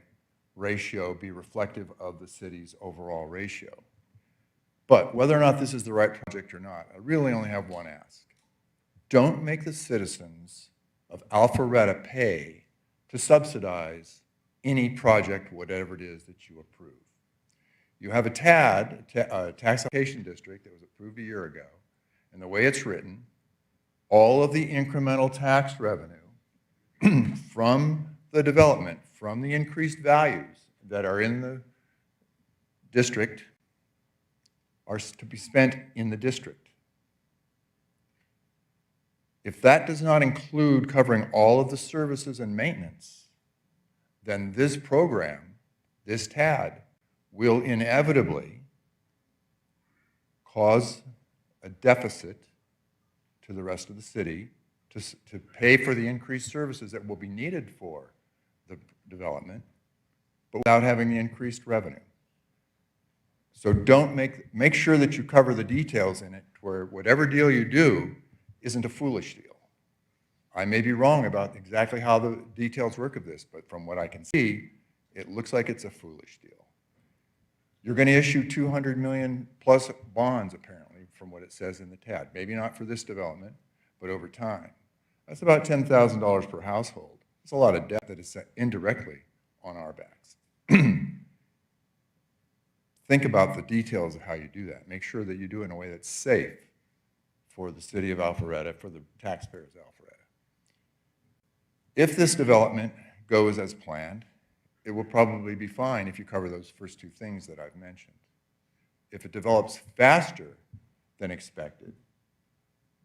ratio be reflective of the city's overall ratio. But whether or not this is the right project or not, I really only have one ask. Don't make the citizens of Alpharetta pay to subsidize any project, whatever it is that you approve. You have a TAD, a tax application district that was approved a year ago, and the way it's written, all of the incremental tax revenue from the development, from the increased values that are in the district are to be spent in the district. If that does not include covering all of the services and maintenance, then this program, this TAD, will inevitably cause a deficit to the rest of the city to pay for the increased services that will be needed for the development, but without having the increased revenue. So don't make sure that you cover the details in it where whatever deal you do isn't a foolish deal. I may be wrong about exactly how the details work of this, but from what I can see, it looks like it's a foolish deal. You're going to issue 200 million plus bonds, apparently, from what it says in the TAD. Maybe not for this development, but over time. That's about $10,000 per household. It's a lot of debt that is set indirectly on our backs. Think about the details of how you do that. Make sure that you do it in a way that's safe for the city of Alpharetta, for the taxpayers of Alpharetta. If this development goes as planned, it will probably be fine if you cover those first two things that I've mentioned. If it develops faster than expected,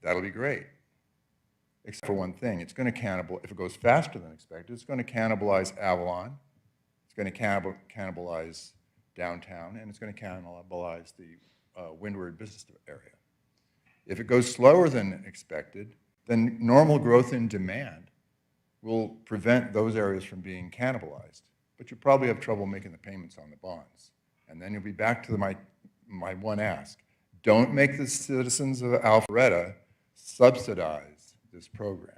that'll be great. Except for one thing, it's going to if it goes faster than expected, it's going to cannibalize Avalon. It's going to cannibalize downtown, and it's going to cannibalize the Windward business area. If it goes slower than expected, then normal growth in demand will prevent those areas from being cannibalized. But you probably have trouble making the payments on the bonds. And then you'll be back to my one ask. Don't make the citizens of Alpharetta subsidize this program.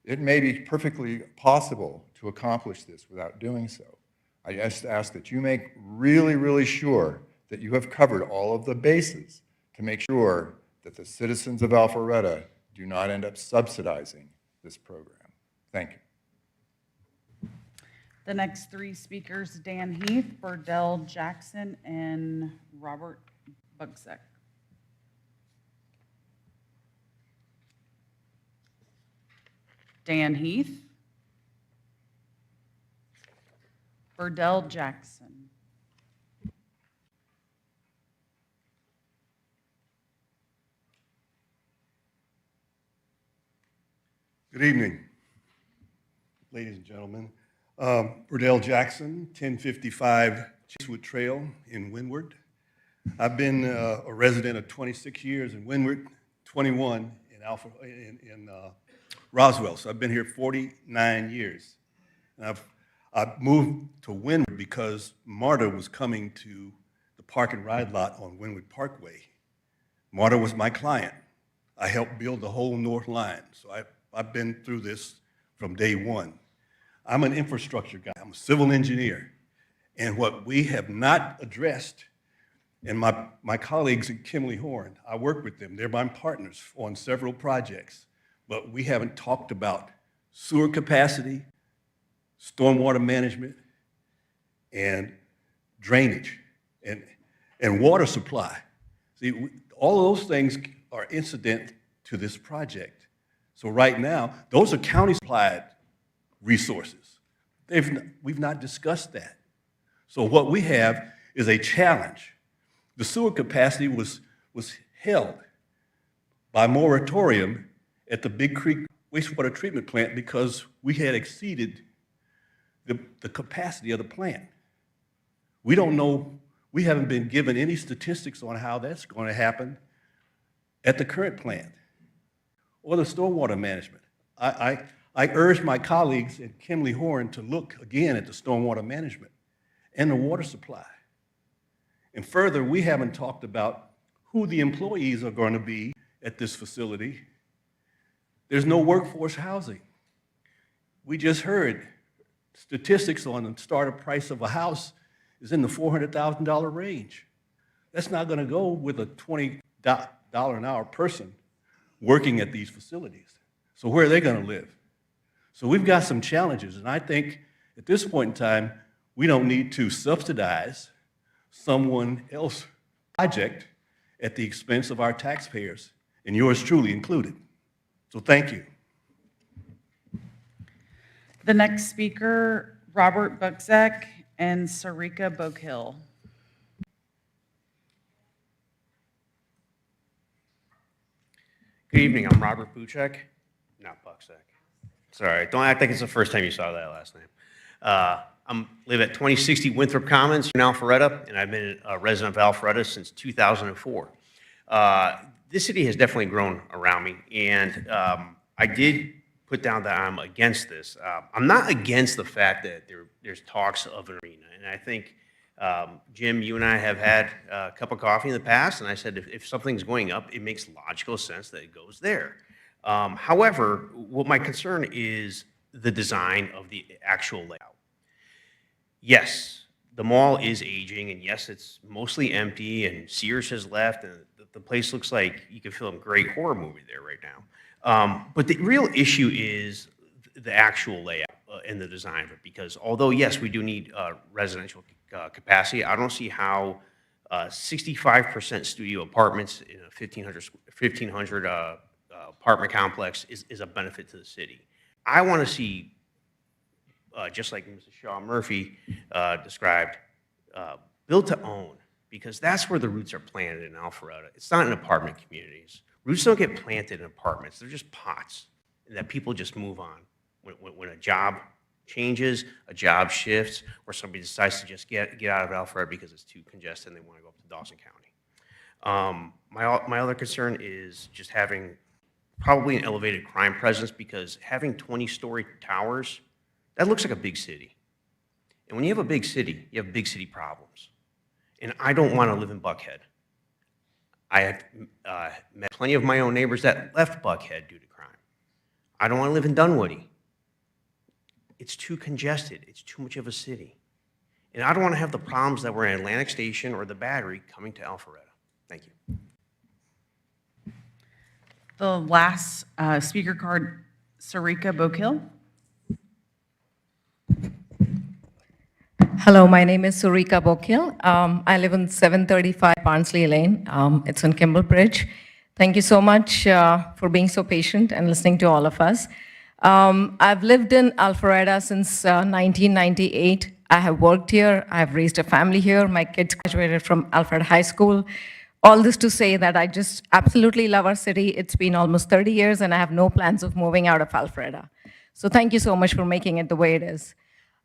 It may be perfectly possible to accomplish this without doing so. I just ask that you make really, really sure that you have covered all of the bases to make sure that the citizens of Alpharetta do not end up subsidizing this program. Thank you. The next three speakers, Dan Heath, Burdell Jackson, and Robert Buczek. Dan Heath, Burdell Jackson. Good evening, ladies and gentlemen. Burdell Jackson, 1055 Chasewood Trail in Windward. I've been a resident of 26 years in Windward, 21 in Roswell. So I've been here 49 years. And I've moved to Windward because MARTA was coming to the park and ride lot on Windward Parkway. MARTA was my client. I helped build the whole North Line. So I've been through this from day one. I'm an infrastructure guy. I'm a civil engineer. And what we have not addressed, and my colleagues at Kimley Horn, I work with them. They're my partners on several projects. But we haven't talked about sewer capacity, stormwater management, and drainage, and water supply. See, all of those things are incident to this project. So right now, those are county-supplied resources. We've not discussed that. So what we have is a challenge. The sewer capacity was held by moratorium at the Big Creek wastewater treatment plant because we had exceeded the capacity of the plant. We don't know, we haven't been given any statistics on how that's going to happen at the current plant or the stormwater management. I urge my colleagues at Kimley Horn to look again at the stormwater management and the water supply. And further, we haven't talked about who the employees are going to be at this facility. There's no workforce housing. We just heard statistics on the startup price of a house is in the $400,000 range. That's not going to go with a $20 an hour person working at these facilities. So where are they going to live? So we've got some challenges, and I think at this point in time, we don't need to subsidize someone else's project at the expense of our taxpayers, and yours truly included. So thank you. The next speaker, Robert Buczek and Sarika Boakhill. Good evening, I'm Robert Buczek, not Buczek. Sorry, don't act like it's the first time you saw that last name. I live at 2060 Winthrop Commons in Alpharetta, and I've been a resident of Alpharetta since 2004. This city has definitely grown around me, and I did put down that I'm against this. I'm not against the fact that there's talks of an arena, and I think, Jim, you and I have had a cup of coffee in the past, and I said if something's going up, it makes logical sense that it goes there. However, what my concern is the design of the actual layout. Yes, the mall is aging, and yes, it's mostly empty, and Sears has left, and the place looks like you could film a great horror movie there right now. But the real issue is the actual layout and the design of it, because although, yes, we do need residential capacity, I don't see how 65% studio apartments in a 1,500 apartment complex is a benefit to the city. I want to see, just like Mrs. Shaw Murphy described, build to own, because that's where the roots are planted in Alpharetta. It's not in apartment communities. Roots don't get planted in apartments. They're just pots that people just move on when a job changes, a job shifts, or somebody decides to just get out of Alpharetta because it's too congested and they want to go up to Dawson County. My other concern is just having probably an elevated crime presence, because having 20-story towers, that looks like a big city. And when you have a big city, you have big city problems. And I don't want to live in Buckhead. I have met plenty of my own neighbors that left Buckhead due to crime. I don't want to live in Dunwoody. It's too congested. It's too much of a city. And I don't want to have the problems that were in Atlantic Station or the Battery coming to Alpharetta. Thank you. The last speaker card, Sarika Bokil. Hello, my name is Surika Bokil. I live in 735 Barnsley Lane. It's on Kimball Bridge. Thank you so much for being so patient and listening to all of us. I've lived in Alpharetta since 1998. I have worked here. I've raised a family here. My kids graduated from Alpharetta High School. All this to say that I just absolutely love our city. It's been almost 30 years, and I have no plans of moving out of Alpharetta. So thank you so much for making it the way it is.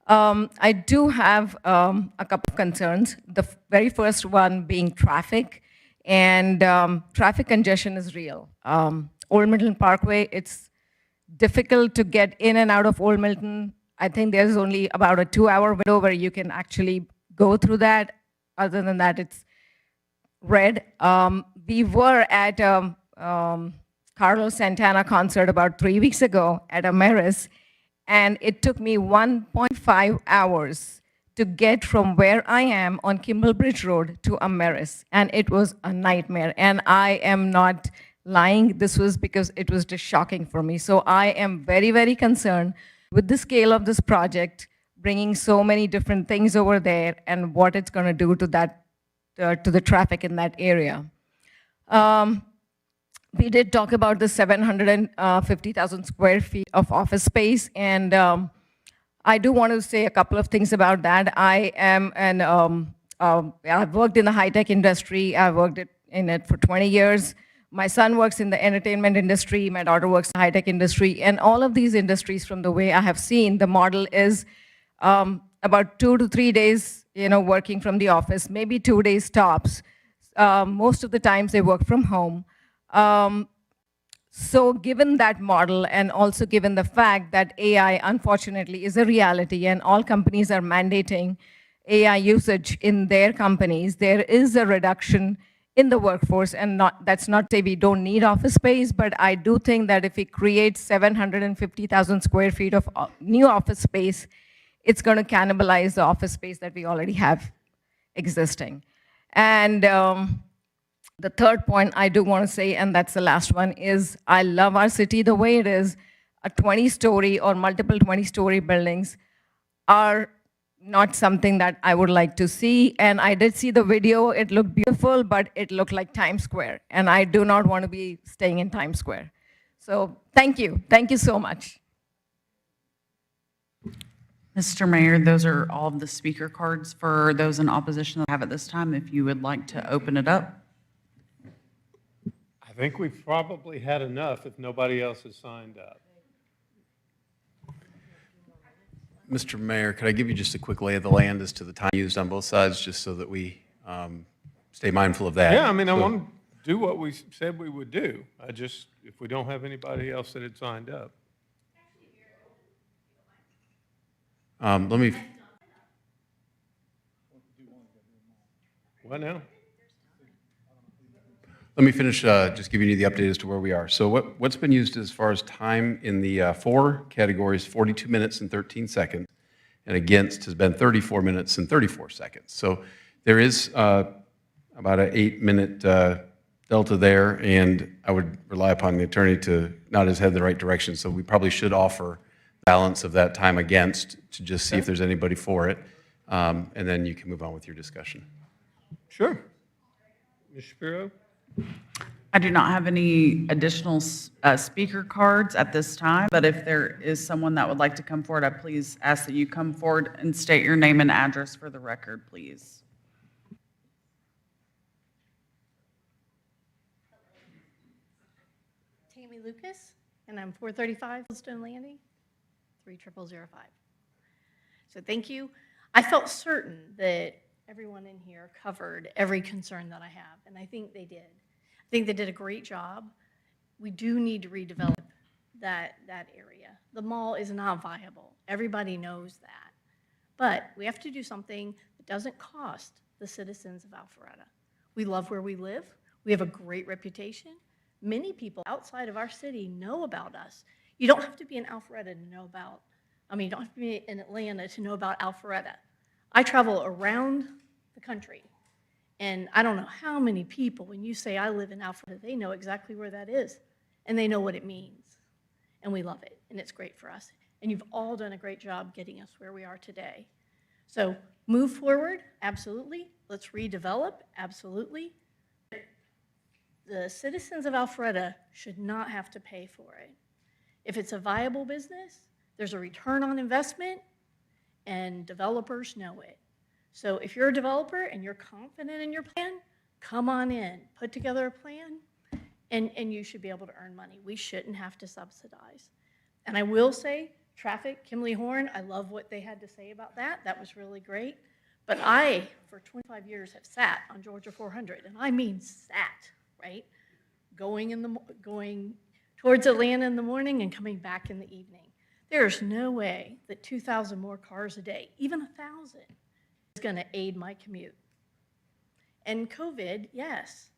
I do have a couple of concerns. The very first one being traffic, and traffic congestion is real. Old Milton Parkway, it's difficult to get in and out of Old Milton. I think there's only about a 2-hour window where you can actually go through that. Other than that, it's red. We were at Carlos Santana concert about 3 weeks ago at Ameris, and it took me 1.5 hours to get from where I am on Kimball Bridge Road to Ameris, and it was a nightmare. And I am not lying. This was because it was just shocking for me. So I am very, very concerned with the scale of this project, bringing so many different things over there and what it's going to do to that, to the traffic in that area. We did talk about the 750,000 square feet of office space, and I do want to say a couple of things about that. I am I've worked in the high-tech industry. I've worked in it for 20 years. My son works in the entertainment industry. My daughter works in the high-tech industry. And all of these industries, from the way I have seen, the model is about 2 to 3 days, working from the office, maybe 2 days tops. Most of the times they work from home. So given that model, and also given the fact that AI, unfortunately, is a reality, and all companies are mandating AI usage in their companies, there is a reduction in the workforce. And that's not to say we don't need office space, but I do think that if we create 750,000 square feet of new office space, it's going to cannibalize the office space that we already have existing. And the third point I do want to say, and that's the last one, is I love our city the way it is. A 20-story or multiple 20-story buildings are not something that I would like to see. And I did see the video. It looked beautiful, but it looked like Times Square. And I do not want to be staying in Times Square. So thank you. Thank you so much. Mr. Mayor, those are all of the speaker cards for those in opposition that I have at this time. If you would like to open it up. I think we've probably had enough if nobody else has signed up. Mr. Mayor, could I give you just a quick lay of the land as to the time used on both sides, just so that we stay mindful of that? Yeah, I mean, I want to do what we said we would do. If we don't have anybody else that had signed up. Let me. What now? Let me finish, just giving you the update as to where we are. So what's been used as far as time in the 4 categories, 42 minutes and 13 seconds, and against has been 34 minutes and 34 seconds. So there is about an 8-minute delta there, and I would rely upon the attorney to nod his head in the right direction. So we probably should offer balance of that time against to just see if there's anybody for it, and then you can move on with your discussion. Sure. Ms. Shapiro? I do not have any additional speaker cards at this time, but if there is someone that would like to come forward, I please ask that you come forward and state your name and address for the record, please. Tammy Lucas, and I'm 435 Stone Landing, 30005. So thank you. I felt certain that everyone in here covered every concern that I have, and I think they did. I think they did a great job. We do need to redevelop that area. The mall is not viable. Everybody knows that. But we have to do something that doesn't cost the citizens of Alpharetta. We love where we live. We have a great reputation. Many people outside of our city know about us. You don't have to be in Alpharetta to know about, you don't have to be in Atlanta to know about Alpharetta. I travel around the country, and I don't know how many people, when you say I live in Alpharetta, they know exactly where that is, and they know what it means, and we love it, and it's great for us. And you've all done a great job getting us where we are today. So move forward, absolutely. Let's redevelop, absolutely. The citizens of Alpharetta should not have to pay for it. If it's a viable business, there's a return on investment, and developers know it. So if you're a developer and you're confident in your plan, come on in, put together a plan, and you should be able to earn money. We shouldn't have to subsidize. And I will say, traffic, Kimley Horn, I love what they had to say about that. That was really great. But I, for 25 years, have sat on Georgia 400, and I mean sat, right? Going towards Atlanta in the morning and coming back in the evening. There's no way that 2,000 more cars a day, even 1,000, is going to aid my commute. And COVID, yes,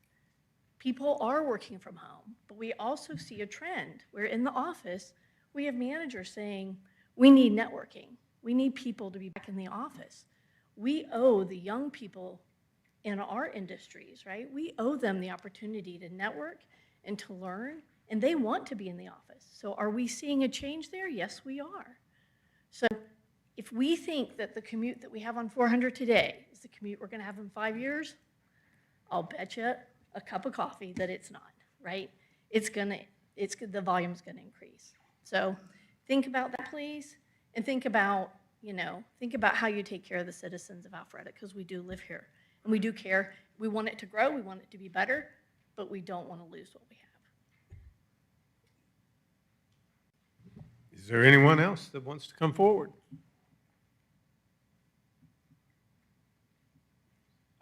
people are working from home, but we also see a trend where in the office, we have managers saying, we need networking. We need people to be back in the office. We owe the young people in our industries, right? We owe them the opportunity to network and to learn, and they want to be in the office. So are we seeing a change there? Yes, we are. So if we think that the commute that we have on 400 today is the commute we're gonna have in 5 years, I'll bet you a cup of coffee that it's not, right? The volume's gonna increase. So think about that, please, and think about how you take care of the citizens of Alpharetta, because we do live here, and we do care. We want it to grow, we want it to be better, but we don't want to lose what we have. Is there anyone else that wants to come forward?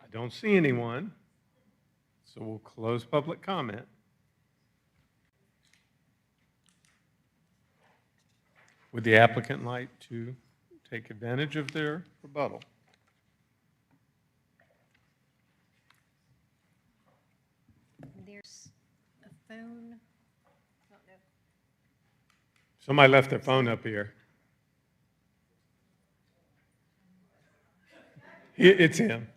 I don't see anyone, so we'll close public comment. Would the applicant like to take advantage of their rebuttal? There's a phone. I don't know. Somebody left their phone up here. It's him.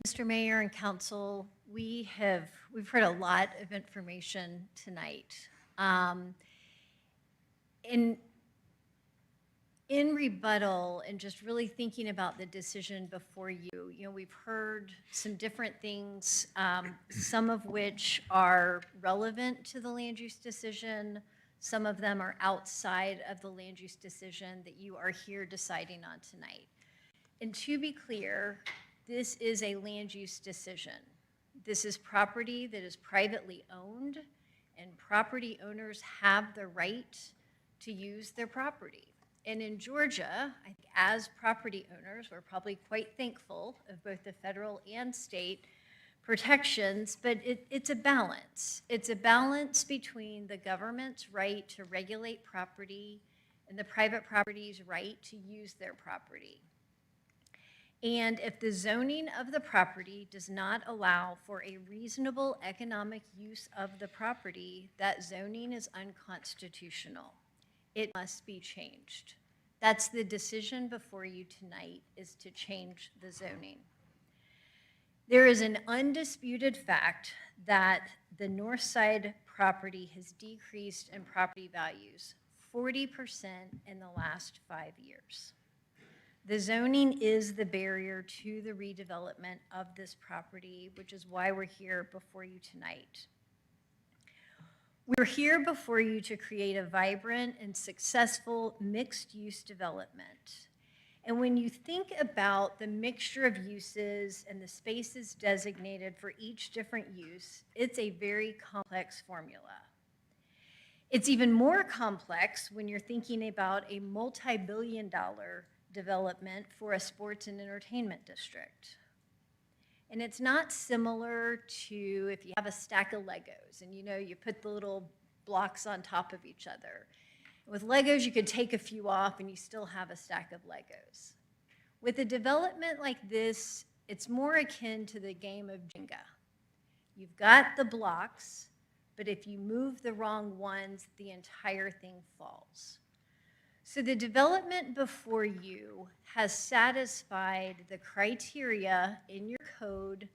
Mr. Mayor and Council, we've heard a lot of information tonight. In rebuttal and just really thinking about the decision before you, we've heard some different things, some of which are relevant to the land use decision. Some of them are outside of the land use decision that you are here deciding on tonight. And to be clear, this is a land use decision. This is property that is privately owned, and property owners have the right to use their property. And in Georgia, I think as property owners, we're probably quite thankful of both the federal and state protections, but it's a balance. It's a balance between the government's right to regulate property and the private property's right to use their property. And if the zoning of the property does not allow for a reasonable economic use of the property, that zoning is unconstitutional. It must be changed. That's the decision before you tonight, is to change the zoning. There is an undisputed fact that the north side property has decreased in property values 40% in the last 5 years. The zoning is the barrier to the redevelopment of this property, which is why we're here before you tonight. We're here before you to create a vibrant and successful mixed-use development. And when you think about the mixture of uses and the spaces designated for each different use, it's a very complex formula. It's even more complex when you're thinking about a multi-billion-dollar development for a sports and entertainment district. And it's not similar to if you have a stack of Legos and you put the little blocks on top of each other. With Legos, you could take a few off and you still have a stack of Legos. With a development like this, it's more akin to the game of Jenga. You've got the blocks, but if you move the wrong ones, the entire thing falls. So the development before you has satisfied the criteria in your code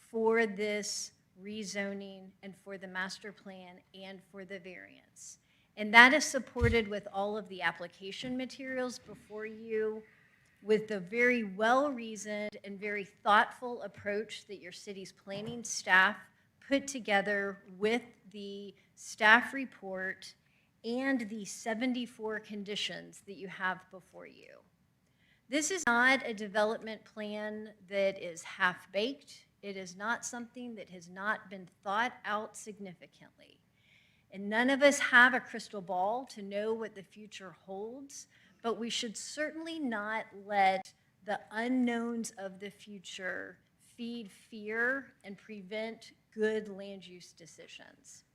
for this rezoning and for the master plan and for the variance. And that is supported with all of the application materials before you, with the very well-reasoned and very thoughtful approach that your city's planning staff put together with the staff report and the 74 conditions that you have before you. This is not a development plan that is half-baked. It is not something that has not been thought out significantly. And none of us have a crystal ball to know what the future holds, but we should certainly not let the unknowns of the future feed fear and prevent good land use decisions.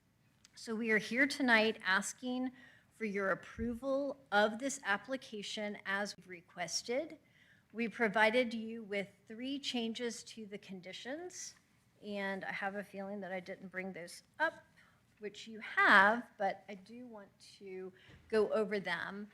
So we are here tonight asking for your approval of this application as we've requested. We provided you with 3 changes to the conditions, and I have a feeling that I didn't bring those up, which you have, but I do want to go over them.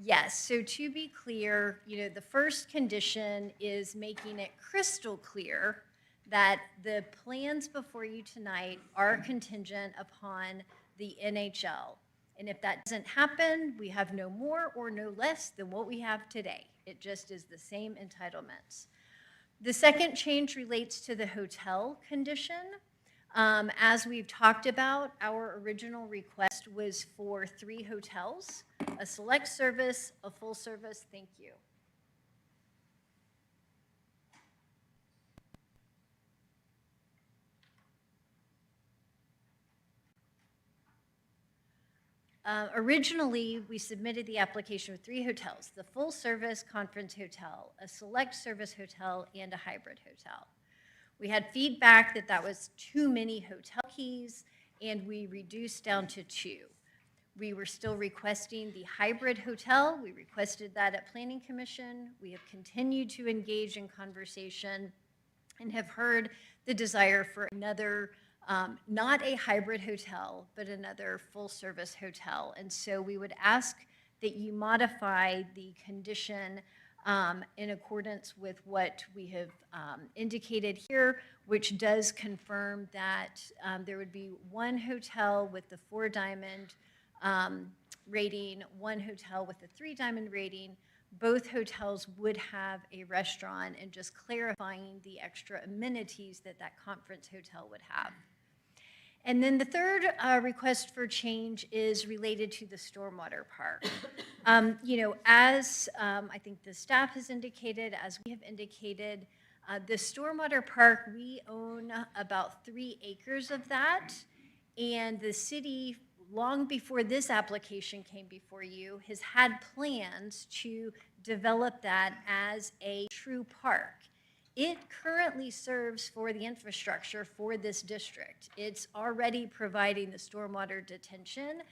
Yes, so to be clear, the first condition is making it crystal clear that the plans before you tonight are contingent upon the NHL. And if that doesn't happen, we have no more or no less than what we have today. It just is the same entitlements. The second change relates to the hotel condition. As we've talked about, our original request was for 3 hotels, a select service, a full service. Thank you. Originally, we submitted the application with 3 hotels, the full service conference hotel, a select service hotel, and a hybrid hotel. We had feedback that that was too many hotel keys, and we reduced down to 2. We were still requesting the hybrid hotel. We requested that at Planning Commission. We have continued to engage in conversation and have heard the desire for another not a hybrid hotel, but another full-service hotel. And so we would ask that you modify the condition in accordance with what we have indicated here, which does confirm that there would be 1 hotel with the 4-diamond rating, 1 hotel with the 3-diamond rating. Both hotels would have a restaurant, and just clarifying the extra amenities that that conference hotel would have. And then the third request for change is related to the stormwater park. As I think the staff has indicated, as we have indicated, the stormwater park, we own about 3 acres of that, and the city, long before this application came before you, has had plans to develop that as a true park. It currently serves for the infrastructure for this district. It's already providing the stormwater detention.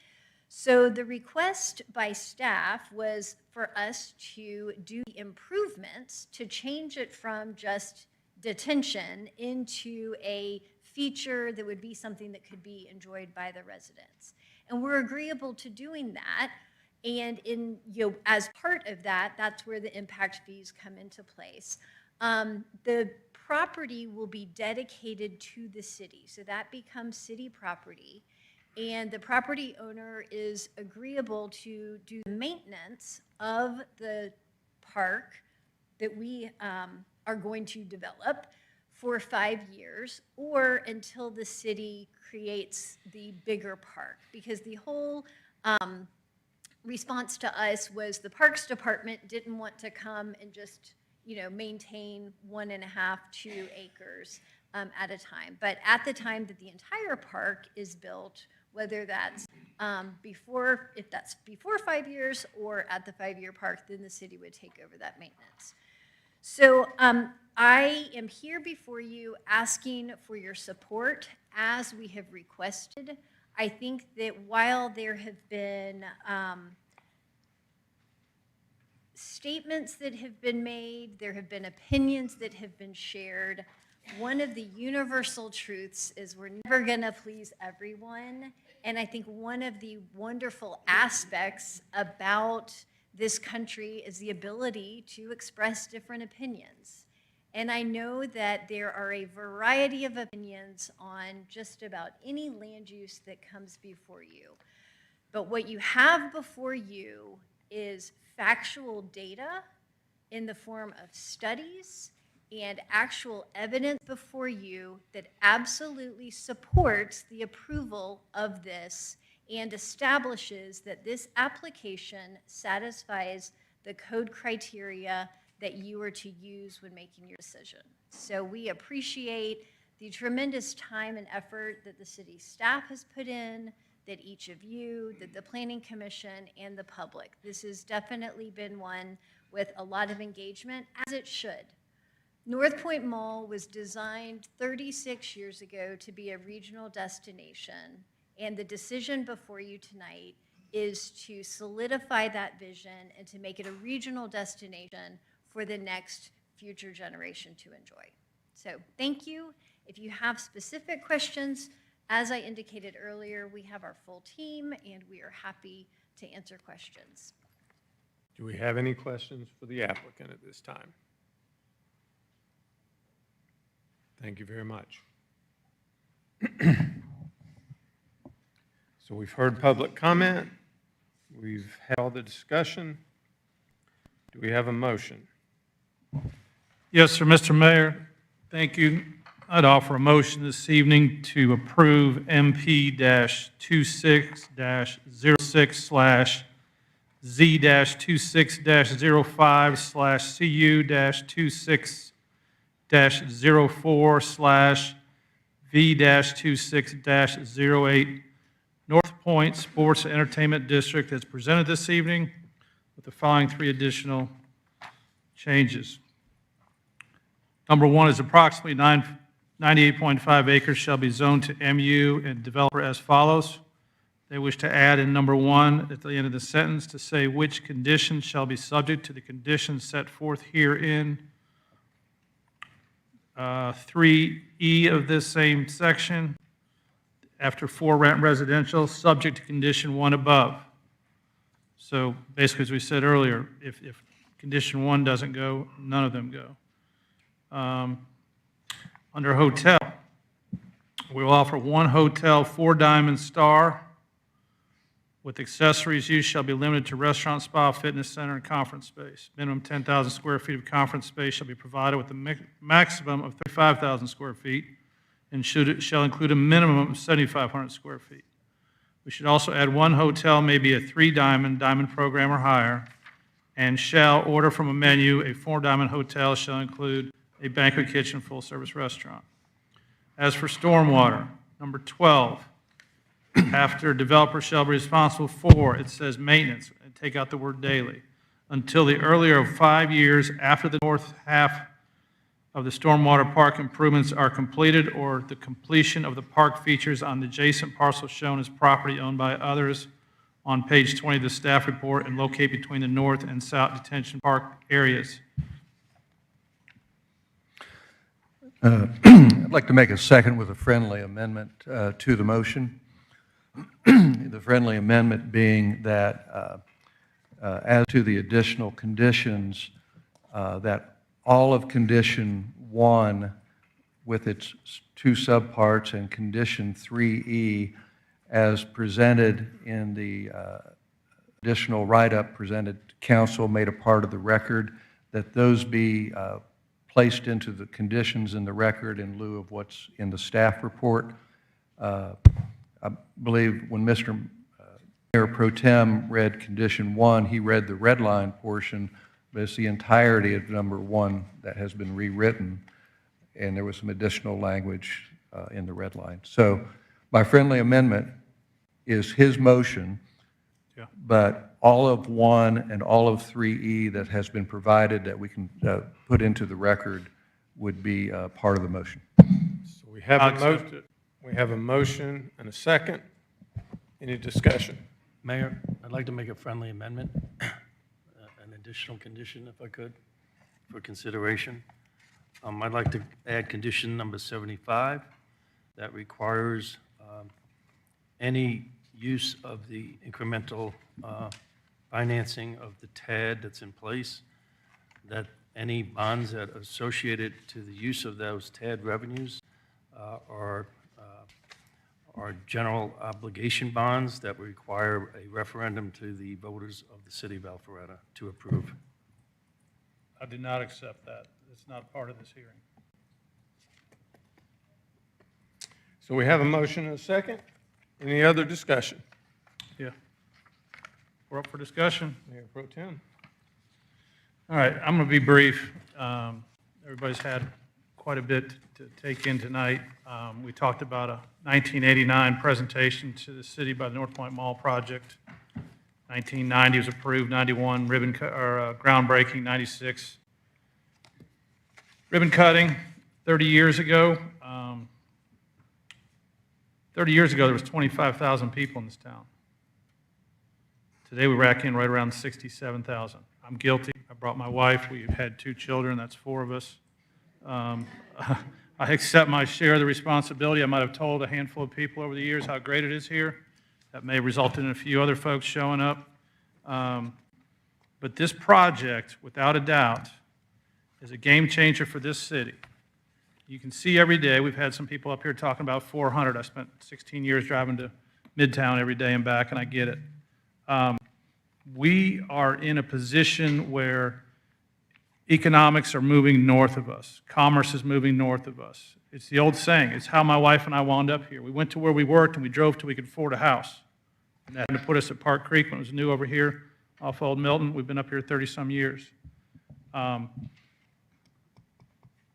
So the request by staff was for us to do improvements to change it from just detention into a feature that would be something that could be enjoyed by the residents. And we're agreeable to doing that. And as part of that, that's where the impact fees come into place. The property will be dedicated to the city, so that becomes city property, and the property owner is agreeable to do maintenance of the park that we are going to develop for 5 years, or until the city creates the bigger park, because the whole response to us was the Parks Department didn't want to come and just, maintain 1.5, 2 acres at a time. But at the time that the entire park is built, whether that's if that's before 5 years or at the 5-year park, then the city would take over that maintenance. So I am here before you asking for your support as we have requested. I think that while there have been statements that have been made, there have been opinions that have been shared, one of the universal truths is we're never going to please everyone. And I think one of the wonderful aspects about this country is the ability to express different opinions. And I know that there are a variety of opinions on just about any land use that comes before you. But what you have before you is factual data in the form of studies and actual evidence before you that absolutely supports the approval of this and establishes that this application satisfies the code criteria that you are to use when making your decision. So we appreciate the tremendous time and effort that the city staff has put in, that each of you, that the Planning Commission, and the public. This has definitely been one with a lot of engagement, as it should. North Point Mall was designed 36 years ago to be a regional destination, and the decision before you tonight is to solidify that vision and to make it a regional destination for the next future generation to enjoy. So thank you. If you have specific questions, as I indicated earlier, we have our full team, and we are happy to answer questions. Do we have any questions for the applicant at this time? Thank you very much. So we've heard public comment. We've had all the discussion. Do we have a motion? Yes, sir, Mr. Mayor. Thank you. I'd offer a motion this evening to approve MP-26-06-05/C-26-05/V-26-08 North Point Sports and Entertainment District as presented this evening with the following 3 additional changes. Number 1 is approximately 98.5 acres shall be zoned to MU and developer as follows. They wish to add in number 1 at the end of the sentence to say which conditions shall be subject to the conditions set forth herein. 3E of this same section, after for rent residential, subject to condition 1 above. So basically, as we said earlier, if condition 1 doesn't go, none of them go. Under hotel, we will offer 1 hotel 4-diamond star with accessories use shall be limited to restaurant, spa, fitness center, and conference space. Minimum 10,000 square feet of conference space shall be provided with a maximum of 35,000 square feet and shall include a minimum of 7,500 square feet. We should also add 1 hotel, maybe a 3-diamond, diamond program or higher, and shall order from a menu. A 4-diamond hotel shall include a banquet kitchen, full-service restaurant. As for stormwater, number 12, after developer shall be responsible for, it says maintenance, and take out the word daily, until the earlier of 5 years after the north half of the stormwater park improvements are completed or the completion of the park features on the adjacent parcel shown as property owned by others on page 20 of the staff report and locate between the north and south detention park areas. I'd like to make a second with a friendly amendment to the motion. The friendly amendment being that as to the additional conditions, that all of condition 1 with its 2 subparts and condition 3E as presented in the additional write-up presented to council, made a part of the record, that those be placed into the conditions in the record in lieu of what's in the staff report. I believe when Mr. Mayor Pro Tem read condition 1, he read the red line portion, but it's the entirety of number 1 that has been rewritten, and there was some additional language in the red line. So my friendly amendment is his motion, Yeah. but all of 1 and all of 3E that has been provided that we can put into the record would be part of the motion. So we have I'll a accept motion, it. we have a motion and a second. Any discussion? Mayor, I'd like to make a friendly amendment, an additional condition if I could, for consideration. I'd like to add condition number 75 that requires any use of the incremental financing of the TAD that's in place, that any bonds that are associated to the use of those TAD revenues are general obligation bonds that require a referendum to the voters of the city of Alpharetta to approve. I did not accept that. It's not part of this hearing. So we have a motion and a second. Any other discussion? Yeah. We're up for discussion. Mayor Pro Tem. All right, I'm going to be brief. Everybody's had quite a bit to take in tonight. We talked about a 1989 presentation to the city by the North Point Mall project. 1990 was approved, 91 groundbreaking, 96 ribbon cutting. 30 years ago, there was 25,000 people in this town. Today, we rack in right around 67,000. I'm guilty. I brought my wife. We've had 2 children. That's 4 of us. I accept my share of the responsibility. I might have told a handful of people over the years how great it is here. That may have resulted in a few other folks showing up. But this project, without a doubt, is a game changer for this city. You can see every day, we've had some people up here talking about 400. I spent 16 years driving to Midtown every day and back, and I get it. We are in a position where economics are moving north of us. Commerce is moving north of us. It's the old saying. It's how my wife and I wound up here. We went to where we worked, and we drove till we could afford a house. And that had to put us at Park Creek when it was new over here off Old Milton. We've been up here 30-some years.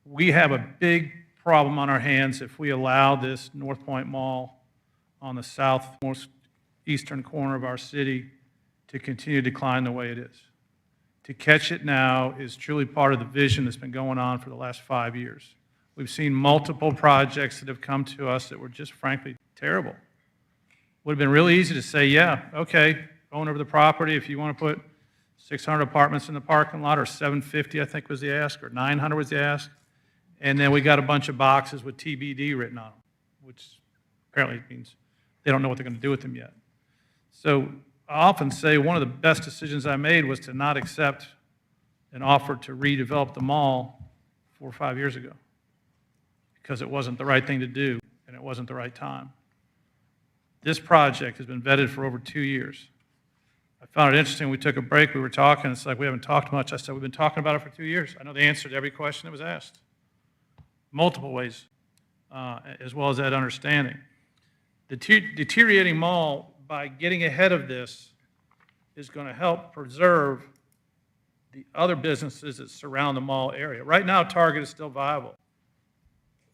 We have a big problem on our hands if we allow this North Point Mall on the southmost eastern corner of our city to continue to decline the way it is. To catch it now is truly part of the vision that's been going on for the last 5 years. We've seen multiple projects that have come to us that were just frankly terrible. Would have been really easy to say, yeah, okay, own over the property if you want to put 600 apartments in the parking lot, or 750, I think was the ask, or 900 was the ask. And then we got a bunch of boxes with TBD written on them, which apparently means they don't know what they're going to do with them yet. So I often say one of the best decisions I made was to not accept an offer to redevelop the mall 4 or 5 years ago, because it wasn't the right thing to do and it wasn't the right time. This project has been vetted for over 2 years. I found it interesting. We took a break. We were talking. It's like we haven't talked much. I said, we've been talking about it for 2 years. I know the answer to every question that was asked. Multiple ways, as well as that understanding. The deteriorating mall, by getting ahead of this, is going to help preserve the other businesses that surround the mall area. Right now, Target is still viable.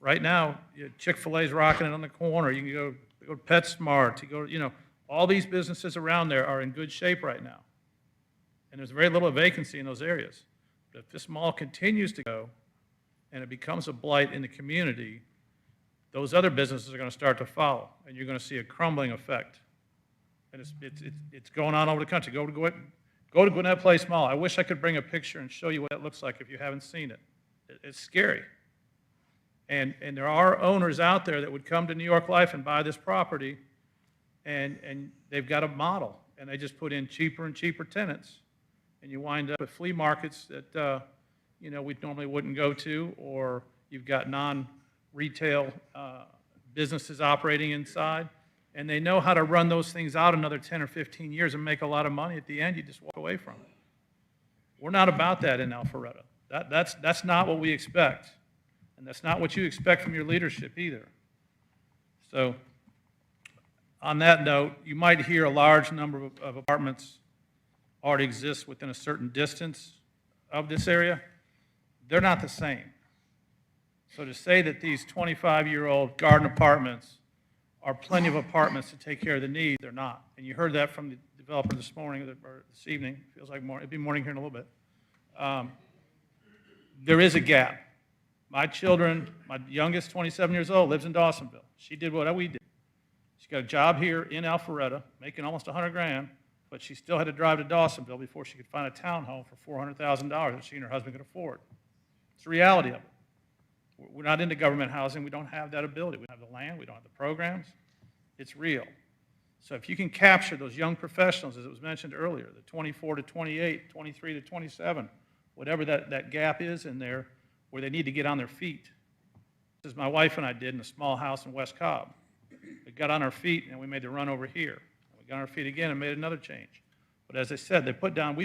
Right now, Chick-fil-A is rocking it on the corner. You can go to PetSmart. You go, all these businesses around there are in good shape right now. And there's very little vacancy in those areas. But if this mall continues to go and it becomes a blight in the community, those other businesses are going to start to follow, and you're going to see a crumbling effect. And it's going on over the country. Go to Gwinnett Place Mall. I wish I could bring a picture and show you what it looks like if you haven't seen it. It's scary. And there are owners out there that would come to New York Life and buy this property, and they've got a model, and they just put in cheaper and cheaper tenants, and you wind up with flea markets that we normally wouldn't go to, or you've got non-retail businesses operating inside, and they know how to run those things out another 10 or 15 years and make a lot of money. At the end, you just walk away from it. We're not about that in Alpharetta. That's not what we expect, and that's not what you expect from your leadership either. So On that note, you might hear a large number of apartments already exist within a certain distance of this area. They're not the same. So to say that these 25-year-old garden apartments are plenty of apartments to take care of the need, they're not. And you heard that from the developer this morning, or this evening, feels like morning, it'll be morning here in a little bit. There is a gap. My children, my youngest, 27 years old, lives in Dawsonville. She did what we did. She got a job here in Alpharetta, making almost 100 grand, but she still had to drive to Dawsonville before she could find a townhome for $400,000 that she and her husband could afford. It's the reality of it. We're not into government housing. We don't have that ability. We don't have the land. We don't have the programs. It's real. So if you can capture those young professionals, as it was mentioned earlier, the 24 to 28, 23 to 27, whatever that gap is in there where they need to get on their feet. This is my wife and I did in a small house in West Cobb. We got on our feet and we made the run over here. We got on our feet again and made another change. But as I said, we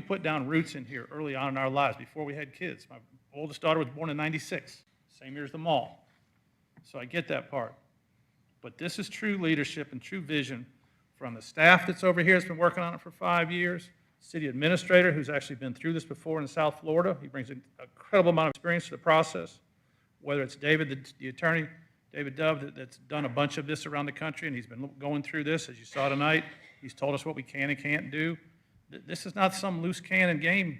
put down roots in here early on in our lives before we had kids. My oldest daughter was born in '96, same year as the mall. So I get that part. But this is true leadership and true vision from the staff that's over here that's been working on it for 5 years, city administrator who's actually been through this before in South Florida. He brings an incredible amount of experience to the process, whether it's David, the attorney, David Dove, that's done a bunch of this around the country, and he's been going through this, as you saw tonight. He's told us what we can and can't do. This is not some loose cannon game.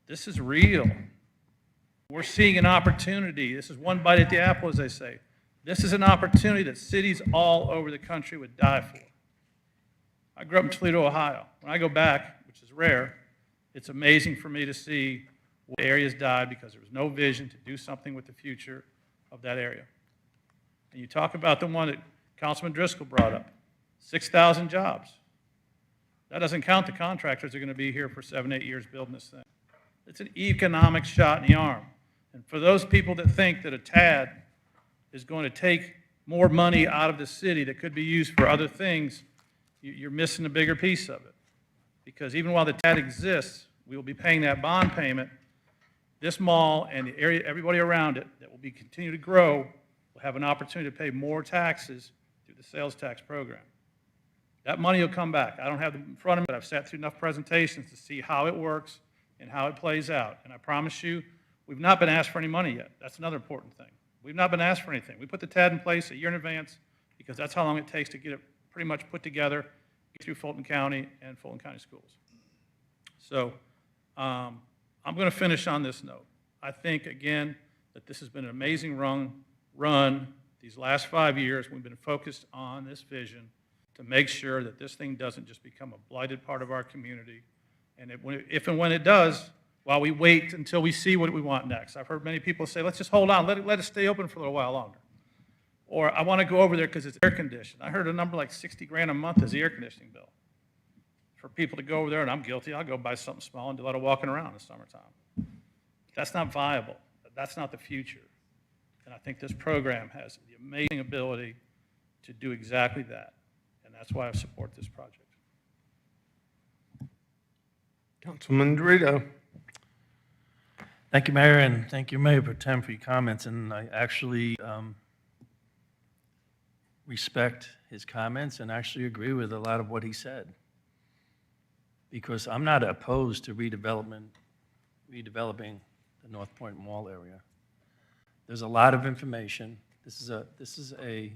This is real. We're seeing an opportunity. This is one bite at the apple, as they say. This is an opportunity that cities all over the country would die for. I grew up in Toledo, Ohio. When I go back, which is rare, it's amazing for me to see what areas died because there was no vision to do something with the future of that area. And you talk about the one that Councilman Driscoll brought up, 6,000 jobs. That doesn't count the contractors that are going to be here for 7, 8 years building this thing. It's an economic shot in the arm. And for those people that think that a TAD is going to take more money out of the city that could be used for other things, you're missing a bigger piece of it. Because even while the TAD exists, we will be paying that bond payment. This mall and the area, everybody around it that will be continue to grow will have an opportunity to pay more taxes through the sales tax program. That money will come back. I don't have them in front of me, but I've sat through enough presentations to see how it works and how it plays out. And I promise you, we've not been asked for any money yet. That's another important thing. We've not been asked for anything. We put the TAD in place a year in advance because that's how long it takes to get it pretty much put together through Fulton County and Fulton County Schools. So I'm going to finish on this note. I think, again, that this has been an amazing run these last 5 years. We've been focused on this vision to make sure that this thing doesn't just become a blighted part of our community. And if and when it does, while we wait until we see what we want next. I've heard many people say, let's just hold on, let it stay open for a little while longer. Or I want to go over there because it's air conditioned. I heard a number like 60 grand a month is the air conditioning bill. For people to go over there, and I'm guilty, I'll go buy something small and do a lot of walking around in the summertime. That's not viable. That's not the future. And I think this program has the amazing ability to do exactly that. And that's why I support this project. Councilman Dorito. Thank you, Mayor, and thank you, Mayor Pro Tem, for your comments. And I actually respect his comments and actually agree with a lot of what he said. Because I'm not opposed to redeveloping the North Point Mall area. There's a lot of information. This is a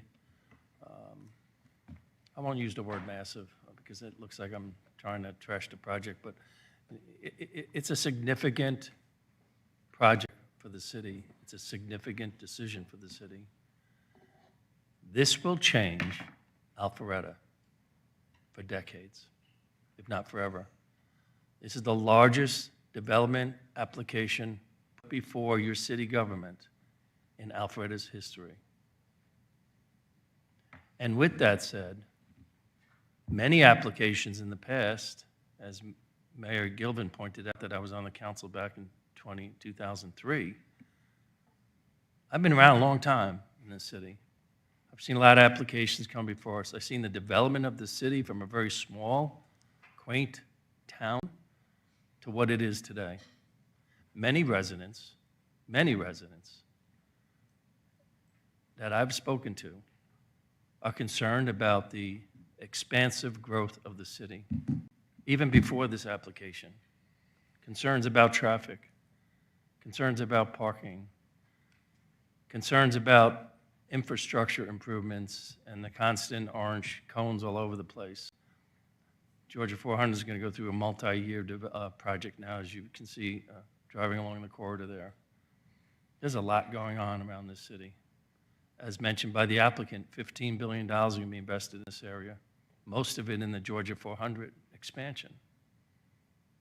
I won't use the word massive because it looks like I'm trying to trash the project, but it's a significant project for the city. It's a significant decision for the city. This will change Alpharetta for decades, if not forever. This is the largest development application before your city government in Alpharetta's history. And with that said, many applications in the past, as Mayor Gilvin pointed out that I was on the council back in 2003, I've been around a long time in this city. I've seen a lot of applications come before us. I've seen the development of the city from a very small, quaint town to what it is today. Many residents that I've spoken to are concerned about the expansive growth of the city, even before this application. Concerns about traffic, concerns about parking, concerns about infrastructure improvements and the constant orange cones all over the place. Georgia 400 is going to go through a multi-year project now, as you can see, driving along the corridor there. There's a lot going on around this city. As mentioned by the applicant, $15 billion are going to be invested in this area, most of it in the Georgia 400 expansion.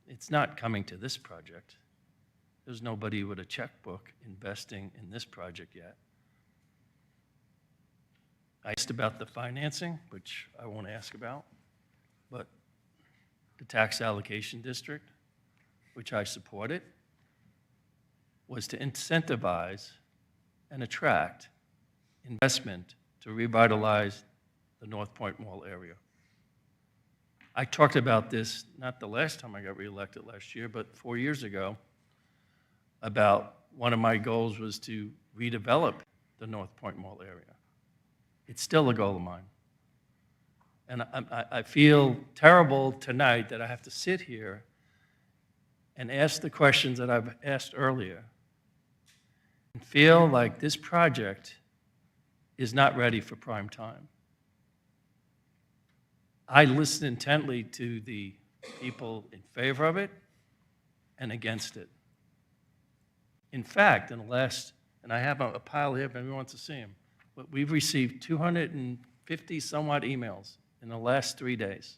It's not coming to this project. There's nobody with a checkbook investing in this project yet. I asked about the financing, which I won't ask about, but the tax allocation district, which I supported, was to incentivize and attract investment to revitalize the North Point Mall area. I talked about this, not the last time I got reelected last year, but 4 years ago, about one of my goals was to redevelop the North Point Mall area. It's still a goal of mine. And I feel terrible tonight that I have to sit here and ask the questions that I've asked earlier and feel like this project is not ready for prime time. I listened intently to the people in favor of it and against it. In fact, in the last, and I have a pile here if anyone wants to see them, but we've received 250 somewhat emails in the last 3 days.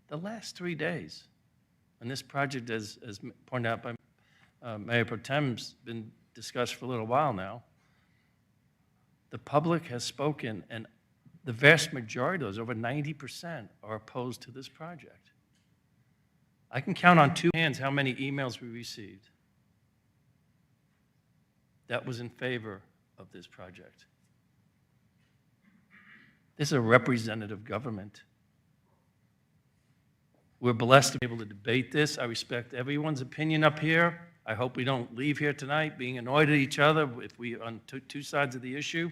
The last 3 days. And this project, as pointed out by Mayor Pro Tem, has been discussed for a little while now. The public has spoken, and the vast majority of those, over 90%, are opposed to this project. I can count on two hands how many emails we received that was in favor of this project. This is a representative government. We're blessed to be able to debate this. I respect everyone's opinion up here. I hope we don't leave here tonight being annoyed at each other if we on two sides of the issue,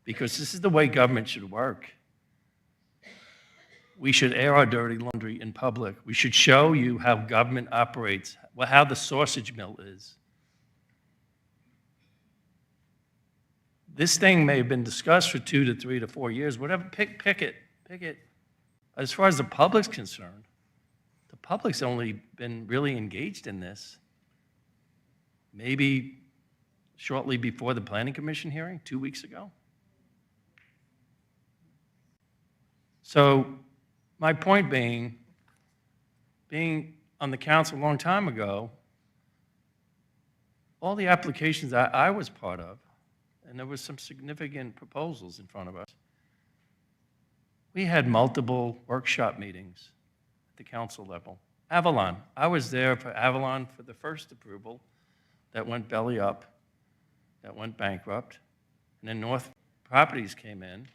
because this is the way government should work. We should air our dirty laundry in public. We should show you how government operates, how the sausage mill is. This thing may have been discussed for 2 to 3 to 4 years, whatever, pick it. As far as the public's concerned, the public's only been really engaged in this maybe shortly before the Planning Commission hearing, 2 weeks ago. So my point being on the council a long time ago, all the applications I was part of, and there were some significant proposals in front of us, we had multiple workshop meetings at the council level. Avalon, I was there for Avalon for the first approval that went belly up, that went bankrupt, and then North Properties came in,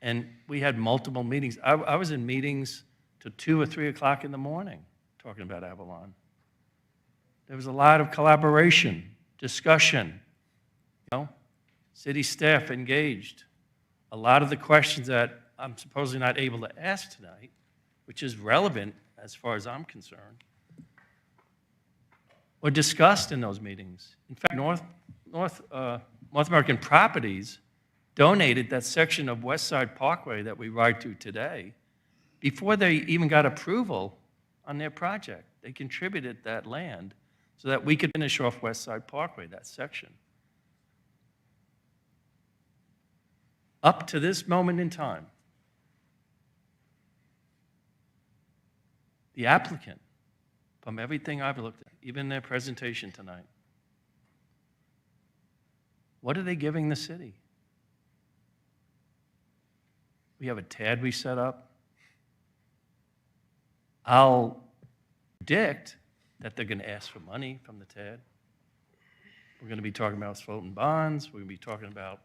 and we had multiple meetings. I was in meetings till 2 or 3 o'clock in the morning talking about Avalon. There was a lot of collaboration, discussion, city staff engaged. A lot of the questions that I'm supposedly not able to ask tonight, which is relevant as far as I'm concerned, were discussed in those meetings. In fact, North American Properties donated that section of West Side Parkway that we ride through today before they even got approval on their project. They contributed that land so that we could finish off West Side Parkway, that section. Up to this moment in time, the applicant, from everything I've looked at, even their presentation tonight, what are they giving the city? We have a TAD we set up. I'll predict that they're going to ask for money from the TAD. We're going to be talking about floating bonds. We're going to be talking about,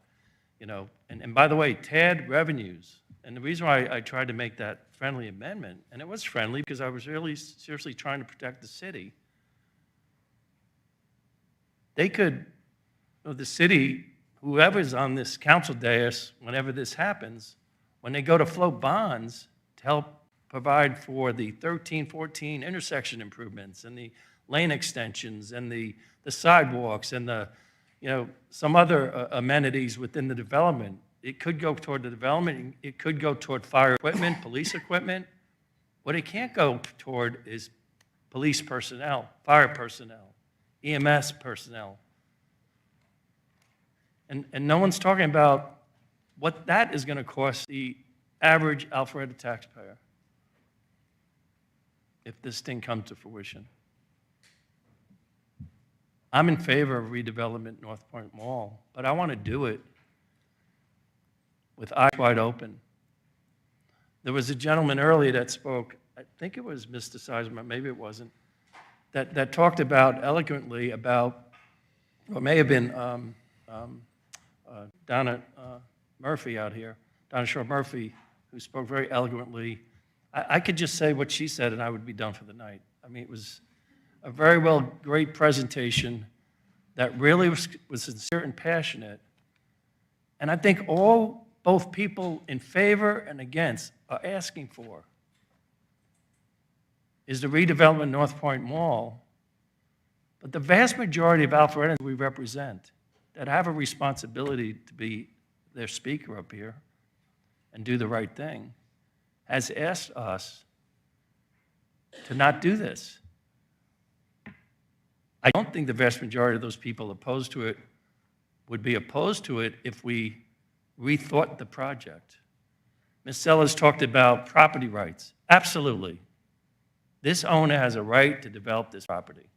and by the way, TAD revenues, and the reason why I tried to make that friendly amendment, and it was friendly because I was really seriously trying to protect the city. They could, the city, whoever's on this council dais, whenever this happens, when they go to float bonds to help provide for the 13, 14 intersection improvements and the lane extensions and the sidewalks and the, some other amenities within the development. It could go toward the development, it could go toward fire equipment, police equipment. What it can't go toward is police personnel, fire personnel, EMS personnel. And no one's talking about what that is going to cost the average Alpharetta taxpayer if this thing comes to fruition. I'm in favor of redevelopment North Point Mall, but I want to do it with eyes wide open. There was a gentleman earlier that spoke, I think it was Mr. Sizemore, maybe it wasn't, that talked about eloquently about, or it may have been Donna Murphy out here, Donna Shore Murphy, who spoke very eloquently. I could just say what she said and I would be done for the night. I mean, it was a very great presentation that really was sincere and passionate. And I think both people in favor and against are asking for is the redevelopment of North Point Mall. But the vast majority of Alpharettans we represent that have a responsibility to be their speaker up here and do the right thing has asked us to not do this. I don't think the vast majority of those people opposed to it would be opposed to it if we rethought the project. Ms. Sellers talked about property rights. Absolutely. This owner has a right to develop this property.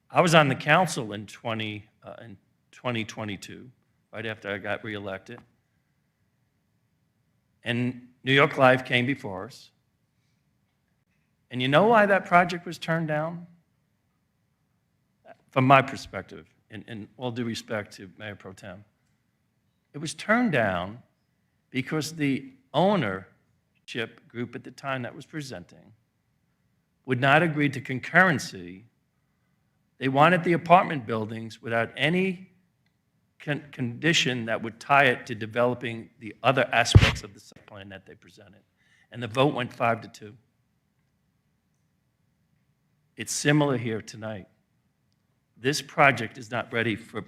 I was on the council in 2022, right after I got reelected. And New York Life came before us. And you know why that project was turned down? From my perspective, in all due respect to Mayor Pro Tem. It was turned down because the ownership group at the time that was presenting would not agree to concurrency. They wanted the apartment buildings without any condition that would tie it to developing the other aspects of the site plan that they presented. And the vote went 5-2. It's similar here tonight. This project is not ready for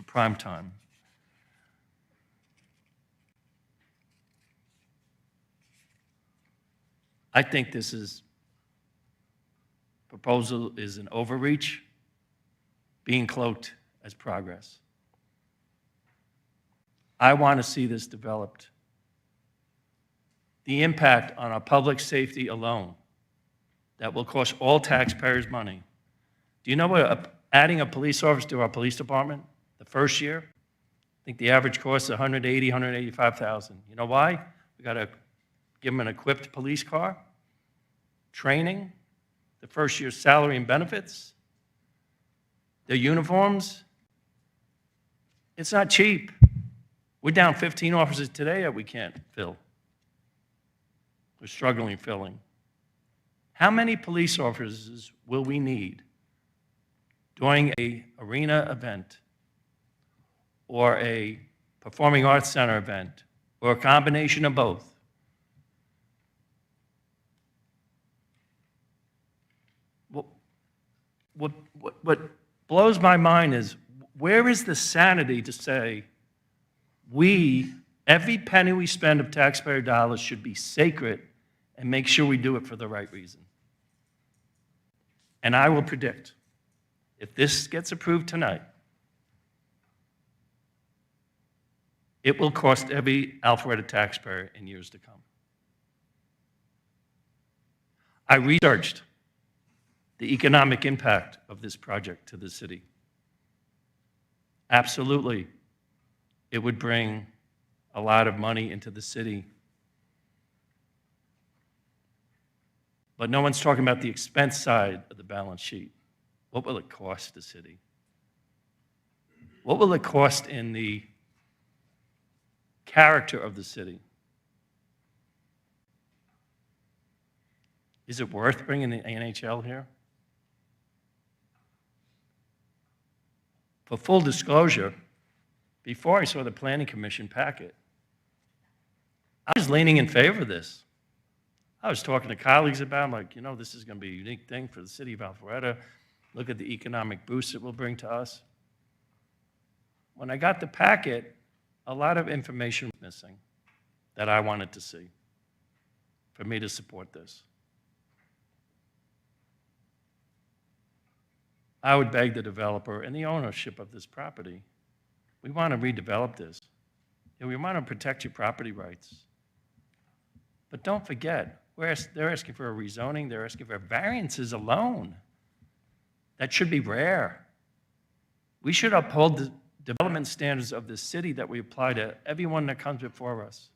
prime time. I think this proposal is an overreach, being cloaked as progress. I want to see this developed. The impact on our public safety alone, that will cost all taxpayers money. Do you know what adding a police officer to our police department the first year? I think the average cost is $180,000, $185,000. You know why? We got to give them an equipped police car, training, the first year's salary and benefits, their uniforms. It's not cheap. We're down 15 officers today that we can't fill. We're struggling filling. How many police officers will we need during an arena event or a performing arts center event or a combination of both? What blows my mind is, where is the sanity to say every penny we spend of taxpayer dollars should be sacred and make sure we do it for the right reason? And I will predict, if this gets approved tonight, it will cost every Alpharetta taxpayer in years to come. I researched the economic impact of this project to the city. Absolutely, it would bring a lot of money into the city. But no one's talking about the expense side of the balance sheet. What will it cost the city? What will it cost in the character of the city? Is it worth bringing the NHL here? For full disclosure, before I saw the Planning Commission packet, I was leaning in favor of this. I was talking to colleagues about, I'm like, this is going to be a unique thing for the city of Alpharetta. Look at the economic boost it will bring to us. When I got the packet, a lot of information was missing that I wanted to see for me to support this. I would beg the developer and the ownership of this property, we want to redevelop this. We want to protect your property rights. But don't forget, they're asking for a rezoning, they're asking for variances alone. That should be rare. We should uphold the development standards of the city that we apply to everyone that comes before us.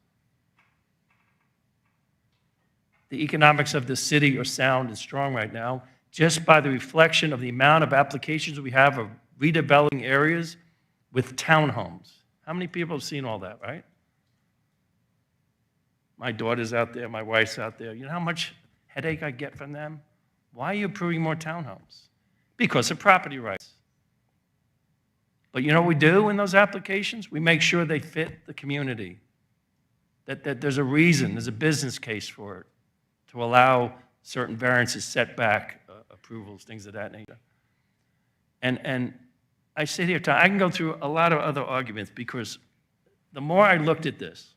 The economics of the city are sound and strong right now, just by the reflection of the amount of applications we have of redeveloping areas with townhomes. How many people have seen all that, right? My daughter's out there, my wife's out there. You know how much headache I get from them? Why are you approving more townhomes? Because of property rights. But you know what we do in those applications? We make sure they fit the community, that there's a reason, there's a business case for it, to allow certain variances, setback approvals, things of that nature. And I sit here, I can go through a lot of other arguments because the more I looked at this,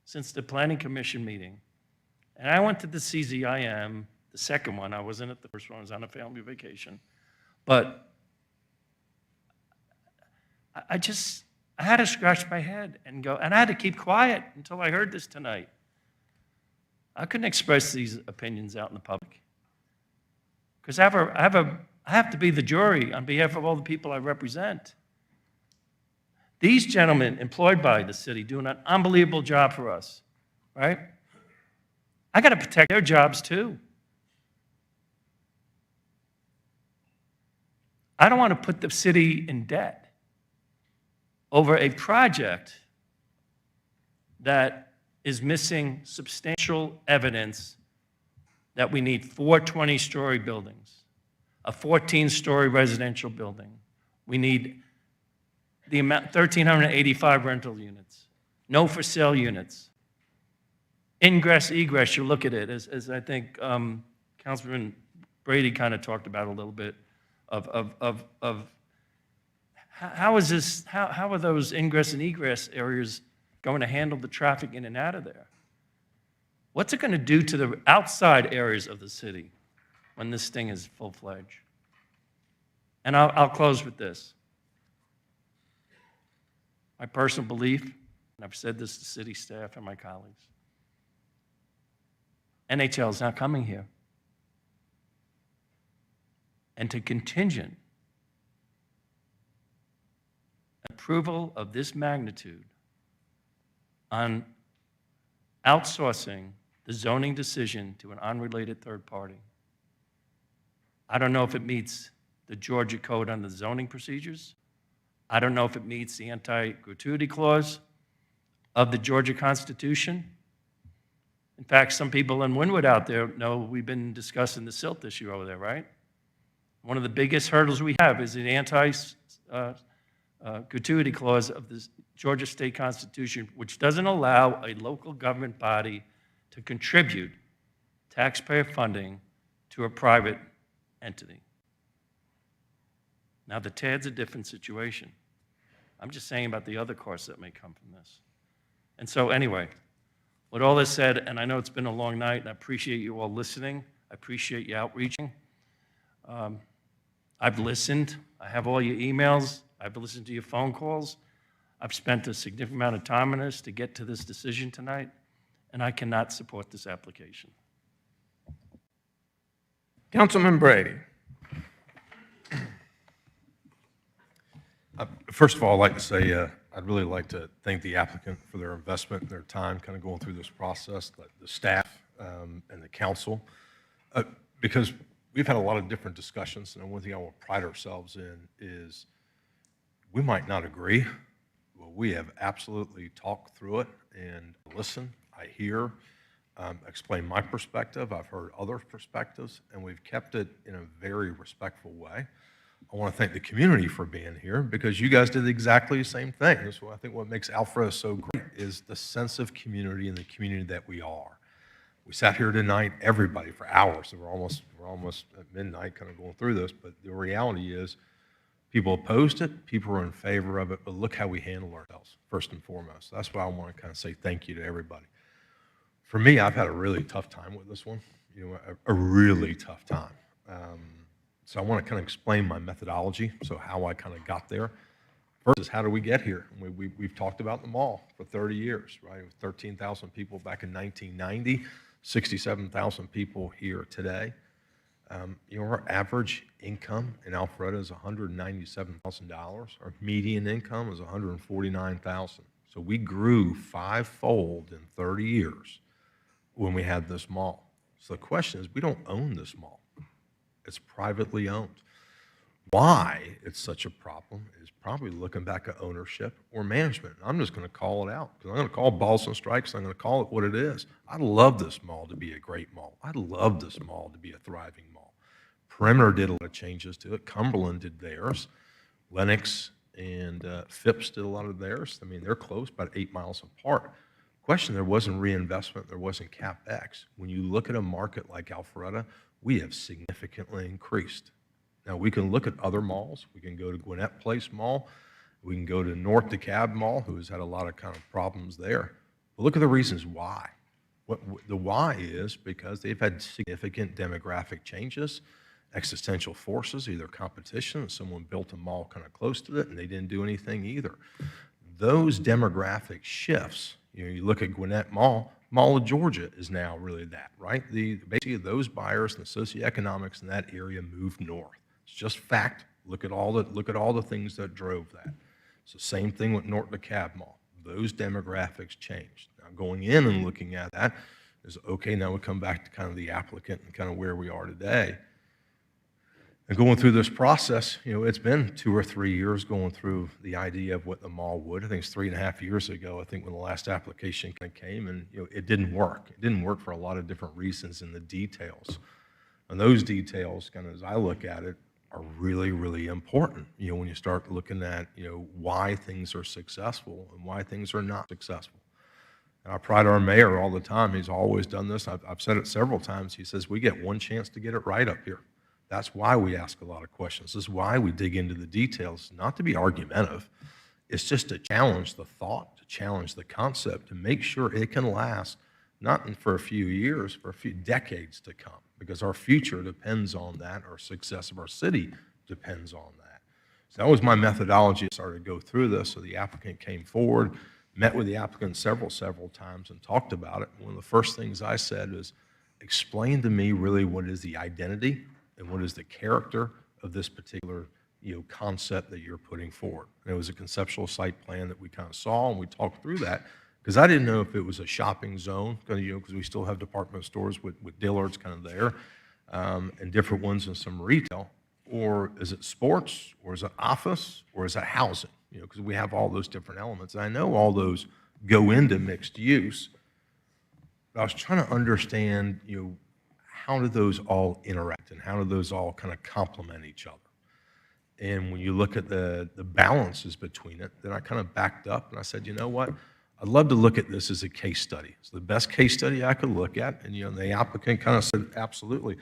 since the Planning Commission meeting, and I went to the CZIM, the second one, I wasn't at the first one, I was on a family vacation, but I had to scratch my head and go, and I had to keep quiet until I heard this tonight. I couldn't express these opinions out in the public because I have to be the jury on behalf of all the people I represent. These gentlemen employed by the city doing an unbelievable job for us, right? I got to protect their jobs too. I don't want to put the city in debt over a project that is missing substantial evidence that we need 4 20-story buildings, a 14-story residential building. We need the amount, 1,385 rental units, no for sale units. Ingress, egress, you look at it, as I think Councilman Brady kind of talked about a little bit, of how is this, how are those ingress and egress areas going to handle the traffic in and out of there? What's it going to do to the outside areas of the city when this thing is full-fledged? And I'll close with this. My personal belief, and I've said this to city staff and my colleagues, NHL is not coming here. And to contingent approval of this magnitude on outsourcing the zoning decision to an unrelated third party, I don't know if it meets the Georgia Code on the zoning procedures. I don't know if it meets the anti-gratuity clause of the Georgia Constitution. In fact, some people in Wynwood out there know we've been discussing the silt issue over there, right? One of the biggest hurdles we have is the anti-gratuity clause of the Georgia State Constitution, which doesn't allow a local government body to contribute taxpayer funding to a private entity. Now, the TAD's a different situation. I'm just saying about the other costs that may come from this. And so anyway, with all this said, and I know it's been a long night, and I appreciate you all listening. I appreciate you outreaching. I've listened. I have all your emails. I've listened to your phone calls. I've spent a significant amount of time on this to get to this decision tonight, and I cannot support this application. Councilman Brady. First of all, I'd like to say I'd really like to thank the applicant for their investment and their time kind of going through this process, the staff and the council, because we've had a lot of different discussions, and one thing I want to pride ourselves in is we might not agree, but we have absolutely talked through it and listen. I hear, explain my perspective. I've heard other perspectives, and we've kept it in a very respectful way. I want to thank the community for being here because you guys did exactly the same thing. That's what I think what makes Alpharetta so great is the sense of community and the community that we are. We sat here tonight, everybody, for hours. So we're almost at midnight kind of going through this, but the reality is people opposed it, people are in favor of it, but look how we handle ourselves, first and foremost. That's why I want to kind of say thank you to everybody. For me, I've had a really tough time with this one, a really tough time. So I want to kind of explain my methodology, so how I kind of got there. First is how do we get here? We've talked about the mall for 30 years, right? 13,000 people back in 1990, 67,000 people here today. Our average income in Alpharetta is $197,000. Our median income is $149,000. So we grew fivefold in 30 years when we had this mall. So the question is, we don't own this mall. It's privately owned. Why it's such a problem is probably looking back at ownership or management. I'm just going to call it out because I'm going to call balls and strikes. I'm going to call it what it is. I'd love this mall to be a great mall. I'd love this mall to be a thriving mall. Perimeter did a lot of changes to it. Cumberland did theirs. Lenox and Phipps did a lot of theirs. I mean, they're close, about 8 miles apart. Question, there wasn't reinvestment, there wasn't CapEx. When you look at a market like Alpharetta, we have significantly increased. Now, we can look at other malls. We can go to Gwinnett Place Mall. We can go to North DeKalb Mall, who has had a lot of kind of problems there. But look at the reasons why. The why is because they've had significant demographic changes, existential forces, either competition, someone built a mall kind of close to it, and they didn't do anything either. Those demographic shifts, you look at Gwinnett Mall, Mall of Georgia is now really that, right? Basically, those buyers and the socioeconomics in that area moved north. It's just fact. Look at all the things that drove that. It's the same thing with North DeKalb Mall. Those demographics changed. Now, going in and looking at that is, okay, now we come back to kind of the applicant and kind of where we are today. And going through this process, it's been 2 or 3 years going through the idea of what the mall would. I think it's 3.5 years ago, I think, when the last application kind of came, and it didn't work. It didn't work for a lot of different reasons in the details. And those details, kind of as I look at it, are really, really important, when you start looking at, why things are successful and why things are not successful. And I pride our mayor all the time. He's always done this. I've said it several times. He says, we get one chance to get it right up here. That's why we ask a lot of questions. This is why we dig into the details, not to be argumentative. It's just to challenge the thought, to challenge the concept, to make sure it can last, not for a few years, for a few decades to come, because our future depends on that. Our success of our city depends on that. So that was my methodology. I started to go through this. So the applicant came forward, met with the applicant several times and talked about it. One of the first things I said is, explain to me really what is the identity and what is the character of this particular concept that you're putting forward. And it was a conceptual site plan that we kind of saw, and we talked through that because I didn't know if it was a shopping zone, because we still have department stores with Dillard's kind of there, and different ones and some retail, or is it sports, or is it office, or is it housing? Because we have all those different elements. And I know all those go into mixed use, but I was trying to understand, how do those all interact and how do those all kind of complement each other? And when you look at the balances between it, then I kind of backed up and I said, you know what? I'd love to look at this as a case study. It's the best case study I could look at. And, the applicant kind of said, absolutely.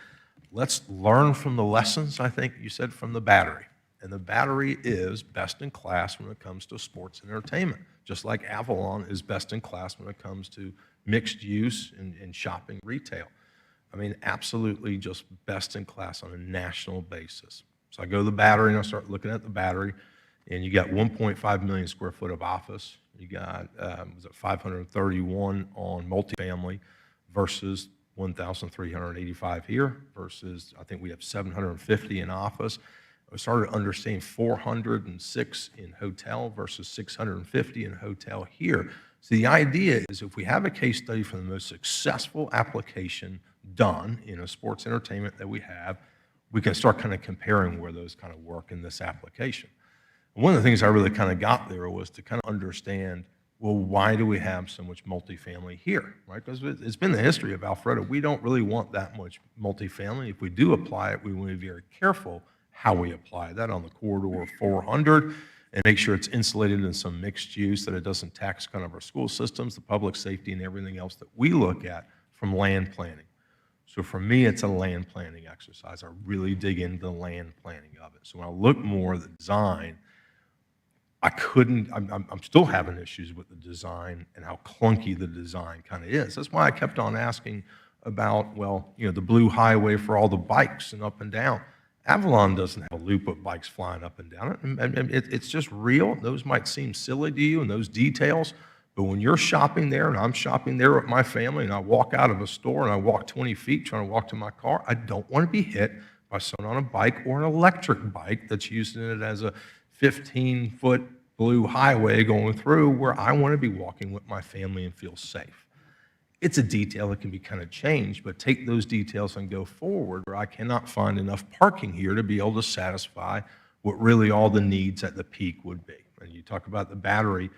Let's learn from the lessons, I think you said, from the Battery. And the Battery is best in class when it comes to sports and entertainment, just like Avalon is best in class when it comes to mixed use and shopping retail. I mean, absolutely just best in class on a national basis. So I go to the Battery and I start looking at the Battery, and you got 1.5 million square foot of office. You got, 531 on multifamily versus 1,385 here versus, I think we have 750 in office. I started to understand 406 in hotel versus 650 in hotel here. So the idea is if we have a case study for the most successful application done in a sports entertainment that we have, we can start kind of comparing where those kind of work in this application. And one of the things I really kind of got there was to kind of understand, well, why do we have so much multifamily here, right? Because it's been the history of Alpharetta. We don't really want that much multifamily. If we do apply it, we want to be very careful how we apply that on the corridor of 400 and make sure it's insulated in some mixed use, that it doesn't tax kind of our school systems, the public safety, and everything else that we look at from land planning. So for me, it's a land planning exercise. I really dig into the land planning of it. So when I look more at the design, I'm still having issues with the design and how clunky the design kind of is. That's why I kept on asking about, well, the blue highway for all the bikes and up and down. Avalon doesn't have a loop of bikes flying up and down it. And it's just real. Those might seem silly to you and those details, but when you're shopping there and I'm shopping there with my family and I walk out of a store and I walk 20 feet trying to walk to my car, I don't want to be hit by someone on a bike or an electric bike that's using it as a 15-foot blue highway going through, where I want to be walking with my family and feel safe. It's a detail that can be kind of changed, but take those details and go forward, where I cannot find enough parking here to be able to satisfy what really all the needs at the peak would be. And you talk about the battery,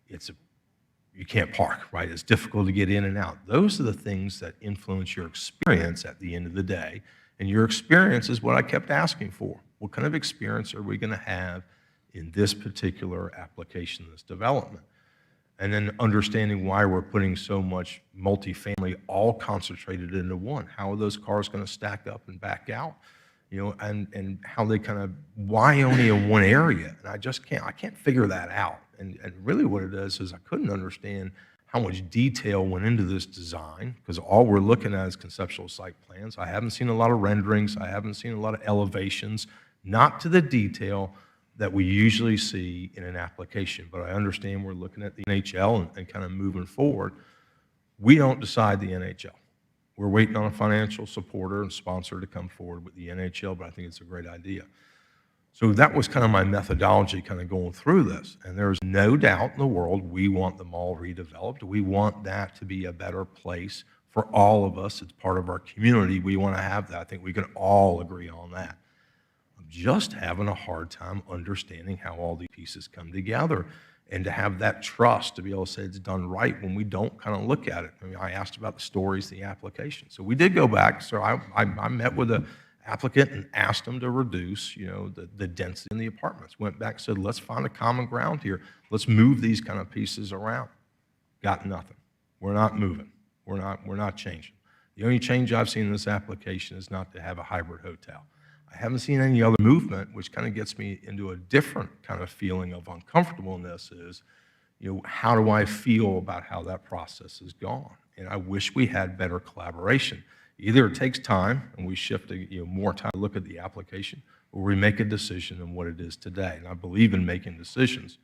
you can't park, right? It's difficult to get in and out. Those are the things that influence your experience at the end of the day. And your experience is what I kept asking for. What kind of experience are we going to have in this particular application, this development? And then understanding why we're putting so much multifamily all concentrated into one. How are those cars going to stack up and back out? And how they kind of, why only in one area? And I can't figure that out. And really what it is I couldn't understand how much detail went into this design, because all we're looking at is conceptual site plans. I haven't seen a lot of renderings. I haven't seen a lot of elevations, not to the detail that we usually see in an application. But I understand we're looking at the NHL and kind of moving forward. We don't decide the NHL. We're waiting on a financial supporter and sponsor to come forward with the NHL, but I think it's a great idea. So that was kind of my methodology kind of going through this. And there's no doubt in the world we want the mall redeveloped. We want that to be a better place for all of us. It's part of our community. We want to have that. I think we can all agree on that. I'm just having a hard time understanding how all these pieces come together, and to have that trust to be able to say it's done right when we don't kind of look at it. I mean, I asked about the stories, the application. So we did go back. So I met with the applicant and asked them to reduce, the density in the apartments. Went back, said, let's find a common ground here. Let's move these kind of pieces around. Got nothing. We're not moving. We're not changing. The only change I've seen in this application is not to have a hybrid hotel. I haven't seen any other movement, which kind of gets me into a different kind of feeling of uncomfortableness is, how do I feel about how that process has gone? And I wish we had better collaboration. Either it takes time and we shift more time to look at the application, or we make a decision on what it is today. And I believe in making decisions,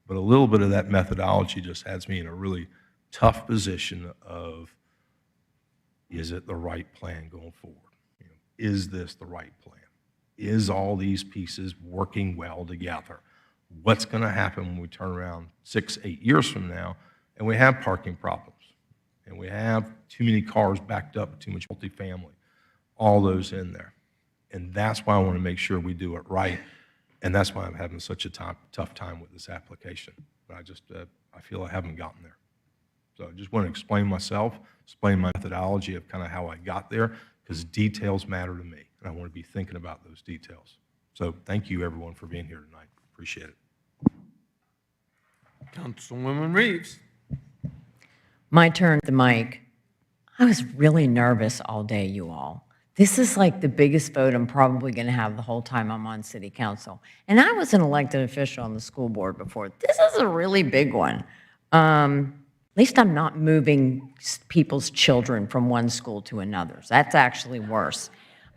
but a little bit of that methodology just has me in a really tough position of, is it the right plan going forward? Is this the right plan? Is all these pieces working well together? What's going to happen when we turn around 6, 8 years from now and we have parking problems and we have too many cars backed up, too much multifamily, all those in there? And that's why I want to make sure we do it right. And that's why I'm having such a tough time with this application. But I feel I haven't gotten there. So I just want to explain myself, explain my methodology of kind of how I got there, because details matter to me. And I want to be thinking about those details. So thank you, everyone, for being here tonight. Appreciate it. Councilwoman Reeves. My turn at the mic. I was really nervous all day, you all. This is like the biggest vote I'm probably going to have the whole time I'm on city council. And I was an elected official on the school board before. This is a really big one. At least I'm not moving people's children from one school to another. That's actually worse.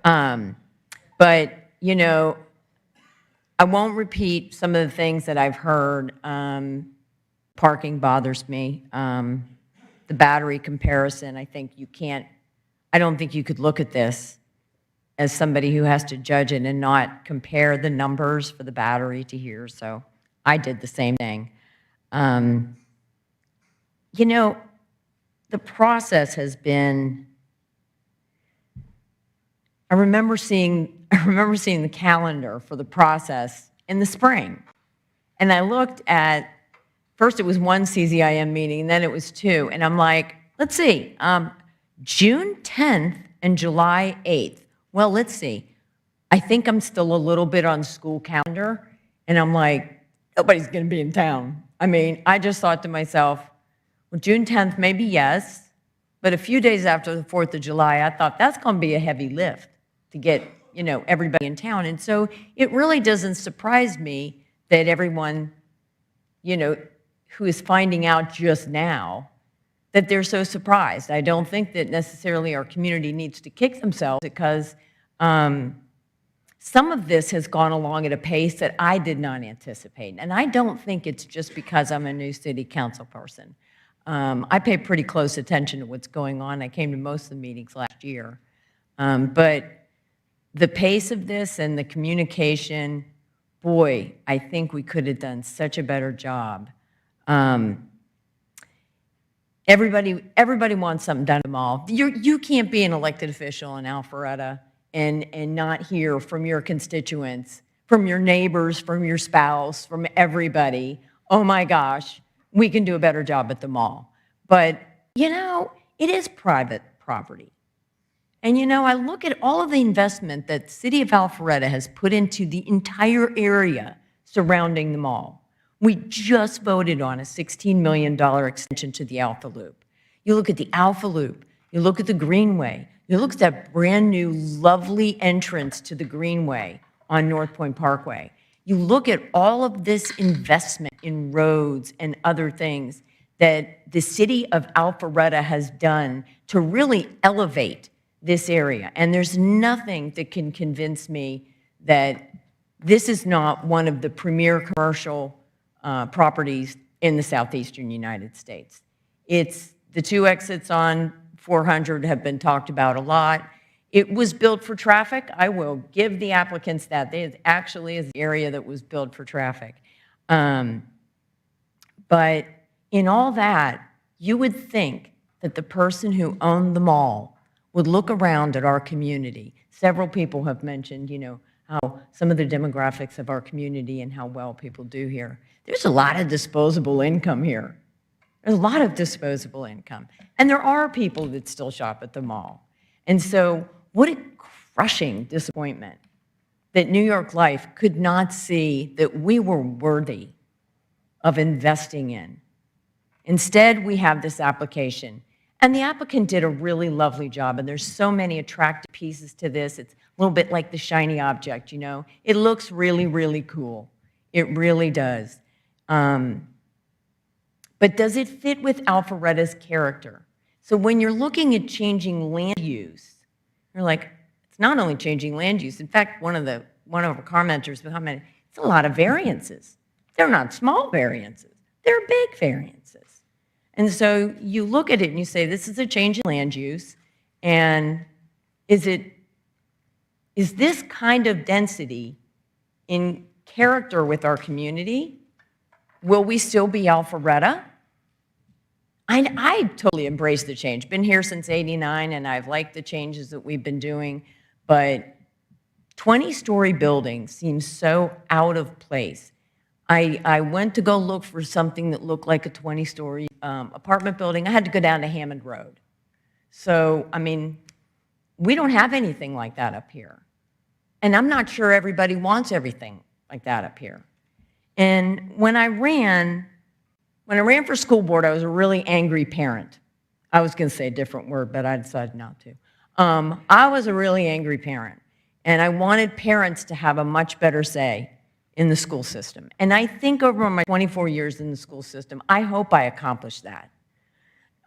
But, I won't repeat some of the things that I've heard. Parking bothers me. The battery comparison, I don't think you could look at this as somebody who has to judge it and not compare the numbers for the battery to here. So I did the same thing. The process has been, I remember seeing the calendar for the process in the spring. And I looked at, first it was one CZIM meeting, and then it was two. And I'm like, let's see, June 10th and July 8th. Well, let's see. I think I'm still a little bit on school calendar, and I'm like, nobody's going to be in town. I mean, I just thought to myself, well, June 10th, maybe yes, but a few days after the 4th of July, I thought that's going to be a heavy lift to get, everybody in town. And so it really doesn't surprise me that everyone, who is finding out just now, that they're so surprised. I don't think that necessarily our community needs to kick themselves because some of this has gone along at a pace that I did not anticipate. And I don't think it's just because I'm a new city council person. I pay pretty close attention to what's going on. I came to most of the meetings last year. But the pace of this and the communication, boy, I think we could have done such a better job. Everybody wants something done at the mall. You can't be an elected official in Alpharetta and not hear from your constituents, from your neighbors, from your spouse, from everybody, oh my gosh, we can do a better job at the mall. But, it is private property. And, I look at all of the investment that the city of Alpharetta has put into the entire area surrounding the mall. We just voted on a $16 million extension to the Alpha Loop. You look at the Alpha Loop, you look at the Greenway, you look at that brand new lovely entrance to the Greenway on North Point Parkway. You look at all of this investment in roads and other things that the city of Alpharetta has done to really elevate this area. And there's nothing that can convince me that this is not one of the premier commercial properties in the southeastern United States. It's the two exits on 400 have been talked about a lot. It was built for traffic. I will give the applicants that. It actually is the area that was built for traffic. But in all that, you would think that the person who owned the mall would look around at our community. Several people have mentioned, how some of the demographics of our community and how well people do here. There's a lot of disposable income here. There's a lot of disposable income. And there are people that still shop at the mall. And so what a crushing disappointment that New York Life could not see that we were worthy of investing in. Instead, we have this application. And the applicant did a really lovely job, and there's so many attractive pieces to this. It's a little bit like the shiny object, It looks really, really cool. It really does. But does it fit with Alpharetta's character? So when you're looking at changing land use, you're like, it's not only changing land use. In fact, one of our commenters commented, it's a lot of variances. They're not small variances. They're big variances. And so you look at it and you say, this is a change in land use, and is this kind of density in character with our community? Will we still be Alpharetta? I totally embrace the change. Been here since '89, and I've liked the changes that we've been doing, but 20-story buildings seem so out of place. I went to go look for something that looked like a 20-story apartment building. I had to go down to Hammond Road. So, we don't have anything like that up here. And I'm not sure everybody wants everything like that up here. And when I ran for school board, I was a really angry parent. I was going to say a different word, but I decided not to. I was a really angry parent, and I wanted parents to have a much better say in the school system. And I think over my 24 years in the school system, I hope I accomplished that.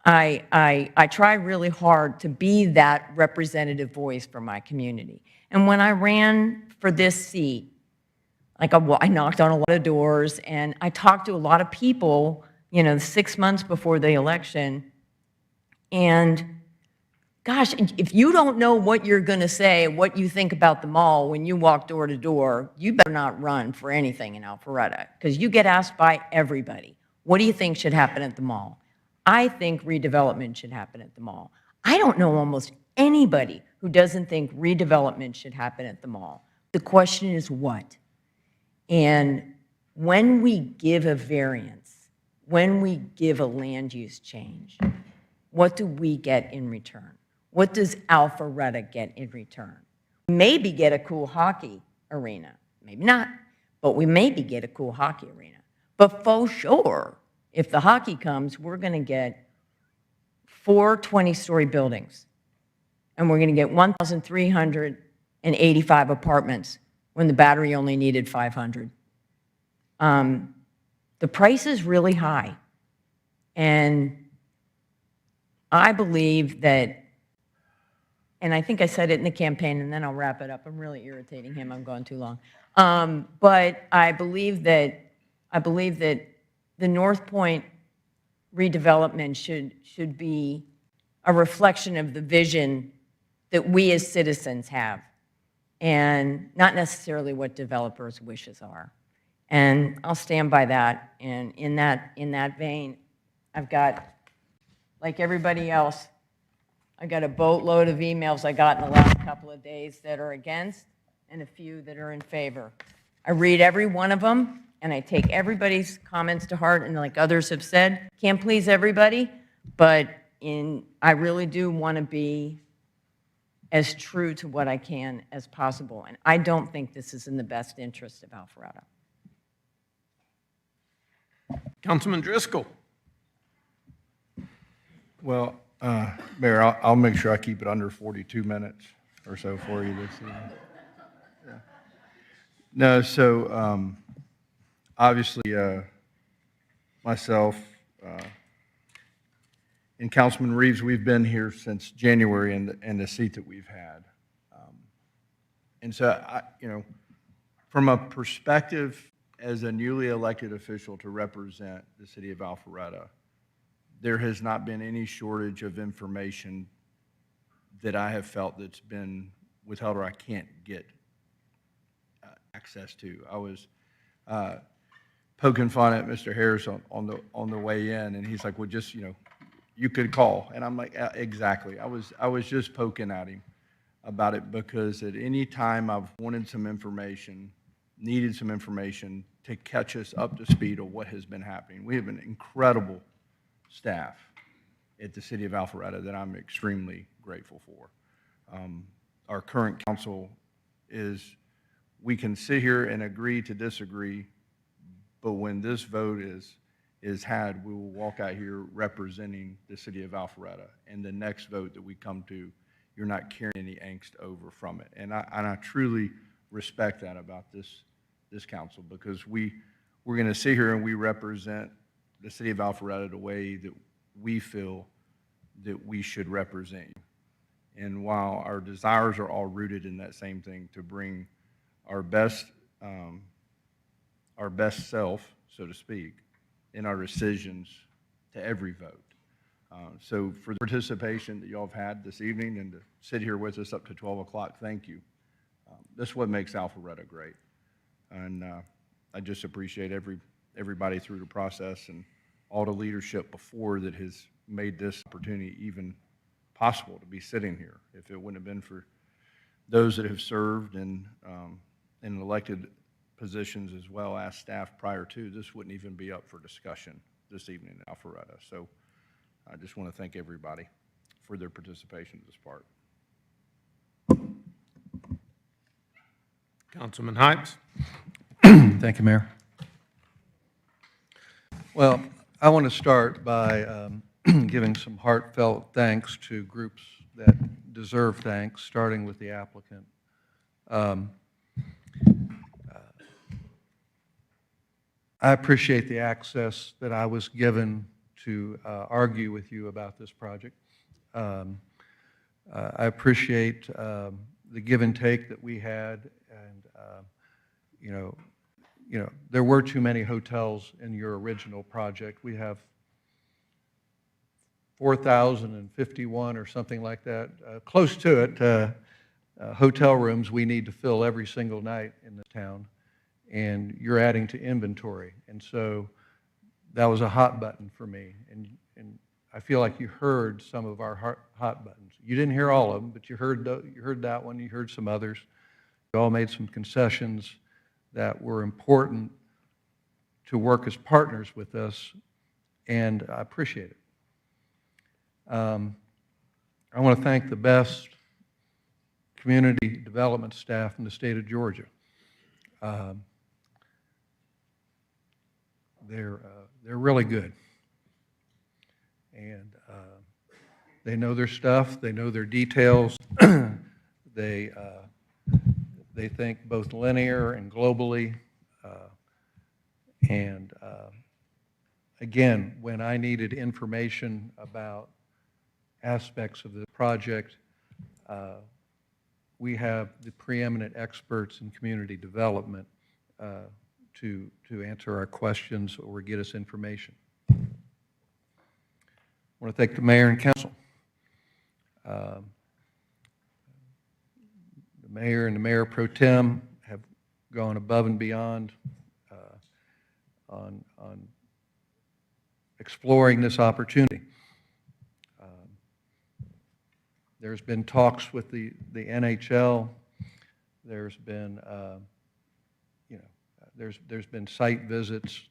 I try really hard to be that representative voice for my community. And when I ran for this seat, I knocked on a lot of doors, and I talked to a lot of people, 6 months before the election. And gosh, if you don't know what you're going to say, what you think about the mall when you walk door to door, you better not run for anything in Alpharetta, because you get asked by everybody, what do you think should happen at the mall? I think redevelopment should happen at the mall. I don't know almost anybody who doesn't think redevelopment should happen at the mall. The question is what? And when we give a variance, when we give a land use change, what do we get in return? What does Alpharetta get in return? maybe get a cool hockey arena. Maybe not, but we maybe get a cool hockey arena. But for sure, if the hockey comes, we're going to get 4 20-story buildings. And we're going to get 1,385 apartments when the Battery only needed 500. The price is really high. And I believe that, and I think I said it in the campaign, and then I'll wrap it up. I'm really irritating him. I'm going too long. But I believe that the North Point redevelopment should be a reflection of the vision that we as citizens have, and not necessarily what developers' wishes are. And I'll stand by that. And in that vein, I've got, like everybody else, I got a boatload of emails I got in the last couple of days that are against and a few that are in favor. I read every one of them, and I take everybody's comments to heart, and like others have said, can't please everybody, but I really do want to be as true to what I can as possible. And I don't think this is in the best interest of Alpharetta. Councilman Driscoll. Well, Mayor, I'll make sure I keep it under 42 minutes or so for you this evening. Yeah. No, so obviously myself and Councilman Reeves, we've been here since January in the seat that we've had. And so, from a perspective as a newly elected official to represent the city of Alpharetta, there has not been any shortage of information that I have felt that's been withheld or I can't get access to. I was poking fun at Mr. Harris on the way in, and he's like, well, just, you could call. And I'm like, exactly. I was just poking at him about it, because at any time I've wanted some information, needed some information to catch us up to speed of what has been happening. We have an incredible staff at the city of Alpharetta that I'm extremely grateful for. Our current council we can sit here and agree to disagree, but when this vote is had, we will walk out here representing the city of Alpharetta. And the next vote that we come to, you're not carrying any angst over from it. And I truly respect that about this council, because we're going to sit here and we represent the city of Alpharetta the way that we feel that we should represent you. And while our desires are all rooted in that same thing, to bring our best self, so to speak, in our decisions to every vote. So for the participation that y'all have had this evening and to sit here with us up to 12 o'clock, thank you. That's what makes Alpharetta great. And I just appreciate everybody through the process and all the leadership before that has made this opportunity even possible to be sitting here. If it wouldn't have been for those that have served in elected positions as well as staff prior to, this wouldn't even be up for discussion this evening in Alpharetta. So I just want to thank everybody for their participation in this part. Councilman Hypes. Thank you, Mayor. Well, I want to start by giving some heartfelt thanks to groups that deserve thanks, starting with the applicant. I appreciate the access that I was given to argue with you about this project. I appreciate the give and take that we had, and there were too many hotels in your original project. We have 4,051 or something like that, close to it, hotel rooms we need to fill every single night in the town, and you're adding to inventory. And so that was a hot button for me, and I feel like you heard some of our hot buttons. You didn't hear all of them, but you heard that one, you heard some others. You all made some concessions that were important to work as partners with us, and I appreciate it. I want to thank the best community development staff in the state of Georgia. They're really good. And they know their stuff, they know their details. They think both linear and globally. Again, when I needed information about aspects of the project, we have the preeminent experts in community development to answer our questions or get us information. I want to thank the mayor and council. The mayor and the mayor pro tem have gone above and beyond on exploring this opportunity. There's been talks with the NHL. There's been, there's been site visits,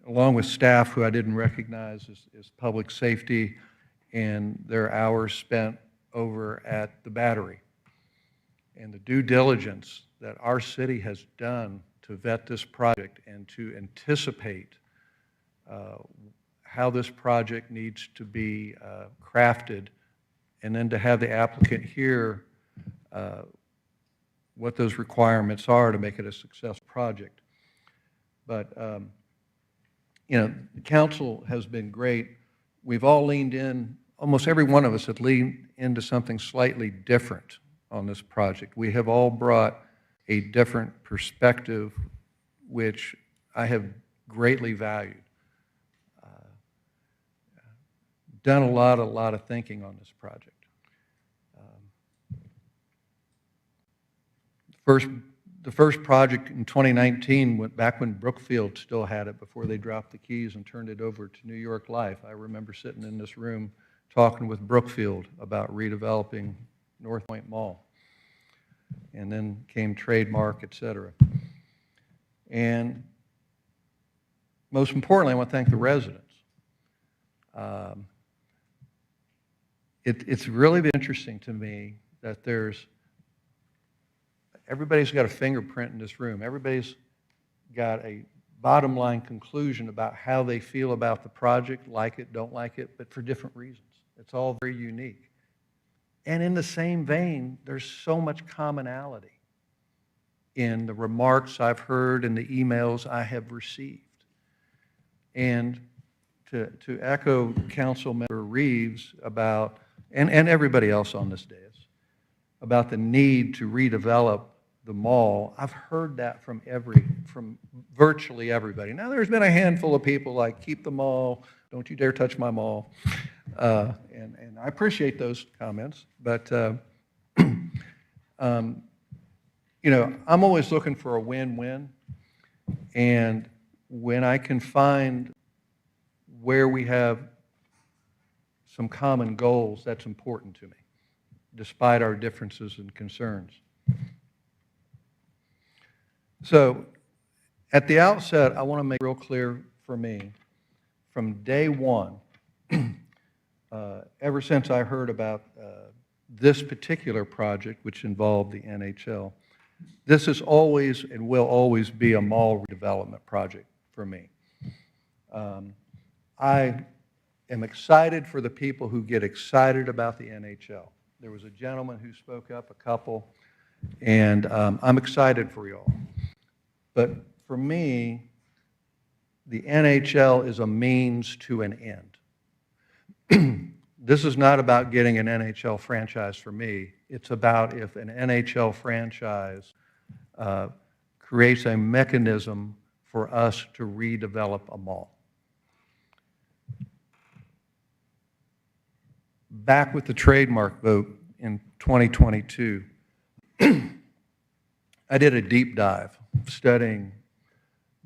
along with staff who I didn't recognize as public safety, and their hours spent over at the Battery. And the due diligence that our city has done to vet this project and to anticipate how this project needs to be crafted, and then to have the applicant hear what those requirements are to make it a successful project. But, the council has been great. We've all leaned in, almost every one of us have leaned into something slightly different on this project. We have all brought a different perspective, which I have greatly valued. Done a lot of thinking on this project. The first project in 2019 went back when Brookfield still had it before they dropped the keys and turned it over to New York Life. I remember sitting in this room talking with Brookfield about redeveloping North Point Mall. And then came Trademark, et cetera. And most importantly, I want to thank the residents. It's really been interesting to me that everybody's got a fingerprint in this room. Everybody's got a bottom line conclusion about how they feel about the project, like it, don't like it, but for different reasons. It's all very unique. And in the same vein, there's so much commonality in the remarks I've heard and the emails I have received. And to echo Councilmember Reeves about, and everybody else on this dais, about the need to redevelop the mall, I've heard that from virtually everybody. Now, there's been a handful of people like, keep the mall, don't you dare touch my mall. And I appreciate those comments, but I'm always looking for a win-win, and when I can find where we have some common goals, that's important to me, despite our differences and concerns. So, at the outset, I want to make real clear for me, from day one, ever since I heard about this particular project, which involved the NHL, this is always and will always be a mall redevelopment project for me. I am excited for the people who get excited about the NHL. There was a gentleman who spoke up, a couple, and I'm excited for you all. But for me, the NHL is a means to an end. This is not about getting an NHL franchise for me. It's about if an NHL franchise creates a mechanism for us to redevelop a mall. Back with the trademark vote in 2022, I did a deep dive studying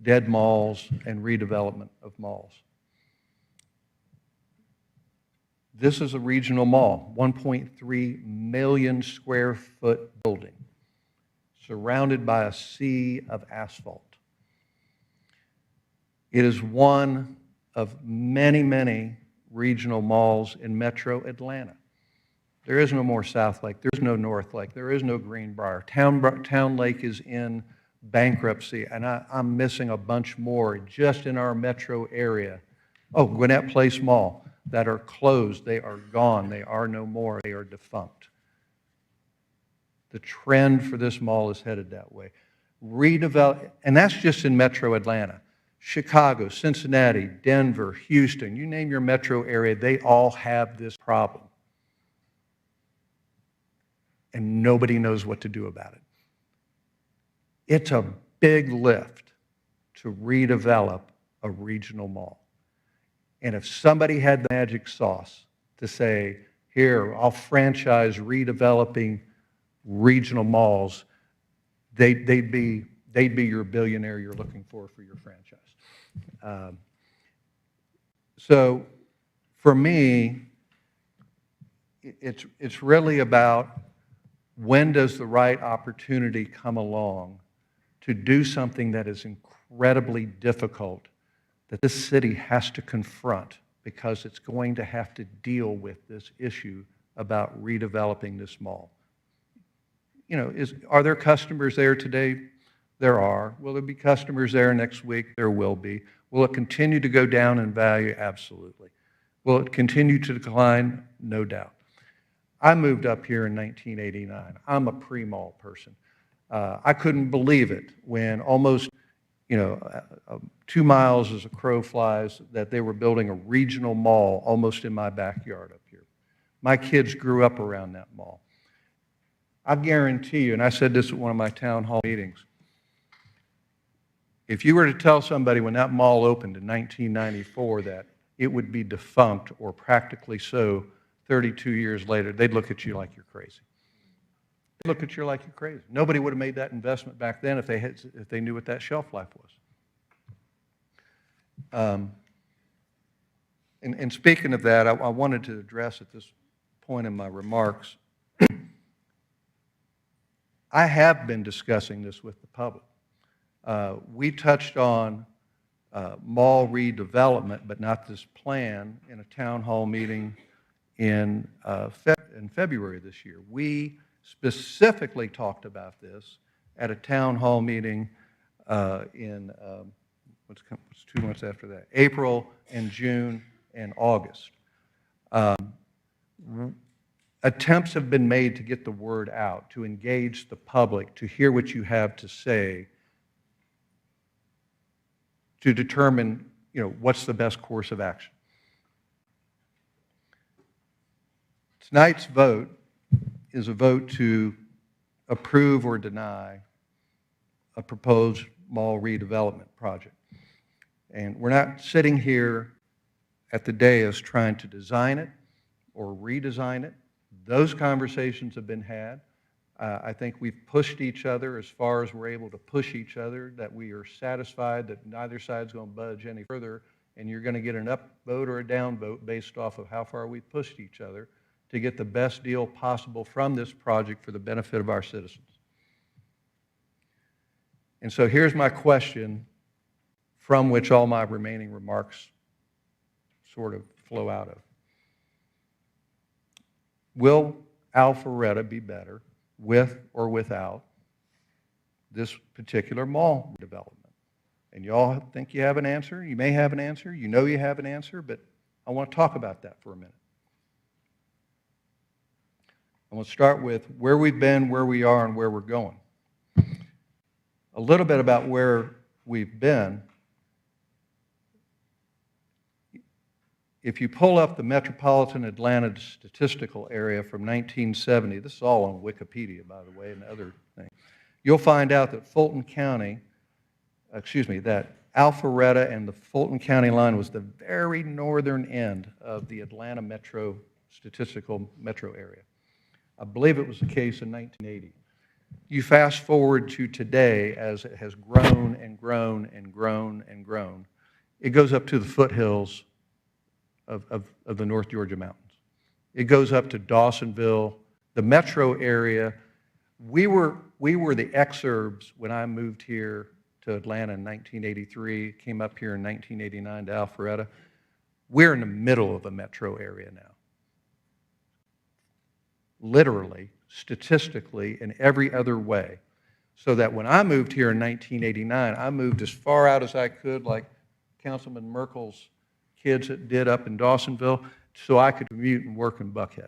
dead malls and redevelopment of malls. This is a regional mall, 1.3 million square foot building, surrounded by a sea of asphalt. It is one of many, many regional malls in metro Atlanta. There is no more South Lake. There's no North Lake. There is no Greenbrier. Town Lake is in bankruptcy, and I'm missing a bunch more just in our metro area. Oh, Gwinnett Place Mall, that are closed. They are gone. They are no more. They are defunct. The trend for this mall is headed that way. Redevelop, and that's just in metro Atlanta. Chicago, Cincinnati, Denver, Houston, you name your metro area, they all have this problem. And nobody knows what to do about it. It's a big lift to redevelop a regional mall. And if somebody had the magic sauce to say, here, I'll franchise redeveloping regional malls, they'd be your billionaire you're looking for your franchise. So for me, it's really about when does the right opportunity come along to do something that is incredibly difficult that this city has to confront because it's going to have to deal with this issue about redeveloping this mall. You know, are there customers there today? There are. Will there be customers there next week? There will be. Will it continue to go down in value? Absolutely. Will it continue to decline? No doubt. I moved up here in 1989. I'm a pre-mall person. I couldn't believe it when almost, 2 miles as a crow flies that they were building a regional mall almost in my backyard up here. My kids grew up around that mall. I guarantee you, and I said this at one of my town hall meetings, if you were to tell somebody when that mall opened in 1994 that it would be defunct or practically so 32 years later, they'd look at you like you're crazy. They'd look at you like you're crazy. Nobody would have made that investment back then if they knew what that shelf life was. And speaking of that, I wanted to address at this point in my remarks, I have been discussing this with the public. We touched on mall redevelopment, but not this plan, in a town hall meeting in February this year. We specifically talked about this at a town hall meeting in, what's 2 months after that? April and June and August. Attempts have been made to get the word out, to engage the public, to hear what you have to say, to determine, what's the best course of action. Tonight's vote is a vote to approve or deny a proposed mall redevelopment project. And we're not sitting here at the dais trying to design it or redesign it. Those conversations have been had. I think we've pushed each other as far as we're able to push each other, that we are satisfied that neither side's going to budge any further, and you're going to get an up vote or a down vote based off of how far we've pushed each other to get the best deal possible from this project for the benefit of our citizens. And so here's my question, from which all my remaining remarks sort of flow out of. Will Alpharetta be better with or without this particular mall development? And you all think you have an answer. You may have an answer. You know you have an answer, but I want to talk about that for a minute. I want to start with where we've been, where we are, and where we're going. A little bit about where we've been. If you pull up the metropolitan Atlanta statistical area from 1970, this is all on Wikipedia, by the way, and other things, you'll find out that that Alpharetta and the Fulton County line was the very northern end of the Atlanta statistical metro area. I believe it was the case in 1980. You fast forward to today, as it has grown and grown and grown and grown, it goes up to the foothills of the North Georgia mountains. It goes up to Dawsonville, the metro area. We were the exurbs when I moved here to Atlanta in 1983, came up here in 1989 to Alpharetta. We're in the middle of a metro area now. literally, statistically, in every other way. So that when I moved here in 1989, I moved as far out as I could, like Councilman Merkel's kids did up in Dawsonville, so I could commute and work in Buckhead.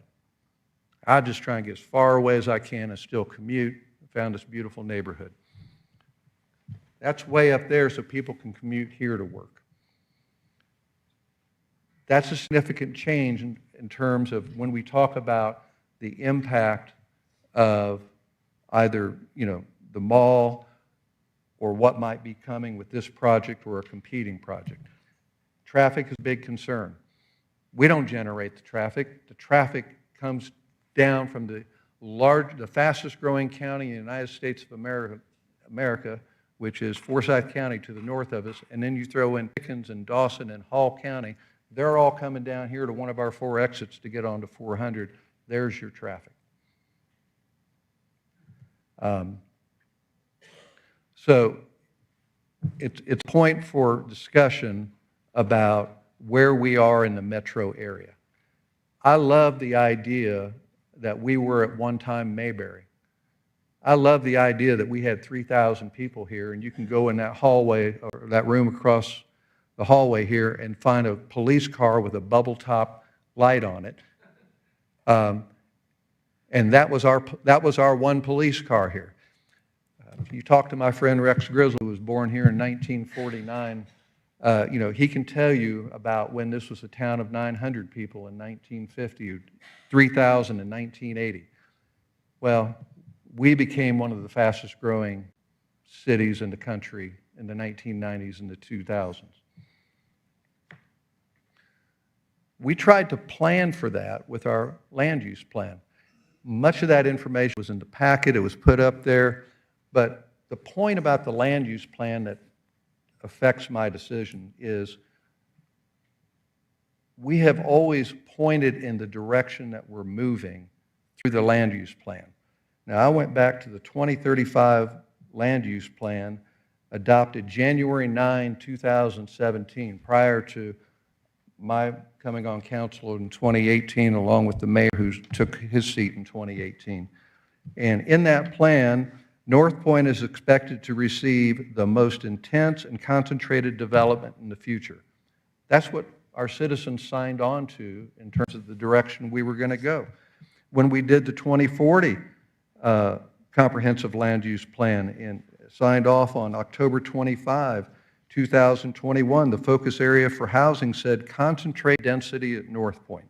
I just try and get as far away as I can and still commute. Found this beautiful neighborhood. That's way up there so people can commute here to work. That's a significant change in terms of when we talk about the impact of either, the mall or what might be coming with this project or a competing project. Traffic is a big concern. We don't generate the traffic. The traffic comes down from the fastest growing county in the United States of America, which is Forsyth County to the north of us, and then you throw in Pickens and Dawson and Hall County. They're all coming down here to one of our 4 exits to get onto 400. There's your traffic. So it's a point for discussion about where we are in the metro area. I love the idea that we were at one time Mayberry. I love the idea that we had 3,000 people here, and you can go in that hallway or that room across the hallway here and find a police car with a bubble top light on it. And that was our one police car here. If you talk to my friend Rex Grizzly, who was born here in 1949, he can tell you about when this was a town of 900 people in 1950, 3,000 in 1980. Well, we became one of the fastest growing cities in the country in the 1990s and the 2000s. We tried to plan for that with our land use plan. Much of that information was in the packet, it was put up there, but the point about the land use plan that affects my decision is we have always pointed in the direction that we're moving through the land use plan. Now, I went back to the 2035 land use plan adopted January 9, 2017, prior to my coming on council in 2018, along with the mayor who took his seat in 2018. And in that plan, North Point is expected to receive the most intense and concentrated development in the future. That's what our citizens signed on to in terms of the direction we were going to go. When we did the 2040 comprehensive land use plan and signed off on October 25, 2021, the focus area for housing said concentrate density at North Point.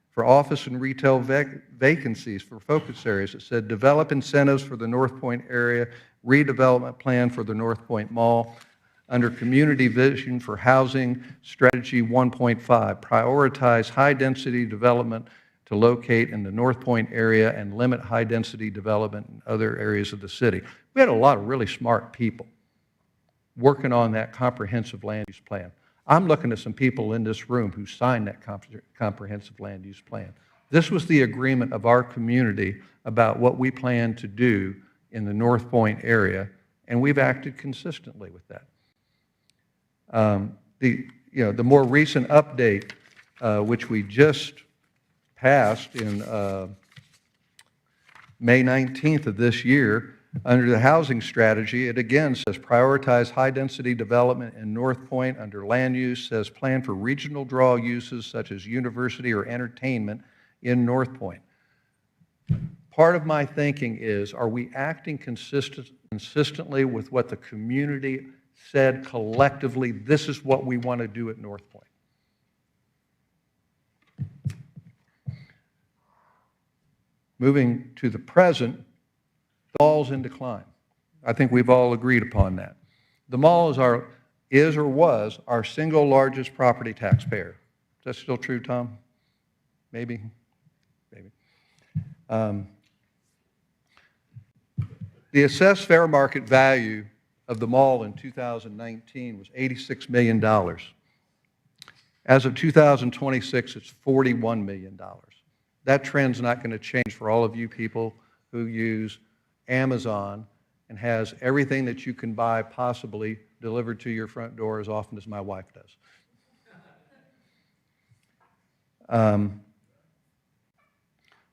For office and retail vacancies for focus areas, it said develop incentives for the North Point area, redevelopment plan for the North Point Mall. Under community vision for housing, strategy 1.5, prioritize high-density development to locate in the North Point area and limit high-density development in other areas of the city. We had a lot of really smart people working on that comprehensive land use plan. I'm looking at some people in this room who signed that comprehensive land use plan. This was the agreement of our community about what we plan to do in the North Point area, and we've acted consistently with that. The more recent update, which we just passed in May 19th of this year, under the housing strategy, it again says prioritize high-density development in North Point. Under land use, says plan for regional draw uses such as university or entertainment in North Point. Part of my thinking is, are we acting consistently with what the community said collectively, this is what we want to do at North Point? Moving to the present, the mall's in decline. I think we've all agreed upon that. The mall is or was our single largest property taxpayer. Is that still true, Tom? Maybe? Maybe. The assessed fair market value of the mall in 2019 was $86 million. As of 2026, it's $41 million. That trend's not going to change for all of you people who use Amazon and has everything that you can buy possibly delivered to your front door as often as my wife does.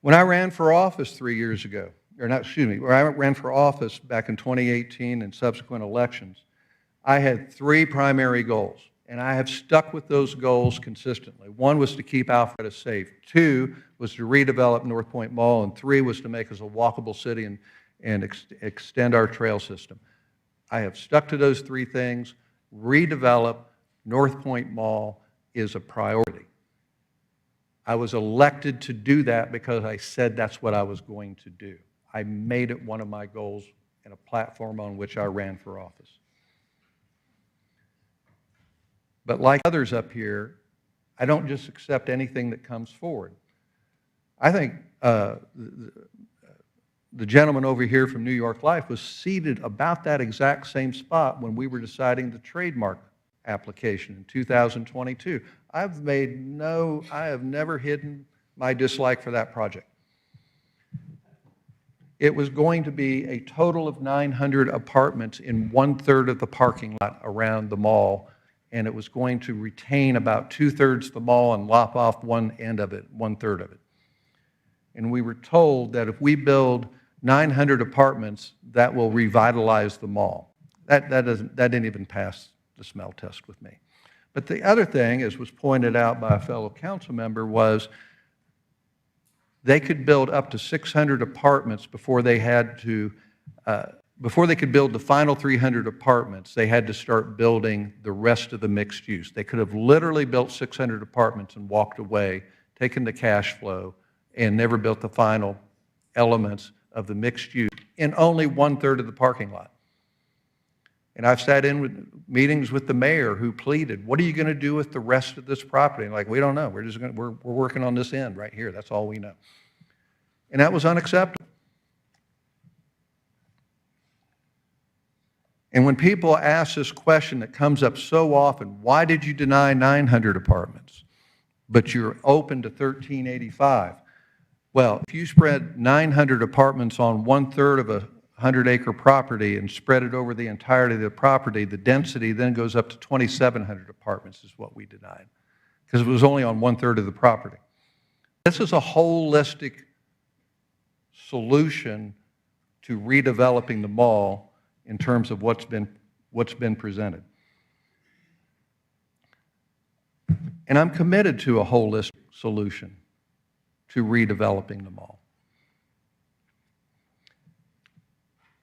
When I ran for office 3 years ago, or not, excuse me, when I ran for office back in 2018 and subsequent elections, I had 3 primary goals, and I have stuck with those goals consistently. 1 was to keep Alpharetta safe. 2 was to redevelop North Point Mall, and 3 was to make us a walkable city and extend our trail system. I have stuck to those 3 things. Redevelop North Point Mall is a priority. I was elected to do that because I said that's what I was going to do. I made it one of my goals and a platform on which I ran for office. But like others up here, I don't just accept anything that comes forward. I think the gentleman over here from New York Life was seated about that exact same spot when we were deciding the trademark application in 2022. I have never hidden my dislike for that project. It was going to be a total of 900 apartments in 1/3 of the parking lot around the mall, and it was going to retain about 2/3 of the mall and lop off one end of it, 1/3 of it. And we were told that if we build 900 apartments, that will revitalize the mall. That didn't even pass the smell test with me. But the other thing, as was pointed out by a fellow council member, was they could build up to 600 apartments before they could build the final 300 apartments, they had to start building the rest of the mixed use. They could have literally built 600 apartments and walked away, taken the cash flow, and never built the final elements of the mixed use in only 1/3 of the parking lot. And I've sat in with meetings with the mayor who pleaded, what are you going to do with the rest of this property? And like, we don't know. We're working on this end right here. That's all we know. And that was unacceptable. And when people ask this question that comes up so often, why did you deny 900 apartments, but you're open to 1385? Well, if you spread 900 apartments on 1/3 of a 100-acre property and spread it over the entirety of the property, the density then goes up to 2,700 apartments is what we denied, because it was only on 1/3 of the property. This is a holistic solution to redeveloping the mall in terms of what's been presented. And I'm committed to a holistic solution to redeveloping the mall.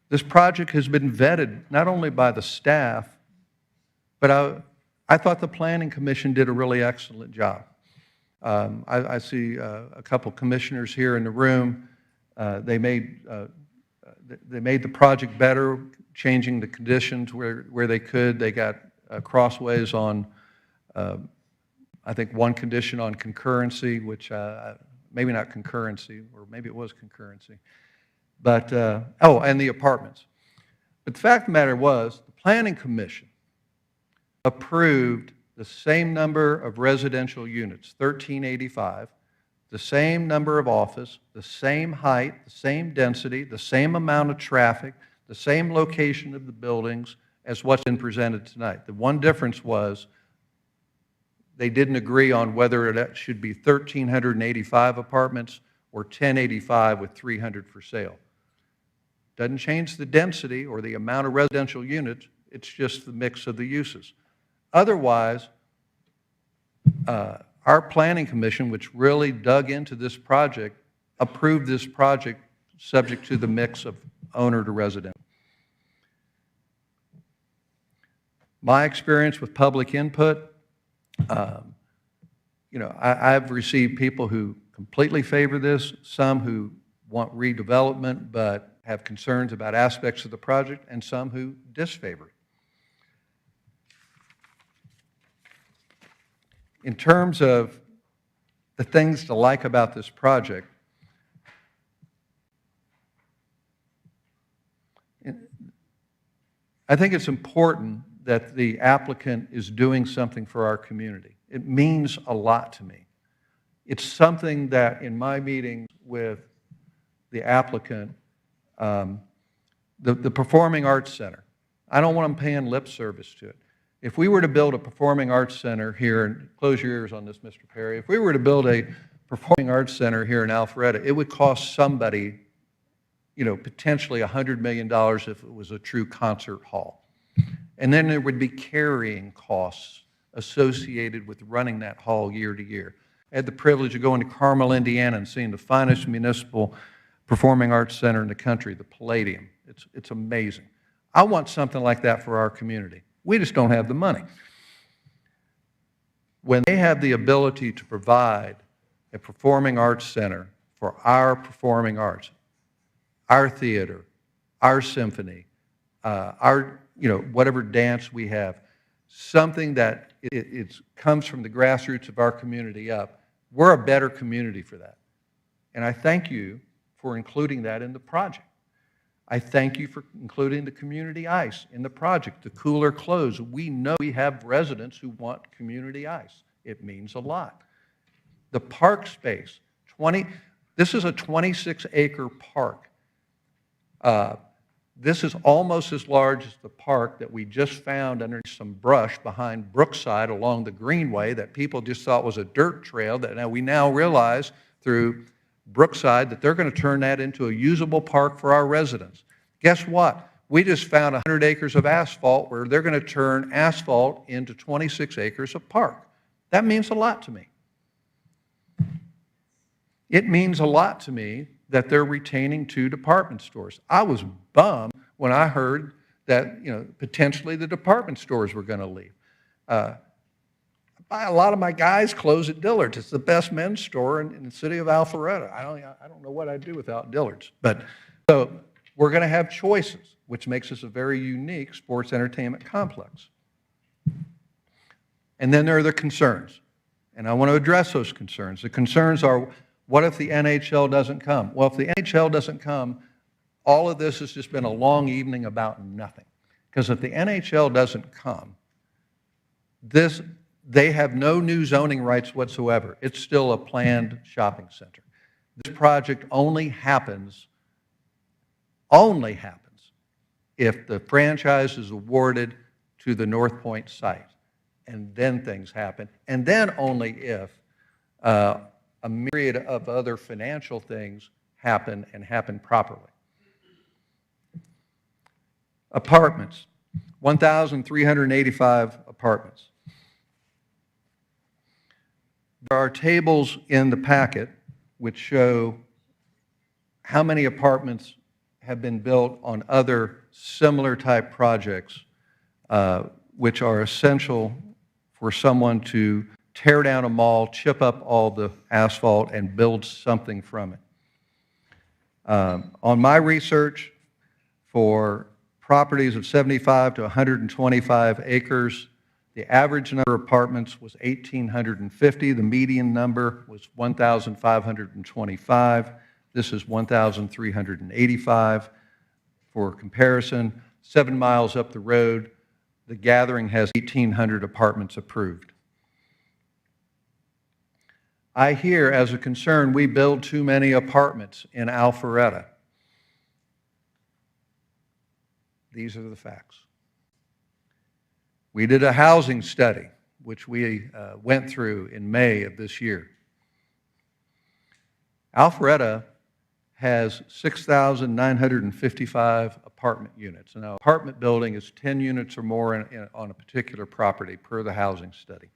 This project has been vetted not only by the staff, but I thought the Planning Commission did a really excellent job. I see a couple commissioners here in the room. They made the project better, changing the conditions where they could. They got crossways on, I think, one condition on concurrency, which maybe not concurrency, or maybe it was concurrency. But, and the apartments. But the fact of the matter was, the Planning Commission approved the same number of residential units, 1385, the same number of office, the same height, the same density, the same amount of traffic, the same location of the buildings as what's been presented tonight. The one difference was they didn't agree on whether it should be 1,385 apartments or 1,085 with 300 for sale. Doesn't change the density or the amount of residential units, it's just the mix of the uses. Otherwise, our Planning Commission, which really dug into this project, approved this project subject to the mix of owner to resident. My experience with public input, I've received people who completely favor this, some who want redevelopment but have concerns about aspects of the project, and some who disfavor it. In terms of the things to like about this project, I think it's important that the applicant is doing something for our community. It means a lot to me. It's something that in my meetings with the applicant, the Performing Arts Center, I don't want them paying lip service to it. If we were to build a Performing Arts Center here, and close your ears on this, Mr. Perry, if we were to build a Performing Arts Center here in Alpharetta, it would cost somebody, potentially $100 million if it was a true concert hall. And then there would be carrying costs associated with running that hall year to year. I had the privilege of going to Carmel, Indiana, and seeing the finest municipal performing arts center in the country, the Palladium. It's amazing. I want something like that for our community. We just don't have the money. When they have the ability to provide a performing arts center for our performing arts, our theater, our symphony, our, whatever dance we have, something that it comes from the grassroots of our community up, we're a better community for that. And I thank you for including that in the project. I thank you for including the community ice in the project, the cooler clothes. We know we have residents who want community ice. It means a lot. The park space, this is a 26-acre park. This is almost as large as the park that we just found under some brush behind Brookside along the Greenway that people just thought was a dirt trail that we now realize through Brookside that they're going to turn that into a usable park for our residents. Guess what? We just found 100 acres of asphalt where they're going to turn asphalt into 26 acres of park. That means a lot to me. It means a lot to me that they're retaining 2 department stores. I was bummed when I heard that, potentially the department stores were going to leave. A lot of my guys close at Dillard's. It's the best men's store in the city of Alpharetta. I don't know what I'd do without Dillard's. But so we're going to have choices, which makes us a very unique sports entertainment complex. And then there are the concerns. And I want to address those concerns. The concerns are, what if the NHL doesn't come? Well, if the NHL doesn't come, all of this has just been a long evening about nothing. Because if the NHL doesn't come, they have no new zoning rights whatsoever. It's still a planned shopping center. This project only happens if the franchise is awarded to the North Point site. And then things happen. And then only if a myriad of other financial things happen and happen properly. Apartments, 1,385 apartments. There are tables in the packet which show how many apartments have been built on other similar type projects, which are essential for someone to tear down a mall, chip up all the asphalt, and build something from it. On my research, for properties of 75 to 125 acres, the average number of apartments was 1,850. The median number was 1,525. This is 1,385. For comparison, 7 miles up the road, the Gathering has 1,800 apartments approved. I hear, as a concern, we build too many apartments in Alpharetta. These are the facts. We did a housing study, which we went through in May of this year. Alpharetta has 6,955 apartment units. Now, an apartment building is 10 units or more on a particular property per the housing study.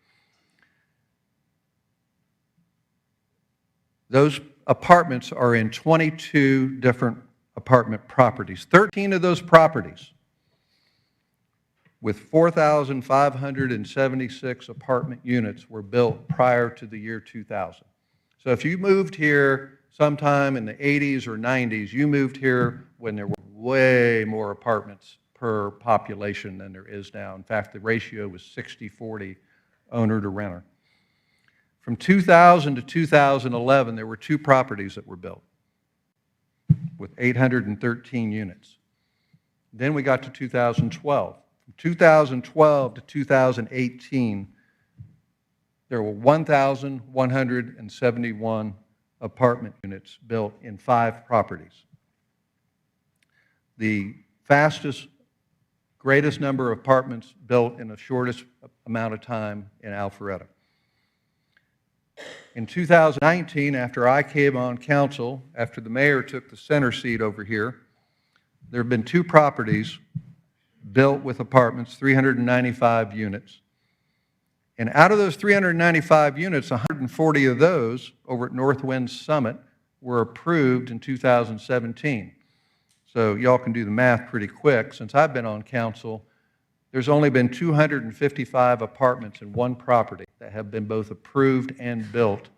Those apartments are in 22 different apartment properties. 13 of those properties with 4,576 apartment units were built prior to the year 2000. So if you moved here sometime in the 80s or 90s, you moved here when there were way more apartments per population than there is now. In fact, the ratio was 60-40 owner to renter. From 2000 to 2011, there were 2 properties that were built with 813 units. Then we got to 2012. From 2012 to 2018, there were 1,171 apartment units built in 5 properties. The fastest, greatest number of apartments built in the shortest amount of time in Alpharetta. In 2019, after I came on council, after the mayor took the center seat over here, there have been 2 properties built with apartments, 395 units. And out of those 395 units, 140 of those over at Northwind Summit were approved in 2017. So y'all can do the math pretty quick. Since I've been on council, there's only been 255 apartments in one property that have been both approved and built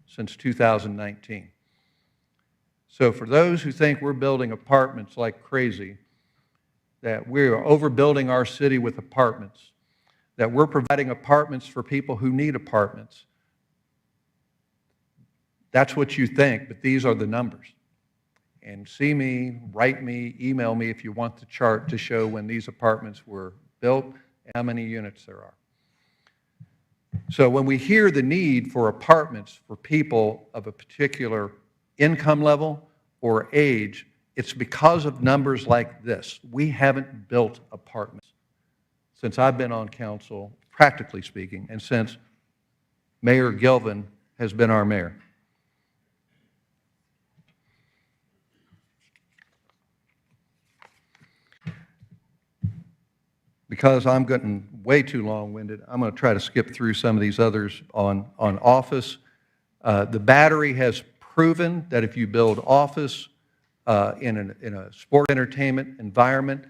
since 2019. So for those who think we're building apartments like crazy, that we are overbuilding our city with apartments, that we're providing apartments for people who need apartments, that's what you think, but these are the numbers. And see me, write me, email me if you want the chart to show when these apartments were built and how many units there are. So when we hear the need for apartments for people of a particular income level or age, it's because of numbers like this. We haven't built apartments since I've been on council, practically speaking, and since Mayor Gilvin has been our mayor. Because I'm getting way too long-winded, I'm going to try to skip through some of these others on office. The Battery has proven that if you build office in a sport entertainment environment,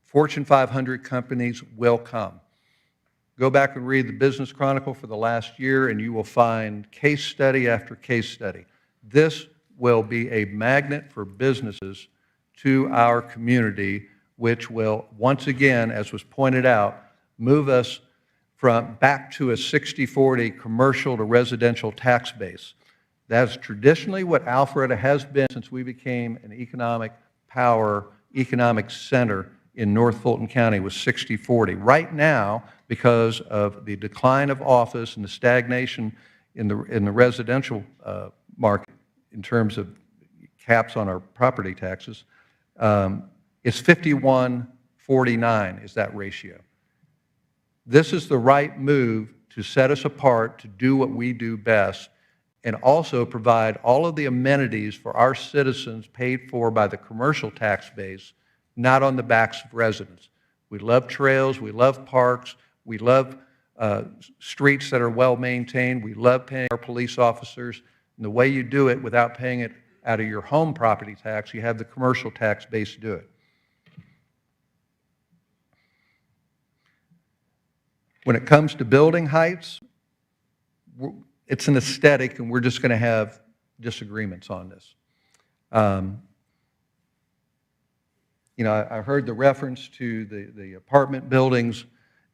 Fortune 500 companies will come. Go back and read the Business Chronicle for the last year, and you will find case study after case study. This will be a magnet for businesses to our community, which will, once again, as was pointed out, move us back to a 60-40 commercial to residential tax base. That's traditionally what Alpharetta has been since we became an economic power, economic center in North Fulton County, was 60-40. Right now, because of the decline of office and the stagnation in the residential market in terms of caps on our property taxes, it's 51-49 is that ratio. This is the right move to set us apart, to do what we do best, and also provide all of the amenities for our citizens paid for by the commercial tax base, not on the backs of residents. We love trails, we love parks, we love streets that are well-maintained, we love paying our police officers, and the way you do it without paying it out of your home property tax, you have the commercial tax base do it. When it comes to building heights, it's an aesthetic, and we're just going to have disagreements on this. You know, I heard the reference to the apartment buildings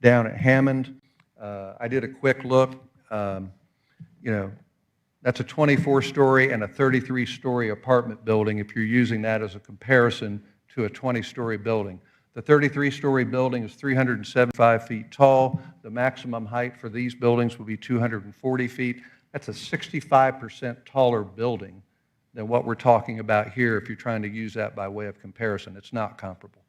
down at Hammond. I did a quick look. You know, that's a 24-story and a 33-story apartment building if you're using that as a comparison to a 20-story building. The 33-story building is 375 feet tall. The maximum height for these buildings will be 240 feet. That's a 65% taller building than what we're talking about here if you're trying to use that by way of comparison. It's not comparable.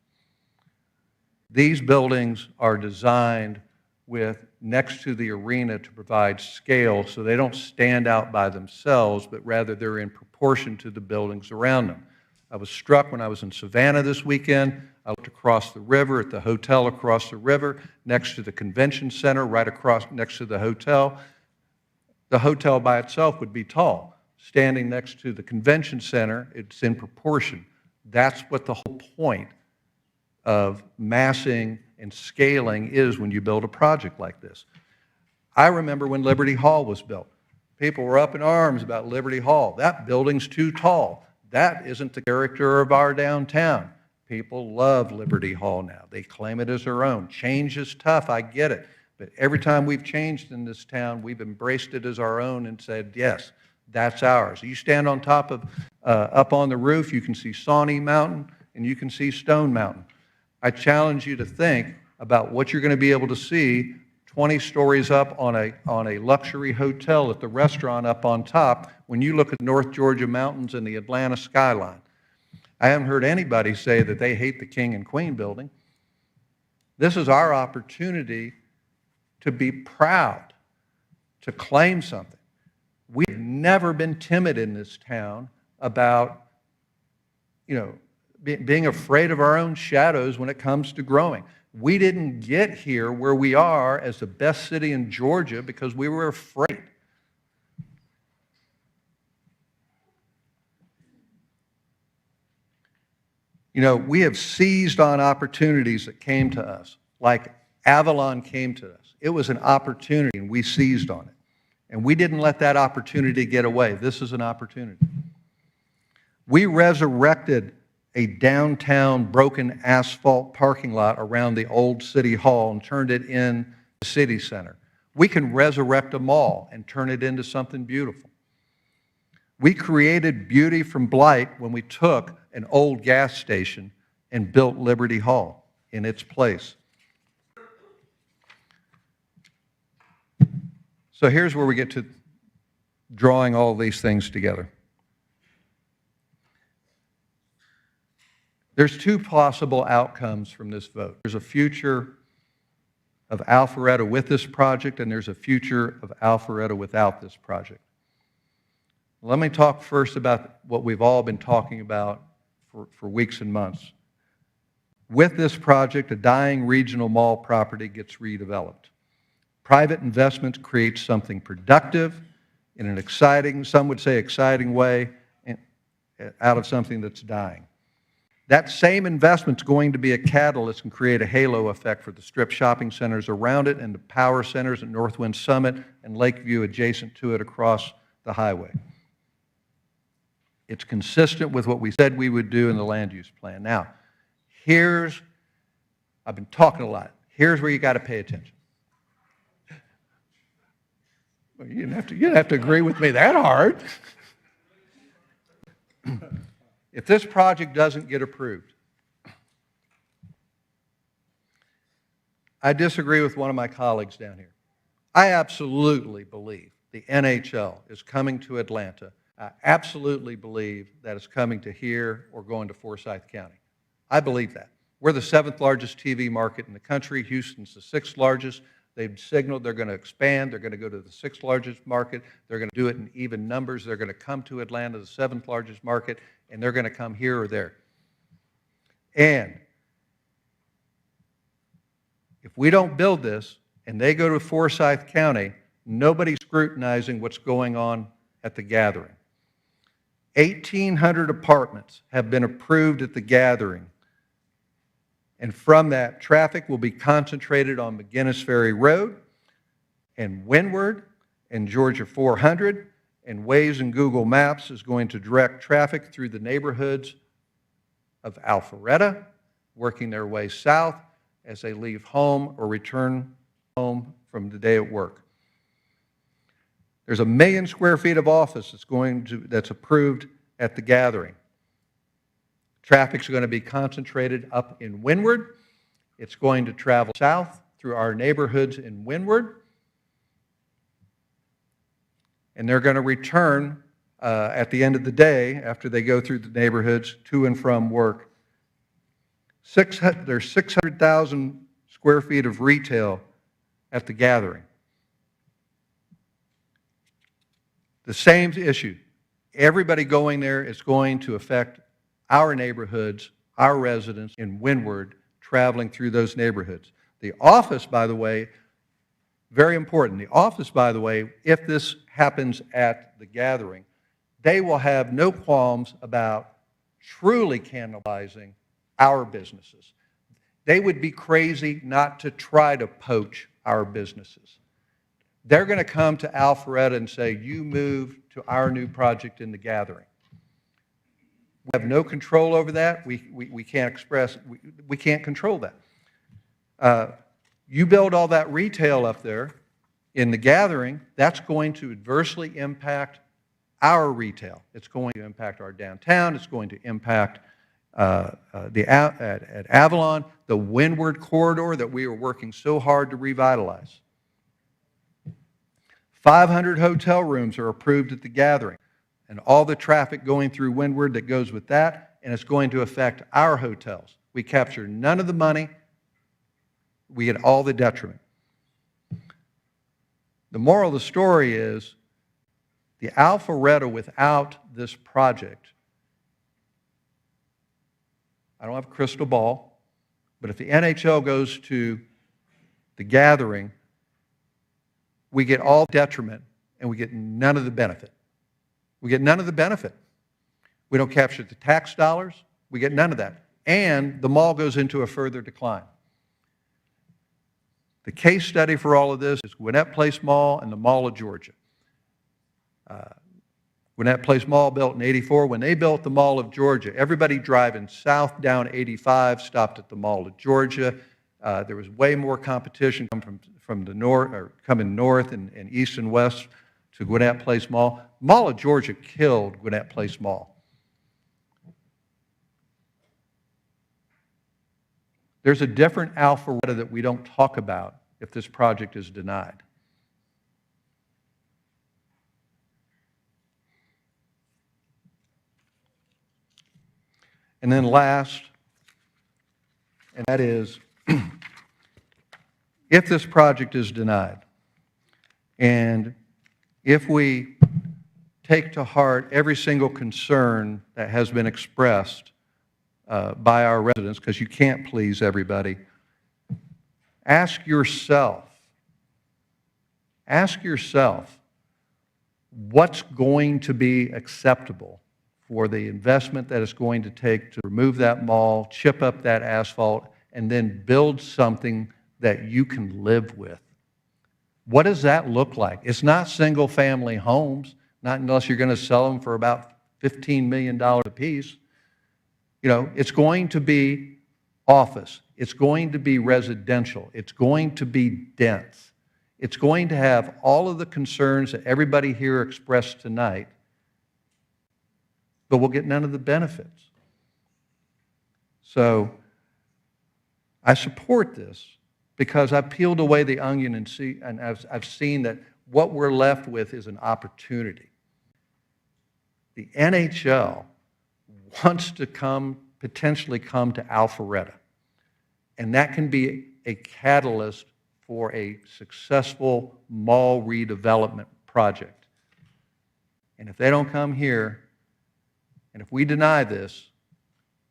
These buildings are designed with next to the arena to provide scale so they don't stand out by themselves, but rather they're in proportion to the buildings around them. I was struck when I was in Savannah this weekend. I looked across the river at the hotel across the river, next to the convention center, right across next to the hotel. The hotel by itself would be tall. Standing next to the convention center, it's in proportion. That's what the whole point of massing and scaling is when you build a project like this. I remember when Liberty Hall was built. People were up in arms about Liberty Hall. That building's too tall. That isn't the character of our downtown. People love Liberty Hall now. They claim it as their own. Change is tough, I get it. But every time we've changed in this town, we've embraced it as our own and said, yes, that's ours. You stand on top of, up on the roof, you can see Sawney Mountain and you can see Stone Mountain. I challenge you to think about what you're going to be able to see 20 stories up on a luxury hotel at the restaurant up on top when you look at North Georgia mountains and the Atlanta skyline. I haven't heard anybody say that they hate the King and Queen building. This is our opportunity to be proud, to claim something. We've never been timid in this town about, being afraid of our own shadows when it comes to growing. We didn't get here where we are as the best city in Georgia because we were afraid. We have seized on opportunities that came to us, like Avalon came to us. It was an opportunity, and we seized on it. And we didn't let that opportunity get away. This is an opportunity. We resurrected a downtown broken asphalt parking lot around the old city hall and turned it into the city center. We can resurrect a mall and turn it into something beautiful. We created beauty from blight when we took an old gas station and built Liberty Hall in its place. So here's where we get to drawing all these things together. There's two possible outcomes from this vote. There's a future of Alpharetta with this project, and there's a future of Alpharetta without this project. Let me talk first about what we've all been talking about for weeks and months. With this project, a dying regional mall property gets redeveloped. Private investments create something productive in an exciting, some would say exciting way, out of something that's dying. That same investment's going to be a catalyst and create a halo effect for the strip shopping centers around it and the power centers at Northwind Summit and Lakeview adjacent to it across the highway. It's consistent with what we said we would do in the land use plan. Now, I've been talking a lot. Here's where you got to pay attention. Well, you didn't have to agree with me that hard. If this project doesn't get approved, I disagree with one of my colleagues down here. I absolutely believe the NHL is coming to Atlanta. I absolutely believe that it's coming to here or going to Forsyth County. I believe that. We're the 7th largest TV market in the country. Houston's the 6th largest. They've signaled they're going to expand. They're going to go to the 6th largest market. They're going to do it in even numbers. They're going to come to Atlanta, the 7th largest market, and they're going to come here or there. And if we don't build this and they go to Forsyth County, nobody's scrutinizing what's going on at the Gathering. 1,800 apartments have been approved at the Gathering. And from that, traffic will be concentrated on McGinnis Ferry Road and Windward and Georgia 400, and Waze and Google Maps is going to direct traffic through the neighborhoods of Alpharetta, working their way south as they leave home or return home from the day at work. There's 1 million square feet of office that's approved at the Gathering. Traffic's going to be concentrated up in Windward. It's going to travel south through our neighborhoods in Windward. And they're going to return at the end of the day, after they go through the neighborhoods, to and from work. There's 600,000 square feet of retail at the Gathering. The same issue. Everybody going there is going to affect our neighborhoods, our residents in Windward, traveling through those neighborhoods. The office, by the way, very important. The office, by the way, if this happens at the Gathering, they will have no qualms about truly cannibalizing our businesses. They would be crazy not to try to poach our businesses. They're going to come to Alpharetta and say, you move to our new project in the Gathering. We have no control over that. We can't we can't control that. You build all that retail up there in the Gathering, that's going to adversely impact our retail. It's going to impact our downtown. It's going to impact at Avalon, the Windward corridor that we are working so hard to revitalize. 500 hotel rooms are approved at the Gathering, and all the traffic going through Windward that goes with that, and it's going to affect our hotels. We capture none of the money. We get all the detriment. The moral of the story is The Alpharetta without this project, I don't have a crystal ball, but if the NHL goes to the gathering, we get all detriment and we get none of the benefit. We get none of the benefit. We don't capture the tax dollars. We get none of that. And the mall goes into a further decline. The case study for all of this is Gwinnett Place Mall and the Mall of Georgia. Gwinnett Place Mall built in '84. When they built the Mall of Georgia, everybody driving south down 85 stopped at the Mall of Georgia. There was way more competition from the north, or coming north and east and west to Gwinnett Place Mall. Mall of Georgia killed Gwinnett Place Mall. There's a different Alpharetta that we don't talk about if this project is denied. And then last, and that is, if this project is denied, and if we take to heart every single concern that has been expressed by our residents, because you can't please everybody, ask yourself, what's going to be acceptable for the investment that it's going to take to remove that mall, chip up that asphalt, and then build something that you can live with. What does that look like? It's not single-family homes, not unless you're going to sell them for about $15 million a piece. You know, it's going to be office. It's going to be residential. It's going to be dense. It's going to have all of the concerns that everybody here expressed tonight, but we'll get none of the benefits. So I support this because I've peeled away the onion and I've seen that what we're left with is an opportunity. The NHL wants to potentially come to Alpharetta, and that can be a catalyst for a successful mall redevelopment project. And if they don't come here, and if we deny this,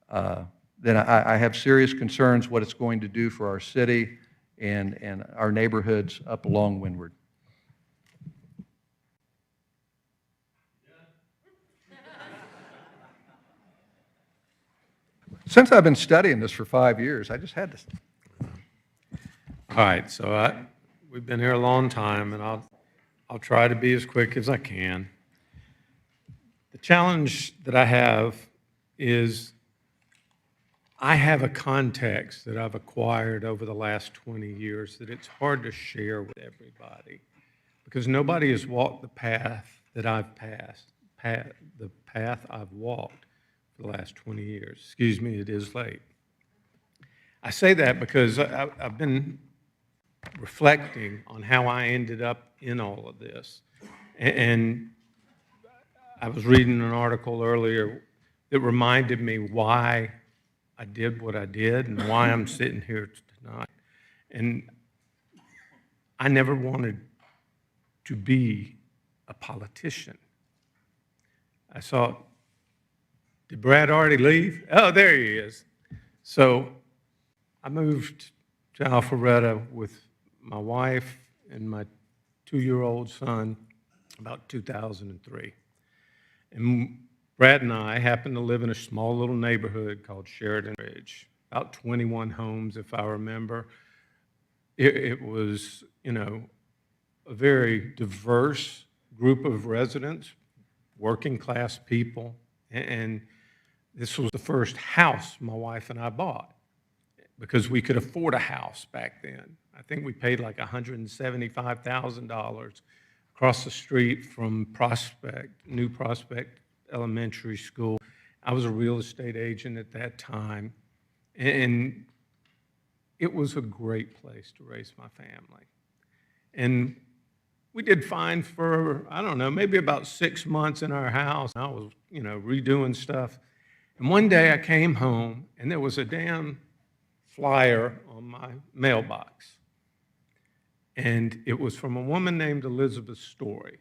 then I have serious concerns what it's going to do for our city and our neighborhoods up along Windward. Since I've been studying this for 5 years, I just had to. All right, so we've been here a long time, and I'll try to be as quick as I can. The challenge that I have is I have a context that I've acquired over the last 20 years that it's hard to share with everybody because nobody has walked the path that I've passed, the path I've walked for the last 20 years. Excuse me, it is late. I say that because I've been reflecting on how I ended up in all of this. And I was reading an article earlier that reminded me why I did what I did and why I'm sitting here tonight. And I never wanted to be a politician. I saw, did Brad already leave? Oh, there he is. So I moved to Alpharetta with my wife and my 2-year-old son about 2003. And Brad and I happened to live in a small little neighborhood called Sheridan Ridge, about 21 homes, if I remember. It was, you know, a very diverse group of residents, working class people, and this was the first house my wife and I bought because we could afford a house back then. I think we paid like $175,000 across the street from New Prospect Elementary School. I was a real estate agent at that time, and it was a great place to raise my family. And we did fine for, I don't know, maybe about 6 months in our house. I was, you know, redoing stuff. And one day I came home, and there was a damn flyer on my mailbox. And it was from a woman named Elizabeth Story,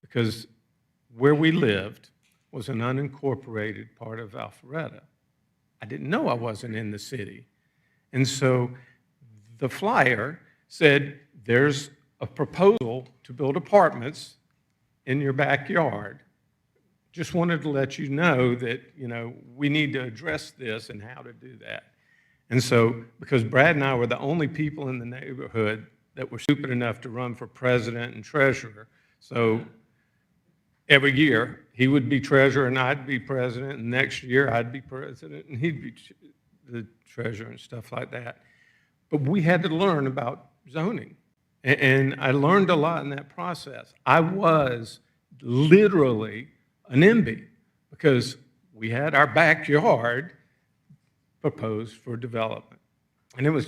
because where we lived was an unincorporated part of Alpharetta. I didn't know I wasn't in the city. And so the flyer said, there's a proposal to build apartments in your backyard. Just wanted to let you know that, we need to address this and how to do that. And so, because Brad and I were the only people in the neighborhood that were stupid enough to run for president and treasurer, so every year he would be treasurer and I'd be president, and next year I'd be president and he'd be the treasurer and stuff like that. But we had to learn about zoning. And I learned a lot in that process. I was literally an NIMBY because we had our backyard proposed for development. And it was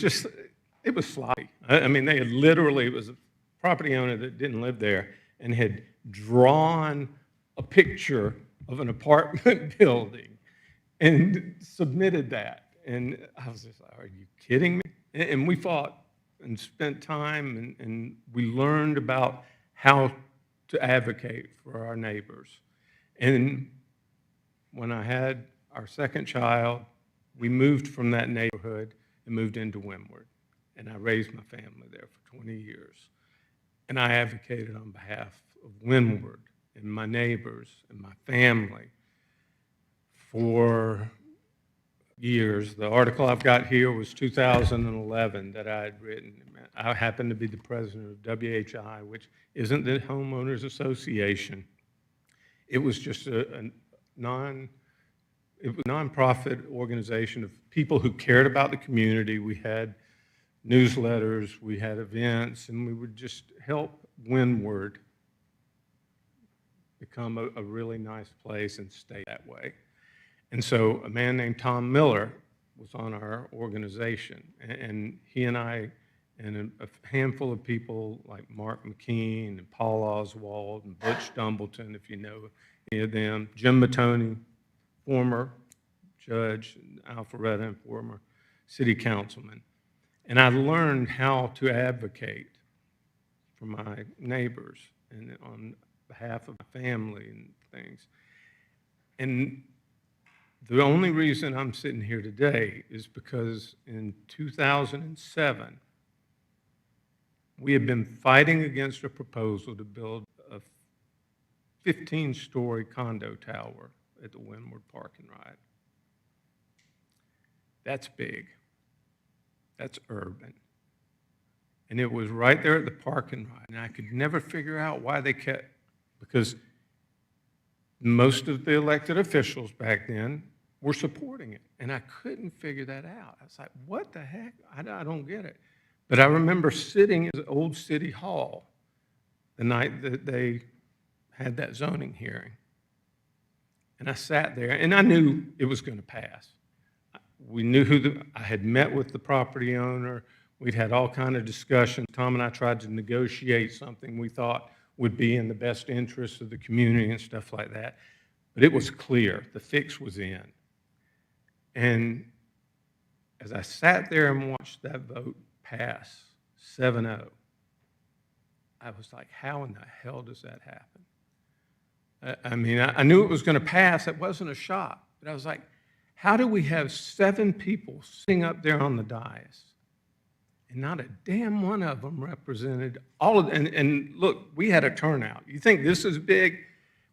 sloppy. I mean, they had literally, it was a property owner that didn't live there and had drawn a picture of an apartment building and submitted that. And I was just like, are you kidding me? And we fought and spent time and we learned about how to advocate for our neighbors. And when I had our second child, we moved from that neighborhood and moved into Windward. And I raised my family there for 20 years. And I advocated on behalf of Windward and my neighbors and my family for years. The article I've got here was 2011 that I had written. I happened to be the president of WHI, which isn't the homeowners association. It was just a nonprofit organization of people who cared about the community. We had newsletters, we had events, and we would just help Windward become a really nice place and stay that way. And so a man named Tom Miller was on our organization, and he and I and a handful of people like Mark McKean and Paul Oswald and Butch Dumbleton, if you know any of them, Jim Matoney, former judge in Alpharetta and former city councilman. And I learned how to advocate for my neighbors and on behalf of my family and things. And the only reason I'm sitting here today is because in 2007, we had been fighting against a proposal to build a 15-story condo tower at the Windward Park and Ride. That's big. That's urban. And it was right there at the Park and Ride. And I could never figure out why they kept, because most of the elected officials back then were supporting it. And I couldn't figure that out. I was like, what the heck? I don't get it. But I remember sitting in the old city hall the night that they had that zoning hearing. And I sat there, and I knew it was going to pass. We knew I had met with the property owner. We'd had all kind of discussions. Tom and I tried to negotiate something we thought would be in the best interest of the community and stuff like that. But it was clear. The fix was in. And as I sat there and watched that vote pass 7-0, I was like, how in the hell does that happen? I mean, I knew it was going to pass. It wasn't a shock. But I was like, how do we have 7 people sitting up there on the dais and not a damn one of them represented all of them? And look, we had a turnout. You think this is big?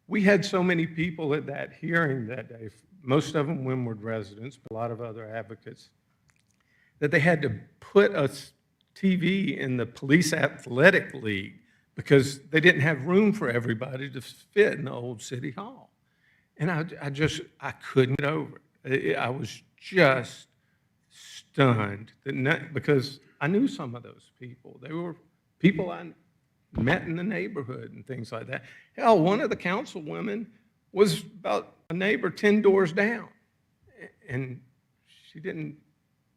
We had so many people at that hearing that day, most of them Windward residents, but a lot of other advocates, that they had to put a TV in the police athletic league because they didn't have room for everybody to fit in the old city hall. And I couldn't get over it. I was just stunned because I knew some of those people. They were people I met in the neighborhood and things like that. Hell, one of the councilwomen was about a neighbor 10 doors down. And she didn't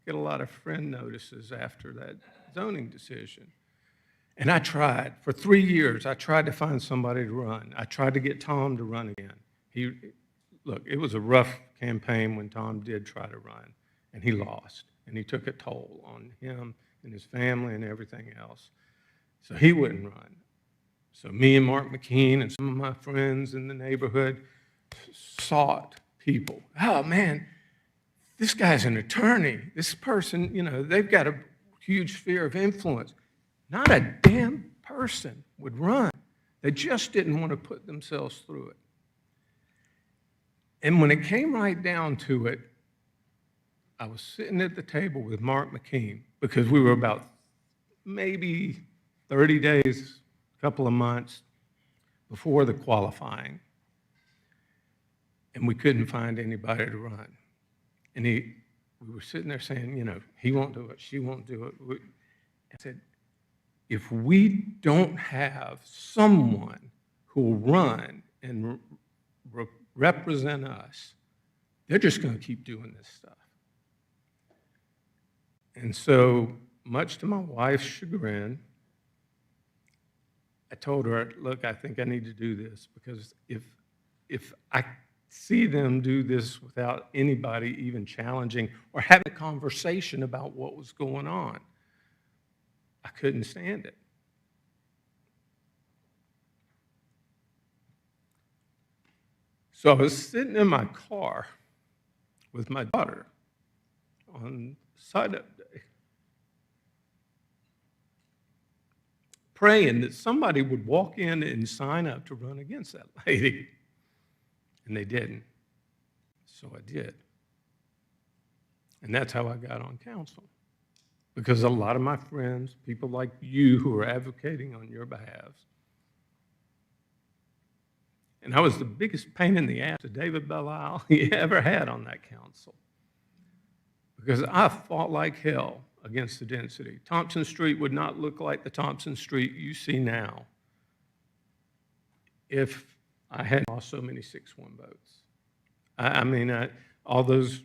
get a lot of friend notices after that zoning decision. And I tried. For 3 years, I tried to find somebody to run. I tried to get Tom to run again. Look, it was a rough campaign when Tom did try to run, and he lost. And he took a toll on him and his family and everything else. So he wouldn't run. So me and Mark McKean and some of my friends in the neighborhood sought people. Oh, man, this guy's an attorney. This person, you know, they've got a huge sphere of influence. Not a damn person would run. They just didn't want to put themselves through it. And when it came right down to it, I was sitting at the table with Mark McKean because we were about maybe 30 days, a couple of months before the qualifying, and we couldn't find anybody to run. And we were sitting there saying, you know, he won't do it, she won't do it. I said, if we don't have someone who will run and represent us, they're just going to keep doing this stuff. And so, much to my wife's chagrin, I told her, look, I think I need to do this because if I see them do this without anybody even challenging or having a conversation about what was going on, I couldn't stand it. So I was sitting in my car with my daughter on sign-up day, praying that somebody would walk in and sign up to run against that lady. And they didn't. So I did. And that's how I got on council. Because a lot of my friends, people like you who are advocating on your behalf, and I was the biggest pain in the ass to David Belial he ever had on that council. Because I fought like hell against the density. Thompson Street would not look like the Thompson Street you see now if I hadn't lost so many 6-1 votes. I mean, all those,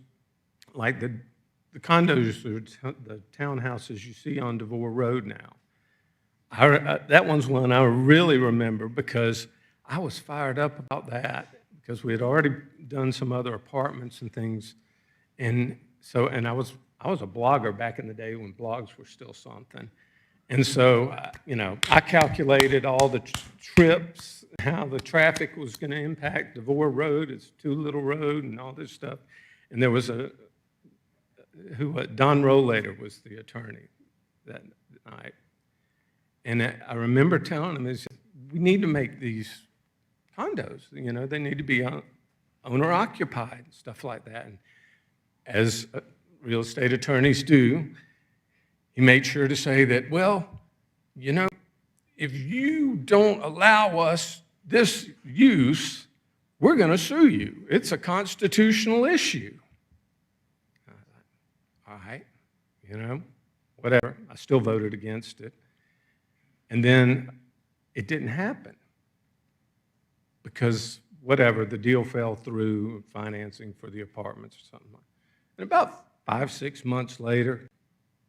like the condos or the townhouses you see on DeVore Road now. That one's one I really remember because I was fired up about that because we had already done some other apartments and things. And so, and I was a blogger back in the day when blogs were still something. And so, you know, I calculated all the trips, how the traffic was going to impact DeVore Road. It's too little road and all this stuff. And there was Don Rollator was the attorney that night. And I remember telling him, we need to make these condos, you know, they need to be owner occupied and stuff like that. And as real estate attorneys do, he made sure to say that, well, you know, if you don't allow us this use, we're going to sue you. It's a constitutional issue. I thought, all right, you know, whatever. I still voted against it. And then it didn't happen because whatever, the deal fell through, financing for the apartments or something like that. And about 5-6 months later,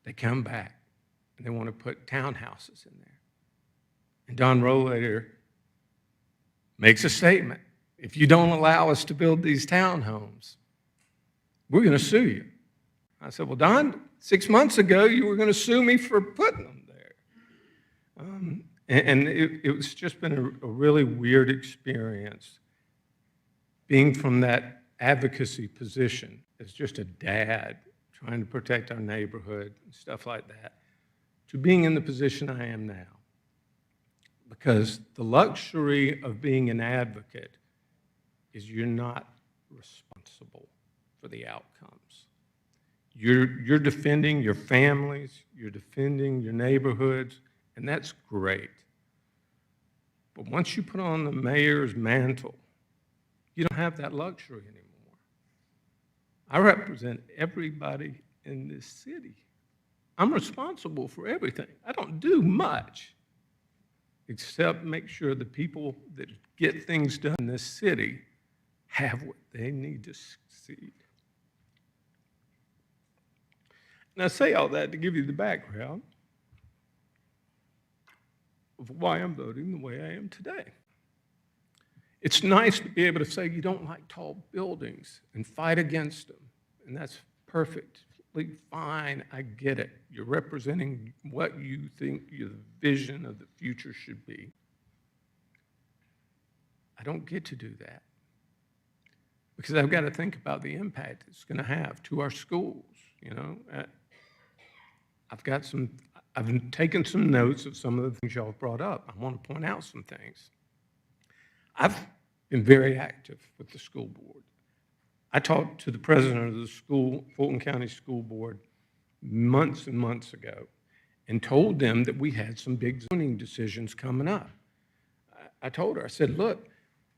they come back and they want to put townhouses in there. And Don Rollator makes a statement. If you don't allow us to build these townhomes, we're going to sue you. I said, well, Don, 6 months ago, you were going to sue me for putting them there. And it's just been a really weird experience being from that advocacy position as just a dad trying to protect our neighborhood and stuff like that, to being in the position I am now. Because the luxury of being an advocate is you're not responsible for the outcomes. You're defending your families, you're defending your neighborhoods, and that's great. But once you put on the mayor's mantle, you don't have that luxury anymore. I represent everybody in this city. I'm responsible for everything. I don't do much except make sure the people that get things done in this city have what they need to succeed. And I say all that to give you the background of why I'm voting the way I am today. It's nice to be able to say you don't like tall buildings and fight against them, and that's perfectly fine. I get it. You're representing what you think your vision of the future should be. I don't get to do that because I've got to think about the impact it's going to have to our schools, you know. I've taken some notes of some of the things y'all have brought up. I want to point out some things. I've been very active with the school board. I talked to the president of the school, Fulton County School Board, months and months ago and told them that we had some big zoning decisions coming up. I told her, I said, look,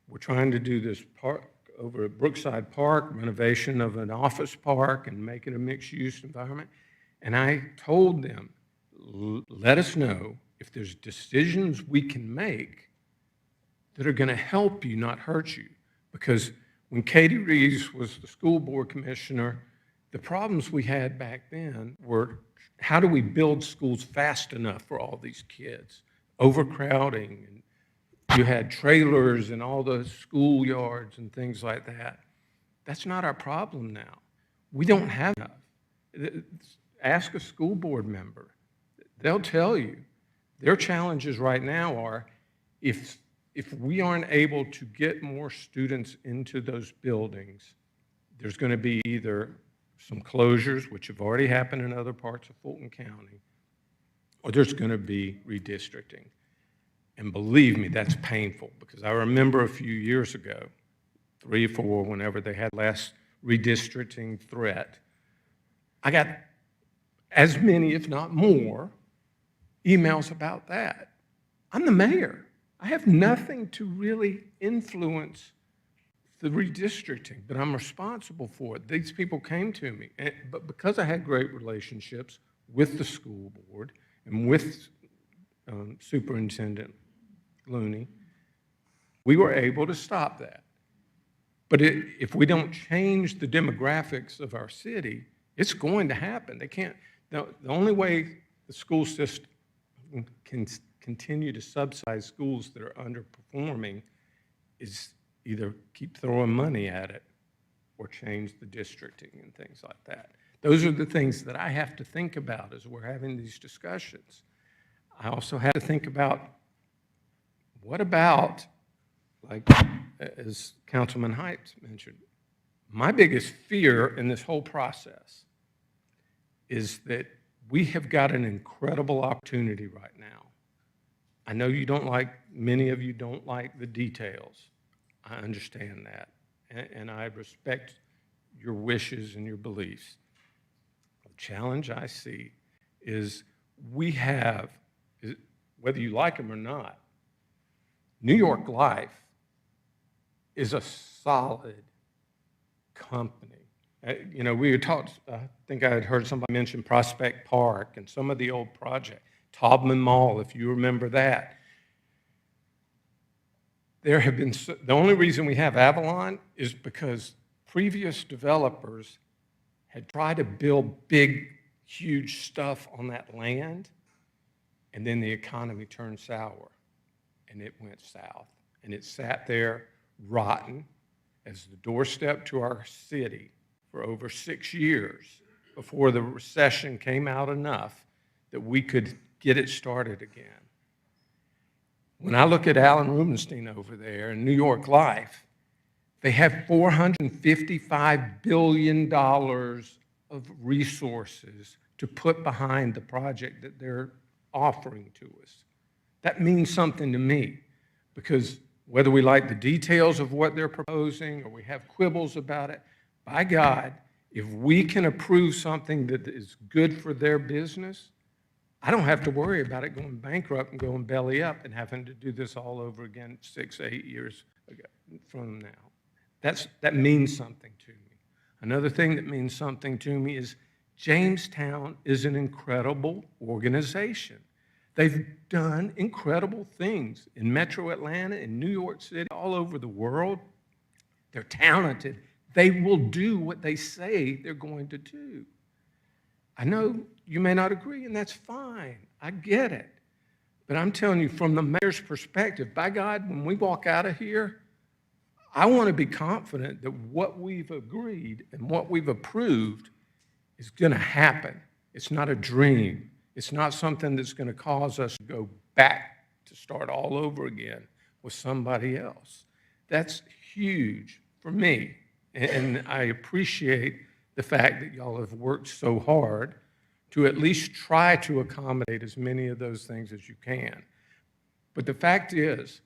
we're trying to do this park over at Brookside Park, renovation of an office park and make it a mixed-use environment. And I told them, let us know if there's decisions we can make that are going to help you, not hurt you. Because when Katie Reeves was the school board commissioner, the problems we had back then were, how do we build schools fast enough for all these kids? Overcrowding, and you had trailers in all the schoolyards and things like that. That's not our problem now. We don't have enough. Ask a school board member. They'll tell you. Their challenges right now are, if we aren't able to get more students into those buildings, there's going to be either some closures, which have already happened in other parts of Fulton County, or there's going to be redistricting. And believe me, that's painful, because I remember a few years ago, 3 or 4, whenever they had last redistricting threat, I got as many, if not more, emails about that. I'm the mayor. I have nothing to really influence the redistricting, but I'm responsible for it. These people came to me, but because I had great relationships with the school board and with Superintendent Looney, we were able to stop that. But if we don't change the demographics of our city, it's going to happen. They can't. The only way the school system can continue to subsidize schools that are underperforming is either keep throwing money at it or change the districting and things like that. Those are the things that I have to think about as we're having these discussions. I also have to think about, what about, like as Councilman Heights mentioned, my biggest fear in this whole process is that we have got an incredible opportunity right now. I know you don't like, many of you don't like the details. I understand that, and I respect your wishes and your beliefs. The challenge I see is we have, whether you like them or not, New York Life is a solid company. You know, we were taught, I think I had heard somebody mention Prospect Park and some of the old projects. Taubman Mall, if you remember that. There have been, the only reason we have Avalon is because previous developers had tried to build big, huge stuff on that land, and then the economy turned sour, and it went south. And it sat there rotten as the doorstep to our city for over 6 years before the recession came out enough that we could get it started again. When I look at Alan Rubenstein over there in New York Life, they have $455 billion of resources to put behind the project that they're offering to us. That means something to me, because whether we like the details of what they're proposing or we have quibbles about it, by God, if we can approve something that is good for their business, I don't have to worry about it going bankrupt and going belly up and having to do this all over again 6, 8 years from now. That means something to me. Another thing that means something to me is Jamestown is an incredible organization. They've done incredible things in Metro Atlanta, in New York City, all over the world. They're talented. They will do what they say they're going to do. I know you may not agree, and that's fine. I get it. But I'm telling you, from the mayor's perspective, by God, when we walk out of here, I want to be confident that what we've agreed and what we've approved is going to happen. It's not a dream. It's not something that's going to cause us to go back to start all over again with somebody else. That's huge for me. And I appreciate the fact that y'all have worked so hard to at least try to accommodate as many of those things as you can. But the fact is,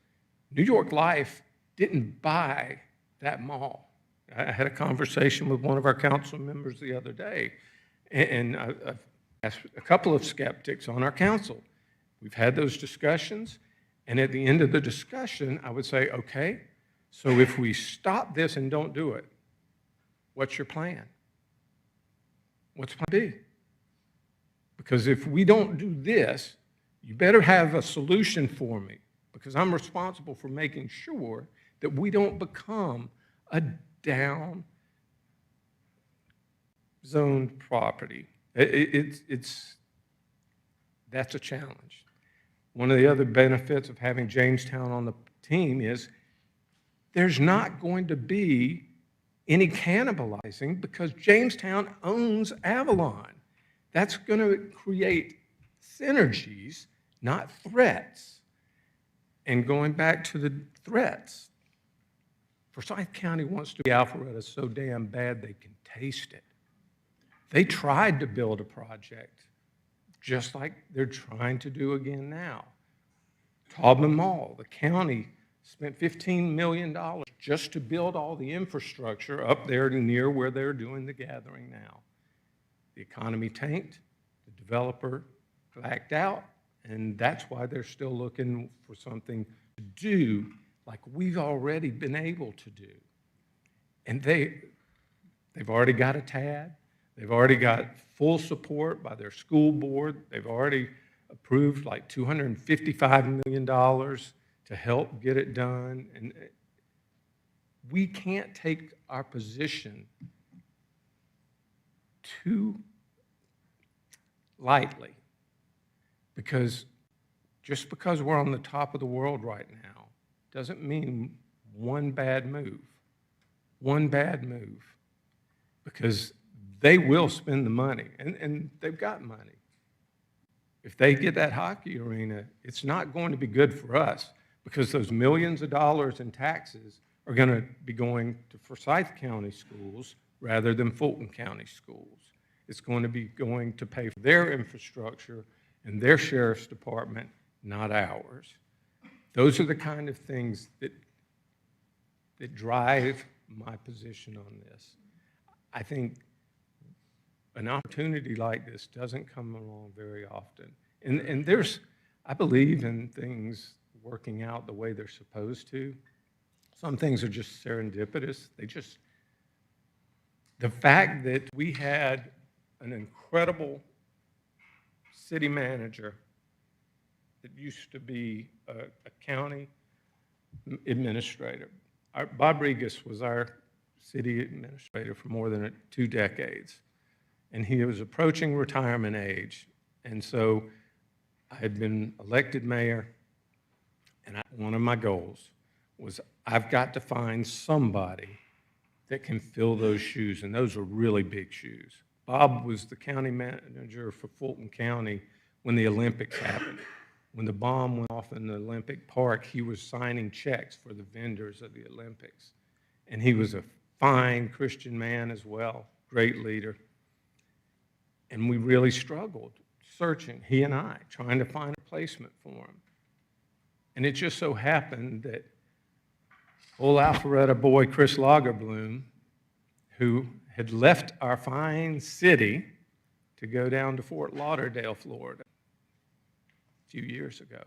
New York Life didn't buy that mall. I had a conversation with one of our council members the other day, and I've asked a couple of skeptics on our council. We've had those discussions, and at the end of the discussion, I would say, okay, so if we stop this and don't do it, what's your plan? What's plan B? Because if we don't do this, you better have a solution for me, because I'm responsible for making sure that we don't become a down zoned property. That's a challenge. One of the other benefits of having Jamestown on the team is there's not going to be any cannibalizing because Jamestown owns Avalon. That's going to create synergies, not threats. And going back to the threats, Forsyth County wants to be Alpharetta so damn bad they can taste it. They tried to build a project just like they're trying to do again now. Taubman Mall, the county spent $15 million just to build all the infrastructure up there near where they're doing the gathering now. The economy tanked, the developer backed out, and that's why they're still looking for something to do like we've already been able to do. And they've already got a TAD. They've already got full support by their school board. They've already approved like $255 million to help get it done. And we can't take our position too lightly, because just because we're on the top of the world right now doesn't mean one bad move, because they will spend the money, and they've got money. If they get that hockey arena, it's not going to be good for us, because those millions of dollars in taxes are going to be going to Forsyth County schools rather than Fulton County schools. It's going to be going to pay for their infrastructure and their sheriff's department, not ours. Those are the kind of things that drive my position on this. I think an opportunity like this doesn't come along very often. And I believe in things working out the way they're supposed to. Some things are just serendipitous. The fact that we had an incredible city manager that used to be a county administrator. Bob Regas was our city administrator for more than 2 decades, and he was approaching retirement age. And so I had been elected mayor, and one of my goals was I've got to find somebody that can fill those shoes, and those are really big shoes. Bob was the county manager for Fulton County when the Olympics happened. When the bomb went off in the Olympic Park, he was signing checks for the vendors of the Olympics. And he was a fine Christian man as well, great leader. And we really struggled searching, he and I, trying to find a placement for him. And it just so happened that old Alpharetta boy Chris Lagerbloom, who had left our fine city to go down to Fort Lauderdale, Florida, a few years ago.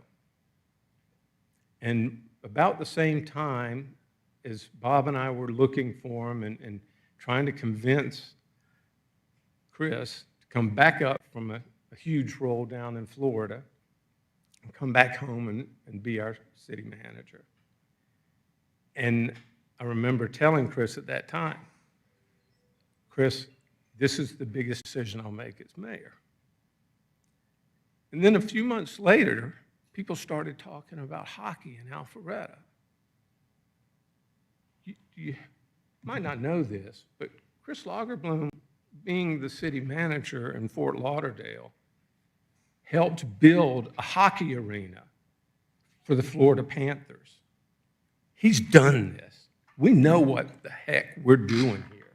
And about the same time as Bob and I were looking for him and trying to convince Chris to come back up from a huge role down in Florida and come back home and be our city manager. And I remember telling Chris at that time, Chris, this is the biggest decision I'll make as mayor. And then a few months later, people started talking about hockey in Alpharetta. You might not know this, but Chris Lagerbloom, being the city manager in Fort Lauderdale, helped build a hockey arena for the Florida Panthers. He's done this. We know what the heck we're doing here.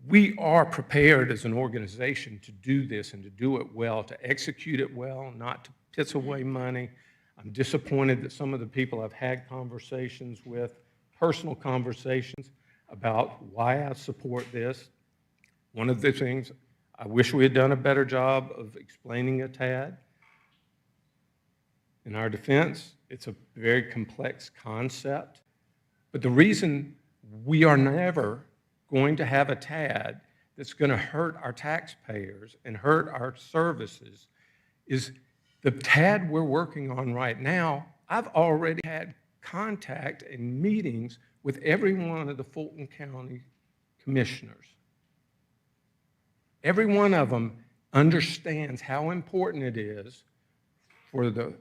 We are prepared as an organization to do this and to do it well, to execute it well, not to piss away money. I'm disappointed that some of the people I've had conversations with, personal conversations, about why I support this. One of the things, I wish we had done a better job of explaining a TAD. In our defense, it's a very complex concept. But the reason we are never going to have a TAD that's going to hurt our taxpayers and hurt our services is the TAD we're working on right now. I've already had contact and meetings with every one of the Fulton County commissioners. Every one of them understands how important it is for the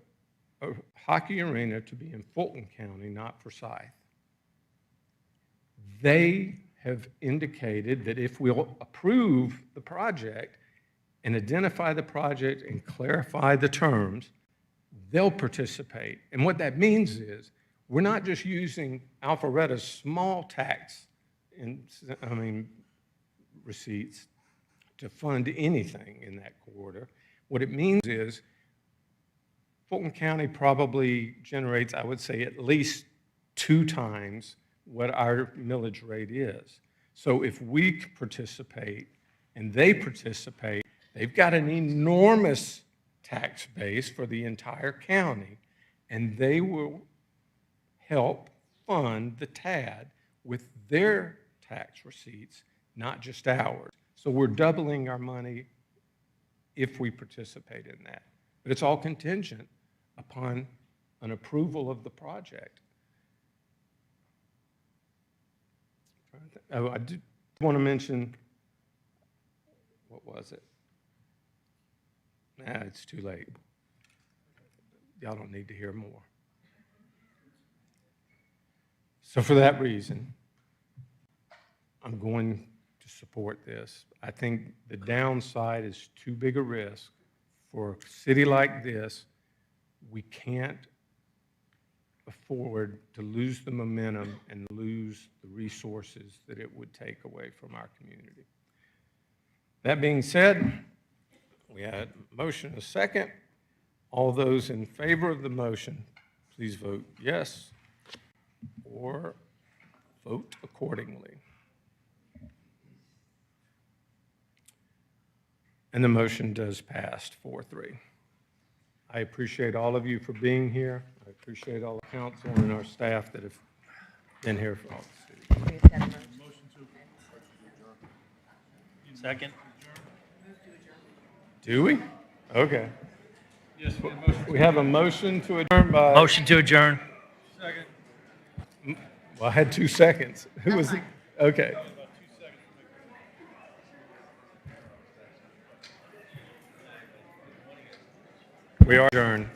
hockey arena to be in Fulton County, not Forsyth. They have indicated that if we'll approve the project and identify the project and clarify the terms, they'll participate. And what that means is we're not just using Alpharetta's small tax receipts to fund anything in that quarter. What it means is Fulton County probably generates, I would say, at least 2 times what our millage rate is. So if we participate and they participate, they've got an enormous tax base for the entire county, and they will help fund the TAD with their tax receipts, not just ours. So we're doubling our money if we participate in that. But it's all contingent upon an approval of the project. I do want to mention, what was it? Nah, it's too late. Y'all don't need to hear more. So for that reason, I'm going to support this. I think the downside is too big a risk. For a city like this, we can't afford to lose the momentum and lose the resources that it would take away from our community. That being said, we had a motion, a second. All those in favor of the motion, please vote yes or vote accordingly. And the motion does pass 4-3. I appreciate all of you for being here. I appreciate all the council and our staff that have been here for all the city. Second? Do we? Okay. Yes, we have a motion to adjourn by... Motion to adjourn. Well, I had 2 seconds. Who was it? Okay. We are adjourned.